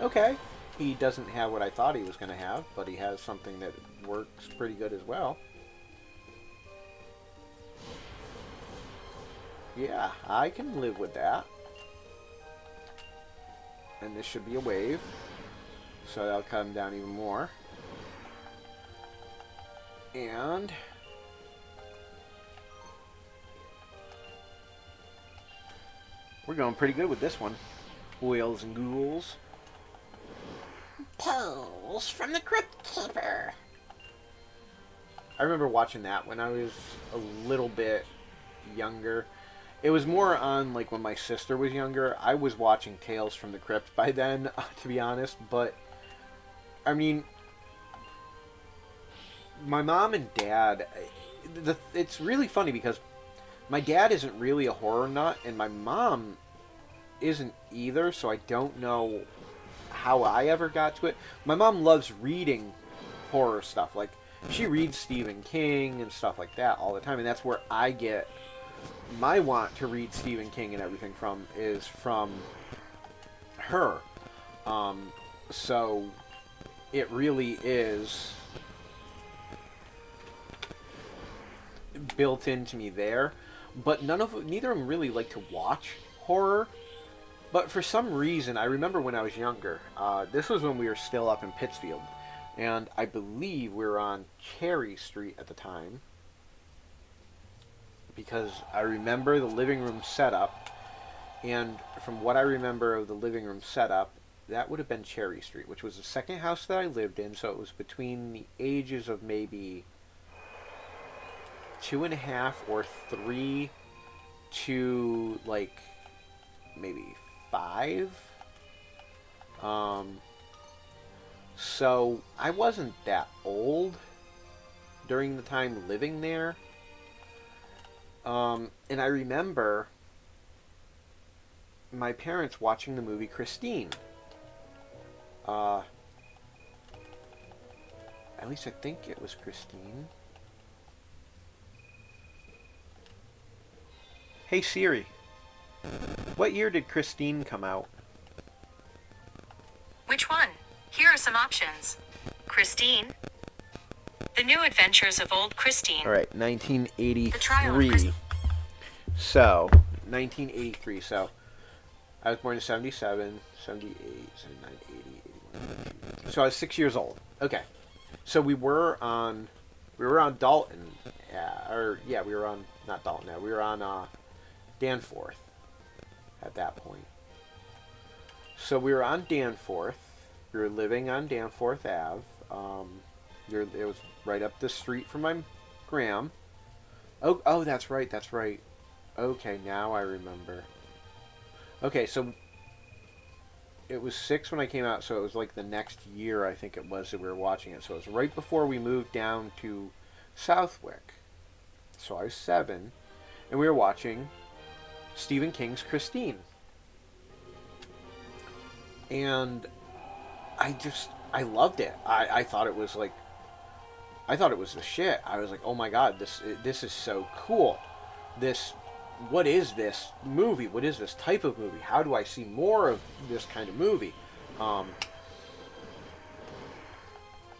Okay. He doesn't have what I thought he was going to have, but he has something that works pretty good as well. Yeah, I can live with that. And this should be a wave. So that'll come down even more. And... we're going pretty good with this one. Whales and ghouls. Tales from the Crypt Keeper. I remember watching that when I was a little bit younger. It was more on, like, when my sister was younger. I was watching Tales from the Crypt by then, to be honest. But, I mean, my mom and dad... it's really funny because my dad isn't really a horror nut, and my mom isn't either, so I don't know how I ever got to it. My mom loves reading horror stuff. Like, she reads Stephen King and stuff like that all the time, and that's where I get my want to read Stephen King and everything from, is from her. So it really is built into me there. But neither of them really like to watch horror. But for some reason, I remember when I was younger, this was when we were still up in Pittsfield, and I believe we were on Cherry Street at the time, because I remember the living room setup, and from what I remember of the living room setup, that would have been Cherry Street, which was the second house that I lived in, so it was between the ages of maybe 2.5 or 3 to, like, maybe 5. So I wasn't that old during the time living there. And I remember my parents watching the movie Christine. At least I think it was Christine. Hey Siri, what year did Christine come out? Which one? Here are some options. Christine. The New Adventures of Old Christine. All right, The Trial of 1983. So, 1983. So, I was born in 77, 78, 79, 80, 81, 82. So I was 6 years old. Okay. So we were on Dalton. We were on, not Dalton now. We were on Danforth at that point. So we were on Danforth. We were living on Danforth Ave. It was right up the street from my gram. Oh, that's right. Okay, now I remember. Okay, so it was 6 when I came out, so it was like the next year, I think it was, that we were watching it. So it was right before we moved down to Southwick. So I was 7, and we were watching Stephen King's Christine. And I loved it. I thought it was like, I thought it was the shit. I was like, oh my god, this is so cool. What is this movie? What is this type of movie? How do I see more of this kind of movie?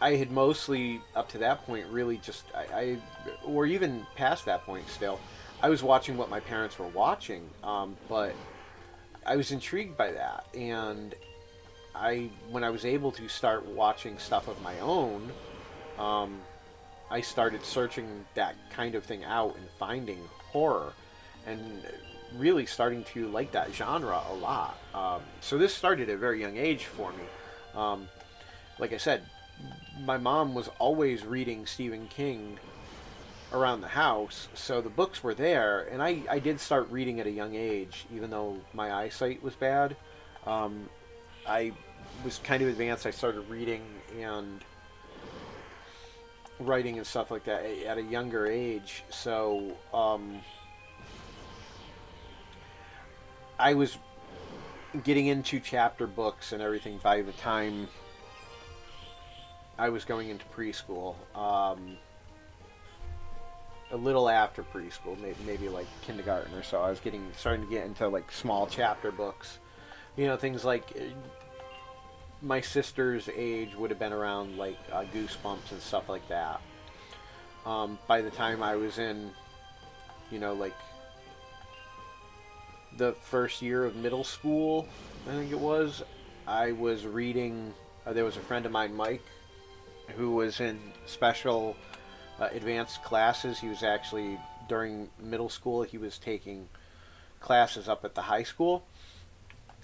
I had mostly, up to that point, really just, or even past that point still, I was watching what my parents were watching, but I was intrigued by that, and when I was able to start watching stuff of my own, I started searching that kind of thing out and finding horror, and really starting to like that genre a lot. So this started at a very young age for me. Like I said, my mom was always reading Stephen King around the house, so the books were there, and I did start reading at a young age, even though my eyesight was bad. I was kind of advanced. I started reading and writing and stuff like that at a younger age, so I was getting into chapter books and everything by the time I was going into preschool. A little after preschool, maybe like kindergarten or so, I was starting to get into like small chapter books. You know, things like my sister's age would have been around like Goosebumps and stuff like that. By the time I was in, like the first year of middle school, I think it was, I was reading, there was a friend of mine, Mike, who was in special advanced classes. He was actually, during middle school, he was taking classes up at the high school,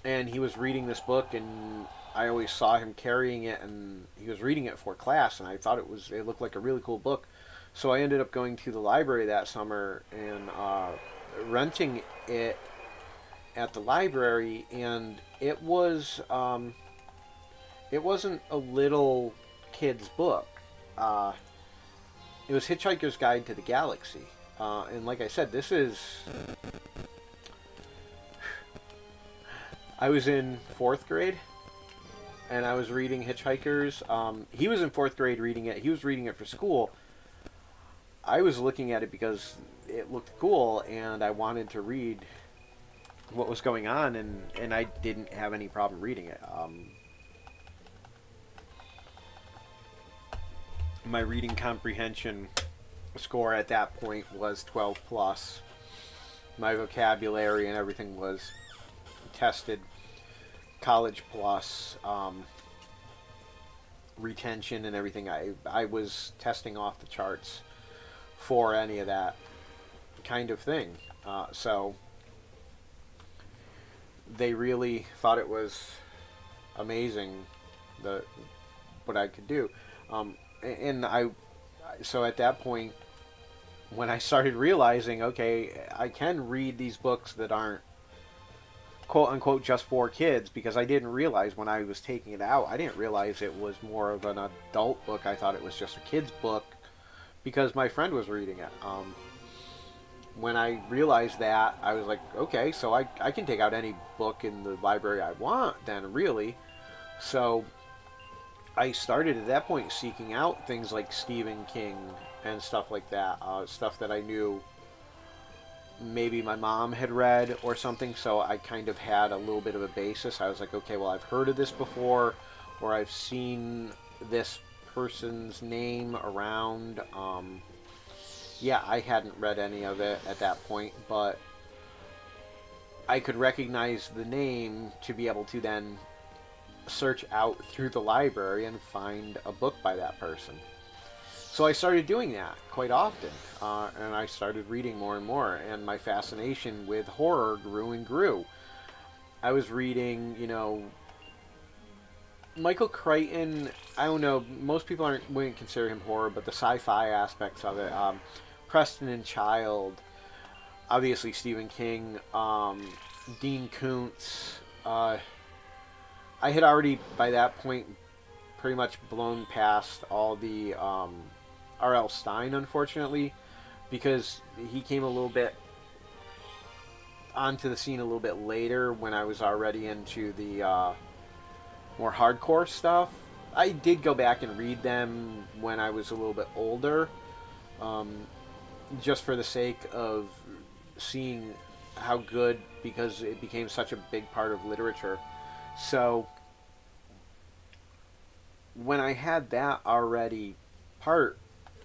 and he was reading this book, and I always saw him carrying it, and he was reading it for class, and I thought it looked like a really cool book. So I ended up going to the library that summer and renting it at the library, and it wasn't a little kid's book. It was Hitchhiker's Guide to the Galaxy, and like I said, I was in 4th grade, and I was reading Hitchhikers. He was in 4th grade reading it. He was reading it for school. I was looking at it because it looked cool, and I wanted to read what was going on, and I didn't have any problem reading it. My reading comprehension score at that point was 12 plus. My vocabulary and everything was tested college plus. Retention and everything, I was testing off the charts for any of that kind of thing. So they really thought it was amazing what I could do. So at that point, when I started realizing, okay, I can read these books that aren't quote unquote just for kids, because I didn't realize when I was taking it out, I didn't realize it was more of an adult book. I thought it was just a kid's book because my friend was reading it. when I realized that, I was like, okay, so I can take out any book in the library I want then, really. So I started at that point seeking out things like Stephen King and stuff like that, stuff that I knew maybe my mom had read or something, so I kind of had a little bit of a basis. I was like, okay, well, I've heard of this before, or I've seen this person's name around. Yeah, I hadn't read any of it at that point, but I could recognize the name to be able to then search out through the library and find a book by that person. So I started doing that quite often, and I started reading more and more, and my fascination with horror grew and grew. I was reading, Michael Crichton. I don't know, most people wouldn't consider him horror, but the sci-fi aspects of it. Preston and Child, obviously Stephen King, Dean Koontz. I had already, by that point, pretty much blown past all the R.L. Stine, unfortunately, because he came a little bit onto the scene a little bit later when I was already into the more hardcore stuff. I did go back and read them when I was a little bit older, just for the sake of seeing how good, because it became such a big part of literature. So when I had that already part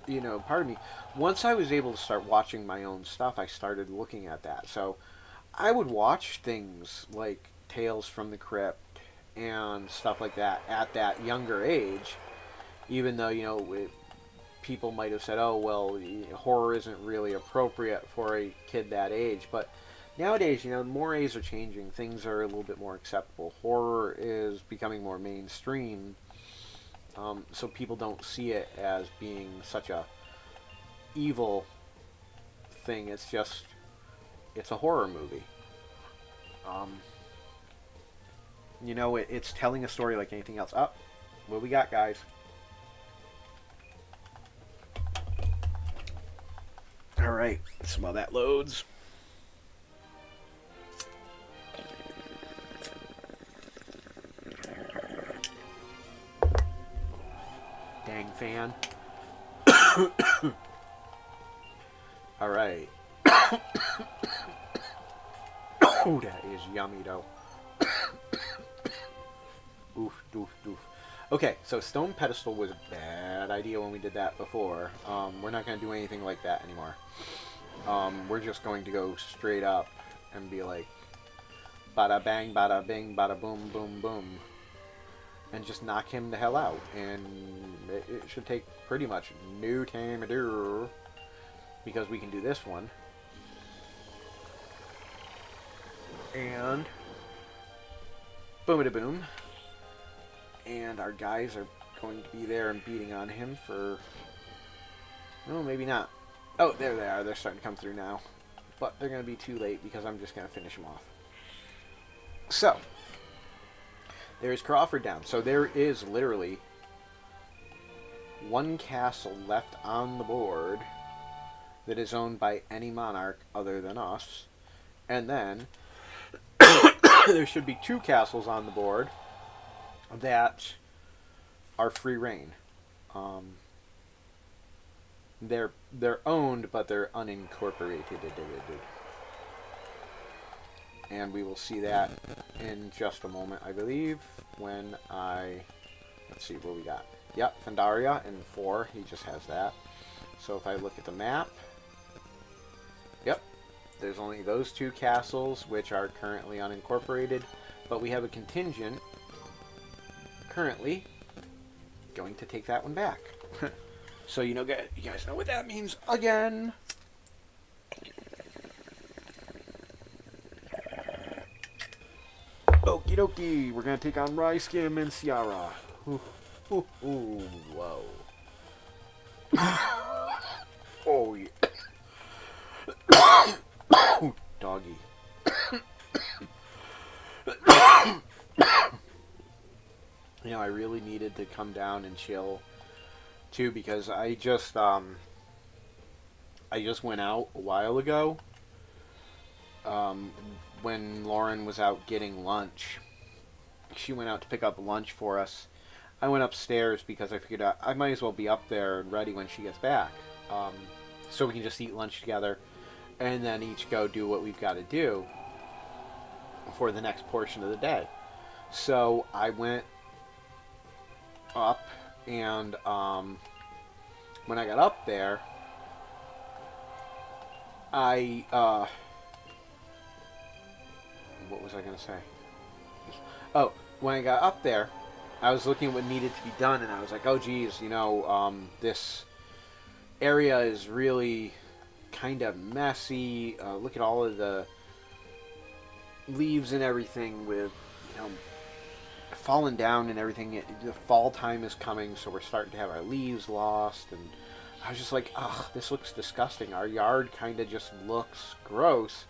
of me, once I was able to start watching my own stuff, I started looking at that. So I would watch things like Tales from the Crypt and stuff like that at that younger age, even though, people might have said, oh, well, horror isn't really appropriate for a kid that age. But nowadays, mores are changing. Things are a little bit more acceptable. Horror is becoming more mainstream. So people don't see it as being such a evil thing. It's a horror movie. It's telling a story like anything else. What we got, guys? All right, smell that loads. Dang fan. All right. Oh, that is yummy, though. Oof, doof, doof. Okay, so stone pedestal was a bad idea when we did that before. We're not going to do anything like that anymore. We're just going to go straight up and be like, bada bang, bada bing, bada boom, boom, boom. And just knock him the hell out. And it should take pretty much no time to do, because we can do this one. And boom-a-da-boom. And our guys are going to be there and beating on him for... No, maybe not. Oh, there they are. They're starting to come through now. But they're going to be too late because I'm just going to finish them off. So, there's Crawford down. So there is literally one castle left on the board that is owned by any monarch other than us. And then there should be 2 castles on the board that are free reign. They're owned, but they're unincorporated. And we will see that in just a moment, I believe, when let's see what we got. Yep, Fendaria in 4. He just has that. So if I look at the map, yep, there's only those 2 castles which are currently unincorporated, but we have a contingent currently going to take that one back. So you guys know what that means again. Okie dokie, we're gonna take on Ryskim and Ciara. Ooh, ooh, ooh, whoa. Oh yeah. Doggy. I really needed to come down and chill too, because I I just went out a while ago. When Lauren was out getting lunch, she went out to pick up lunch for us. I went upstairs because I figured I might as well be up there and ready when she gets back. So we can just eat lunch together and then each go do what we've got to do for the next portion of the day. So I went up, and when I got up there, what was I going to say? Oh, when I got up there, I was looking at what needed to be done, and I was like, oh, geez, this area is really kind of messy. Look at all of the leaves and everything with, falling down and everything. The fall time is coming, so we're starting to have our leaves lost, and I was just like, ugh, this looks disgusting. Our yard kind of just looks gross.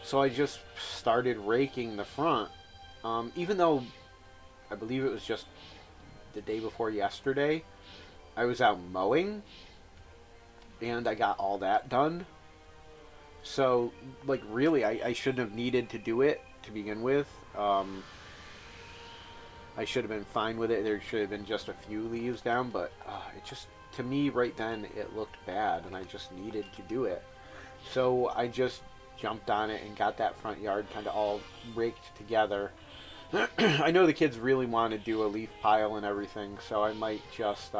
So I just started raking the front. Even though I believe it was just the day before yesterday, I was out mowing, and I got all that done. So, really, I shouldn't have needed to do it to begin with. I should have been fine with it. There should have been just a few leaves down, but it just, to me, right then, it looked bad, and I just needed to do it. So I just jumped on it and got that front yard kind of all raked together. I know the kids really want to do a leaf pile and everything, so I might just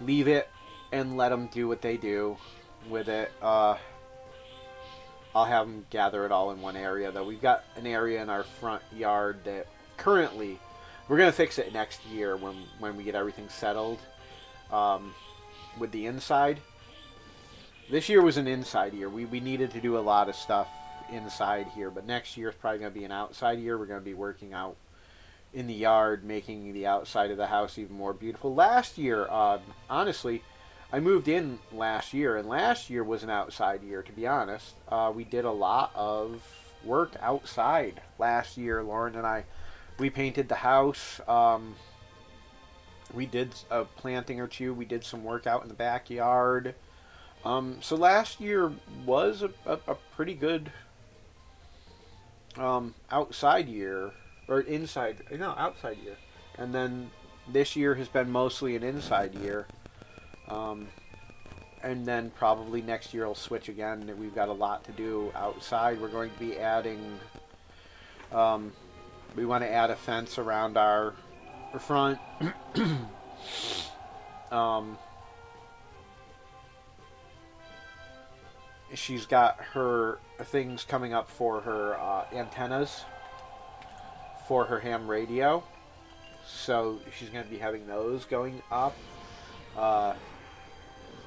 leave it and let them do what they do with it. I'll have them gather it all in one area, though. We've got an area in our front yard that currently, we're going to fix it next year when we get everything settled with the inside. This year was an inside year. We needed to do a lot of stuff inside here, but next year is probably going to be an outside year. We're going to be working out in the yard, making the outside of the house even more beautiful. Last year, honestly, I moved in last year, and last year was an outside year, to be honest. We did a lot of work outside last year. Lauren and I, we painted the house. We did a planting or two. We did some work out in the backyard. So last year was a pretty good outside year, or outside year. And then this year has been mostly an inside year. And then probably next year will switch again. We've got a lot to do outside. We're going to be adding, we want to add a fence around our front. She's got her things coming up for her antennas for her ham radio. So she's going to be having those going up.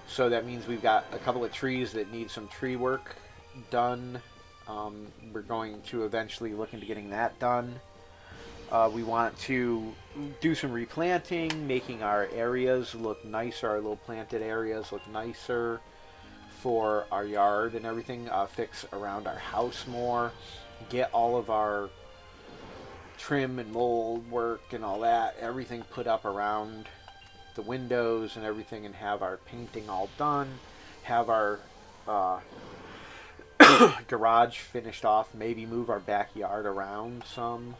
So that means we've got a couple of trees that need some tree work done. We're going to eventually look into getting that done. We want to do some replanting, making our areas look nicer, our little planted areas look nicer for our yard and everything. Fix around our house more, get all of our trim and mold work and all that, everything put up around the windows and everything, and have our painting all done, have our garage finished off, maybe move our backyard around some.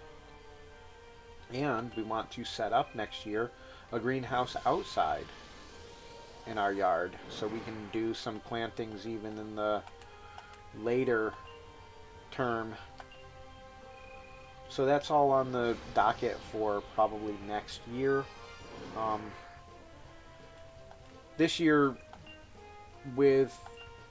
And we want to set up next year a greenhouse outside in our yard, so we can do some plantings even in the later term. So that's all on the docket for probably next year. This year, with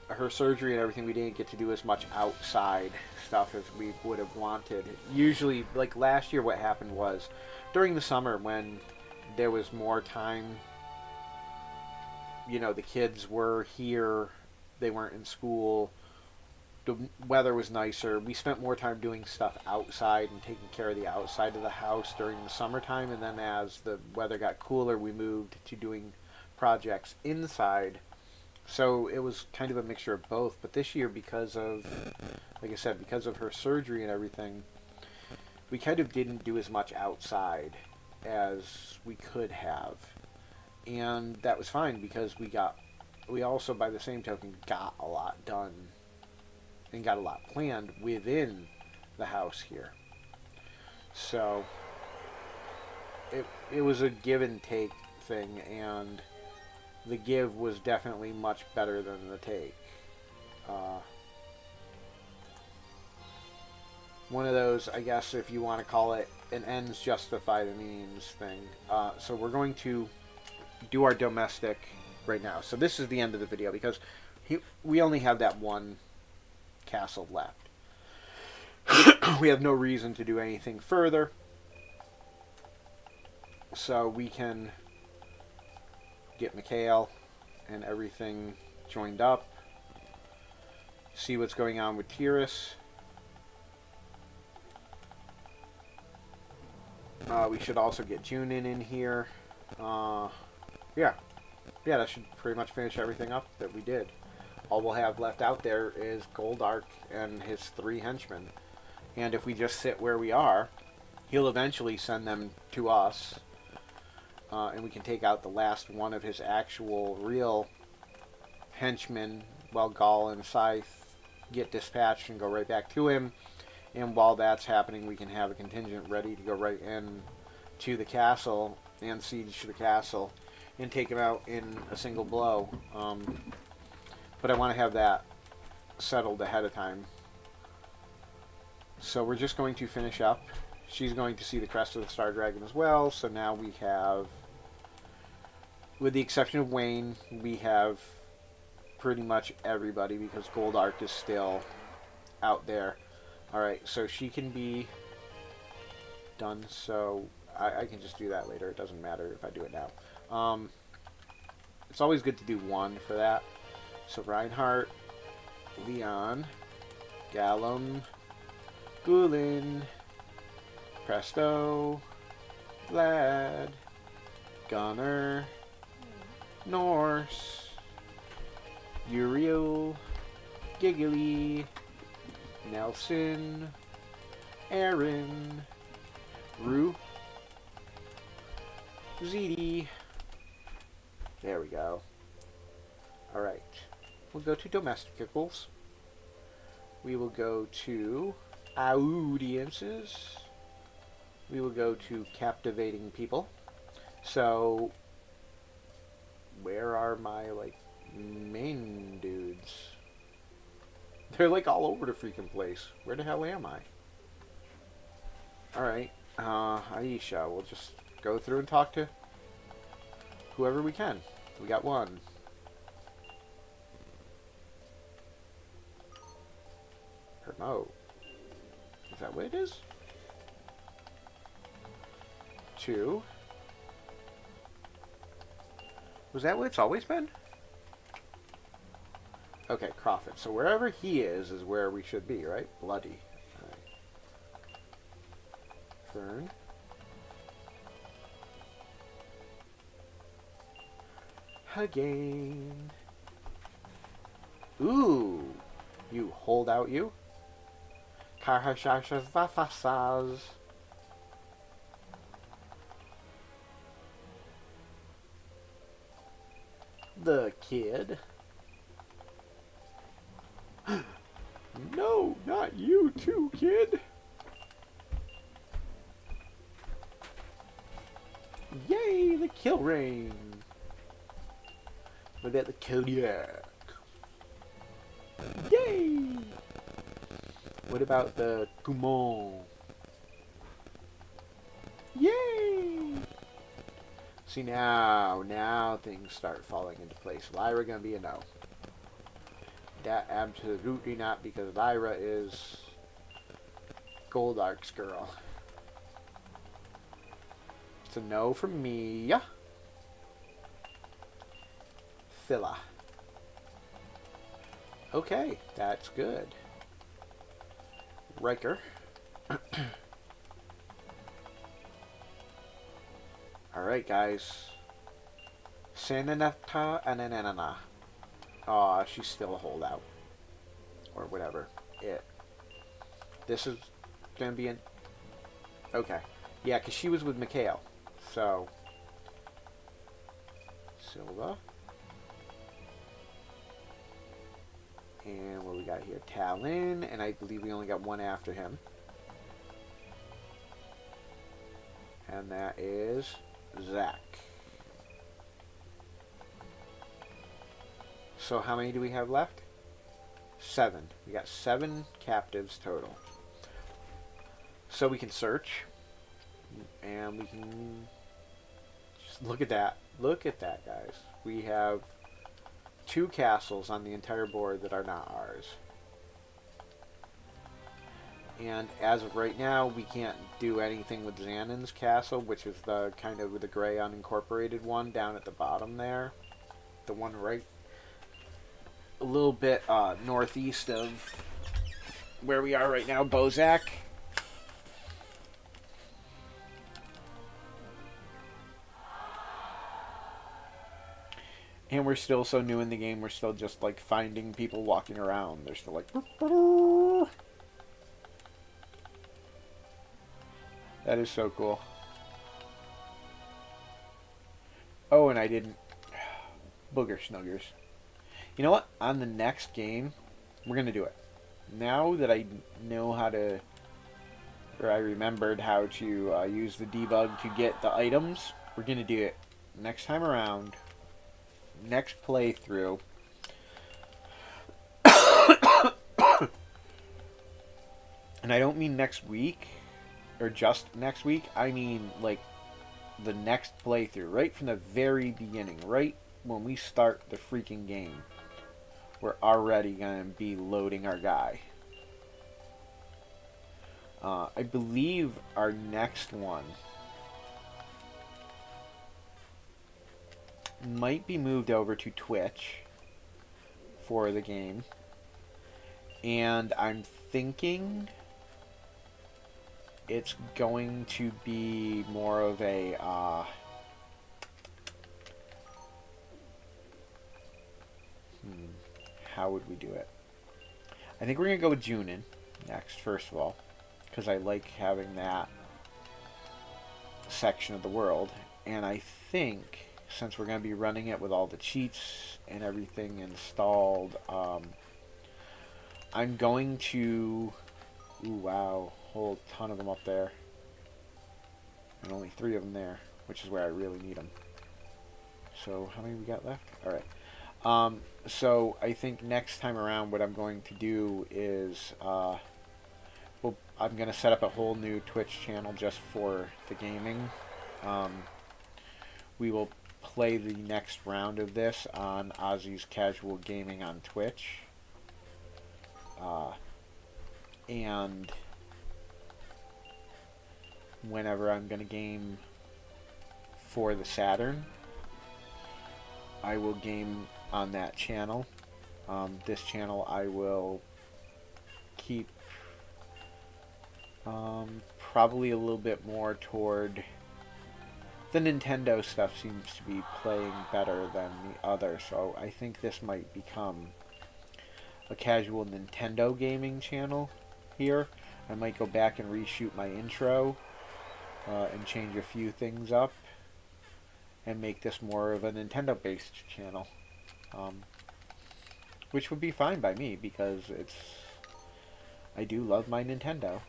her surgery and everything, we didn't get to do as much outside stuff as we would have wanted. Usually, like last year, what happened was during the summer when there was more time, the kids were here, they weren't in school, the weather was nicer, we spent more time doing stuff outside and taking care of the outside of the house during the summertime, and then as the weather got cooler, we moved to doing projects inside. So it was kind of a mixture of both. But this year, because of, like I said, because of her surgery and everything, we kind of didn't do as much outside as we could have. And that was fine because we got we also, by the same token, got a lot done and got a lot planned within the house here. So it was a give and take thing, and the give was definitely much better than the take. One of those, I guess, if you want to call it an ends justify the means thing. So we're going to do our domestic right now. So this is the end of the video because we only have that one castle left. We have no reason to do anything further. So we can get Mikhail and everything joined up. See what's going on with Teiris. We should also get Junin in here. Yeah, that should pretty much finish everything up that we did. All we'll have left out there is Goldark and his 3 henchmen. And if we just sit where we are, he'll eventually send them to us. And we can take out the last one of his actual real henchmen while Gaul and Scythe get dispatched and go right back to him. And while that's happening, we can have a contingent ready to go right in to the castle and siege the castle and take him out in a single blow. But I want to have that settled ahead of time. So we're just going to finish up. She's going to see the crest of the Star Dragon as well. So now we have, with the exception of Wayne, we have pretty much everybody because Goldark is still out there. Alright, so she can be done, so I can just do that later. It doesn't matter if I do it now. It's always good to do one for that. So Reinhardt, Leon, Gallum, Gulin, Presto, Vlad, Gunner, Norse, Uriel, Giggly, Nelson, Aaron, Rue, ZD. There we go. Alright. We'll go to domesticals. We will go to audiences. We will go to captivating people. So, where are my, like, main dudes? They're like all over the freaking place. Where the hell am I? Alright. Aisha. We'll just go through and talk to whoever we can. We got one. Promote. Is that what it is? 2. Was that what it's always been? Okay, Crawford. So wherever he is where we should be, right? Bloody. Right. Fern. Again. Ooh. You hold out, you. Karhashashas vafasaz. The kid. No, not you too, kid. Yay, the kill rain. What about the Kodiak? Yay! What about the Kumon? Yay! See now things start falling into place. Lyra gonna be a no. That absolutely not, because Lyra is Goldark's girl. It's a no from me. Phila. Okay, that's good. Riker. Alright, guys. Senanata Ananana. Aw, she's still a holdout. Or whatever. This is gonna be an... Okay. Yeah, because she was with Mikhail. So... Silva. And what we got here? Talon, and I believe we only got one after him. And that is Zach. So how many do we have left? 7. We got 7 captives total. So we can search. And we can just look at that. Look at that, guys. We have 2 castles on the entire board that are not ours. And as of right now, we can't do anything with Xanon's castle, which is the kind of the gray unincorporated one down at the bottom there. The one right a little bit northeast of where we are right now, Bozak. And we're still so new in the game, we're still just like finding people walking around. They're still like... That is so cool. Oh, and I didn't... Booger snuggers. You know what? On the next game, we're going to do it. Now that I know how to... Or I remembered how to use the debug to get the items, we're going to do it next time around. Next playthrough. And I don't mean next week, or just next week. I mean, like, the next playthrough. Right from the very beginning. Right when we start the freaking game. We're already going to be loading our guy. I believe our next one might be moved over to Twitch for the game. And I'm thinking it's going to be more of a how would we do it? I think we're going to go with Junin next, first of all, because I like having that section of the world. And I think, since we're going to be running it with all the cheats and everything installed, I'm going to... Ooh, wow. Whole ton of them up there. And only 3 of them there, which is where I really need them. So, how many we got left? Alright. So, I think next time around what I'm going to do is... I'm going to set up a whole new Twitch channel just for the gaming. We will play the next round of this on Ozzy's Casual Gaming on Twitch. And whenever I'm going to game for the Saturn, I will game on that channel. This channel I will keep probably a little bit more toward the Nintendo stuff. Seems to be playing better than the other, so I think this might become a casual Nintendo gaming channel here. I might go back and reshoot my intro and change a few things up and make this more of a Nintendo based channel, which would be fine by me because I do love my Nintendo.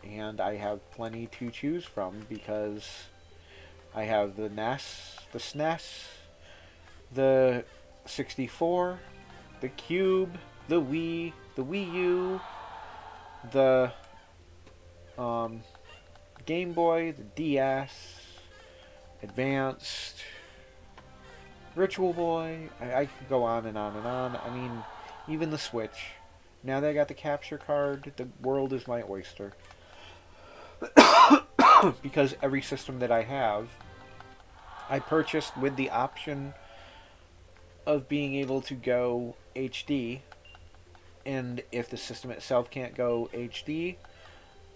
And I have plenty to choose from because I have the NES, the SNES, the 64, the Cube, the Wii, the Wii U, the Game Boy, the DS, Advanced, Virtual Boy. I could go on and on and on. I mean, even the Switch. Now that I got the capture card, the world is my oyster. Because every system that I have, I purchased with the option of being able to go HD. And if the system itself can't go HD,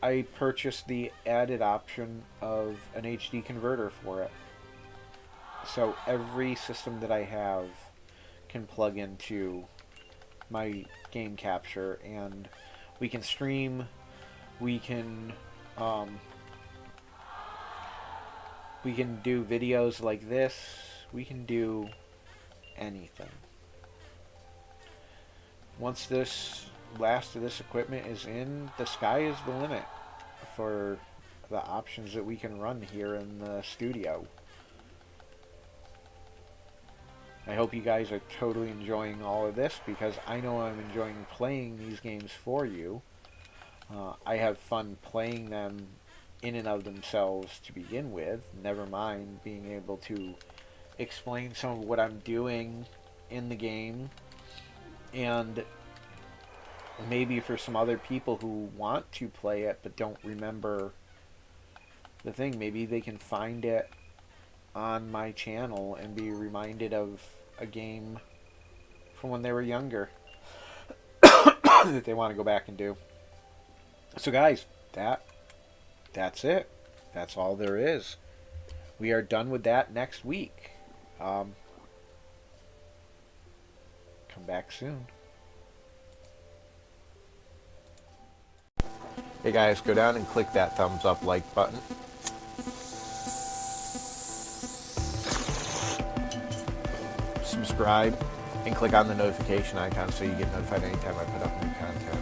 I purchased the added option of an HD converter for it. So every system that I have can plug into my game capture, and we can stream, we can do videos like this, we can do anything. once this last of this equipment is in, the sky is the limit for the options that we can run here in the studio. I hope you guys are totally enjoying all of this, because I know I'm enjoying playing these games for you. I have fun playing them in and of themselves to begin with, never mind being able to explain some of what I'm doing in the game, and maybe for some other people who want to play it but don't remember the thing, maybe they can find it on my channel and be reminded of a game from when they were younger that they want to go back and do. So guys, that's it. That's all there is. We are done with that next week. Come back soon. Hey guys, go down and click that thumbs up like button. Subscribe and click on the notification icon so you get notified anytime I put up new content.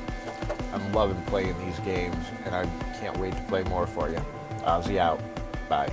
I'm loving playing these games, and I can't wait to play more for you. Ozzy out. Bye.